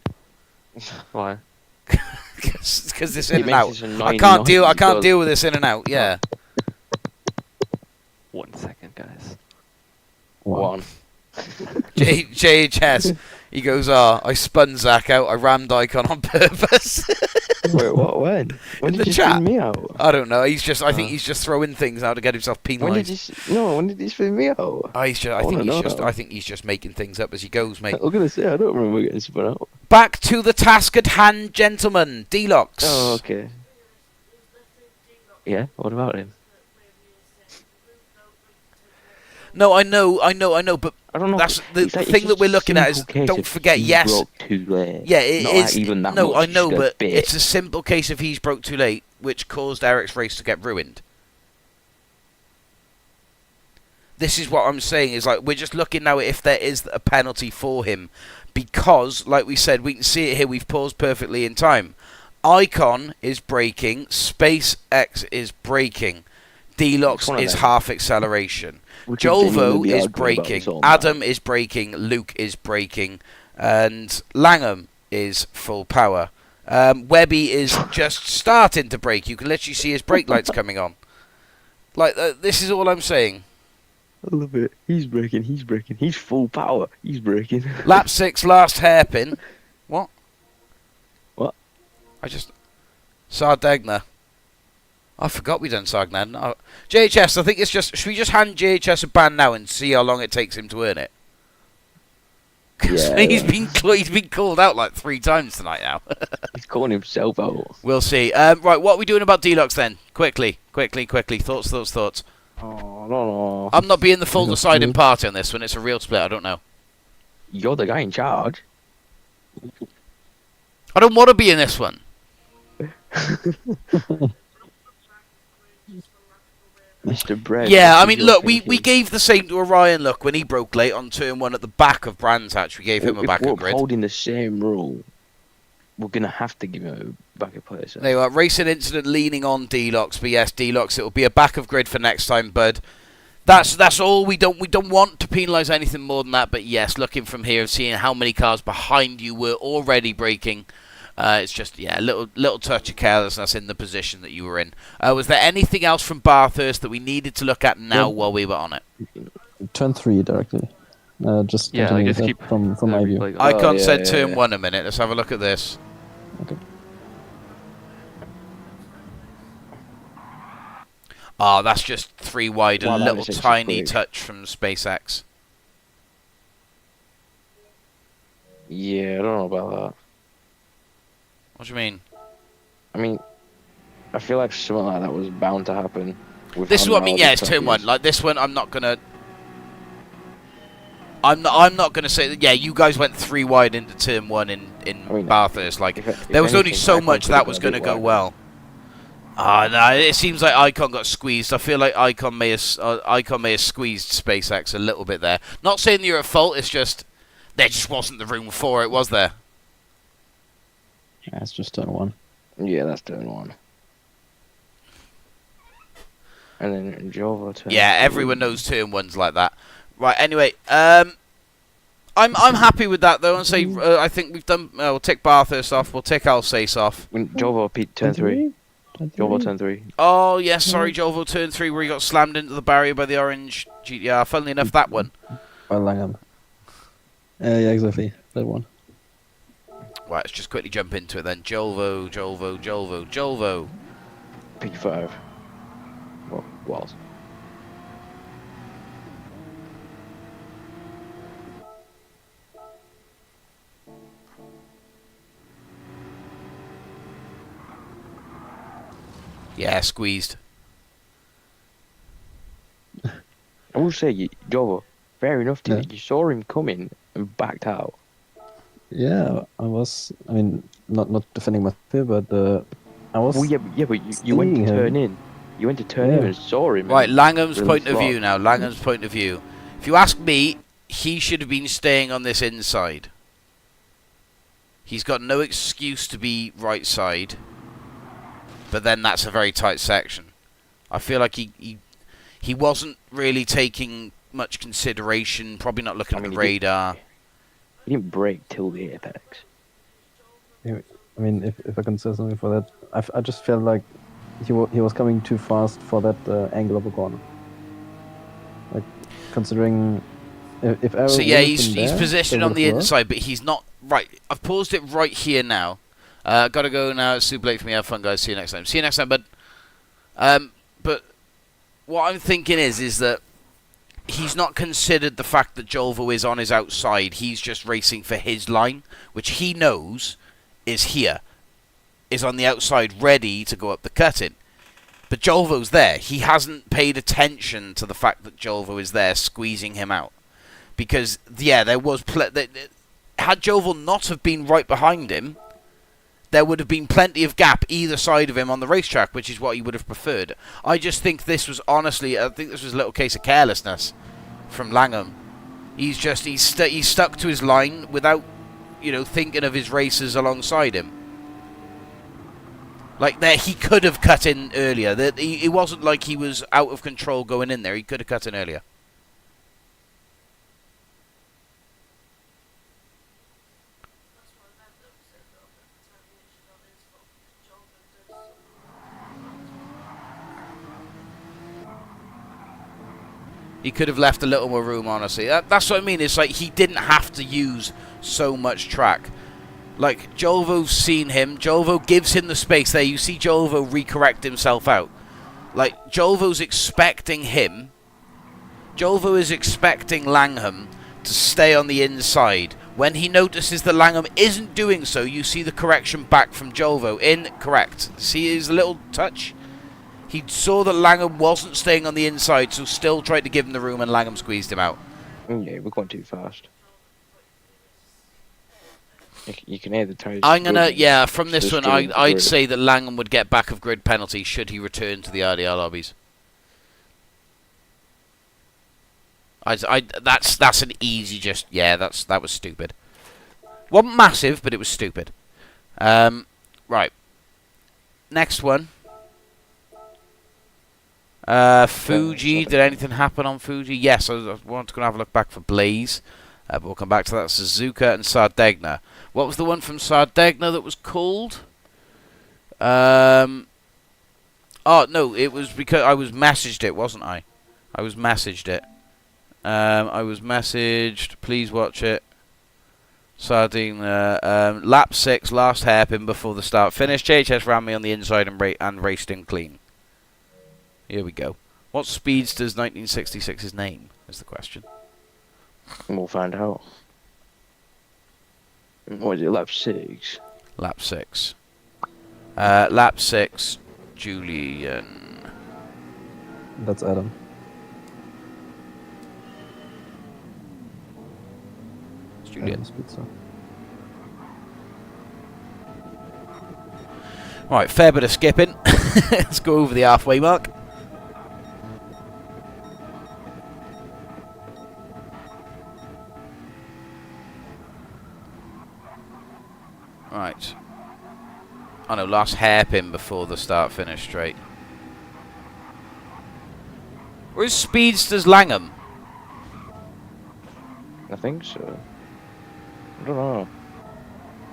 Why? Because this in and out. I can't deal with this in and out, yeah. 1 second, guys. One. JHS, he goes, I spun Zach out, I rammed Icon on purpose. Wait, what? When? When did you spin me out? I don't know. He's just. I think he's just throwing things out to get himself penalised. When did he spin me out? I think he's just making things up as he goes, mate. I was gonna say I don't remember getting spun out. Back to the task at hand, gentlemen. D-Locks. Oh, okay. Yeah. What about him? No, I know, but I don't know. That's the thing that we're looking at is don't forget. Yes. Broke too late. Yeah, it Not is. like even that No, much, I know, just a but bit. it's a simple case of he's broke too late, which caused Eric's race to get ruined. This is what I'm saying, is like we're just looking now at if there is a penalty for him, because, like we said, we can see it here. We've paused perfectly in time. Icon is braking. SpaceX is braking. D-Locks is half acceleration. Jolvo is braking. Adam is braking. Luke is braking. And Langham is full power. Webby is just starting to brake. You can literally see his brake lights coming on. Like, this is all I'm saying. I love it. He's braking. He's braking. He's full power. He's braking. Lap 6, last hairpin. What? What? Sardegna. I forgot we done Sagnan. No. JHS, I think it's just... Should we just hand JHS a ban now and see how long it takes him to earn it? Because he's been called out like 3 times tonight now. He's calling himself out. We'll see. Right, what are we doing about D-Locks then? Quickly. Thoughts. Oh, no. I'm not being the full deciding party on this one. It's a real split. I don't know. You're the guy in charge. I don't want to be in this one. Mr. Bread. Yeah, I mean, look, we gave the same to Orion, look, when he broke late on turn 1 at the back of Brands Hatch. We gave him a backup grid. If we're holding the same rule, we're going to have to give him a backup place. They were racing incident leaning on D-Locks, but yes, D-Locks, it will be a backup grid for next time, bud. That's all. We don't want to penalise anything more than that, but yes, looking from here, seeing how many cars behind you were already braking, it's just, yeah, a little touch of carelessness in the position that you were in. Was there anything else from Bathurst that we needed to look at now while we were on it? Turn 3 directly. Just keep from my view. Icon said turn 1 a minute. Let's have a look at this. Okay. Oh, that's just 3 wide, a little tiny touch from SpaceX. Yeah, I don't know about that. What do you mean? I mean, I feel like something like that was bound to happen. This is what I mean. Yeah, it's turn 1. Like this one, I'm not gonna say that. Yeah, you guys went 3 wide into turn 1 in Bathurst. Like if there was only so much that was going to go well. No, it seems like Icon got squeezed. I feel like Icon may have squeezed SpaceX a little bit there. Not saying you're at fault. It's just there just wasn't the room for it, was there? Yeah, it's just turn 1. Yeah, that's turn 1. And then Jova turn. Yeah, everyone knows turn 1's like that. Right. Anyway, I'm happy with that though, and say I think we've done. We'll take Bathurst off. We'll take Alsace off. Jova turn 3. Jova turn 3. Oh yes, sorry, Jova turn 3 where he got slammed into the barrier by the orange GTR. Funnily enough, that one. By Langham. Yeah, exactly. That one. Right, let's just quickly jump into it then. Jolvo. P5. Well, was. Yeah, squeezed. will say, Jovo, fair enough to Yeah. it. You saw him coming and backed out. Yeah, I was. I mean, not defending my fear, but I was. Well, yeah, but you went to seeing turn him. in. You went to turn in Yeah. and saw him. Right, and Langham's really point of slot. view now. Langham's point of view. If you ask me, he should have been staying on this inside. He's got no excuse to be right side. But then that's a very tight section. I feel like he wasn't really taking much consideration. Probably not looking at the radar. He didn't brake till the apex. I mean, if I can say something for that, I just felt like he was coming too fast for that angle of the corner. Like, considering if Arrow So yeah, would've he's been there, positioned it on the would've worked. inside, but he's not right. I've paused it right here now. Gotta go now. It's super late for me. Have fun, guys. See you next time. See you next time. But what I'm thinking is that he's not considered the fact that Jolvo is on his outside. He's just racing for his line, which he knows is here, is on the outside, ready to go up the cutting. But Jolvo's there. He hasn't paid attention to the fact that Jolvo is there, squeezing him out. Because yeah, there was had Jolvo not have been right behind him, there would have been plenty of gap either side of him on the racetrack, which is what he would have preferred. I just think this was honestly, I think this was a little case of carelessness from Langham. He's stuck to his line without, thinking of his racers alongside him. Like there, he could have cut in earlier. It wasn't like he was out of control going in there. He could have cut in earlier. He could have left a little more room, honestly. That's what I mean. It's like he didn't have to use so much track. Like, Jolvo's seen him. Jolvo gives him the space there. You see Jolvo recorrect himself out. Like, Jolvo's expecting him. Jolvo is expecting Langham to stay on the inside. When he notices that Langham isn't doing so, you see the correction back from Jolvo. Incorrect. See his little touch? He saw that Langham wasn't staying on the inside, so still tried to give him the room, and Langham squeezed him out. Yeah, we're going too fast. You can hear the tires. I'm gonna, yeah, from this one, I'd say that Langham would get back of grid penalty should he return to the RDR lobbies. That's an easy that was stupid. Wasn't massive, but it was stupid. Right. Next one. Fuji, did anything happen on Fuji? Yes, I want to go and have a look back for Blaze. But we'll come back to that. Suzuka and Sardegna. What was the one from Sardegna that was called? Oh, no, it was because I was messaged it, wasn't I? I was messaged it. I was messaged, please watch it. Sardegna, lap 6, last hairpin before the start finish. JHS ran me on the inside and raced in clean. Here we go. What speeds does 1966's name, is the question. We'll find out. What is it, lap 6? Lap 6. Lap 6, Julian. That's Adam. It's Julian. Right, fair bit of skipping. Let's go over the halfway mark. Right. Oh no, last hairpin before the start finish straight. Where's Speedster's Langham? I think so. I don't know.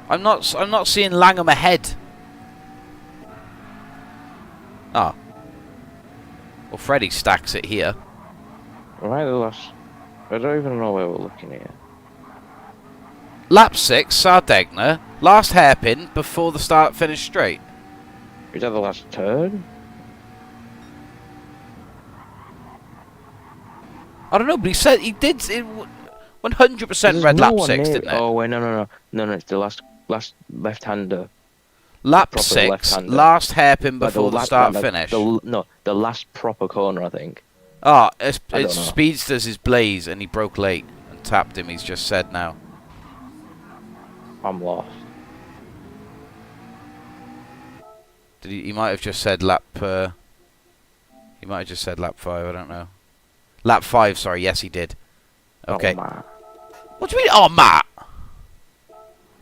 I'm not seeing Langham ahead. Ah. Well, Freddie stacks it here. Right, the last. I don't even know where we're looking here. Lap 6, Sardegna. Last hairpin before the start finish straight. Is that the last turn? I don't know, but he said he did. 100% read lap 6, didn't it? Oh wait, no, it's the last left-hander. Lap 6, last hairpin before the start finish. The last proper corner, I think. Ah, I it's don't know. Speedster's his Blaze, and he broke late and tapped him. He's just said now. I'm lost. Did he might have just said lap. He might have just said lap 5. I don't know. Lap 5. Sorry. Yes, he did. Okay. Oh, man. What do you mean? Oh, Matt.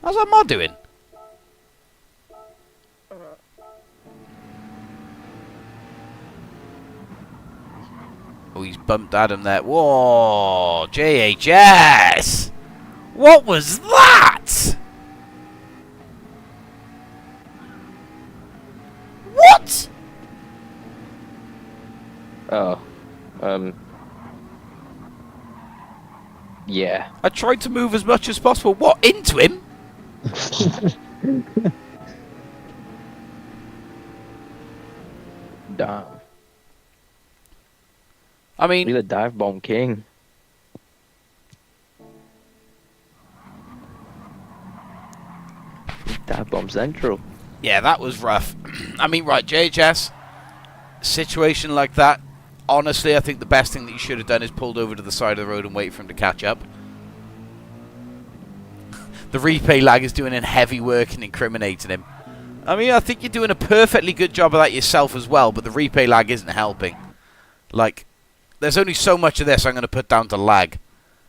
How's that Matt doing? Oh, he's bumped Adam there. Whoa, JHS! What was that? What? Oh. Yeah. I tried to move as much as possible. What, into him? Damn. I mean, You're the dive bomb king. Dive bomb central. yeah, that was rough. I mean, right, JHS, situation like that, honestly, I think the best thing that you should have done is pulled over to the side of the road and wait for him to catch up. The replay lag is doing heavy work and incriminating him. I mean, I think you're doing a perfectly good job of that yourself as well, but the replay lag isn't helping. Like, there's only so much of this I'm going to put down to lag.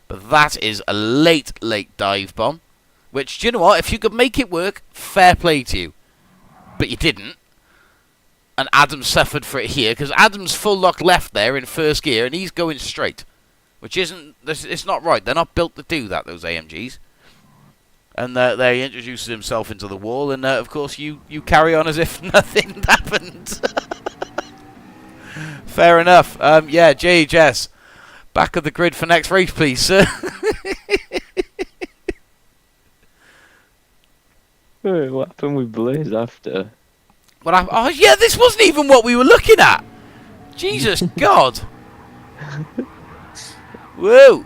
But that is a late dive bomb. Which, do you know what? If you could make it work, fair play to you. But you didn't. And Adam suffered for it here, because Adam's full lock left there in first gear, and he's going straight. Which isn't, it's not right. They're not built to do that, those AMGs. And they introduces himself into the wall, and of course you carry on as if nothing happened. Fair enough. Yeah, JHS, back of the grid for next race, please, sir. Wait, what happened with Blaze after? What happened? Oh yeah, this wasn't even what we were looking at. Jesus God. Whoa.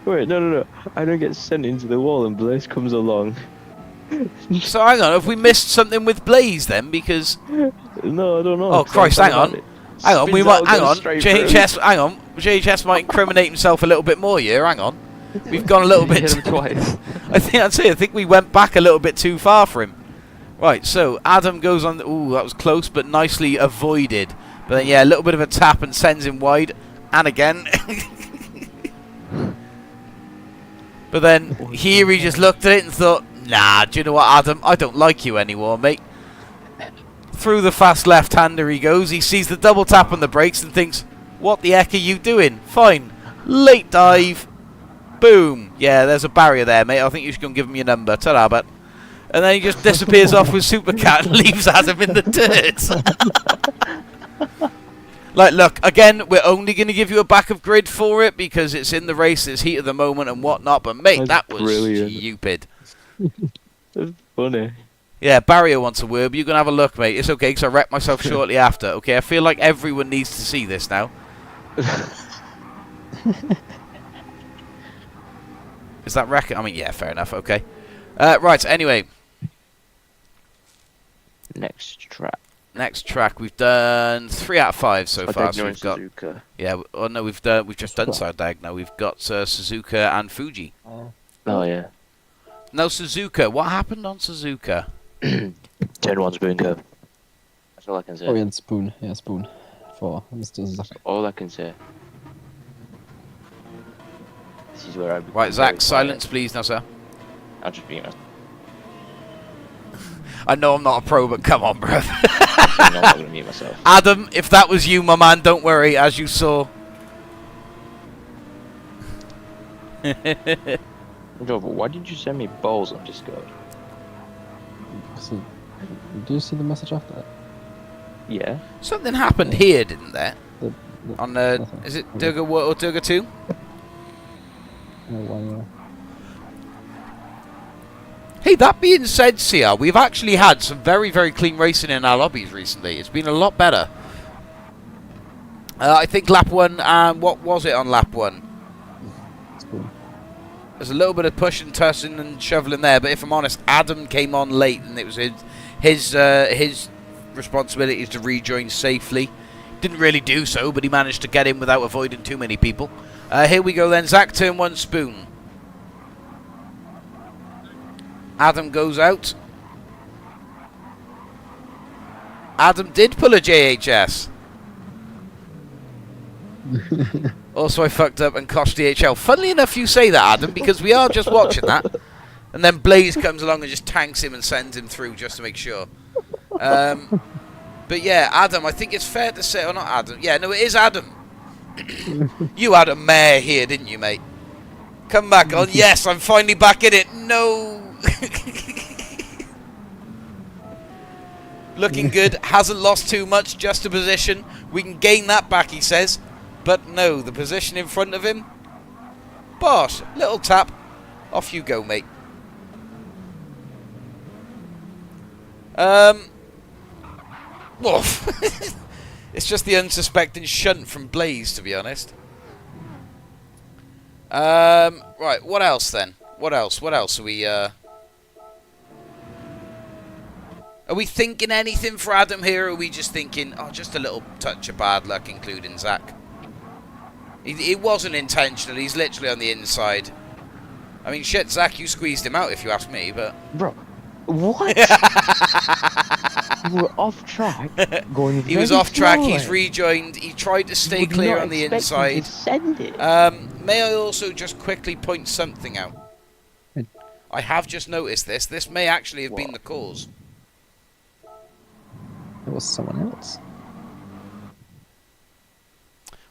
Wait, no. I don't get sent into the wall and Blaze comes along. So hang on, have we missed something with Blaze then? Because no, I don't know. oh Christ, hang on. Hang on, we might hang on. JHS, hang on. JHS might incriminate himself a little bit more here. Hang on, we've gone a little bit. Hit him twice. I think that's it. I think we went back a little bit too far for him. Right, so Adam goes on. Ooh, that was close, but nicely avoided. But then yeah, a little bit of a tap and sends him wide, and again. But then here he just looked at it and thought, nah, do you know what, Adam? I don't like you anymore, mate. Through the fast left-hander he goes. He sees the double tap on the brakes and thinks, what the heck are you doing? Fine. Late dive. Boom. Yeah, there's a barrier there, mate. I think you should go and give him your number. Ta-da, but. And then he just disappears off with Supercat and leaves Adam in the dirt. Like, look, again, we're only going to give you a back of grid for it because it's in the race, it's heat of the moment and whatnot. But, mate, that was stupid. That's funny. Yeah, Barrier wants a word, but you're going to have a look, mate. It's okay, because I wrecked myself shortly after. Okay, I feel like everyone needs to see this now. Is that record? I mean, yeah, fair enough, okay. Right, anyway. Next track. Next track, we've done 3 out of 5 so far. So we've got, Suzuka. yeah. Oh no, we've just done Sardeg now. We've got Suzuka and Fuji. Oh yeah. No, Suzuka. What happened on Suzuka? Turn 1 spoon curve. That's all I can say. Oh yeah, spoon. Yeah, spoon. For Mr. Zach. All I can say. This is where I. Right, Zach, silence, please, now, sir. I'll just be honest. I know I'm not a pro, but come on, bro. I'm not going to mute myself. Adam, if that was you, my man, don't worry, as you saw. Joe, but why did you send me balls on Discord? So, do you see the message after that? Yeah. Something happened here, didn't there? On nothing. is it Durga 1 or Durga 2? No, 1 year. Hey, that being said, CR, we've actually had some very, very clean racing in our lobbies recently. It's been a lot better. I think lap 1, what was it on lap 1? Spoon. There's a little bit of push and tussing and shoveling there, but if I'm honest, Adam came on late, and it was his responsibility to rejoin safely. Didn't really do so, but he managed to get in without avoiding too many people. Here we go then. Zach, turn 1, spoon. Adam goes out. Adam did pull a JHS. Also, I fucked up and cost DHL. Funnily enough, you say that, Adam, because we are just watching that. And then Blaze comes along and just tanks him and sends him through just to make sure. But yeah, Adam, I think it's fair to say... Or not Adam. Yeah, no, it is Adam. You had a mare here, didn't you, mate? Come back on. Yes, I'm finally back in it. No. Looking good. Hasn't lost too much. Just a position. We can gain that back, he says. But no, the position in front of him. Bosh. Little tap. Off you go, mate. Woof. It's just the unsuspecting shunt from Blaze, to be honest. Right, what else then? What else are we, Are we thinking anything for Adam here, or are we just thinking, oh, just a little touch of bad luck, including Zach? It wasn't intentional, he's literally on the inside. I mean, shit, Zach, you squeezed him out, if you ask me, but... Bro, what? You were off track, going He was off track, he's rejoined, he tried to stay clear on the inside. May I also just quickly point something out? I have just noticed this. This may actually have been the cause. It was someone else.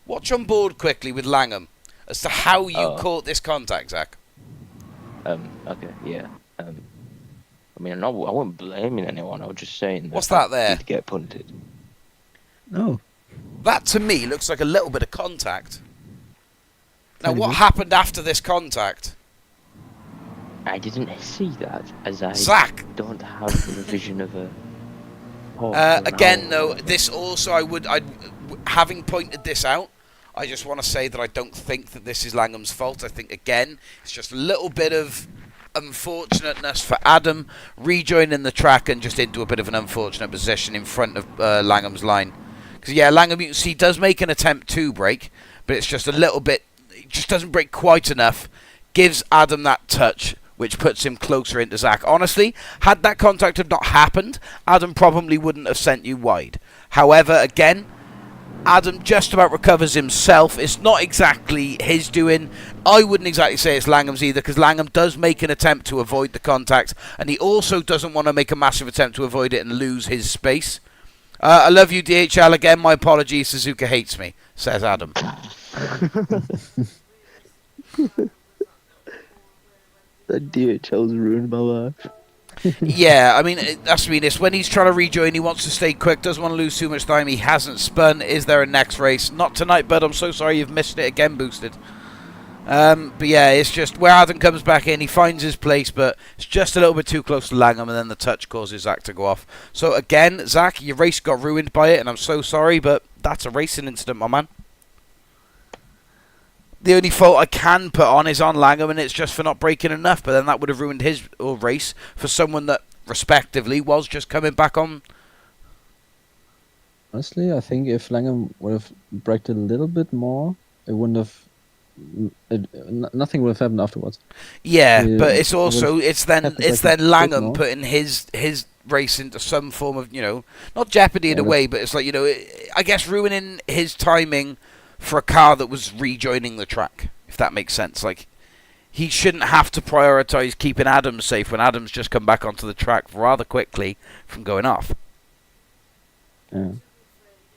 Watch on board quickly with Langham as to how you caught this contact, Zach. Okay, yeah. I mean, I wasn't blaming anyone. I was just saying that. What's that there? To get punted. No. That to me looks like a little bit of contact. Now, what happened after this contact? I didn't see that, as I Zach don't have the vision of a. Again, though, this also having pointed this out, I just want to say that I don't think that this is Langham's fault. I think again, it's just a little bit of unfortunateness for Adam rejoining the track and just into a bit of an unfortunate position in front of Langham's line. Because yeah, Langham, you see, does make an attempt to brake, but it's just a little bit. It just doesn't brake quite enough. Gives Adam that touch, which puts him closer into Zach. Honestly, had that contact have not happened, Adam probably wouldn't have sent you wide. However, again, Adam just about recovers himself. It's not exactly his doing. I wouldn't exactly say it's Langham's either, because Langham does make an attempt to avoid the contact, and he also doesn't want to make a massive attempt to avoid it and lose his space. I love you, DHL. Again, my apologies. Suzuka hates me, says Adam. That DHL's ruined my life. Yeah, I mean, it's when he's trying to rejoin, he wants to stay quick, doesn't want to lose too much time, he hasn't spun. Is there a next race? Not tonight, bud, I'm so sorry you've missed it again, Boosted. But yeah, it's just where Adam comes back in, he finds his place, but it's just a little bit too close to Langham, and then the touch causes Zach to go off. So again, Zach, your race got ruined by it, and I'm so sorry, but that's a racing incident, my man. The only fault I can put on is on Langham, and it's just for not braking enough. But then that would have ruined his race for someone that, respectively, was just coming back on. Honestly, I think if Langham would have braked a little bit more, it wouldn't have. Nothing would have happened afterwards. Yeah, but it's also it's then Langham putting his race into some form of, not jeopardy in a way, but it's like, I guess ruining his timing for a car that was rejoining the track, if that makes sense. Like, he shouldn't have to prioritise keeping Adam safe when Adam's just come back onto the track rather quickly from going off. Yeah.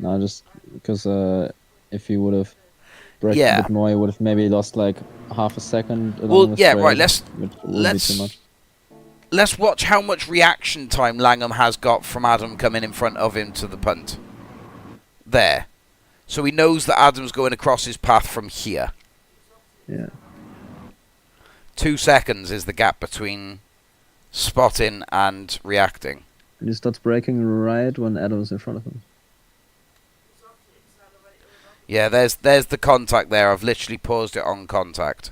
No, just because if he would have braked a bit more, he would have maybe lost like half a second. Well, yeah, right. Let's watch how much reaction time Langham has got from Adam coming in front of him to the punt. There. So he knows that Adam's going across his path from here. Yeah. 2 seconds is the gap between spotting and reacting. And he starts braking right when Adam's in front of him. Yeah, there's the contact there. I've literally paused it on contact.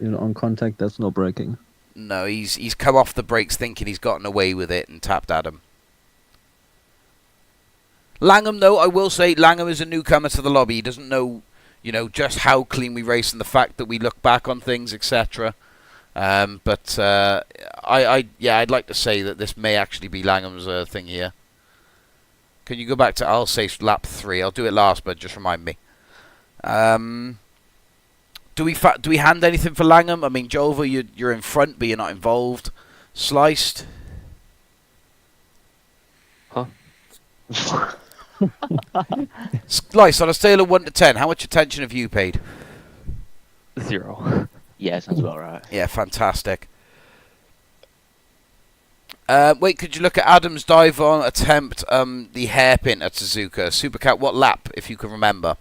On contact, that's no braking. No, he's come off the brakes thinking he's gotten away with it and tapped Adam. Langham, though, I will say, Langham is a newcomer to the lobby. He doesn't know, just how clean we race and the fact that we look back on things, etc. But I'd like to say that this may actually be Langham's thing here. Can you go back to, I'll say lap 3. I'll do it last, but just remind me. Do we hand anything for Langham? I mean, Jova, you're in front, but you're not involved. Sliced. Huh? Slice, on a scale of 1 to 10, how much attention have you paid? 0. Yeah, sounds about right. Yeah, fantastic. Wait, could you look at Adam's dive on attempt the hairpin at Suzuka? Supercat, what lap, if you can remember?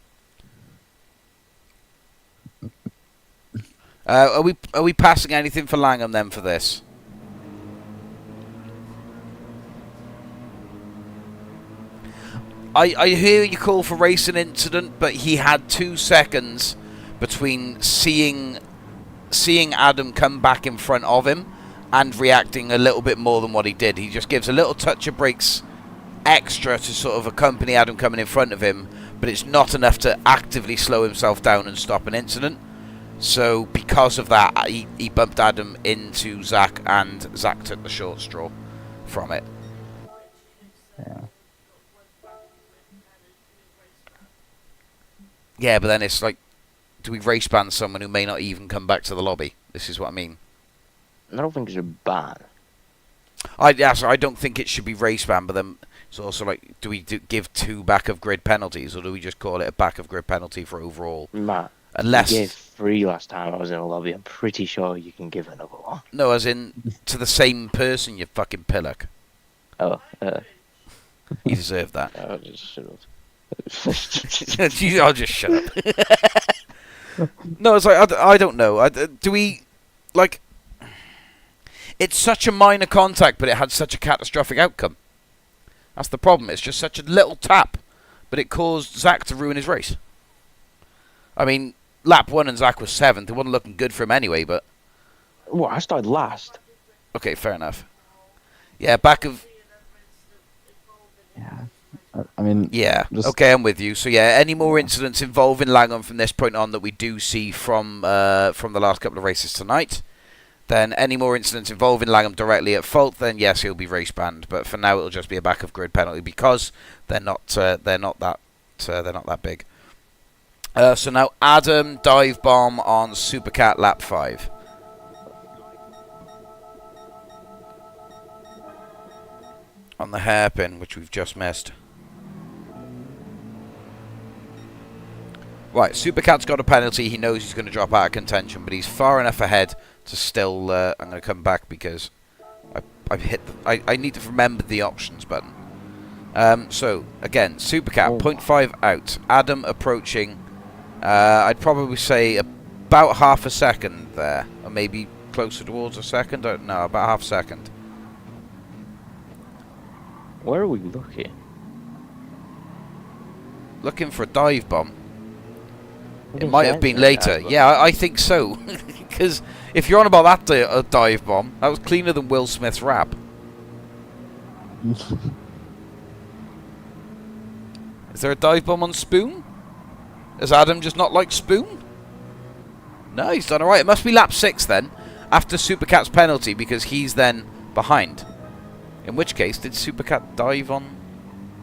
Are we passing anything for Langham then for this? I hear you call for racing incident, but he had 2 seconds between seeing Adam come back in front of him and reacting a little bit more than what he did. He just gives a little touch of brakes extra to sort of accompany Adam coming in front of him, but it's not enough to actively slow himself down and stop an incident. So because of that, he bumped Adam into Zach, and Zach took the short straw from it. Yeah. Yeah, but then it's like, do we race ban someone who may not even come back to the lobby? This is what I mean. I don't think it's a ban. I don't think it should be race ban, but then it's also like, do we give 2 back of grid penalties, or do we just call it a back of grid penalty for overall? Matt, Unless you gave 3 last time I was in a lobby. I'm pretty sure you can give another one. no, as in to the same person, you fucking pillock. Oh, You deserve that. I'll just shut up. I'll just shut up. No, it's like I don't know. Do we like? It's such a minor contact, but it had such a catastrophic outcome. That's the problem. It's just such a little tap, but it caused Zach to ruin his race. I mean, lap 1 and Zach was 7th. It wasn't looking good for him anyway, but... What, I started last? Okay, fair enough. Yeah, back of... Yeah. I mean... Yeah, okay, I'm with you. So yeah, any more incidents involving Langham from this point on that we do see from the last couple of races tonight, then any more incidents involving Langham directly at fault, then yes, he'll be race banned. But for now, it'll just be a back of grid penalty because they're not that big. So now Adam dive bomb on Supercat lap 5. On the hairpin, which we've just missed. Right, Supercat's got a penalty. He knows he's going to drop out of contention, but he's far enough ahead to still... I'm going to come back because I need to remember the options button. So, again, Supercat, 0.5 out. Adam approaching... I'd probably say about half a second there, or maybe closer towards a second. No, about half a second. Where are we looking? Looking for a dive bomb. It might have been later. Yeah, I think so. Because if you're on about that dive bomb, that was cleaner than Will Smith's rap. Is there a dive bomb on Spoon? Does Adam just not like Spoon? No, he's done alright. It must be lap 6 then, after Supercat's penalty, because he's then behind. In which case, did Supercat dive on?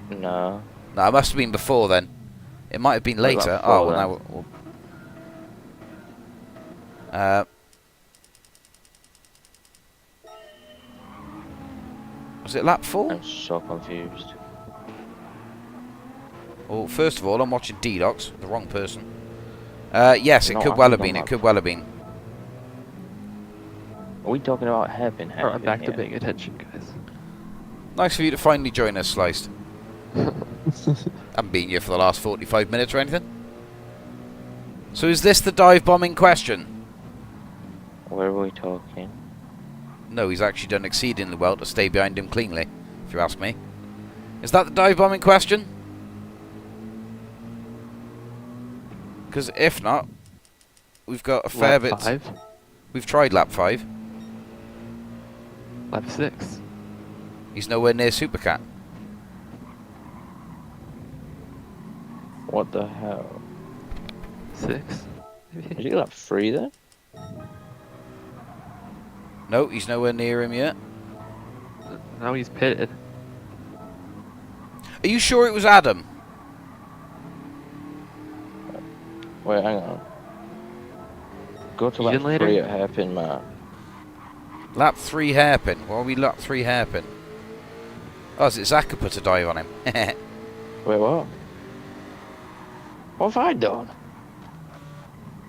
No. No, it must have been before then. It might have been later. Oh, well, now... was it lap 4? I'm so confused. Well, first of all, I'm watching D-Docs, the wrong person. Yes, it could well have been. It could well have been. Are we talking about hairpin? I'm back to paying attention, guys. Nice for you to finally join us, Sliced. Haven't been here for the last 45 minutes or anything. So is this the dive bomb in question? Where are we talking? No, he's actually done exceedingly well to stay behind him cleanly, if you ask me. Is that the dive bomb in question? Because if not, we've got a fair bit... Lap 5? We've tried lap 5. Lap 6? He's nowhere near Supercat. What the hell? 6? Is he lap 3 then? No, he's nowhere near him yet. Now he's pitted. Are you sure it was Adam? Wait, hang on. Go to You lap didn't later? 3 at hairpin, Matt. Lap 3 hairpin. Why are we lap 3 hairpin? Oh, is it Zaka put a dive on him? Wait, what? What have I done?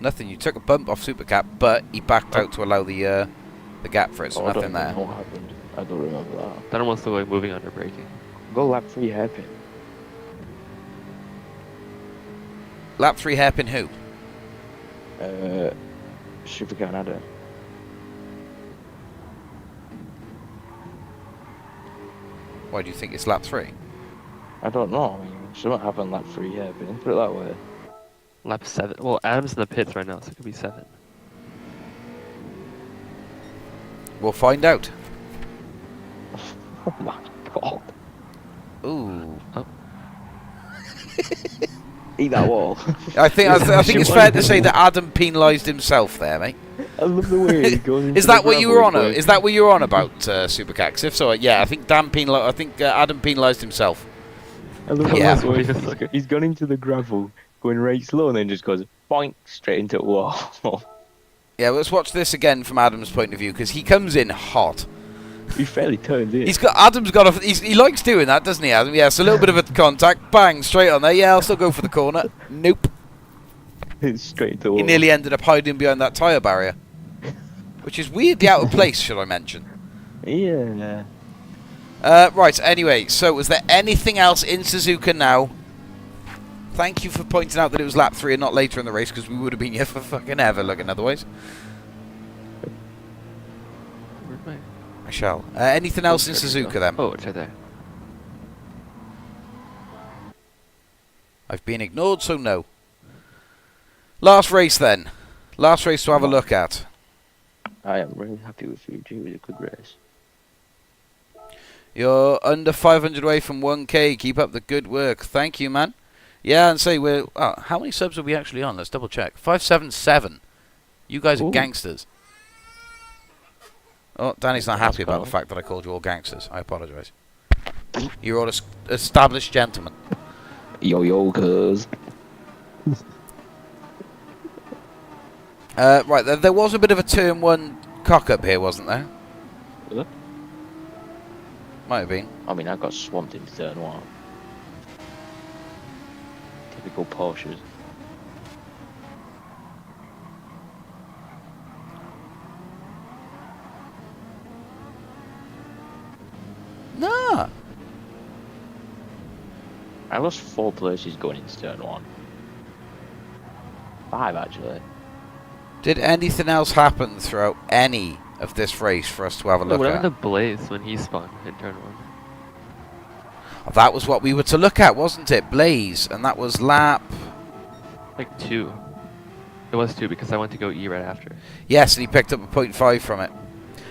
Nothing. You took a bump off Supercap, but he backed out to allow the gap for it, so I nothing don't there. know what happened. I don't remember that. That almost looked like moving under braking. Go lap 3 hairpin. Lap 3 hairpin who? Super Canada. Why do you think it's lap 3? I don't know. I mean, something happened lap 3 hairpin. Put it that way. Lap 7. Well, Adam's in the pits right now, so it could be 7. We'll find out. Oh my god. Ooh. Oh. Eat that wall. I think it's fair to say that Adam penalised himself there, mate. I love the way he goes into Is that the what you were on? gravel. Is that what you were on about, Supercat? 'Cause if so, yeah, I think Adam penalised himself. I love Yeah. the way he's gone into the gravel, going right slow, and then just goes boink straight into the wall. Yeah, let's watch this again from Adam's point of view, because he comes in hot. He fairly turns in. He likes doing that, doesn't he, Adam? Yeah, so a little bit of a contact, bang, straight on there. Yeah, I'll still go for the corner. Nope. Straight into the wall. He nearly ended up hiding behind that tyre barrier, which is weirdly out of place, should I mention? Yeah. Right, anyway, so was there anything else in Suzuka now? Thank you for pointing out that it was lap 3 and not later in the race, because we would have been here for fucking ever looking otherwise. Where's my... I shall. Anything else in Suzuka then? Oh, it's right there. I've been ignored, so no. Last race then. Last race to have a look at. I am really happy with Fuji. It was a good race. You're under 500 away from 1k. Keep up the good work. Thank you, man. Yeah, and say we're... how many subs are we actually on? Let's double check. 577. You guys are gangsters. Oh, Danny's not happy about the fact that I called you all gangsters. I apologise. You're all established gentlemen. Yo, cuz. Right, there was a bit of a turn 1 cock-up here, wasn't there? Was it? Might have been. I mean, I got swamped in turn 1. Typical Porsches. Nah. I lost 4 places going into turn 1. 5 actually. Did anything else happen throughout any of this race for us to have a look What at? happened to Blaze when he spun in turn 1? That was what we were to look at, wasn't it? Blaze, and that was lap... Like 2. It was 2 because I went to go E right after. Yes, and he picked up a 0.5 from it.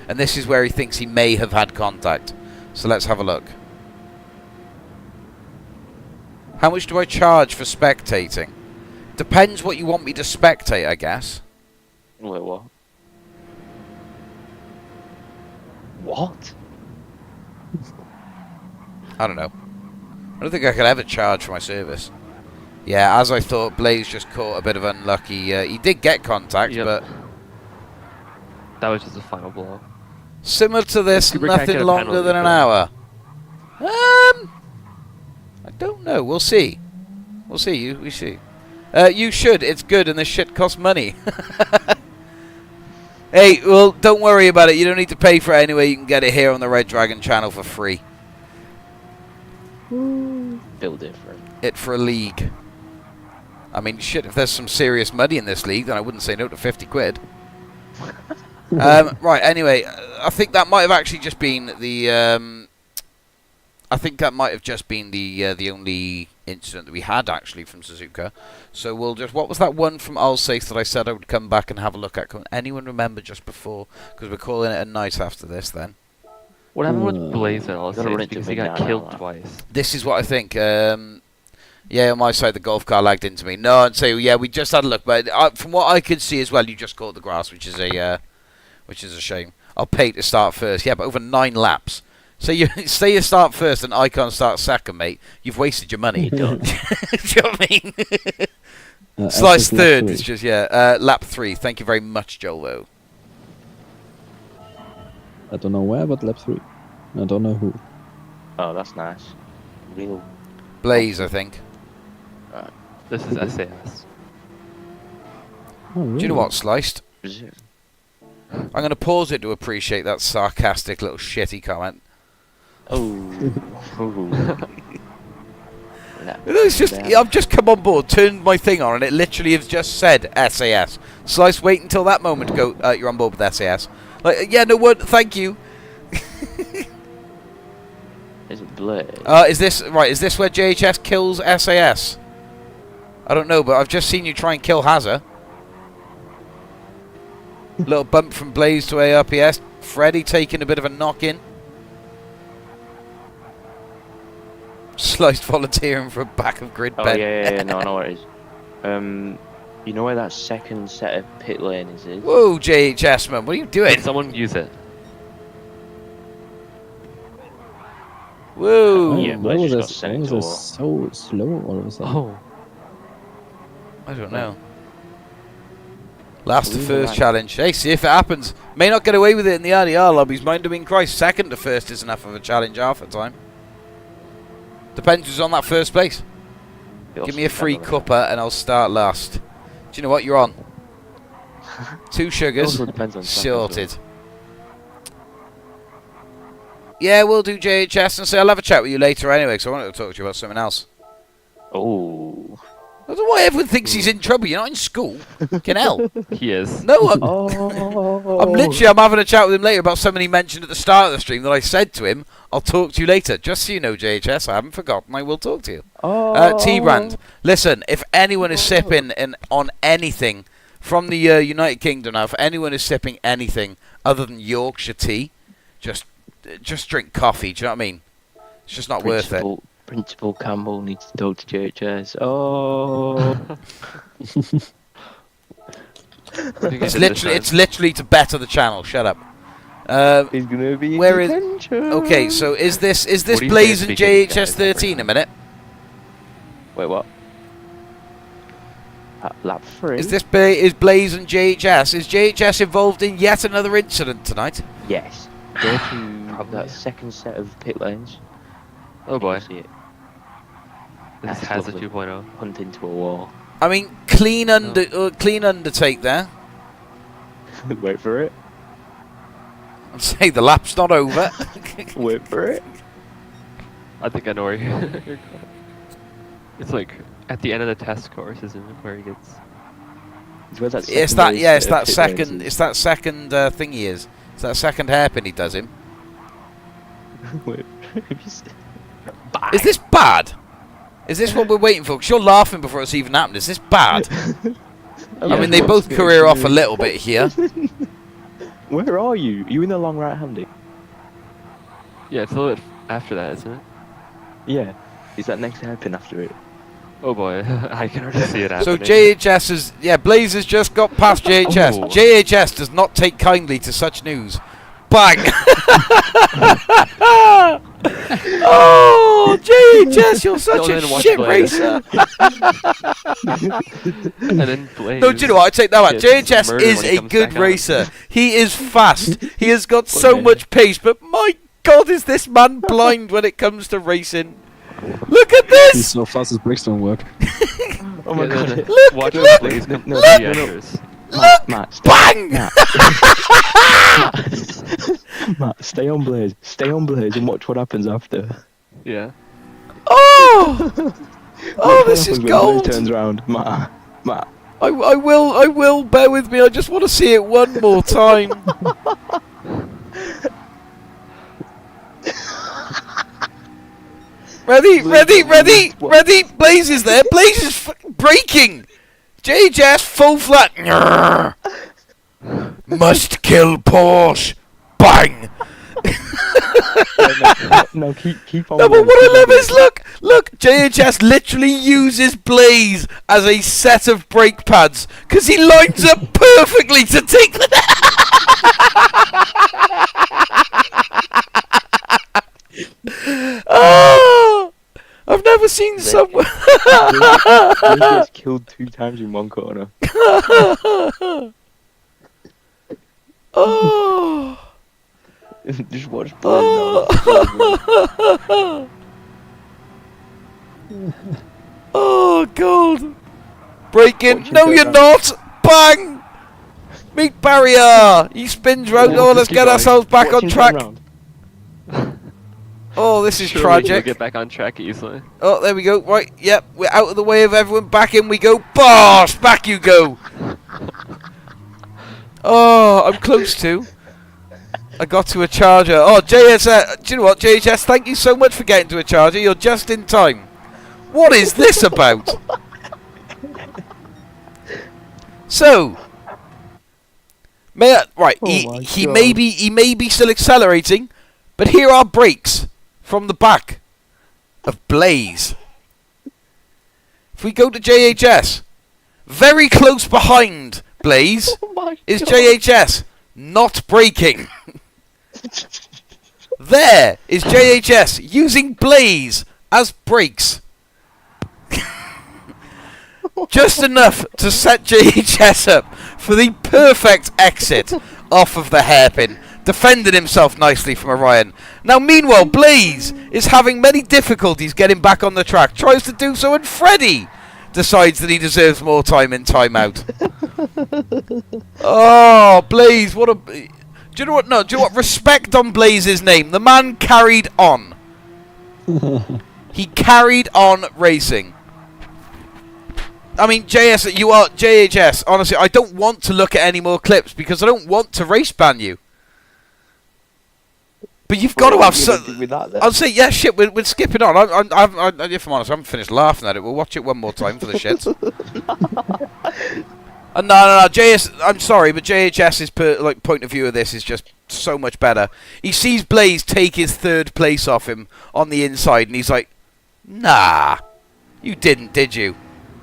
And this is where he thinks he may have had contact. So let's have a look. How much do I charge for spectating? Depends what you want me to spectate, I guess. Wait, what? What? I don't know. I don't think I could ever charge for my service. Yeah, as I thought, Blaze just caught a bit of unlucky. He did get contact, but... That was just a final blow. Similar to this, Cooper can't nothing get a longer penalty than an for hour. I don't know. We'll see. We'll see. We see. You should. It's good, and this shit costs money. Hey, well, don't worry about it. You don't need to pay for it anyway. You can get it here on the Red Dragon channel for free. Still different. It for a league. I mean, shit, if there's some serious money in this league, then I wouldn't say no to 50 quid. Right, anyway, I think that might have actually just been the... I think that might have just been the only incident that we had, actually, from Suzuka. So we'll just... What was that one from Alsace that I said I would come back and have a look at? Can anyone remember just before? Because we're calling it a night after this, then. What happened with Blaze at all? Gotta run it Because to he got McDonald. killed twice. This is what I think. Yeah, on my side, the golf car lagged into me. No, I'd say, yeah, we just had a look. But from what I could see as well, you just caught the grass, which is a shame. I'll pay to start first. Yeah, but over 9 laps. So you say you start first and I can't start second, mate. You've wasted your money. Do you know what I mean? Slice third. It's just, lap 3. Thank you very much, Jolo. I don't know where, but lap 3. I don't know who. Oh, that's nice. Real. Blaze, I think. This is SAS. Oh, really? Do you know what, Sliced? I'm going to pause it to appreciate that sarcastic little shitty comment. Oh. It's just, I've just come on board, turned my thing on, and it literally has just said SAS. Slice, wait until that moment to go, you're on board with SAS. Like, yeah, no word, thank you. Is it Blaze? Is this where JHS kills SAS? I don't know, but I've just seen you try and kill Hazza. Little bump from Blaze to ARPS. Freddy taking a bit of a knock-in. Sliced volunteering for a back of grid bed. Oh, yeah, no, I know what it is. You know where that second set of pit lanes is? Whoa, JHS, man, what are you doing? Can someone use it? Whoa. Yeah, why Blaze was just it got sent into a wall. so slow all of a sudden? Oh. I don't know. Last to first challenge. Hey, see if it happens. May not get away with it in the RDR lobbies. Mind him in Christ. Second to first is enough of a challenge half the time. Depends who's on that first place. Give me a free cuppa and I'll start last. Do you know what? You're on. 2 sugars. Sorted. Yeah, we'll do JHS and say I'll have a chat with you later anyway, because I wanted to talk to you about something else. Oh. I don't know why everyone thinks he's in trouble. You're not in school. Fucking hell. He is. No, I'm having a chat with him later about something he mentioned at the start of the stream that I said to him, I'll talk to you later. Just so you know, JHS, I haven't forgotten. I will talk to you. T-Brand, listen, if anyone is sipping on anything from the United Kingdom now, if anyone is sipping anything other than Yorkshire tea, just drink coffee. Do you know what I mean? It's just not worth it. Principal Campbell needs to talk to JHS. Oh. It's literally to better the channel. Shut up. He's gonna be. Where is? Okay, so is this Blaze and JHS 13 a minute? Wait, what? Lap 3. Is Blaze and JHS? Is JHS involved in yet another incident tonight? Yes. Go to that second set of pit lanes. Oh boy. See it. This has a 2.0. Hunt into a wall. I mean, clean undertake there. Wait for it. I'd say the lap's not over. Wait for it. I think I know where you're going. It's like at the end of the test course, isn't it? Where he gets. It's that second thing he is. It's that second hairpin he does him. Wait. Is this bad? Is this what we're waiting for? Because you're laughing before it's even happened. Is this bad? I mean, they both career off a little bit here. Where are you? Are you in the long right-handed? Yeah, it's a little bit after that, isn't it? Yeah. Is that next hairpin after it? Oh boy, I can already see it So happening. JHS is... Yeah, Blaze has just got past JHS. Oh. JHS does not take kindly to such news. Bang! Oh, JHS, you're such a shit racer. And then Blaze. No, do you know what? I take that back. gets JHS murdered is when he a comes good back on. racer. He is fast. He has got so much pace, but my God, is this man blind when it comes to racing? Look at He's this! so fast his brakes don't work. Oh my god. Watch look, Blaze come no, through the no. enters. Matt, Bang! Matt, stay on Blaze and watch what happens after. Yeah. Oh! Oh, this is When gold! Blaze turns around, Matt. I will, bear with me, I just want to see it one more time. Ready, Blaze is there, Blaze is braking! JHS full flat. Must kill Porsche. Bang! No, keep on. No, but going, what I keep on love going. is look, JHS literally uses Blaze as a set of brake pads because he lines up perfectly to take the. Oh, I've never seen someone. He gets killed 2 times in one corner. Oh. Just watch Blaze now. Oh god! Break in! Watch him No, go you're down. not! Bang! Meat barrier! He spins round. Oh, let's keep get going. ourselves back Watch on him turn track. round. Oh, this is Surely we'll tragic. get back on track easily. Oh, there we go. Right, yep, we're out of the way of everyone. Back in we go. Bosh! Back you go. Oh, I'm close to. I got to a charger. Oh, JS, do you know what, JHS? Thank you so much for getting to a charger. You're just in time. What is this about? So, right, he may be still accelerating, but here are brakes from the back of Blaze. If we go to JHS, very close behind Blaze is JHS, not braking. There is JHS using Blaze as brakes. Just enough to set JHS up for the perfect exit off of the hairpin. Defended himself nicely from Orion. Now, meanwhile, Blaze is having many difficulties getting back on the track. Tries to do so, and Freddy decides that he deserves more time in timeout. Oh, Blaze, what a... Do you know what? No, do you know what? Respect on Blaze's name. The man carried on. He carried on racing. I mean, JHS, honestly, I don't want to look at any more clips because I don't want to race ban you. But you've got to have some... I'll say, yeah, shit, we're skipping on. If I'm honest, I haven't finished laughing at it. We'll watch it one more time for the shits. No, I'm sorry, but JHS's point of view of this is just so much better. He sees Blaze take his 3rd place off him on the inside, and he's like, nah, you didn't, did you?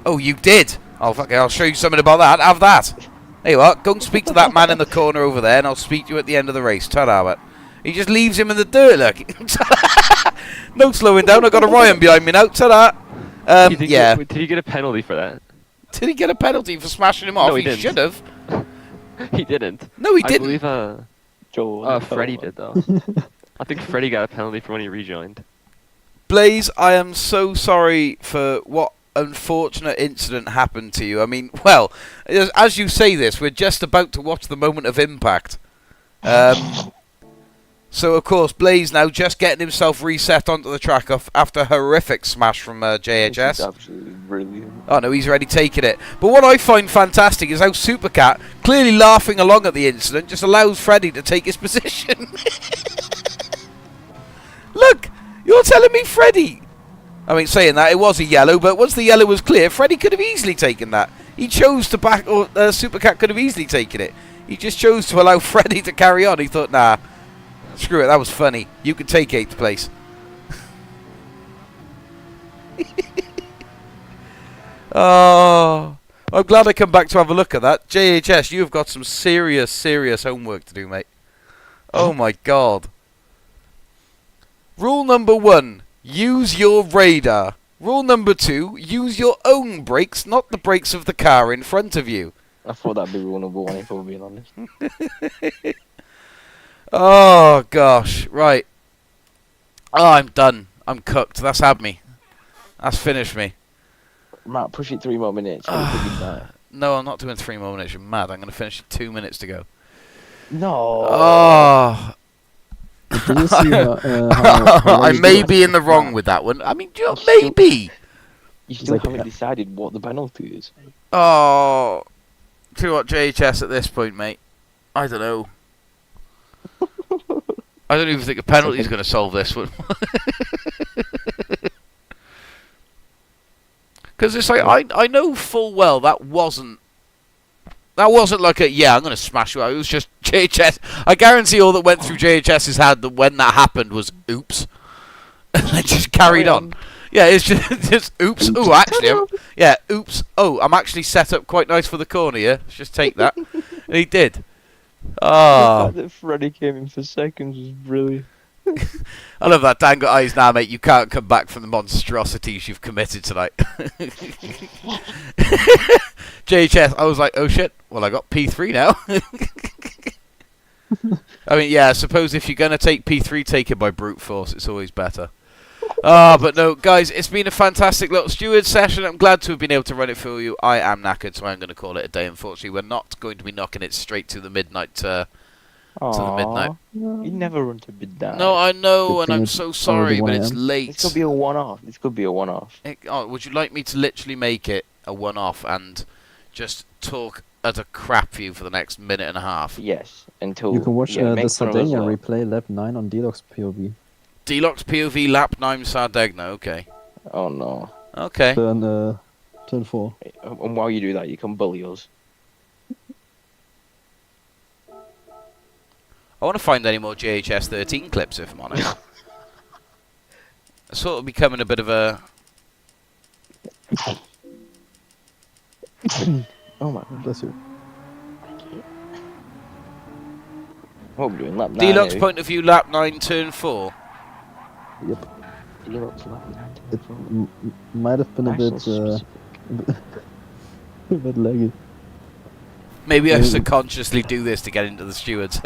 Oh, you did? Oh, fuck it, I'll show you something about that. Have that. There you are. Go and speak to that man in the corner over there, and I'll speak to you at the end of the race. Ta-da, but he just leaves him in the dirt, look. No slowing down. I've got Orion behind me now. Ta-da. Yeah. Did he get a penalty for that? Did he get a penalty for smashing him off? No, he He should have. He didn't. No, he I didn't. believe Freddy did, though. I think Freddy got a penalty for when he rejoined. Blaze, I am so sorry for what unfortunate incident happened to you. I mean, well, as you say this, we're just about to watch the moment of impact. So, of course, Blaze now just getting himself reset onto the track after a horrific smash from JHS. Absolutely brilliant. Oh, no, he's already taken it. But what I find fantastic is how Supercat, clearly laughing along at the incident, just allows Freddy to take his position. Look, you're telling me Freddy... I mean, saying that, it was a yellow, but once the yellow was clear, Freddy could have easily taken that. He chose to back... or Supercat could have easily taken it. He just chose to allow Freddy to carry on. He thought, nah... Screw it, that was funny. You can take 8th place. Oh, I'm glad I come back to have a look at that. JHS, you have got some serious homework to do, mate. Oh my god. Rule number 1, use your radar. Rule number 2, use your own brakes, not the brakes of the car in front of you. I thought that'd be rule number 1 if I'm being honest. Oh, gosh. Right. Oh, I'm done. I'm cooked. That's had me. That's finished me. Matt, push it 3 more minutes. No, I'm not doing 3 more minutes. You're mad. I'm going to finish in 2 minutes to go. No. Oh. Did you see I may be in the wrong with that one. I mean, maybe. You still haven't decided what the penalty is. Oh. Tell you what, JHS at this point, mate. I don't know. I don't even think a penalty is going to solve this one. Because it's like, I know full well that wasn't That wasn't like a, yeah, I'm going to smash you out. It was just JHS. I guarantee all that went through JHS's head that when that happened was, oops. And I just carried on. Yeah, it's just oops. Oh, actually, oops. Oh, I'm actually set up quite nice for the corner, yeah? Let's just take that. And he did. Oh. The fact that Freddy came in for seconds was brilliant. I love that. Dan got eyes now, mate. You can't come back from the monstrosities you've committed tonight. JHS, I was like, oh shit, well I got P3 now. I mean, yeah, I suppose if you're going to take P3, take it by brute force. It's always better. But no, guys, it's been a fantastic little steward session. I'm glad to have been able to run it for you. I am knackered, so I'm going to call it a day. Unfortunately, we're not going to be knocking it straight to the midnight. To the midnight. You never run to midnight. No, I know, and I'm so sorry, but it's late. This could be a one-off. This could be a one-off. Would you like me to literally make it a one-off and just talk utter crap for you for the next minute and a half? Yes, until you can watch the Sardinia well. replay lap 9 on D-Loc's POV. D-Loc's POV lap 9 Sardegna, okay. Oh no. Okay. Turn 4. And while you do that, you can bully us. I want to find any more JHS 13 clips, if I'm honest. It's sort of becoming a bit of a... Oh my God. Bless you. What are we doing? Lap 9. D-Loc's point of view, lap 9, turn 4. Yep. D-Loc's lap 9, It turn 4. might have been a bit laggy. Maybe I subconsciously do this to get into the stewards.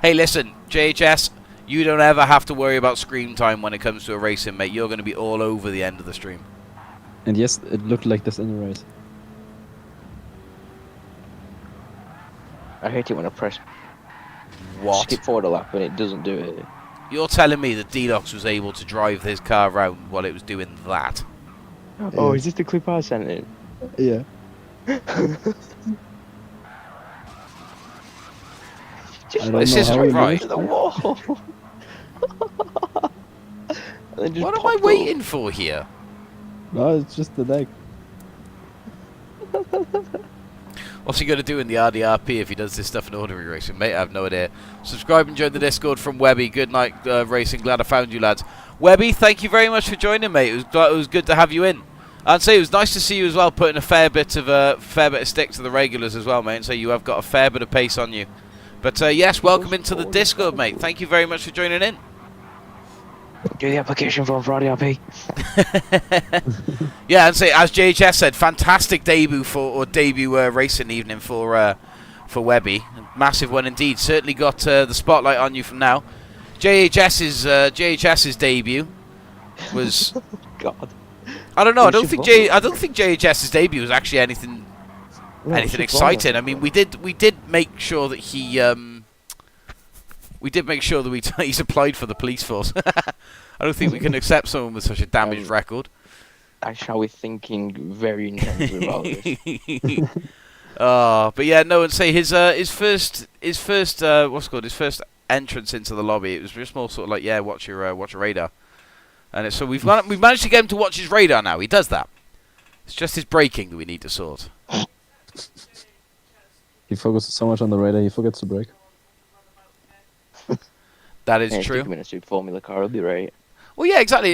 Hey, listen, JHS, you don't ever have to worry about screen time when it comes to a racing, mate. You're going to be all over the end of the stream. And yes, it looked like this in the race. I hate it when I press What? skip forward a lap and it doesn't do it. You're telling me that D-Locks was able to drive his car around while it was doing that? Oh, is this the clip I sent in? Yeah. This isn't right. The wall. What am I waiting for here? No, it's just the leg. What's he going to do in the RDRP if he does this stuff in ordinary racing? Mate, I have no idea. Subscribe and join the Discord from Webby. Good night, racing. Glad I found you, lads. Webby, thank you very much for joining, mate. It was good to have you in. I'd say it was nice to see you as well, putting a fair bit of stick to the regulars as well, mate. And so you have got a fair bit of pace on you. But yes, welcome into the Discord, mate. Thank you very much for joining in. Do the application form for RDRP. Yeah, and say as JHS said, fantastic debut racing evening for Webby. Massive one indeed. Certainly got the spotlight on you from now. JHS's debut was. God. I don't know. I don't think JHS's debut was actually anything exciting. I mean, we did make sure that he's applied for the police force. I don't think we can accept someone with such a damaged record. I shall be thinking very intensely about this. But yeah, no, and say his first entrance into the lobby. It was just more sort of like, yeah, watch your radar. And so we've managed to get him to watch his radar now. He does that. It's just his braking that we need to sort. He focuses so much on the radar, he forgets to brake. That is Stick true. him in a Super Formula car, he'll be right. Well, yeah, exactly.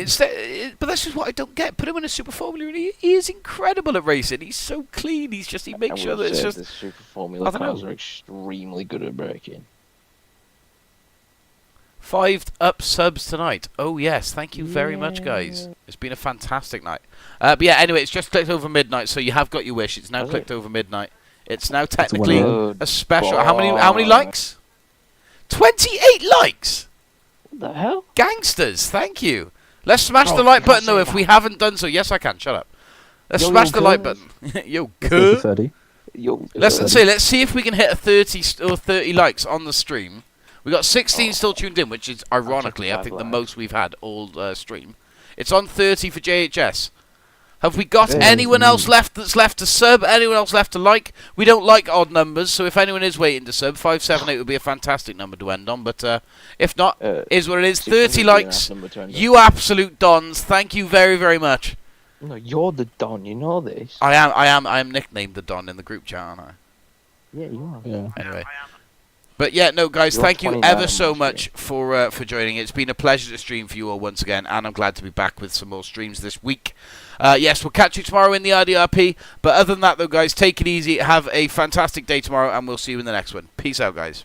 But that's just what I don't get. Put him in a Super Formula, and he is incredible at racing. He's so clean. He makes sure that it's just. The Super Formula cars are extremely good at braking. 5 up subs tonight. Oh yes, thank you very much, guys. It's been a fantastic night. But yeah, anyway, it's just clicked over midnight, so you have got your wish. It's now clicked over midnight. It's now technically a special. How many likes? 28 likes. What the hell? Gangsters, thank you. Let's smash the like button though if we haven't done so. Yes, I can. Shut up. Let's smash the like button. Yo, good. 30. Let's see if we can hit a 30 likes on the stream. We got 16 still tuned in, which is ironically I think the most we've had all stream. It's on 30 for JHS. Have we got anyone else left that's left to sub? Anyone else left to like? We don't like odd numbers, so if anyone is waiting to sub, 578 would be a fantastic number to end on. But if not, is what it is. 30 likes. You absolute dons. Thank you very, very much. No, you're the Don. You know this. I am nicknamed the Don in the group chat, aren't I? Yeah, you are. Yeah. Anyway. But yeah, no, guys, You're thank you 29 ever on so my much for joining. It's been a pleasure to stream for you all once again, and I'm glad to be back with some more streams this week. Yes, we'll catch you tomorrow in the RDRP. But other than that, though, guys, take it easy. Have a fantastic day tomorrow, and we'll see you in the next one. Peace out, guys.